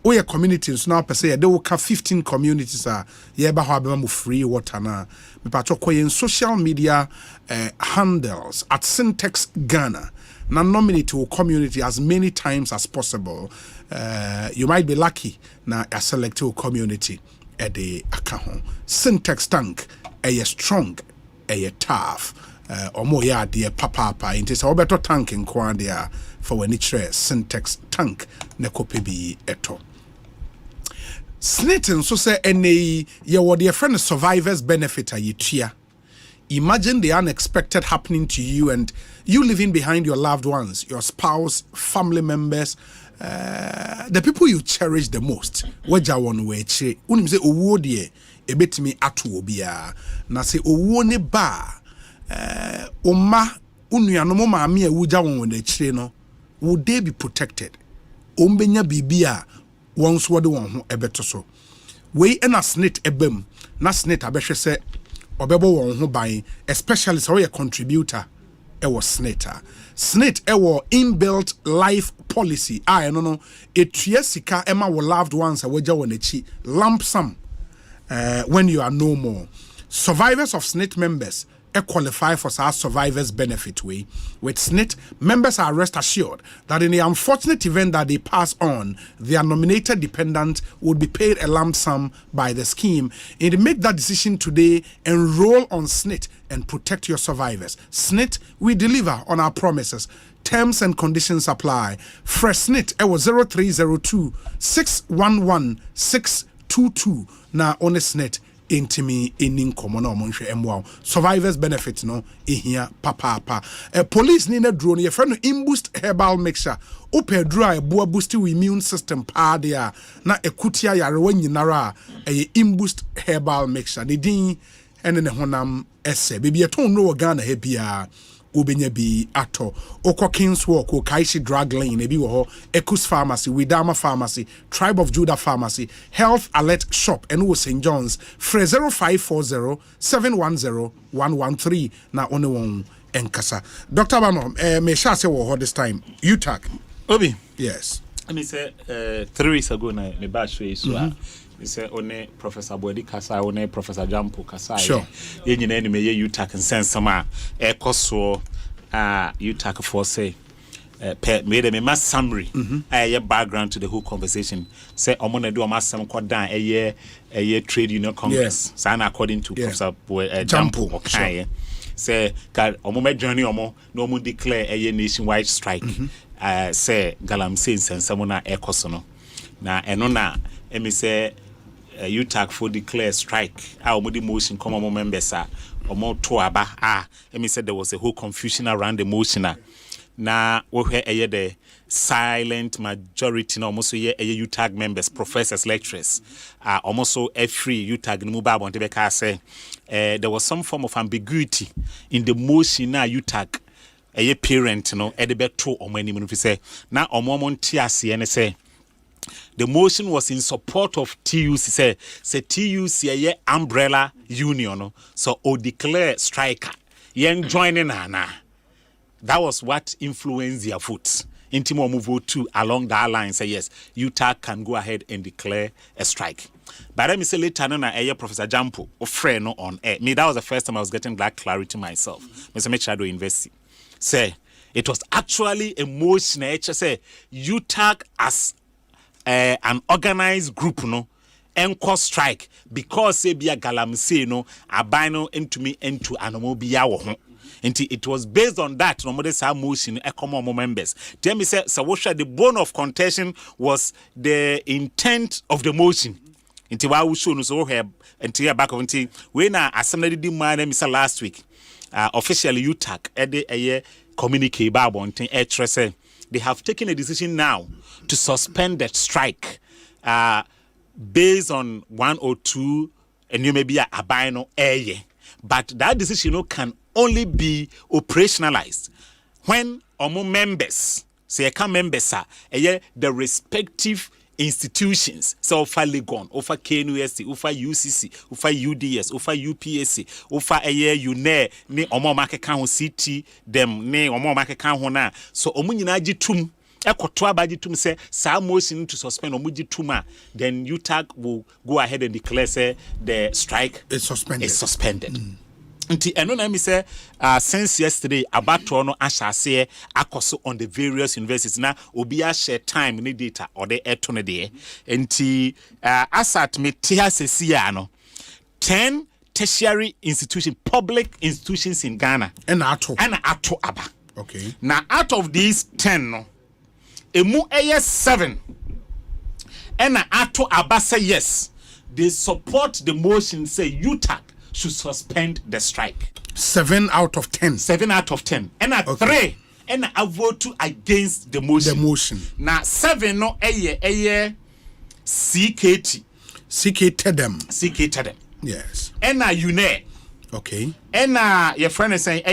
We communities now per se they will have 15 communities yeba ho abema free water na me patcho koyen social media handles at Syntax Ghana na nominate your community as many times as possible. You might be lucky na a select your community at the account. Syntax tank a strong a tough or more ya dear papa into so better tank in Kwandia for when it's syntax tank ne copy be eto. Snitting so say any your dear friend survivors benefit a yetia. Imagine the unexpected happening to you and you leaving behind your loved ones, your spouse, family members, the people you cherish the most. Waja one way che unim say owo de e betimi ato obia na say owo ne ba oma unuanom maame a wuja won na chire no would they be protected ombenya bibia once wode won ho ebeto so we na snit ebem na snit abehwe say obebo won ho ban especially so a contributor e was snit e was inbuilt life policy no etua sika ema wo loved ones a waja won echi lump sum when you are no more. Survivors of snit members qualify for our survivors benefit way. With SNIT, members are rest assured that in the unfortunate event that they pass on, their nominated dependent would be paid a lump sum by the scheme. And to make that decision today, enroll on SNIT and protect your survivors. SNIT, we deliver on our promises. Terms and conditions apply. Fresh SNIT, 0302 611 622. Now, on SNIT. Intimi in common or monshre emwa survivors benefits no ehia papa police ni na drone ye friend imboost herbal mixture open dry boa boost immune system pa dia na ekutia yare wanyinara imboost herbal mixture ne din ene ne honam ese bibia ton no Ghana he bia obenya bi ato okọ Kings Walk Kaishi Drug Lane ebi wo ho Ekos Pharmacy Widama Pharmacy Tribe of Judah Pharmacy Health Alert Shop and wo St John's Fre 0540 710 113 na one won enkasa Dr. Bano me sha say wo ho this time UTAC Obi yes I mean say 3 weeks ago na me ba show so me say one Professor Boadi Kasa one Professor Jampo Kasa sure ye nyina ni me ye UTAC nsensama ekoso UTAC for say made a mass summary a background to the whole conversation say omona do amasem kwdan a trade union congress so according to Professor Jampo okay say omo journey omo no omo declare a nationwide strike say galamsey nsensam na ekoso no na eno na emi say UTAC for declare strike omo the motion come omo members omo to aba emi said there was a whole confusion around the motion na we hear the silent majority no almost ye UTAG members professors lecturers almost so every UTAG no ba bonte be ka say there was some form of ambiguity in the motion na UTAG parent no e de beto omo anim no fi say na omo nti ase ne say the motion was in support of TUC say TUC a umbrella union no so o declare strike yen joining na that was what influenced their votes. Intimo move vote to along that line say yes, UTAC can go ahead and declare a strike. But let me say later on Professor Jampo or friend on air. Me that was the first time I was getting that clarity myself. Mr. Mechado University. Say it was actually a motion say UTAC as an organized group no enko strike because say bia galamsey no abino into me into anomo bia wo ho. It was based on that no more motion common members. Tell me say the bone of contention was the intent of the motion. Until why we show no so here until back of until when assembly did man Mr. last week officially UTAC a communicate about until they have taken a decision now to suspend that strike based on 102 and you may be a abino area. But that decision can only be operationalized when omo members say members are the respective institutions so for Legon, for KNUST, for UCC, for UDS, for UPSC, for UNE ni omo make kan ho CT them ni omo make kan ho na so omo nyina gitum ekoto abagitum say sa motion to suspend omo gitum then UTAG will go ahead and declare say the strike is suspended. Nti eno na mi say since yesterday abato no ahyase akoso on the various universities na obi a share time ni data or the eto ne de nti asat me tia sesia no 10 tertiary institutions, public institutions in Ghana and ato aba. Okay. Now out of these 10 no emu 7 and ato aba say yes they support the motion say UTAC should suspend the strike. 7 out of 10. 7 out of 10. And at 3, and I vote against the motion. The motion. Now 7 no CKT. CKT them. CKT them. Yes. And now UNE. Okay. And your friend is saying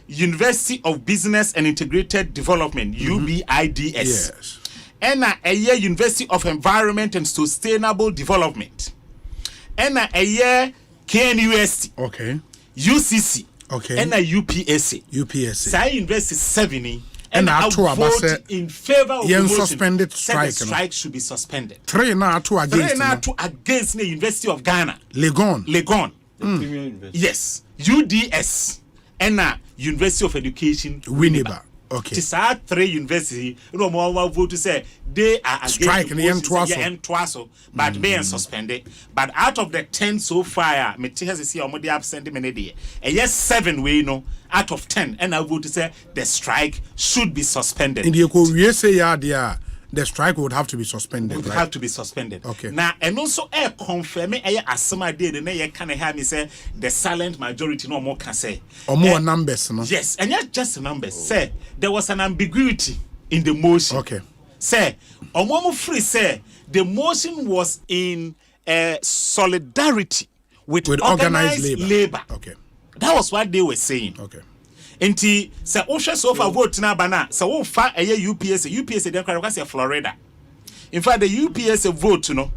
University of Business and Integrated Development, UBIDS. Yes. And University of Environment and Sustainable Development. And KNUST. Okay. UCC. Okay. And UPSC. UPSC. Say University 70. And I vote in favor of the motion. Suspended strike. The strike should be suspended. 3 now 2 against. 3 now 2 against the University of Ghana. Legon. Yes. UDS. And University of Education. Winneba. Okay. It's 3 university. No more vote to say they are against strike the motion, but being suspended. But out of the 10 so far, me has see almost absent many day. And yes, 7 we know out of 10, and I vote to say the strike should be suspended. In the say the strike would have to be suspended. Would have to be suspended. Okay. Now and also confirm Asema day the na can hear me say the silent majority no more can say. Or more numbers, no? Yes, and not just numbers. Say there was an ambiguity in the motion. Okay. Say Omomo free say the motion was in solidarity with organized labor. Okay. That was what they were saying. Okay. Enti se ohwe so far vote na bana se wo fa UPS dem kwara kwase Florida. In fact the UPS vote no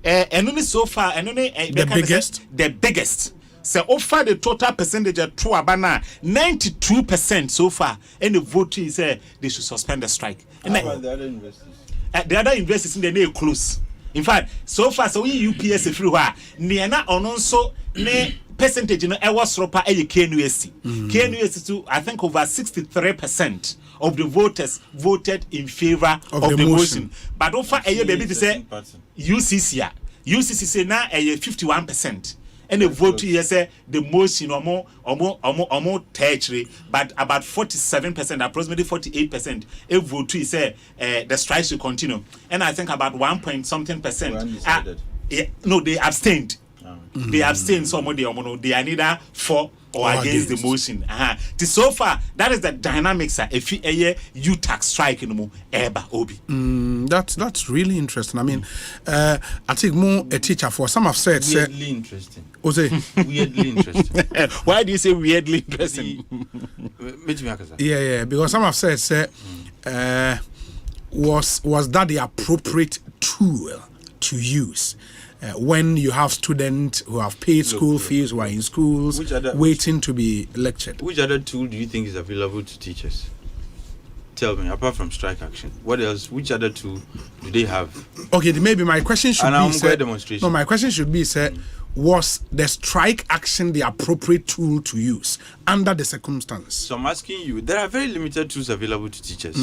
eno ni so far eno ni the biggest se offer the total percentage to abana 92% so far and the vote is they should suspend the strike. And the other investors in the near close. In fact so far so we UPS free wa ne na ono nso ne percentage no was ropa KNUST. KNUST too, I think over 63% of the voters voted in favor of the motion. But offer a baby to say UCC. UCC say now 51%. And the vote here say the motion or tertiary, but about 47%, approximately 48%. A vote to say the strike should continue. And I think about 1.something%. No, they abstained. They abstain somebody they are neither for or against the motion. So far, that is the dynamics if you tax strike in more eba obi. That's really interesting. I mean, I think more a teacher for some have said weirdly interesting. Osei. Weirdly interesting. Why do you say weirdly interesting? Yeah, because some have said was that the appropriate tool to use? When you have students who have paid school fees, who are in schools, waiting to be lectured. Which other tool do you think is available to teachers? Tell me, apart from strike action, what else? Which other tool do they have? Okay, maybe my question should be... demonstration. No, my question should be, was the strike action the appropriate tool to use under the circumstance? So I'm asking you, there are very limited tools available to teachers.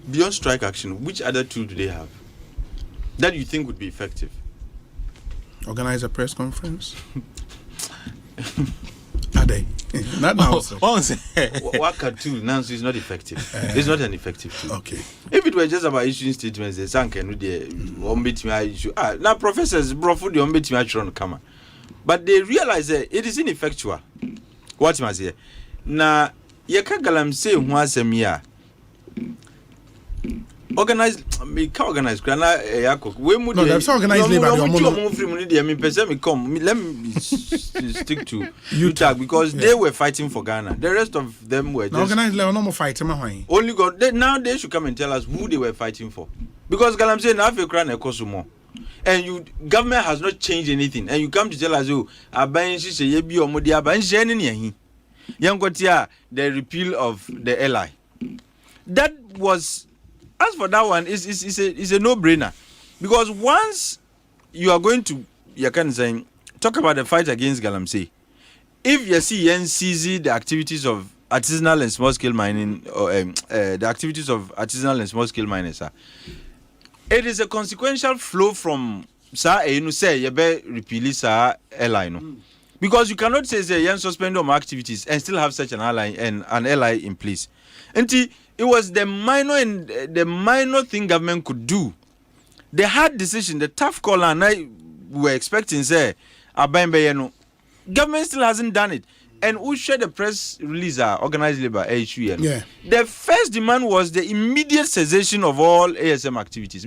Beyond strike action, which other tool do they have that you think would be effective? Organize a press conference. Are they? Not now. Waka tool now is not effective. It's not an effective tool. Okay. If it were just about issuing statements, the sank and the issue. Now professors brought food the on camera, but they realize that it is ineffectual. What must say? Now Yaka say who has a mia. Organized, me can organize. No, that's organized labor. Let me stick to UTAG because they were fighting for Ghana. The rest of them were just organized labor. No more fighting. Only God. Now they should come and tell us who they were fighting for. Because Galam say now Ekosiise and you government has not changed anything, and you come to tell us the repeal of the LI. That was. As for that one, it's a no-brainer. Because once you are going to, you can say, talk about the fight against Galamsey, if you see NCZ, the activities of artisanal and small scale mining, or the activities of artisanal and small scale miners, it is a consequential flow from say repeal airline. Because you cannot say you suspend all activities and still have such an ally and an ally in place. And it was the minor thing government could do. The hard decision, the tough call, and I were expecting say government still hasn't done it. And who shared the press release organized labor issue. Yeah. The first demand was the immediate cessation of all ASM activities.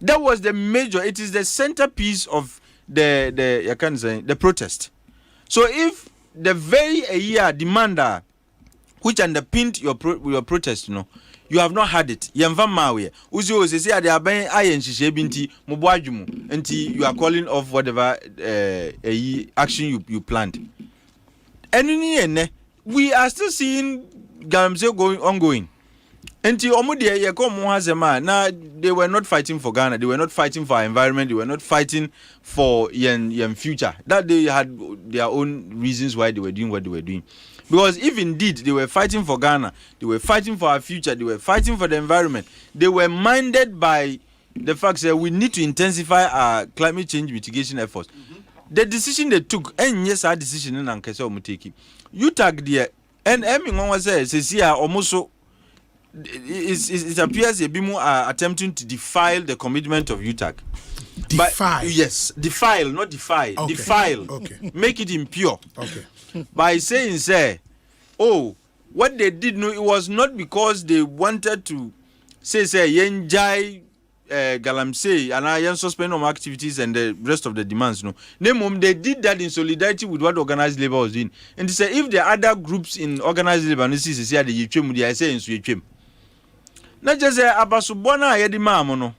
That was the major. It is the centerpiece of the protest. So if the very year demander which underpinned your protest, you have not had it. Uzo say they are buying until you are calling off whatever action you planned. And we are still seeing Galamsey ongoing. Until now, they were not fighting for Ghana, they were not fighting for our environment, they were not fighting for yen future. That they had their own reasons why they were doing what they were doing. Because if indeed they were fighting for Ghana, they were fighting for our future, they were fighting for the environment, they were minded by the fact that we need to intensify our climate change mitigation efforts. The decision they took, and yes, our decision in Ankesa Omuteki, you tag there, and everyone says here almost. It appears a bit more attempting to defile the commitment of UTAG. Defile? Yes, defile, not defy. Okay. Defile. Okay. Make it impure. Okay. By saying, what they did, no, it was not because they wanted to say, yenjai galamsey and I suspend all activities and the rest of the demands. No, they did that in solidarity with what organized labor was doing. And they say if the other groups in organized labor, I say in not just abasubona yedi mamono.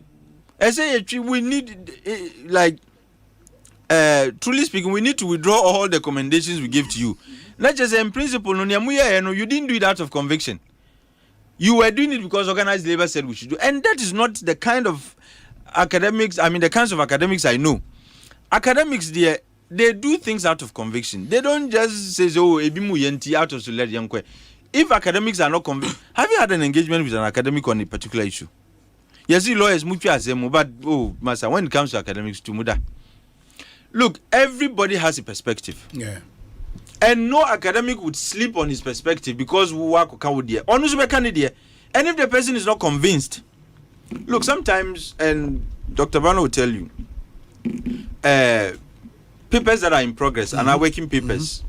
I say we need truly speaking, we need to withdraw all the recommendations we give to you. Not just in principle, you didn't do it out of conviction. You were doing it because organized labor said we should do. And that is not the kind of academics, the kinds of academics I know. Academics, they do things out of conviction. They don't just say, ebimu yenti out of solidarity. If academics are not convinced, have you had an engagement with an academic on a particular issue? Yes, lawyers, but master, when it comes to academics, to muda. Look, everybody has a perspective. Yeah. And no academic would sleep on his perspective because we work with there. And if the person is not convinced, look, sometimes, and Dr. Bano will tell you, papers that are in progress and are working papers.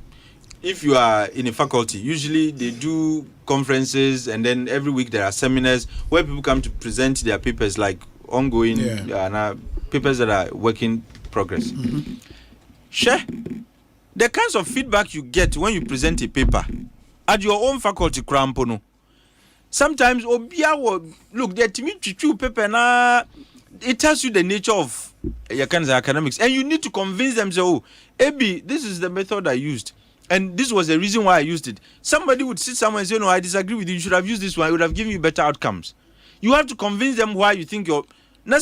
If you are in a faculty, usually they do conferences and then every week there are seminars where people come to present their papers like ongoing papers that are work in progress. Share the kinds of feedback you get when you present a paper at your own faculty crampono. Sometimes look, the paper na it tells you the nature of your kinds of academics and you need to convince them Ebi, this is the method I used. And this was the reason why I used it. Somebody would sit somewhere and say, no, I disagree with you. You should have used this one. It would have given you better outcomes. You have to convince them why you think you're... They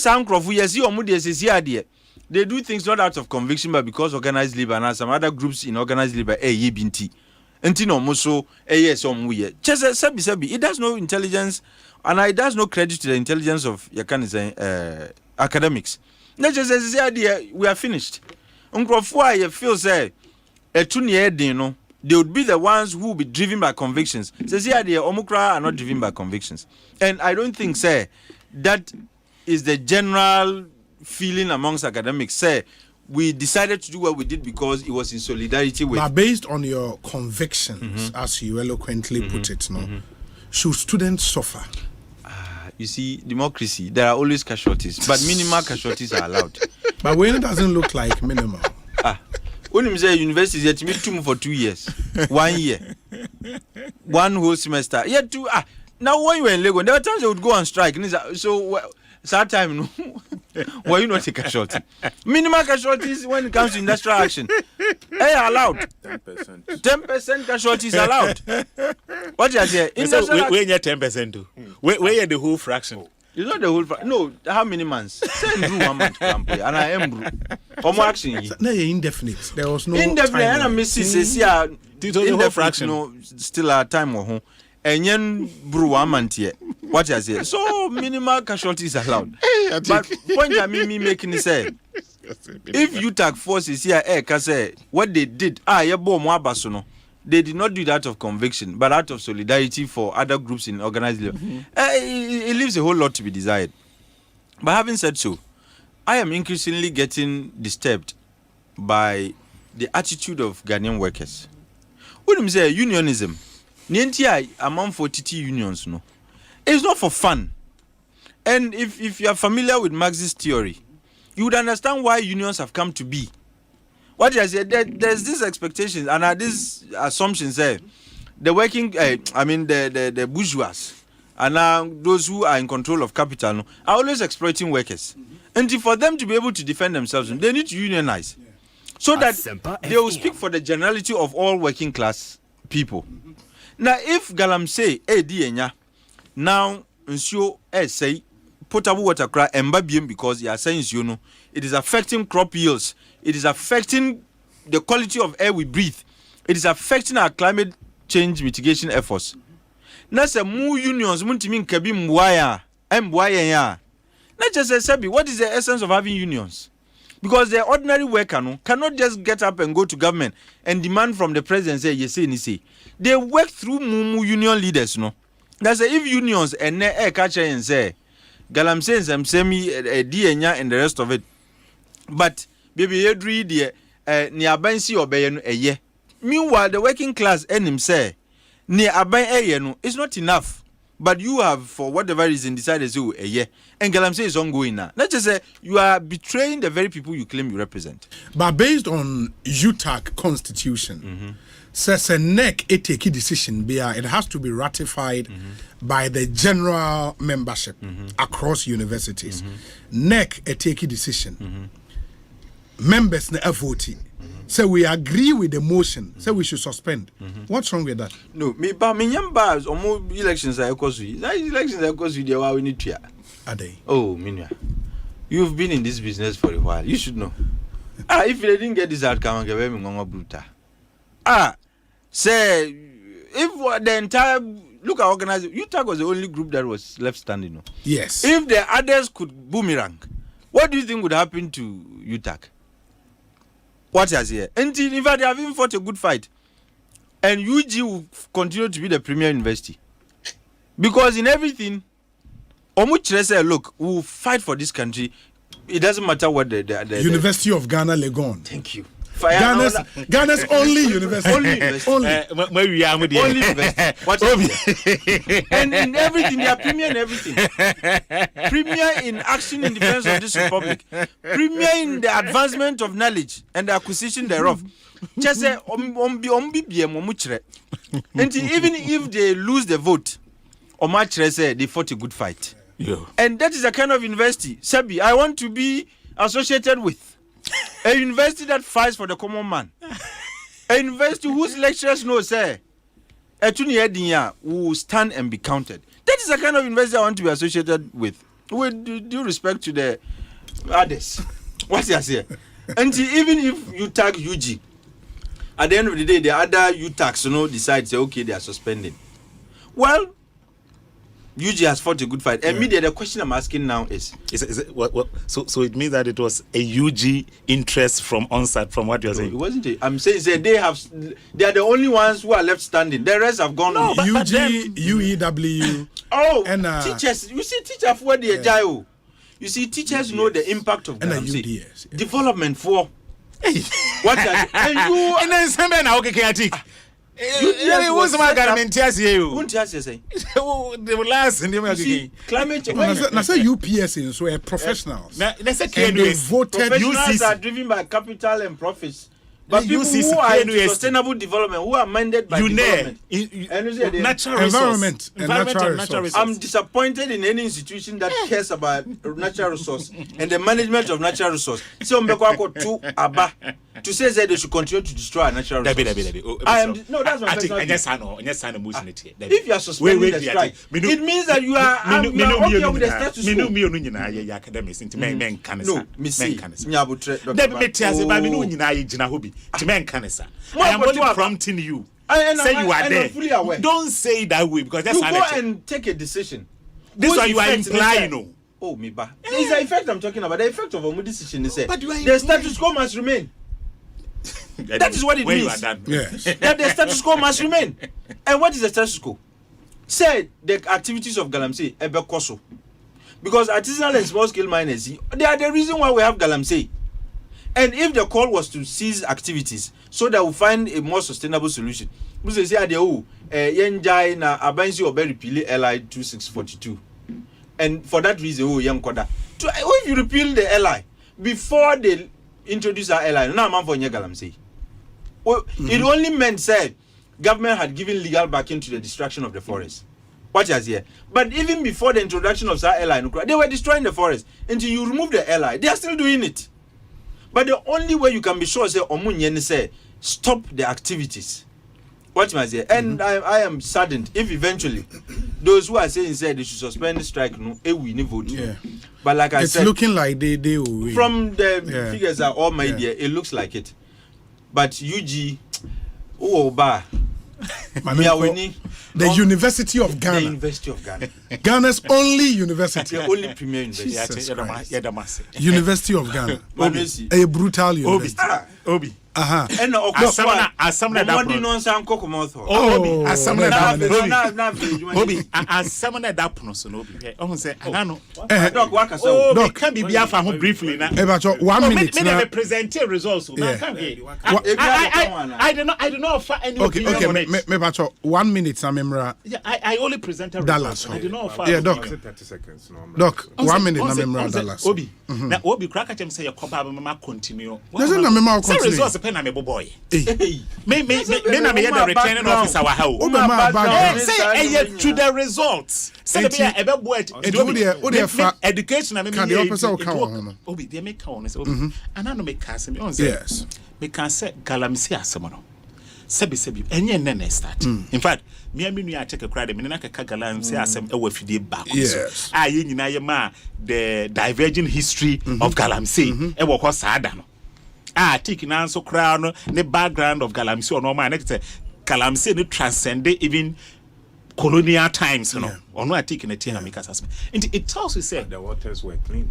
do things not out of conviction, but because organized labor and some other groups in organized labor, it does no intelligence, and it does no credit to the intelligence of academics. Not just as we are finished. They would be the ones who will be driven by convictions. Omukra are not driven by convictions. And I don't think, that is the general feeling amongst academics. We decided to do what we did because it was in solidarity with... But based on your convictions, as you eloquently put it, should students suffer? You see, democracy, there are always casualties, but minimal casualties are allowed. But when it doesn't look like minimal... When you say university, you have to meet for 2 years, 1 year, one whole semester. Yeah, two. Now when you were in Lagos, there were times they would go on strike. So, sad time. Why you not a casualty? Minimal casualties when it comes to industrial action. Allowed. 10% casualties allowed. What you say? Where you 10% do? Where you the whole fraction? It's not the whole. No, how many months? Send 1 month, and I am. Action. No, indefinite. There was no indefinite. time And I miss this year. Indefinite. No, still a time or home. And yen brew 1 month here. What I say? So minimal casualties allowed. But point I me making say, if you tag forces here, say what they did. You bomb Wabasono. They did not do that out of conviction, but out of solidarity for other groups in organized labor. It leaves a whole lot to be desired. But having said so, I am increasingly getting disturbed by the attitude of Ghanaian workers. What do you say? Unionism. Nientia among 40 unions, no. It's not for fun. And if you are familiar with Marxist theory, you would understand why unions have come to be. What I said, there's this expectation and this assumption say the working, the bourgeois and those who are in control of capital are always exploiting workers. And for them to be able to defend themselves, they need to unionize so that they will speak for the generality of all working class people. Now, if Galam say, Dienya, now, ensure, say, potable water cry and babium because you are saying, it is affecting crop yields. It is affecting the quality of air we breathe. It is affecting our climate change mitigation efforts. Nasa mu unions muntimin kabi mwaya ya. Not just say, what is the essence of having unions? Because the ordinary worker cannot just get up and go to government and demand from the president say yes say. They work through mumu union leaders That's if unions and catch and say Galam says I'm semi DNA and the rest of it. But baby Edri de ni abansi obeye no eye. Meanwhile the working class enim say ni aban eye no it's not enough. But you have for whatever reason decided to eye. And Galam say is ongoing now. Let's just say you are betraying the very people you claim you represent. But based on UTAC constitution, says a NEC a take decision it has to be ratified by the general membership across universities. NEC a take decision. Members na voting. So we agree with the motion. So we should suspend. What's wrong with that? No, me nyamba omo elections are Ekosiise. That elections are Ekosiise they were we need to. Are they? Oh, Minya. You've been in this business for a while. You should know. If they didn't get this outcome, give me ngoma bruta. Say if the entire look at organizing, UTAC was the only group that was left standing. No? Yes. If the others could boomerang, what do you think would happen to UTAC? What has here? Until in fact they have even fought a good fight, and UG will continue to be the premier university because in everything, Omuchre say, look, we will fight for this country. It doesn't matter what the University of Ghana Legon. Thank you. Ghana's only university. Only university. Only university. What's and in everything, they are premier in everything. Premier in action in defense of this republic. Premier in the advancement of knowledge and the acquisition thereof. Just say, and even if they lose the vote, Omachre say they fought a good fight. Yeah. And that is the kind of university, Sebi, I want to be associated with. A university that fights for the common man. A university whose lecturers know, say, Etuni Edinya will stand and be counted. That is the kind of university I want to be associated with. With due respect to the others. What's he say? And even if you tag UG, at the end of the day, the other UTACs, decide, say, okay, they are suspending. Well, UG has fought a good fight. And media, the question I'm asking now is what? So it means that it was a UG interest from onset, from what you're saying. It wasn't it. I'm saying they are the only ones who are left standing. The rest have gone on. UG, UEW. Oh, and teachers. You see, teachers where they are. You see, teachers know the impact of UDS, development for. What are and you? And then somebody now okay. You was my government here. Won't you say? The last and the climate change. Now say UPS were professionals. That's a and they voted. Professionals are driven by capital and profits. But people who are into sustainable development, who are minded by development, natural environment, natural resource. I'm disappointed in any institution that cares about natural resource and the management of natural resource. So to say that they should continue to destroy natural resources. No, that's my personal view. If you are suspending the strike, it means that you are okay with the status quo. I am only prompting you. Say you are there. Don't say that way because that's you go and take a decision. This is what you are implying. Oh, me ba. It's the effect I'm talking about. The effect of a decision is the status quo must remain. That is what it means. Yes. That the status quo must remain. And what is the status quo? Say the activities of Galamsey ebe koso. Because artisanal and small scale miners, they are the reason why we have Galamsey. And if the call was to cease activities so that we find a more sustainable solution, we say yenjai na abansi obe repeal LI 2642. And for that reason, if you repeal the LI before they introduce our LI, now man for Galamsey. It only meant said government had given legal backing to the destruction of the forest. What is here? But even before the introduction of our LI, they were destroying the forest. Until you remove the LI, they are still doing it. But the only way you can be sure is say stop the activities. What must say? And I am saddened if eventually those who are saying they should suspend the strike, we vote. Yeah. But like I said, it's looking like they will win. From the figures are all my dear, it looks like it. But UG, the University of Ghana. The University of Ghana. Ghana's only university. The only premier university. University of Ghana. A brutal university. Obi. And Asemna that pronounce Obi. Oh say Anano. Doc can be biafa ho briefly na. 1 minute na. Me present results na can be. I do not offer any opinion on it. Me bacho 1 minute na memra. Yeah, I only presented Dallas. I do not offer. Yeah, Doc. 30 seconds no. Doc, 1 minute na memra Dallas. Obi. Na Obi kraka chem say yakoba mama continue. Doesn't na memra continue. Results pen na me boy. Me na me the returning officer wa ha o. Say to the results. Say be ebe boy education na me can the officer can ho. Obi dey make on say Obi. Ana no me ka say me on say. Yes. Me can say Galamsey asem no. Sebi enye nene start. In fact, me aminu ya take cry me na ka Galamsey asem e wa fidie back. Yes. Aye nyina ye ma the diverging history of Galamsey e wo ko saada no. Take na so crown the background of Galamsey or normal next Galamsey no transcend even colonial times no or no take na tia na make assessment and it tells you say the waters were clean.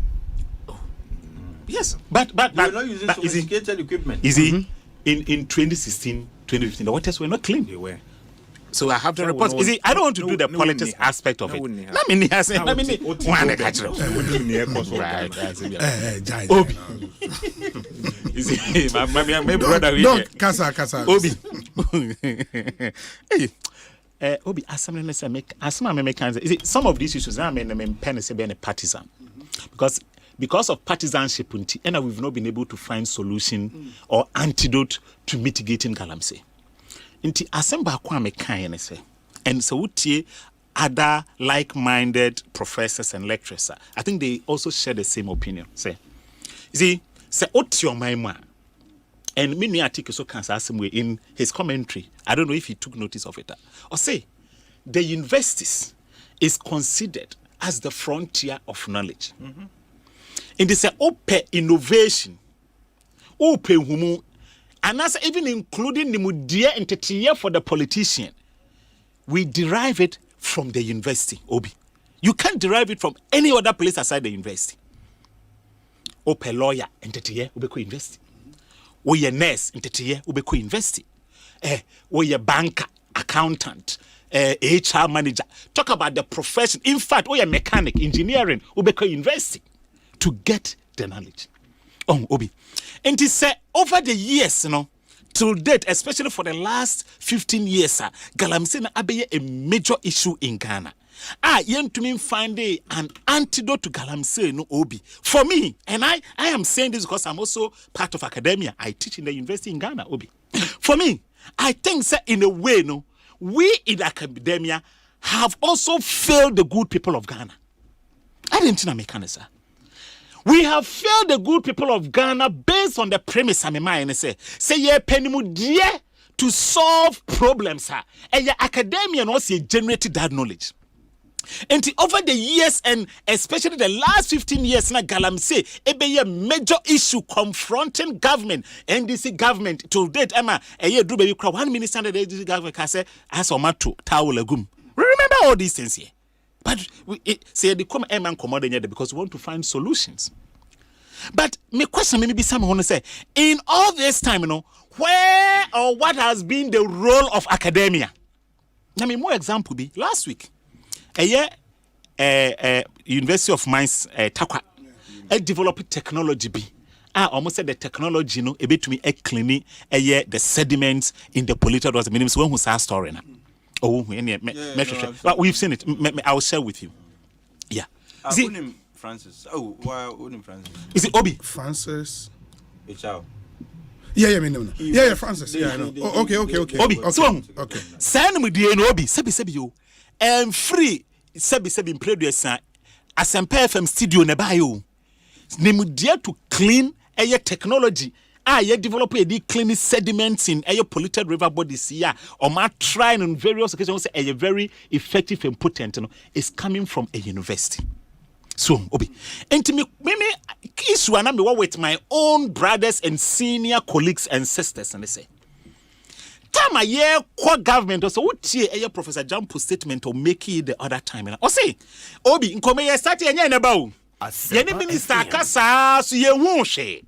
Yes, but they were not using sophisticated equipment. Is in 2016 2015 the waters were not clean. They were. So I have to report. Is it? I don't want to do the politics aspect of it. Let me one catch Obi. Is it? My brother. Don't kasa. Obi. Hey. Obi. Asama make is it? Some of these issues I mean pen say being a partisan because of partisanship and we've not been able to find solution or antidote to mitigating Galamsey. Inti Asemba kwa mekan ne say and so utie other like-minded professors and lecturers I think they also share the same opinion say you see say otio maima and me new article so can asem in his commentary I don't know if he took notice of it or say the universities is considered as the frontier of knowledge and they say open innovation open humu. And as even including the mudia entertainer for the politician, we derive it from the university, Obi. You can't derive it from any other place aside the university. Ope lawyer, entertainer, ubeko university. Oye nurse, entertainer, ubeko university. Oye banker, accountant, HR manager. Talk about the profession. In fact, oye mechanic, engineering, ubeko university to get the knowledge. Obi. And it said over the years, till date, especially for the last 15 years, Galamsey na abeye a major issue in Ghana. Yen to me find an antidote to galamsey no obi. For me, and I am saying this because I'm also part of academia. I teach in the university in Ghana, obi. For me, I think that in a way, no, we in academia have also failed the good people of Ghana. I didn't know mechanism. We have failed the good people of Ghana based on the premise I'm in mind. Say ye penimu dear to solve problems, sir. And your academia also generated that knowledge. And over the years, and especially the last 15 years, na galamsey, ebe a major issue confronting government, NDC government to date. Emma, a year do be 1 minister the NDC government can say as omato towel agum. Remember all these things here. But say they come and commodity because we want to find solutions. But my question maybe someone want to say, in all this time, where or what has been the role of academia? I mean, more example be last week. A year, University of Mines, Takwa, developed technology be. Almost said the technology, a bit to me, cleaning the sediments in the polluted water. Meaning, when we saw story now. Oh, but we've seen it. I'll share with you. Yeah. See, Francis. Oh, why Francis? Is it Obi? Francis. Echao. Yeah, Francis. Yeah, I know. Okay. Obi. So, okay. Send me the Obi. Sebi you. Free. Sebi produce Asempa FM studio ne ba yo. Nemu dia to clean air technology. You develop a clean sediments in air polluted river bodies here. Or my trying on various occasions say a very effective and potent is coming from a university. So, Obi, and to me, issue and I'm with my own brothers and senior colleagues and sisters, and they say, time a year, core government also what year Professor Jampo statement or make it the other time. Or say, Obi, in come here, start here, about. Any minister, Cassa, so ye won't share.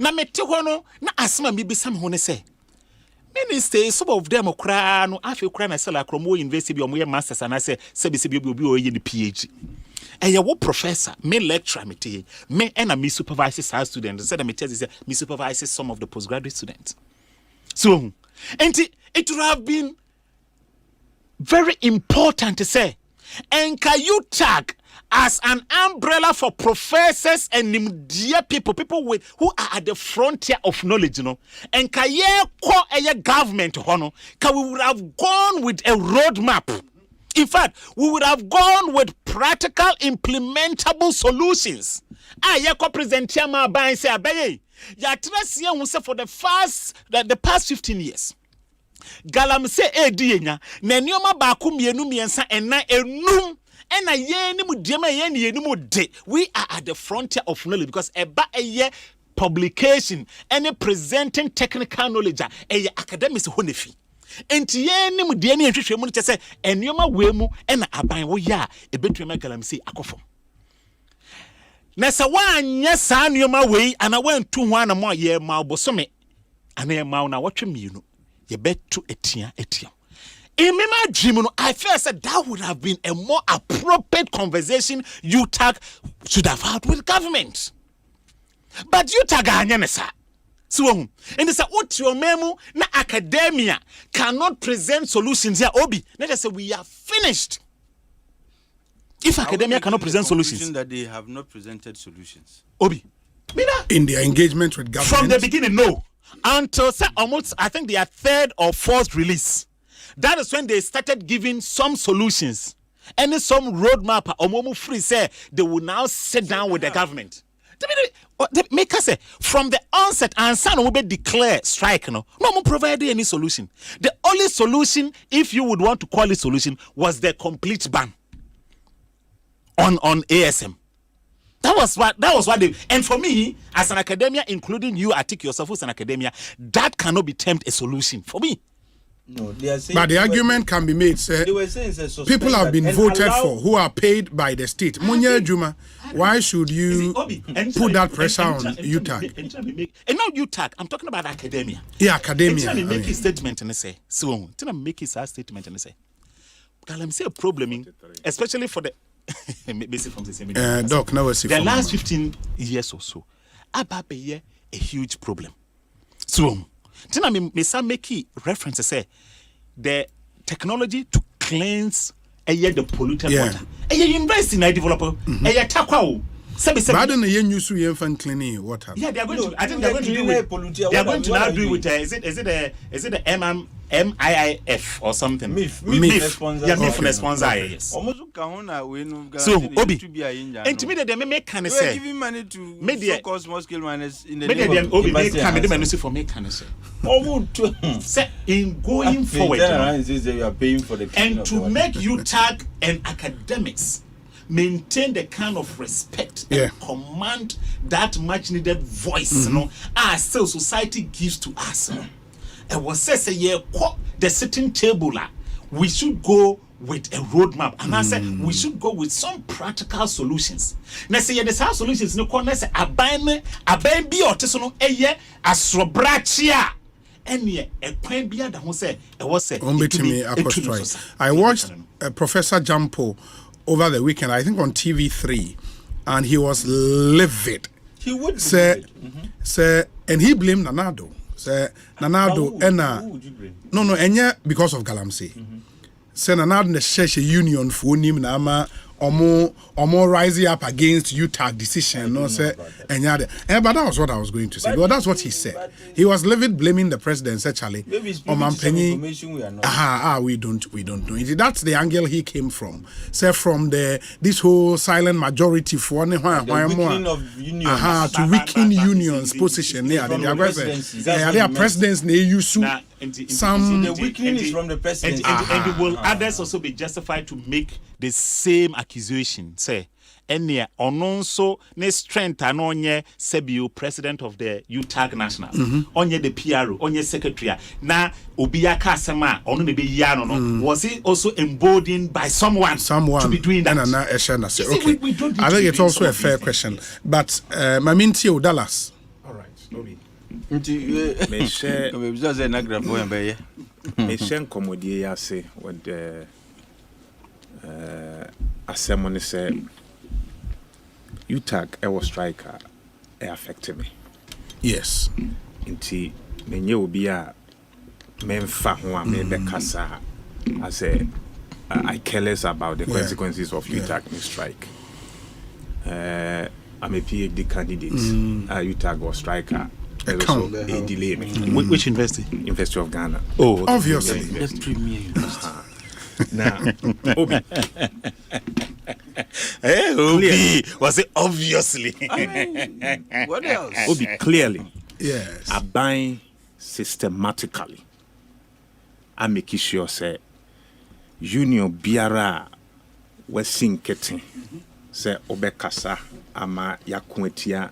Na mete hono na asema bibi sam hono say minister some of them okra no afi okra na sala kromo university bi omoye masters and I say sebi obi o ye the PhD e wo professor me lecturer me and me supervise our students said me tell say me supervise some of the postgraduate students so and it would have been very important to say and can you tag as an umbrella for professors and dear people who are at the frontier of knowledge, and government, we would have gone with a roadmap. In fact, we would have gone with practical, implementable solutions. Present for the past 15 years. Galamsey edienya na nioma ba ku mienu miensa ena enum ena ye ni mu diema ye ni enu mu de. We are at the frontier of knowledge because eba eye publication any presenting technical knowledge eye academics honefi. Enti ye ni mu de ni nhwehwe mu che se enioma we mu ena aban wo ya ebetuma Galamsey akofo. Na sa wanye sa nioma we ana wantu ho ana mo ye ma obosome ana ye ma na wotwe mienu. You bet to etia. In my dream, I felt that would have been a more appropriate conversation UTAG should have had with government. But UTAG anyanesa. So, and it's what your memo na academia cannot present solutions here. Obi, let us say we are finished. If academia cannot present solutions, that they have not presented solutions. Obi, in their engagement with government from the beginning, no. Until almost, I think their third or fourth release. That is when they started giving some solutions. And some roadmap, or free say they will now sit down with the government. Make us say, from the onset, Ansano will be declare strike. No one provided any solution. The only solution, if you would want to call it solution, was the complete ban on ASM. That was what they, and for me, as an academia, including you, I take yourself as an academia, that cannot be termed a solution for me. No, they are saying, but the argument can be made, sir. They were saying, people have been voted for who are paid by the state. Munya Juma, why should you put that pressure on UTAG? And now UTAG, I'm talking about academia. Yeah, academia. And make a statement and say, so, make his statement and say, Galamsey a problem, especially for the Doc, now the last 15 years or so, Ababe a huge problem. So, Tina me make reference say the technology to cleanse the polluted water. University na developer. Takwa. But then you use you fan cleaning water. Yeah, they are going to. I think they are going to do it. They are going to now do it with. Is it the MIIF or something? MIF. Yeah, MIF sponsor. Yes. So Obi. And to me, they may kind of say. Giving money to so-called small scale miners in the. Maybe Obi may come the money for me kind of say. Say in going forward, you are paying for the and to make UTAG and academics maintain the kind of respect and command that much needed voice, you know, as still society gives to us. And what says the sitting table, we should go with a roadmap, and I said we should go with some practical solutions. Now say the solutions no corner say aban bi oteso asrobrachia. Any a point beyond the say it was I watched Professor Jampo over the weekend, I think on TV3, and he was livid. He would say, and he blamed Nanado. Say Nanado no, and because of Galamsey. Say Nanado the Sheshe Union for him nama or rising up against UTAG decision. No, say and but that was what I was going to say. But that's what he said. He was livid, blaming the president. Actually, we don't know. That's the angle he came from. Say from this whole silent majority for the weakening of unions. To weaken unions position. Yeah, they are presidents. They use some. The weakening is from the president. And will others also be justified to make the same accusation? Say, any ononso ne strength anonye sebio president of the UTAG national, onye the PRO, onye secretary. Na obiaka asema onu ne be yano no. Was he also emboldened by someone to be doing that? Okay. I think it's also a fair question, but Mamintio Dallas. All right. Me share komodie ya se with the Asemone say UTAG was striker affected me. Yes. Inti menye obi a memfa ho a me be kasa I say I careless about the consequences of UTAG strike. I'm a PhD candidate. UTAG was striker. Also a delay. Which university? University of Ghana. Oh, okay. Obviously. That's premier university. Now, Obi. Obi was it obviously? What else? Obi clearly. Yes. A buying systematically. I make sure say Union Biara was sinketing. Say Obekasa ama yakwetia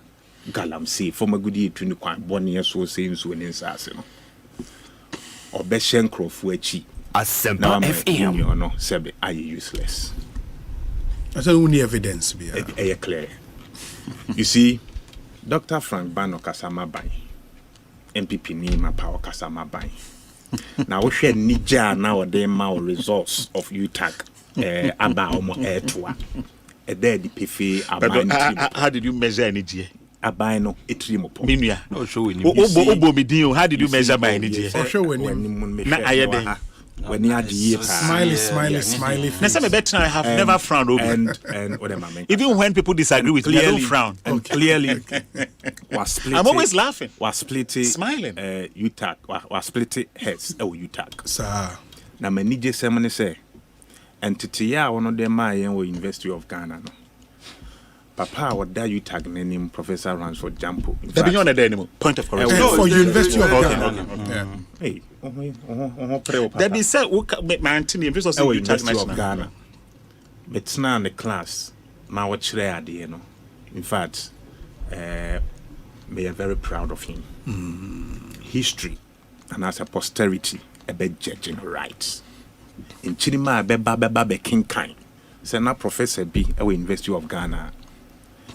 Galamsey for my goodie to the quite 1 year so same so in Sassy. Obeshen Crowfuechi. Asempa FM. You know, Sebe, are you useless? That's only evidence. Clear. You see, Dr. Frank Bano Kasama Bay, MPP Nima Power Kasama Bay. Now we share Nija nowadays more results of UTAG about air tour. A dead PFA. How did you measure energy? Abino etrimo po. Minua. No show when you. Obo midin. How did you measure my energy? Show when you. Na ayede. When you had the smiley. Now some better I have never frowned over. And what am I? Even when people disagree with me, I don't frown. And clearly was split. I'm always laughing. Was splitting. Smiling. UTAG was splitting heads. UTAG. Sir. Now my nije semane say. Entity ya one of them my University of Ghana. No. Papa, what that UTAG name Professor Ransford Jampo. They're beyond the anymore. Point of correction. For University of Ghana. Hey, that be said, my auntie, this was University of Ghana. But now in the class, my watch there, you know. In fact, we are very proud of him. History, and as a posterity, about judging rights. In Chirima, Beba King Kind. So now Professor B, at University of Ghana.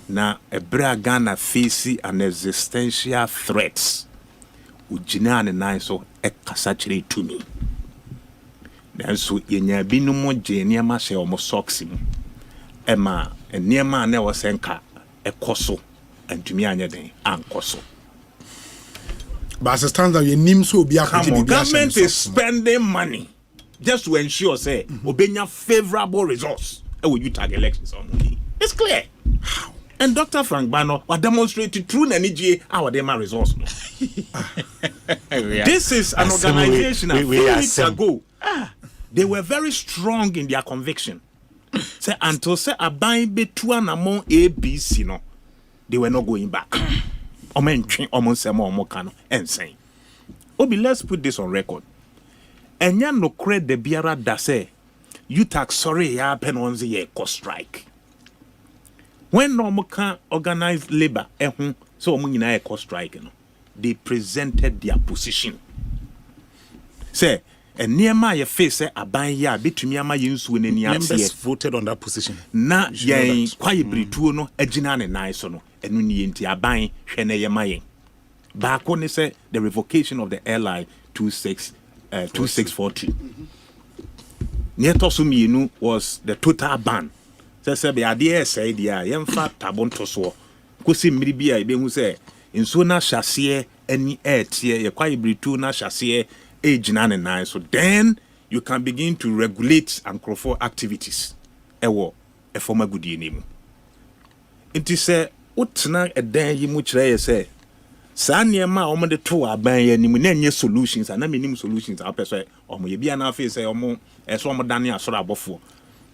Now, a bra Ghana face an existential threats. Ujina and I so ekasachiri to me. Then so yenya binu mo je niema she omo soxim. Emma and niema ne was enka ekoso and to me anya den ankoso. But as it stands out, your name so be government is spending money. just to ensure say obenya favorable results when you tag elections on. It's clear. And Dr. Frank Bano demonstrated through energy our demo results. This is an organization a few weeks ago. They were very strong in their conviction. Say until say aban betuan among ABC no, they were not going back. Insane. Obi, let's put this on record. Enya no cred de biara da say you tax sorry ya pen on the cost strike. When normal can organize labor, so a cost strike, they presented their position. Say, and near my face, a buy ya between Yama Yins when any members voted on that position. Na yay, quite brituno, a jinan and nice and when you are buying Shene Yamaye. Back on say the revocation of the airline 2642. Near Tosuminu was the total ban. Say be idea say dia yemfa tabon toso kosi mribia ibe hu say nso na hyase ani etie ye kwa ibritu na hyase ejina ne nan so then you can begin to regulate and control activities ewo e forma gudie nemu nti say utna edan yi mu kire ye say sa niema o mo de to aban ye nimu na nye solutions na menim solutions a person o mo ye bia na afi say o mo eso o mo dane asoro abofo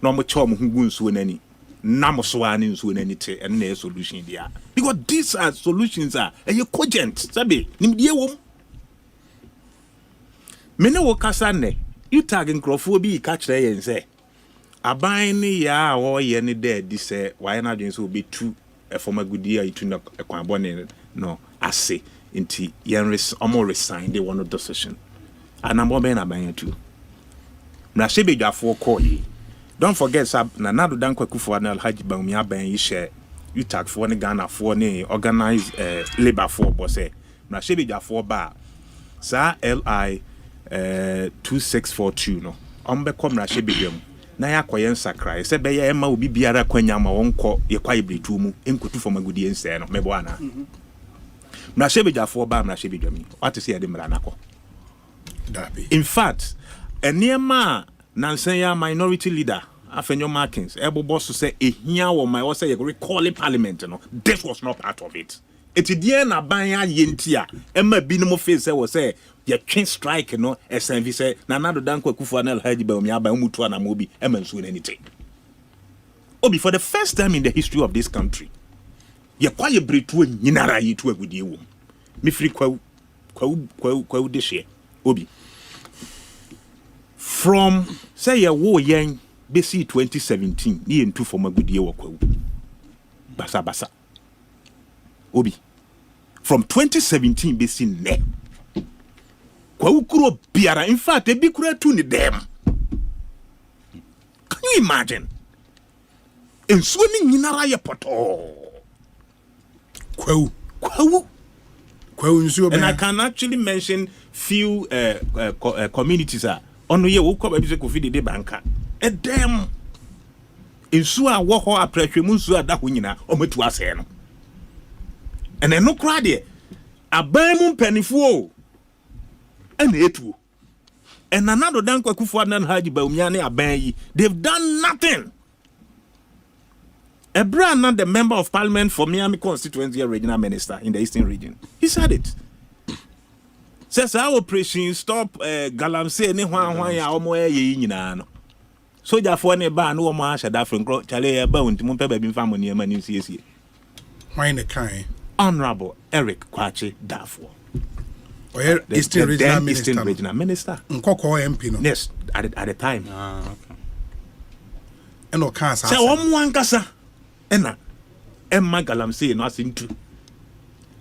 no mo che o mo hugu nsuo nani namoswani nsuo nani te and na solution dia because these are solutions are cogent sabe nimdie wom mene wo kasa ne you tag nkrofo bi ka kire yen say aban ni ya wo ye ne de di say why na dwen so be tu e forma gudi itu na ekwan bone no ase nti yen omo resign they want a decision and am be na ban tu na shebe dwafo call yi. Don't forget na nado dan kwakufo na Alhaji Bawumi aban yi share you tag for ne Ghana for ne organize labor for bo say na shebe dwafo ba sa LI 2642 no ombe kom na shebe dwam na yakoye nsakra se be ya ema obi biara kwanya ma wonko ye kwa ibretu mu enkotu for magudi ense no mebo ana na shebe dwafo ba na shebe dwam what is here de mra nako in fact eniema Nansenya minority leader Afenyo Markins able boss to say ehia wo my say recall parliament no this was not part of it die na banya yentia emma binom face was say ye twin strike no SNV say na nado danko akufo na Alhaji Bawumi aban mutu na mobi emma nsu na nite obi for the first time in the history of this country ye kwaye bretu nyinara yitu agudie wom me free kwa de share obi from say a war yen BC 2017 ni entu for magudie wakwa basa obi from 2017 BC ne kwa ukuro biara in fact e bi kura tu ni dem can you imagine enso ni nyinara ye poto kwa nso. And I can actually mention few communities ono ye wo kwa bibise kofi de banka e dem ensu a wo ho aprahwemu nsu ada ho nyina o metu ase no ene no kra de aban mu mpanifuo ene etuo enanado danko akufo adan Alhaji Bawumi ane aban yi they've done nothing. Ebra, the member of parliament for Miami constituency regional minister in the eastern region, he said it. Says our operation stop galamsey ne hwan ya omo ye nyina no. Soldier for ne ba no omo asha da frenko chale ba untimu pe ba bi mfa money ma ni siesie. Why ne kan? Honorable Eric Kwache Dafo. Eastern regional minister. Nkoko MP no. Yes, at the time. Okay. Eno kan sa. Say omo ankasa ena Emma galamsey no asintu.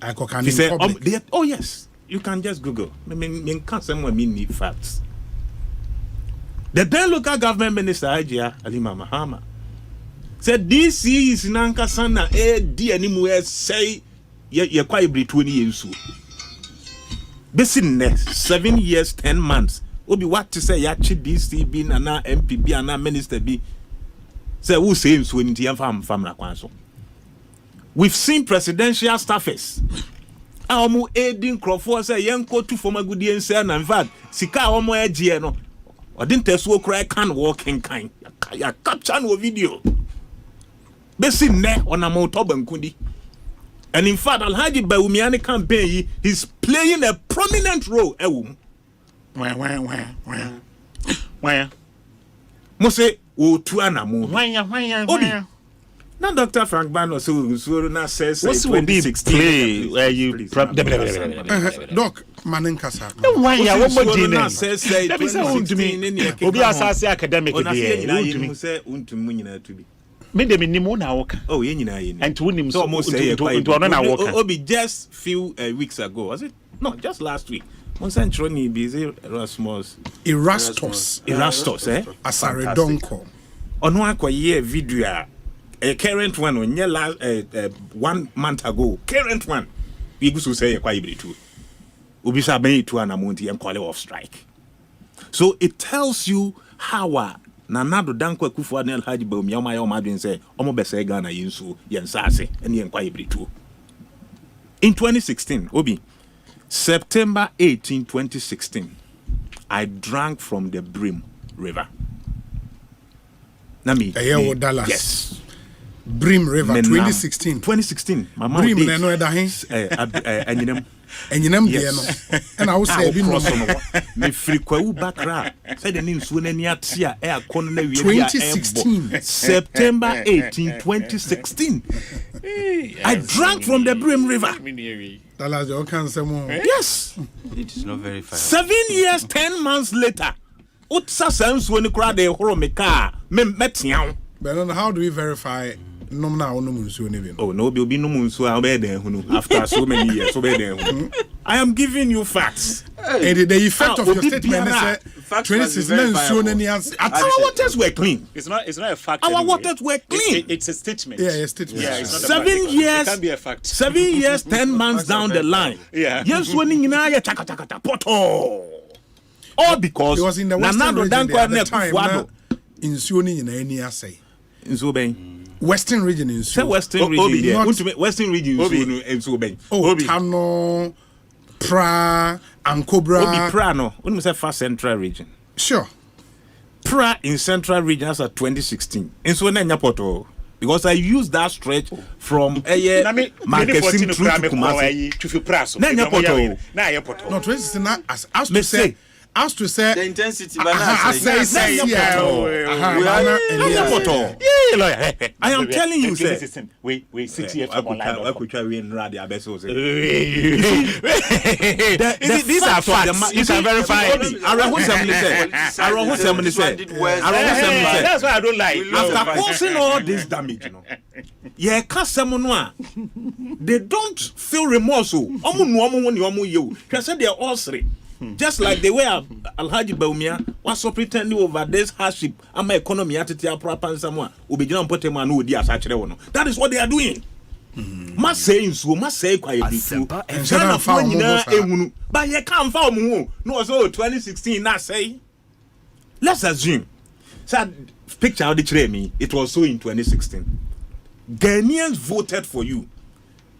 I can he said, oh yes. You can just Google. I mean, can't someone need facts. The then local government minister, Ajia Alima Mahama, said this is Nanka Sana anymore say ye quite be 20 years. Business 7 years, 10 months. Obi what to say Yachi DC being an MPB and a minister be say who says when the family council. We've seen presidential staffers. Amu aiding Crawford say young go to form a good year and in fact, Sika Omo Egie no Or didn't tell so cry can walk in kind. Ya capture no video. Besi ne on a motoban kundi. And in fact, Alhaji Bawumiani campaign, he's playing a prominent role. Why? Mose o tuana mo. Why? Now Dr. Frank Bano so na says what's 2016 play where you Doc Manenkasa. Why ya what more din na says 2016 obi asase academic dey you say untum nyina to be me dem ni mo na woka oh ye nyina ye and to nim so into ono na woka obi just few weeks ago was it no just last week Monsanto ni busy Erastus Asare Donko ono akoye video a current one on your last 1 month ago. Current one. We go to say a quite too. Ubisa bay to an amunti and call it off strike. So it tells you how Nanado Danko Kufu Nel Hajibo Yama Madin say, Omo Bese Ghana Yinsu, Yansase, and Yan quite too. In 2016, Obi, September 18, 2016, I drank from the Brim River. Nami. Dallas. Yes. Brim River 2016. 2016. My mom Brim no eda hin. Enyinem de no. And I will say bi no. Me free kwawu bakra. Say the name so na ni atia e akon na wie 2016. September 18, 2016. I drank from the Brim River. Dallas you can say more. Yes. It is not verified. 7 years 10 months later. Utsa sense when crowd dey horo me car. Me metian. But how do we verify no Oh no, be no munsu after so many years. I am giving you facts. And the effect of your statement is 2016 our waters were clean. It's not a fact. Our waters were clean. It's a statement. Yeah, a statement. Yeah, it's not 7 years. It can be a fact. 7 years, 10 months down the line. Yeah. Yes, when you poto. All because it was in the Western region at the time. In Suoni in any assay. In Zubeng. Western region in Suoni. Western region. Western region in Zubeng. Oh, Tano, Pra, and Cobra. Obi Pra no. When we say far central region. Sure. Pra in central region as of 2016. In Suoni Nyapoto. Because I used that stretch from Marketing through to Kumasi. No, 2016 as to say. As to say the intensity, I am telling you, sir. We sit here from online. These are facts. These are verified. That's why I don't like. After causing all this damage, you know. Yeah, they don't feel remorse. They are all three. Just like the way Alhaji Baumia was so pretending over this hardship and my economy at the proper someone will be done put him on who dear such a that is what they are doing. Must say so, must say quietly. But you can't find no, so 2016, not say. Let's assume. So, picture how they train me, it was so in 2016. Ghanaians voted for you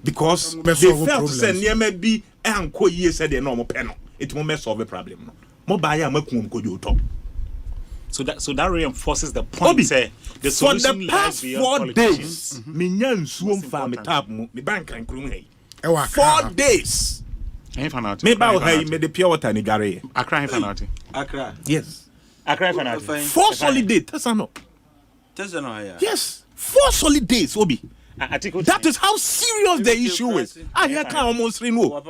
because they felt say near maybe and co years said the normal panel. It won't solve a problem. So that reinforces the point. The solution for the past 4 days, minyan suom farm tap me bank and krum 4 days. Me ba hey me the pure water ni gare. Accra fanati. Accra. Yes. Accra fanati. 4 solid days. Tesano. Yes. 4 solid days, Obi. That is how serious the issue is. I can't almost remove.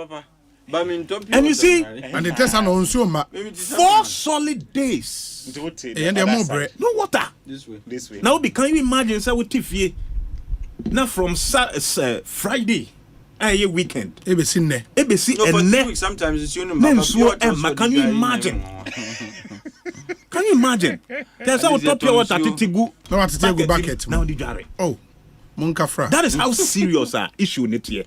And you see, and the test on 4 solid days. No water. This way. Now, can you imagine? So, with Tiffy, now from Friday, weekend. ABC, and sometimes it's can you imagine? Can you imagine? There's our top water Titigu. No, to take bucket. Now, the jar. Oh, Munkafra. That is how serious our issue is here.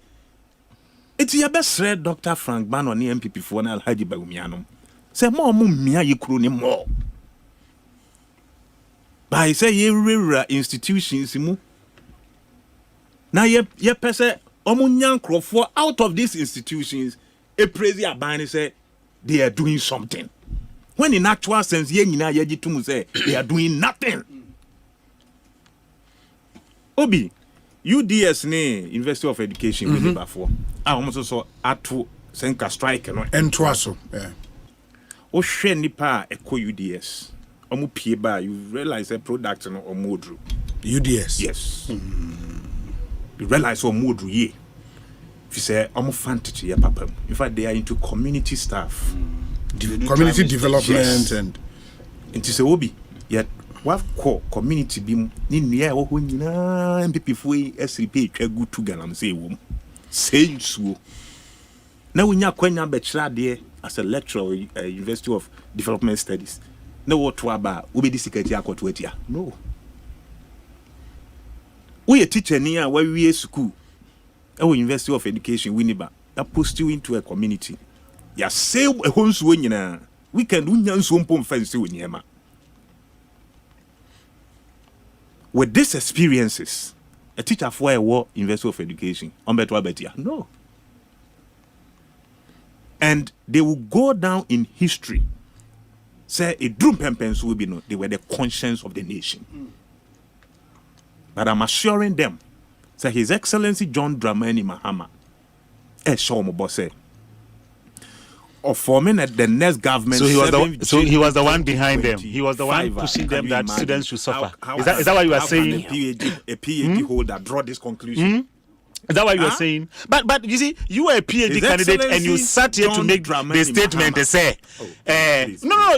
It's your best friend, Dr. Frank Bano, ni MPP for Alhaji Baumiano. Say more mumia ye kroni more. But say ye rare institutions mu. Now ye pese omunyan crofo out of these institutions, a praise abani say they are doing something. When in actual sense, they are doing nothing. Obi, UDS ne University of Education we before. I almost saw atu senka strike no. Entwaso, yeah. O hwe nipa eko UDS. Omo pie ba, you realize a product no omodru. UDS. Yes. You realize omodru ye. If you say omo fantasy ya papa. In fact, they are into community stuff. Community development and into say obi yet what call community bi ni nia wo ho nyina MPP fo SLP twa gu to Ghana say wo say so na wonya kwanya be kira de as a lecturer at University of Development Studies na wo to aba wo be disikati akoto atia no we a teacher ni a wa wie school at University of Education Winneba that post you into a community ya say a ho nsuo nyina weekend unya nsuo mpom fancy wonyema. With these experiences, a teacher for a war University of Education, no. And they will go down in history. Say a drum pempens will be no, they were the conscience of the nation. But I'm assuring them, say His Excellency John Dramani Mahama, of forming the next government. So he was the one behind them. He was the one pushing them that students should suffer. Is that what you are saying? A PhD holder draw this conclusion. Is that what you are saying? But you see, you were a PhD candidate and you sat here to make the statement to say, no.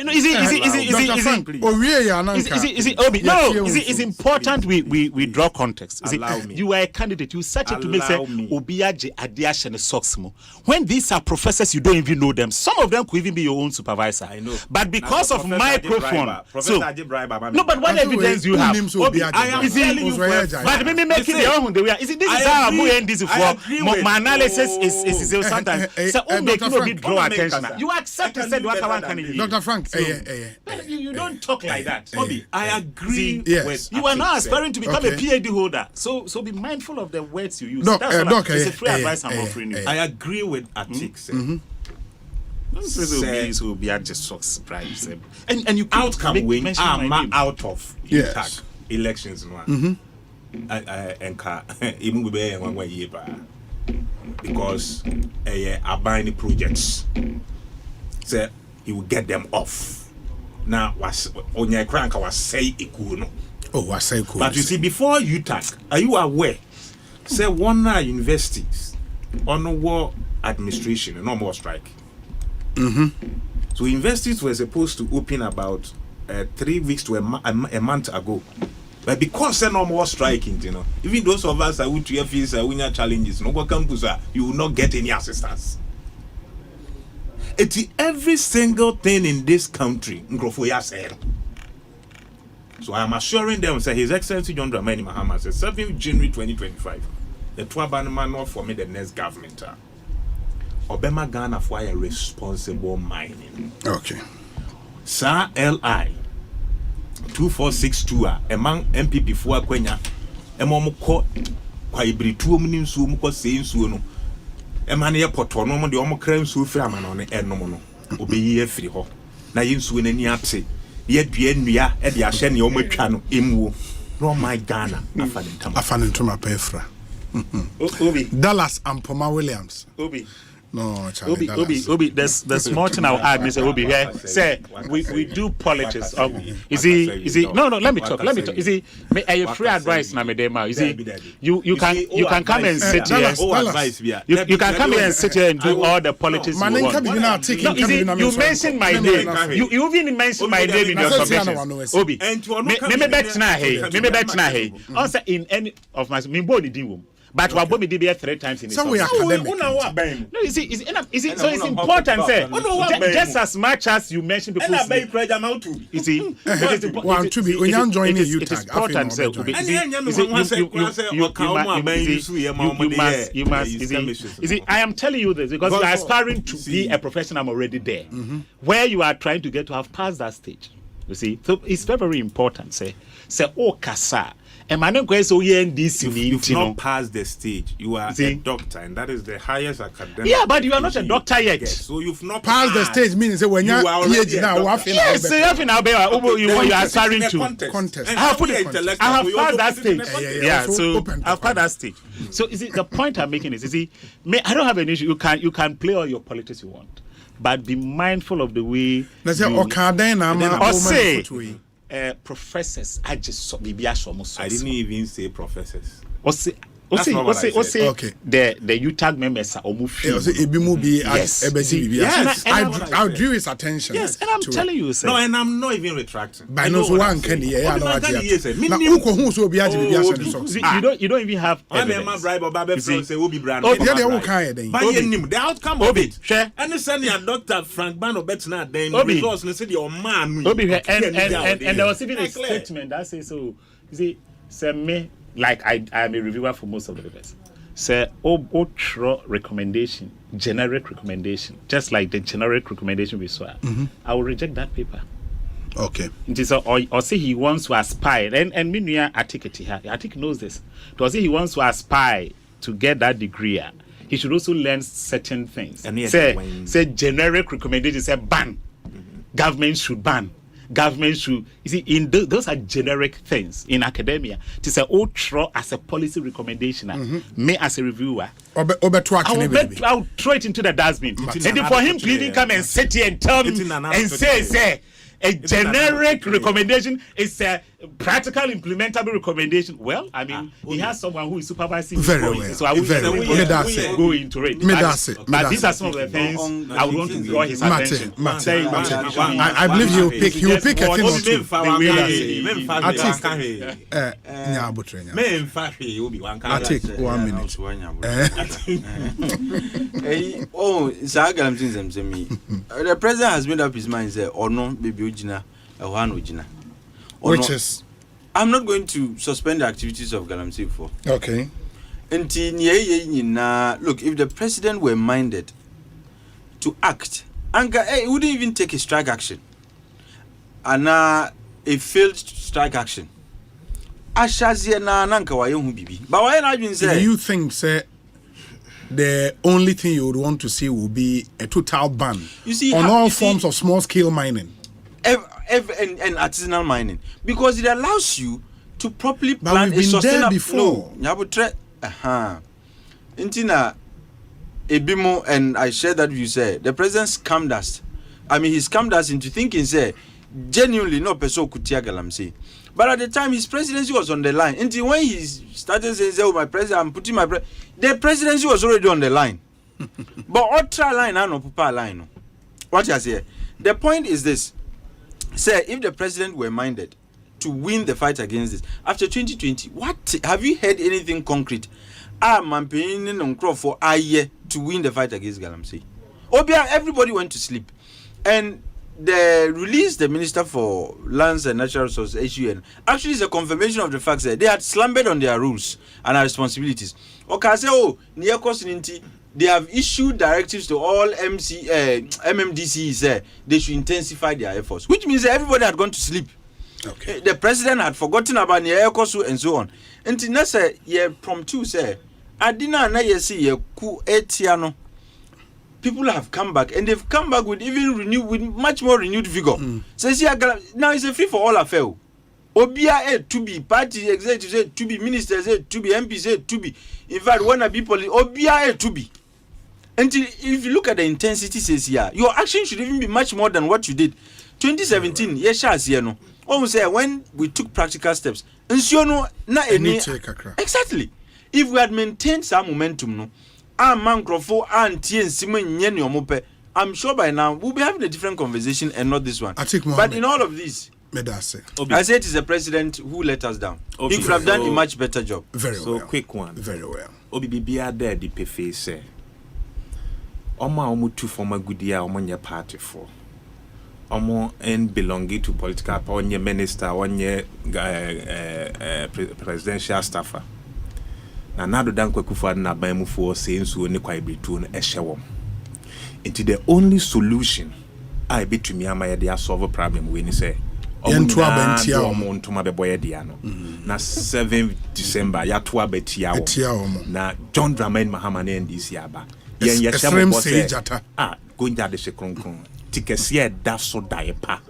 It's important we draw context. You were a candidate. You sat here to make say Obiaje Adiash and Soxmo. When these are professors, you don't even know them. Some of them could even be your own supervisor. I know. But because of microphone, so no. But what evidence do you have? I am telling you. But me make it their own. This is how this for my analysis is sometimes so make no be draw attention. You accept and said what one can you. Dr. Frank, you don't talk like that. Obi, I agree with you are now aspiring to become a PhD holder. So be mindful of the words you use. It's a free advice I'm offering you. I agree with ethics. Will be just surprise. And you outcome win out of elections one. Even with one year because abandoned projects say he will get them off. Now was on your crank was say ikuno. Oh, was say cool. But you see, before UTAC, are you aware? Say one universities on war administration and no more strike. So universities were supposed to open about 3 weeks to a month ago. But because there's no more striking, even those of us who to face winner challenges, no campus, you will not get any assistance. It's every single thing in this country. So I am assuring them, say His Excellency John Dramani Mahama says 7th January 2025, the Kwabena man for me the next government. Obama Ghana for a responsible mining. Okay. Sir LI 2462 among MPP for Kwenya emomko kwa ibritu omni nsuo mko sei nsuo no emane ye poto no mo de omkra nsuo fira amano no enom no obeyi afiri ho na ye nsuo nani ate ye dua nnua e de ahye ne omatwa no emwo no my Ghana afanentoma pefra Obi Dallas and Poma Williams. Obi No, Charlie, Obi, there's more thing I'll add, Mr. Obi. Here, say we do politics. Is he? No, let me talk. Is he? A free advice, na me dema. Is he? You can come and sit here. You can come here and sit here and do all the politics you want. You mentioned my name. You even mentioned my name in your submissions. Obi, me bet na hey. Also in any of my but we have been there 3 times in the summer. No, is it? So it's important, sir. Just as much as you mentioned before. Is it? One to be when you join you it is important, sir. You must. I am telling you this because you are aspiring to be a professional already there, where you are trying to get to have passed that stage. You see, so it's very, very important. Say, oh, kasa. And my name is You've not passed the stage. You are a doctor, and that is the highest academic. Yeah, but you are not a doctor yet. Yes, so you've not passed the stage. Means that when you are already now, yes, you are aspiring to contest. I have passed that stage. Yeah, so I've passed that stage. So is it the point I'm making is I don't have an issue. You can play all your politics you want, but be mindful of the way. Let's say Osei. Professors, I just saw I didn't even say professors. Okay. The UTAG members are almost yes. I drew his attention. Yes, and I'm telling you, sir. No, and I'm not even retracting. But no one can hear. You don't even have evidence. The outcome of it. And the senior Dr. Frank Bano Betna then results and said your man. And there was even a statement that says so. You see, say me. Like I am a reviewer for most of the papers. Say, recommendation, generic recommendation, just like the generic recommendation we saw. I will reject that paper. Okay. It is or say he wants to aspire, and Minya Atik knows this. To say he wants to aspire to get that degree, he should also learn certain things. And say generic recommendation, say ban. Government should ban. Government should, you see, those are generic things in academia. To say, as a policy recommendation, me as a reviewer, I'll throw it into the dustbin. And then for him to even come and sit here and tell me and say, a generic recommendation is a practical implementable recommendation. Well, I mean, he has someone who is supervising very well. So I will go into it. But these are some of the things I would want to draw his attention. I believe he will pick a thing or two. I take 1 minute. The president has made up his mind, say, or no, baby. Which is, I'm not going to suspend the activities of Galamsey for. Okay. Look, if the president were minded to act, he wouldn't even take a strike action. And a failed strike action. But why not even say? Do you think, sir, the only thing you would want to see will be a total ban on all forms of small-scale mining? And artisanal mining, because it allows you to properly plan a sustainable. Before. Intina Ebimo, and I share that view. Say the president scammed us. I mean, he scammed us into thinking, say, genuinely no person could tear Galamsey. But at the time, his presidency was on the line. Until when he started saying, "Oh, my president, I'm putting my the presidency was already on the line." But ultra line, I know, Papa line. What you say? The point is this. Say, if the president were minded to win the fight against this after 2020, what have you heard anything concrete? Mamping on crop for a year to win the fight against Galamsey. Obia, everybody went to sleep, and the release the Minister for Lands and Natural Resources (HUN) actually is a confirmation of the fact that they had slumbered on their rules and their responsibilities. Okay, say they have issued directives to all MMDCs. They should intensify their efforts, which means that everybody had gone to sleep. Okay. The president had forgotten about Ekosu and so on. Until Nasa, from two say, Adina na yesi ku etiano. People have come back, and they've come back with much more renewed vigor. Says now it's a free for all affair. Obia to be party executives, to be ministers, to be MPs, to be. In fact, wanna be police. Obia to be. Until if you look at the intensity, says here, your action should even be much more than what you did. 2017, when we took practical steps, exactly. If we had maintained some momentum, I'm sure by now we'll be having a different conversation and not this one. But in all of this, I say it is the president who let us down. He could have done a much better job. Very well. Quick one. Very well. Obibia there the PFA say. Omo two former goodia omo party for. Omo and belonging to political power, one minister, one presidential staffer. Na nado dan kwakufa na ban mu for saying so ne kwai betu no ehye into the only solution I betumi amaye dey solve a problem we ni say Yentu abentia omo ntoma beboye dia no. Na 7 December ya to abetia wo. Na John Dramani Mahama na NDC aba. Yen ya shamo bosse. Gonja de sekronkron. Tikese da so daepa.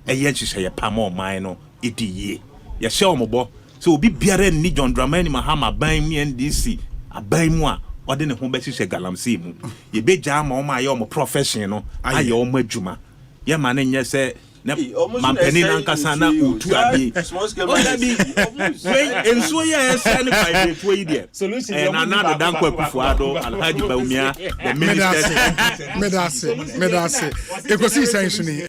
Eye nhihye ye pa ma oman no ediye. Ya hye omobo. So obi biara ni John Dramani Mahama ban mi NDC aban mu a ode ne ho be hye galamsey mu. Ye beja ma o ma ye o profession no aye o ma adwuma. Ye ma ne nye se mampeni nankasa na utu abi enso ye ese ne by the way there na na do danko akufuado alhaji baumia the minister medase ekosisen ni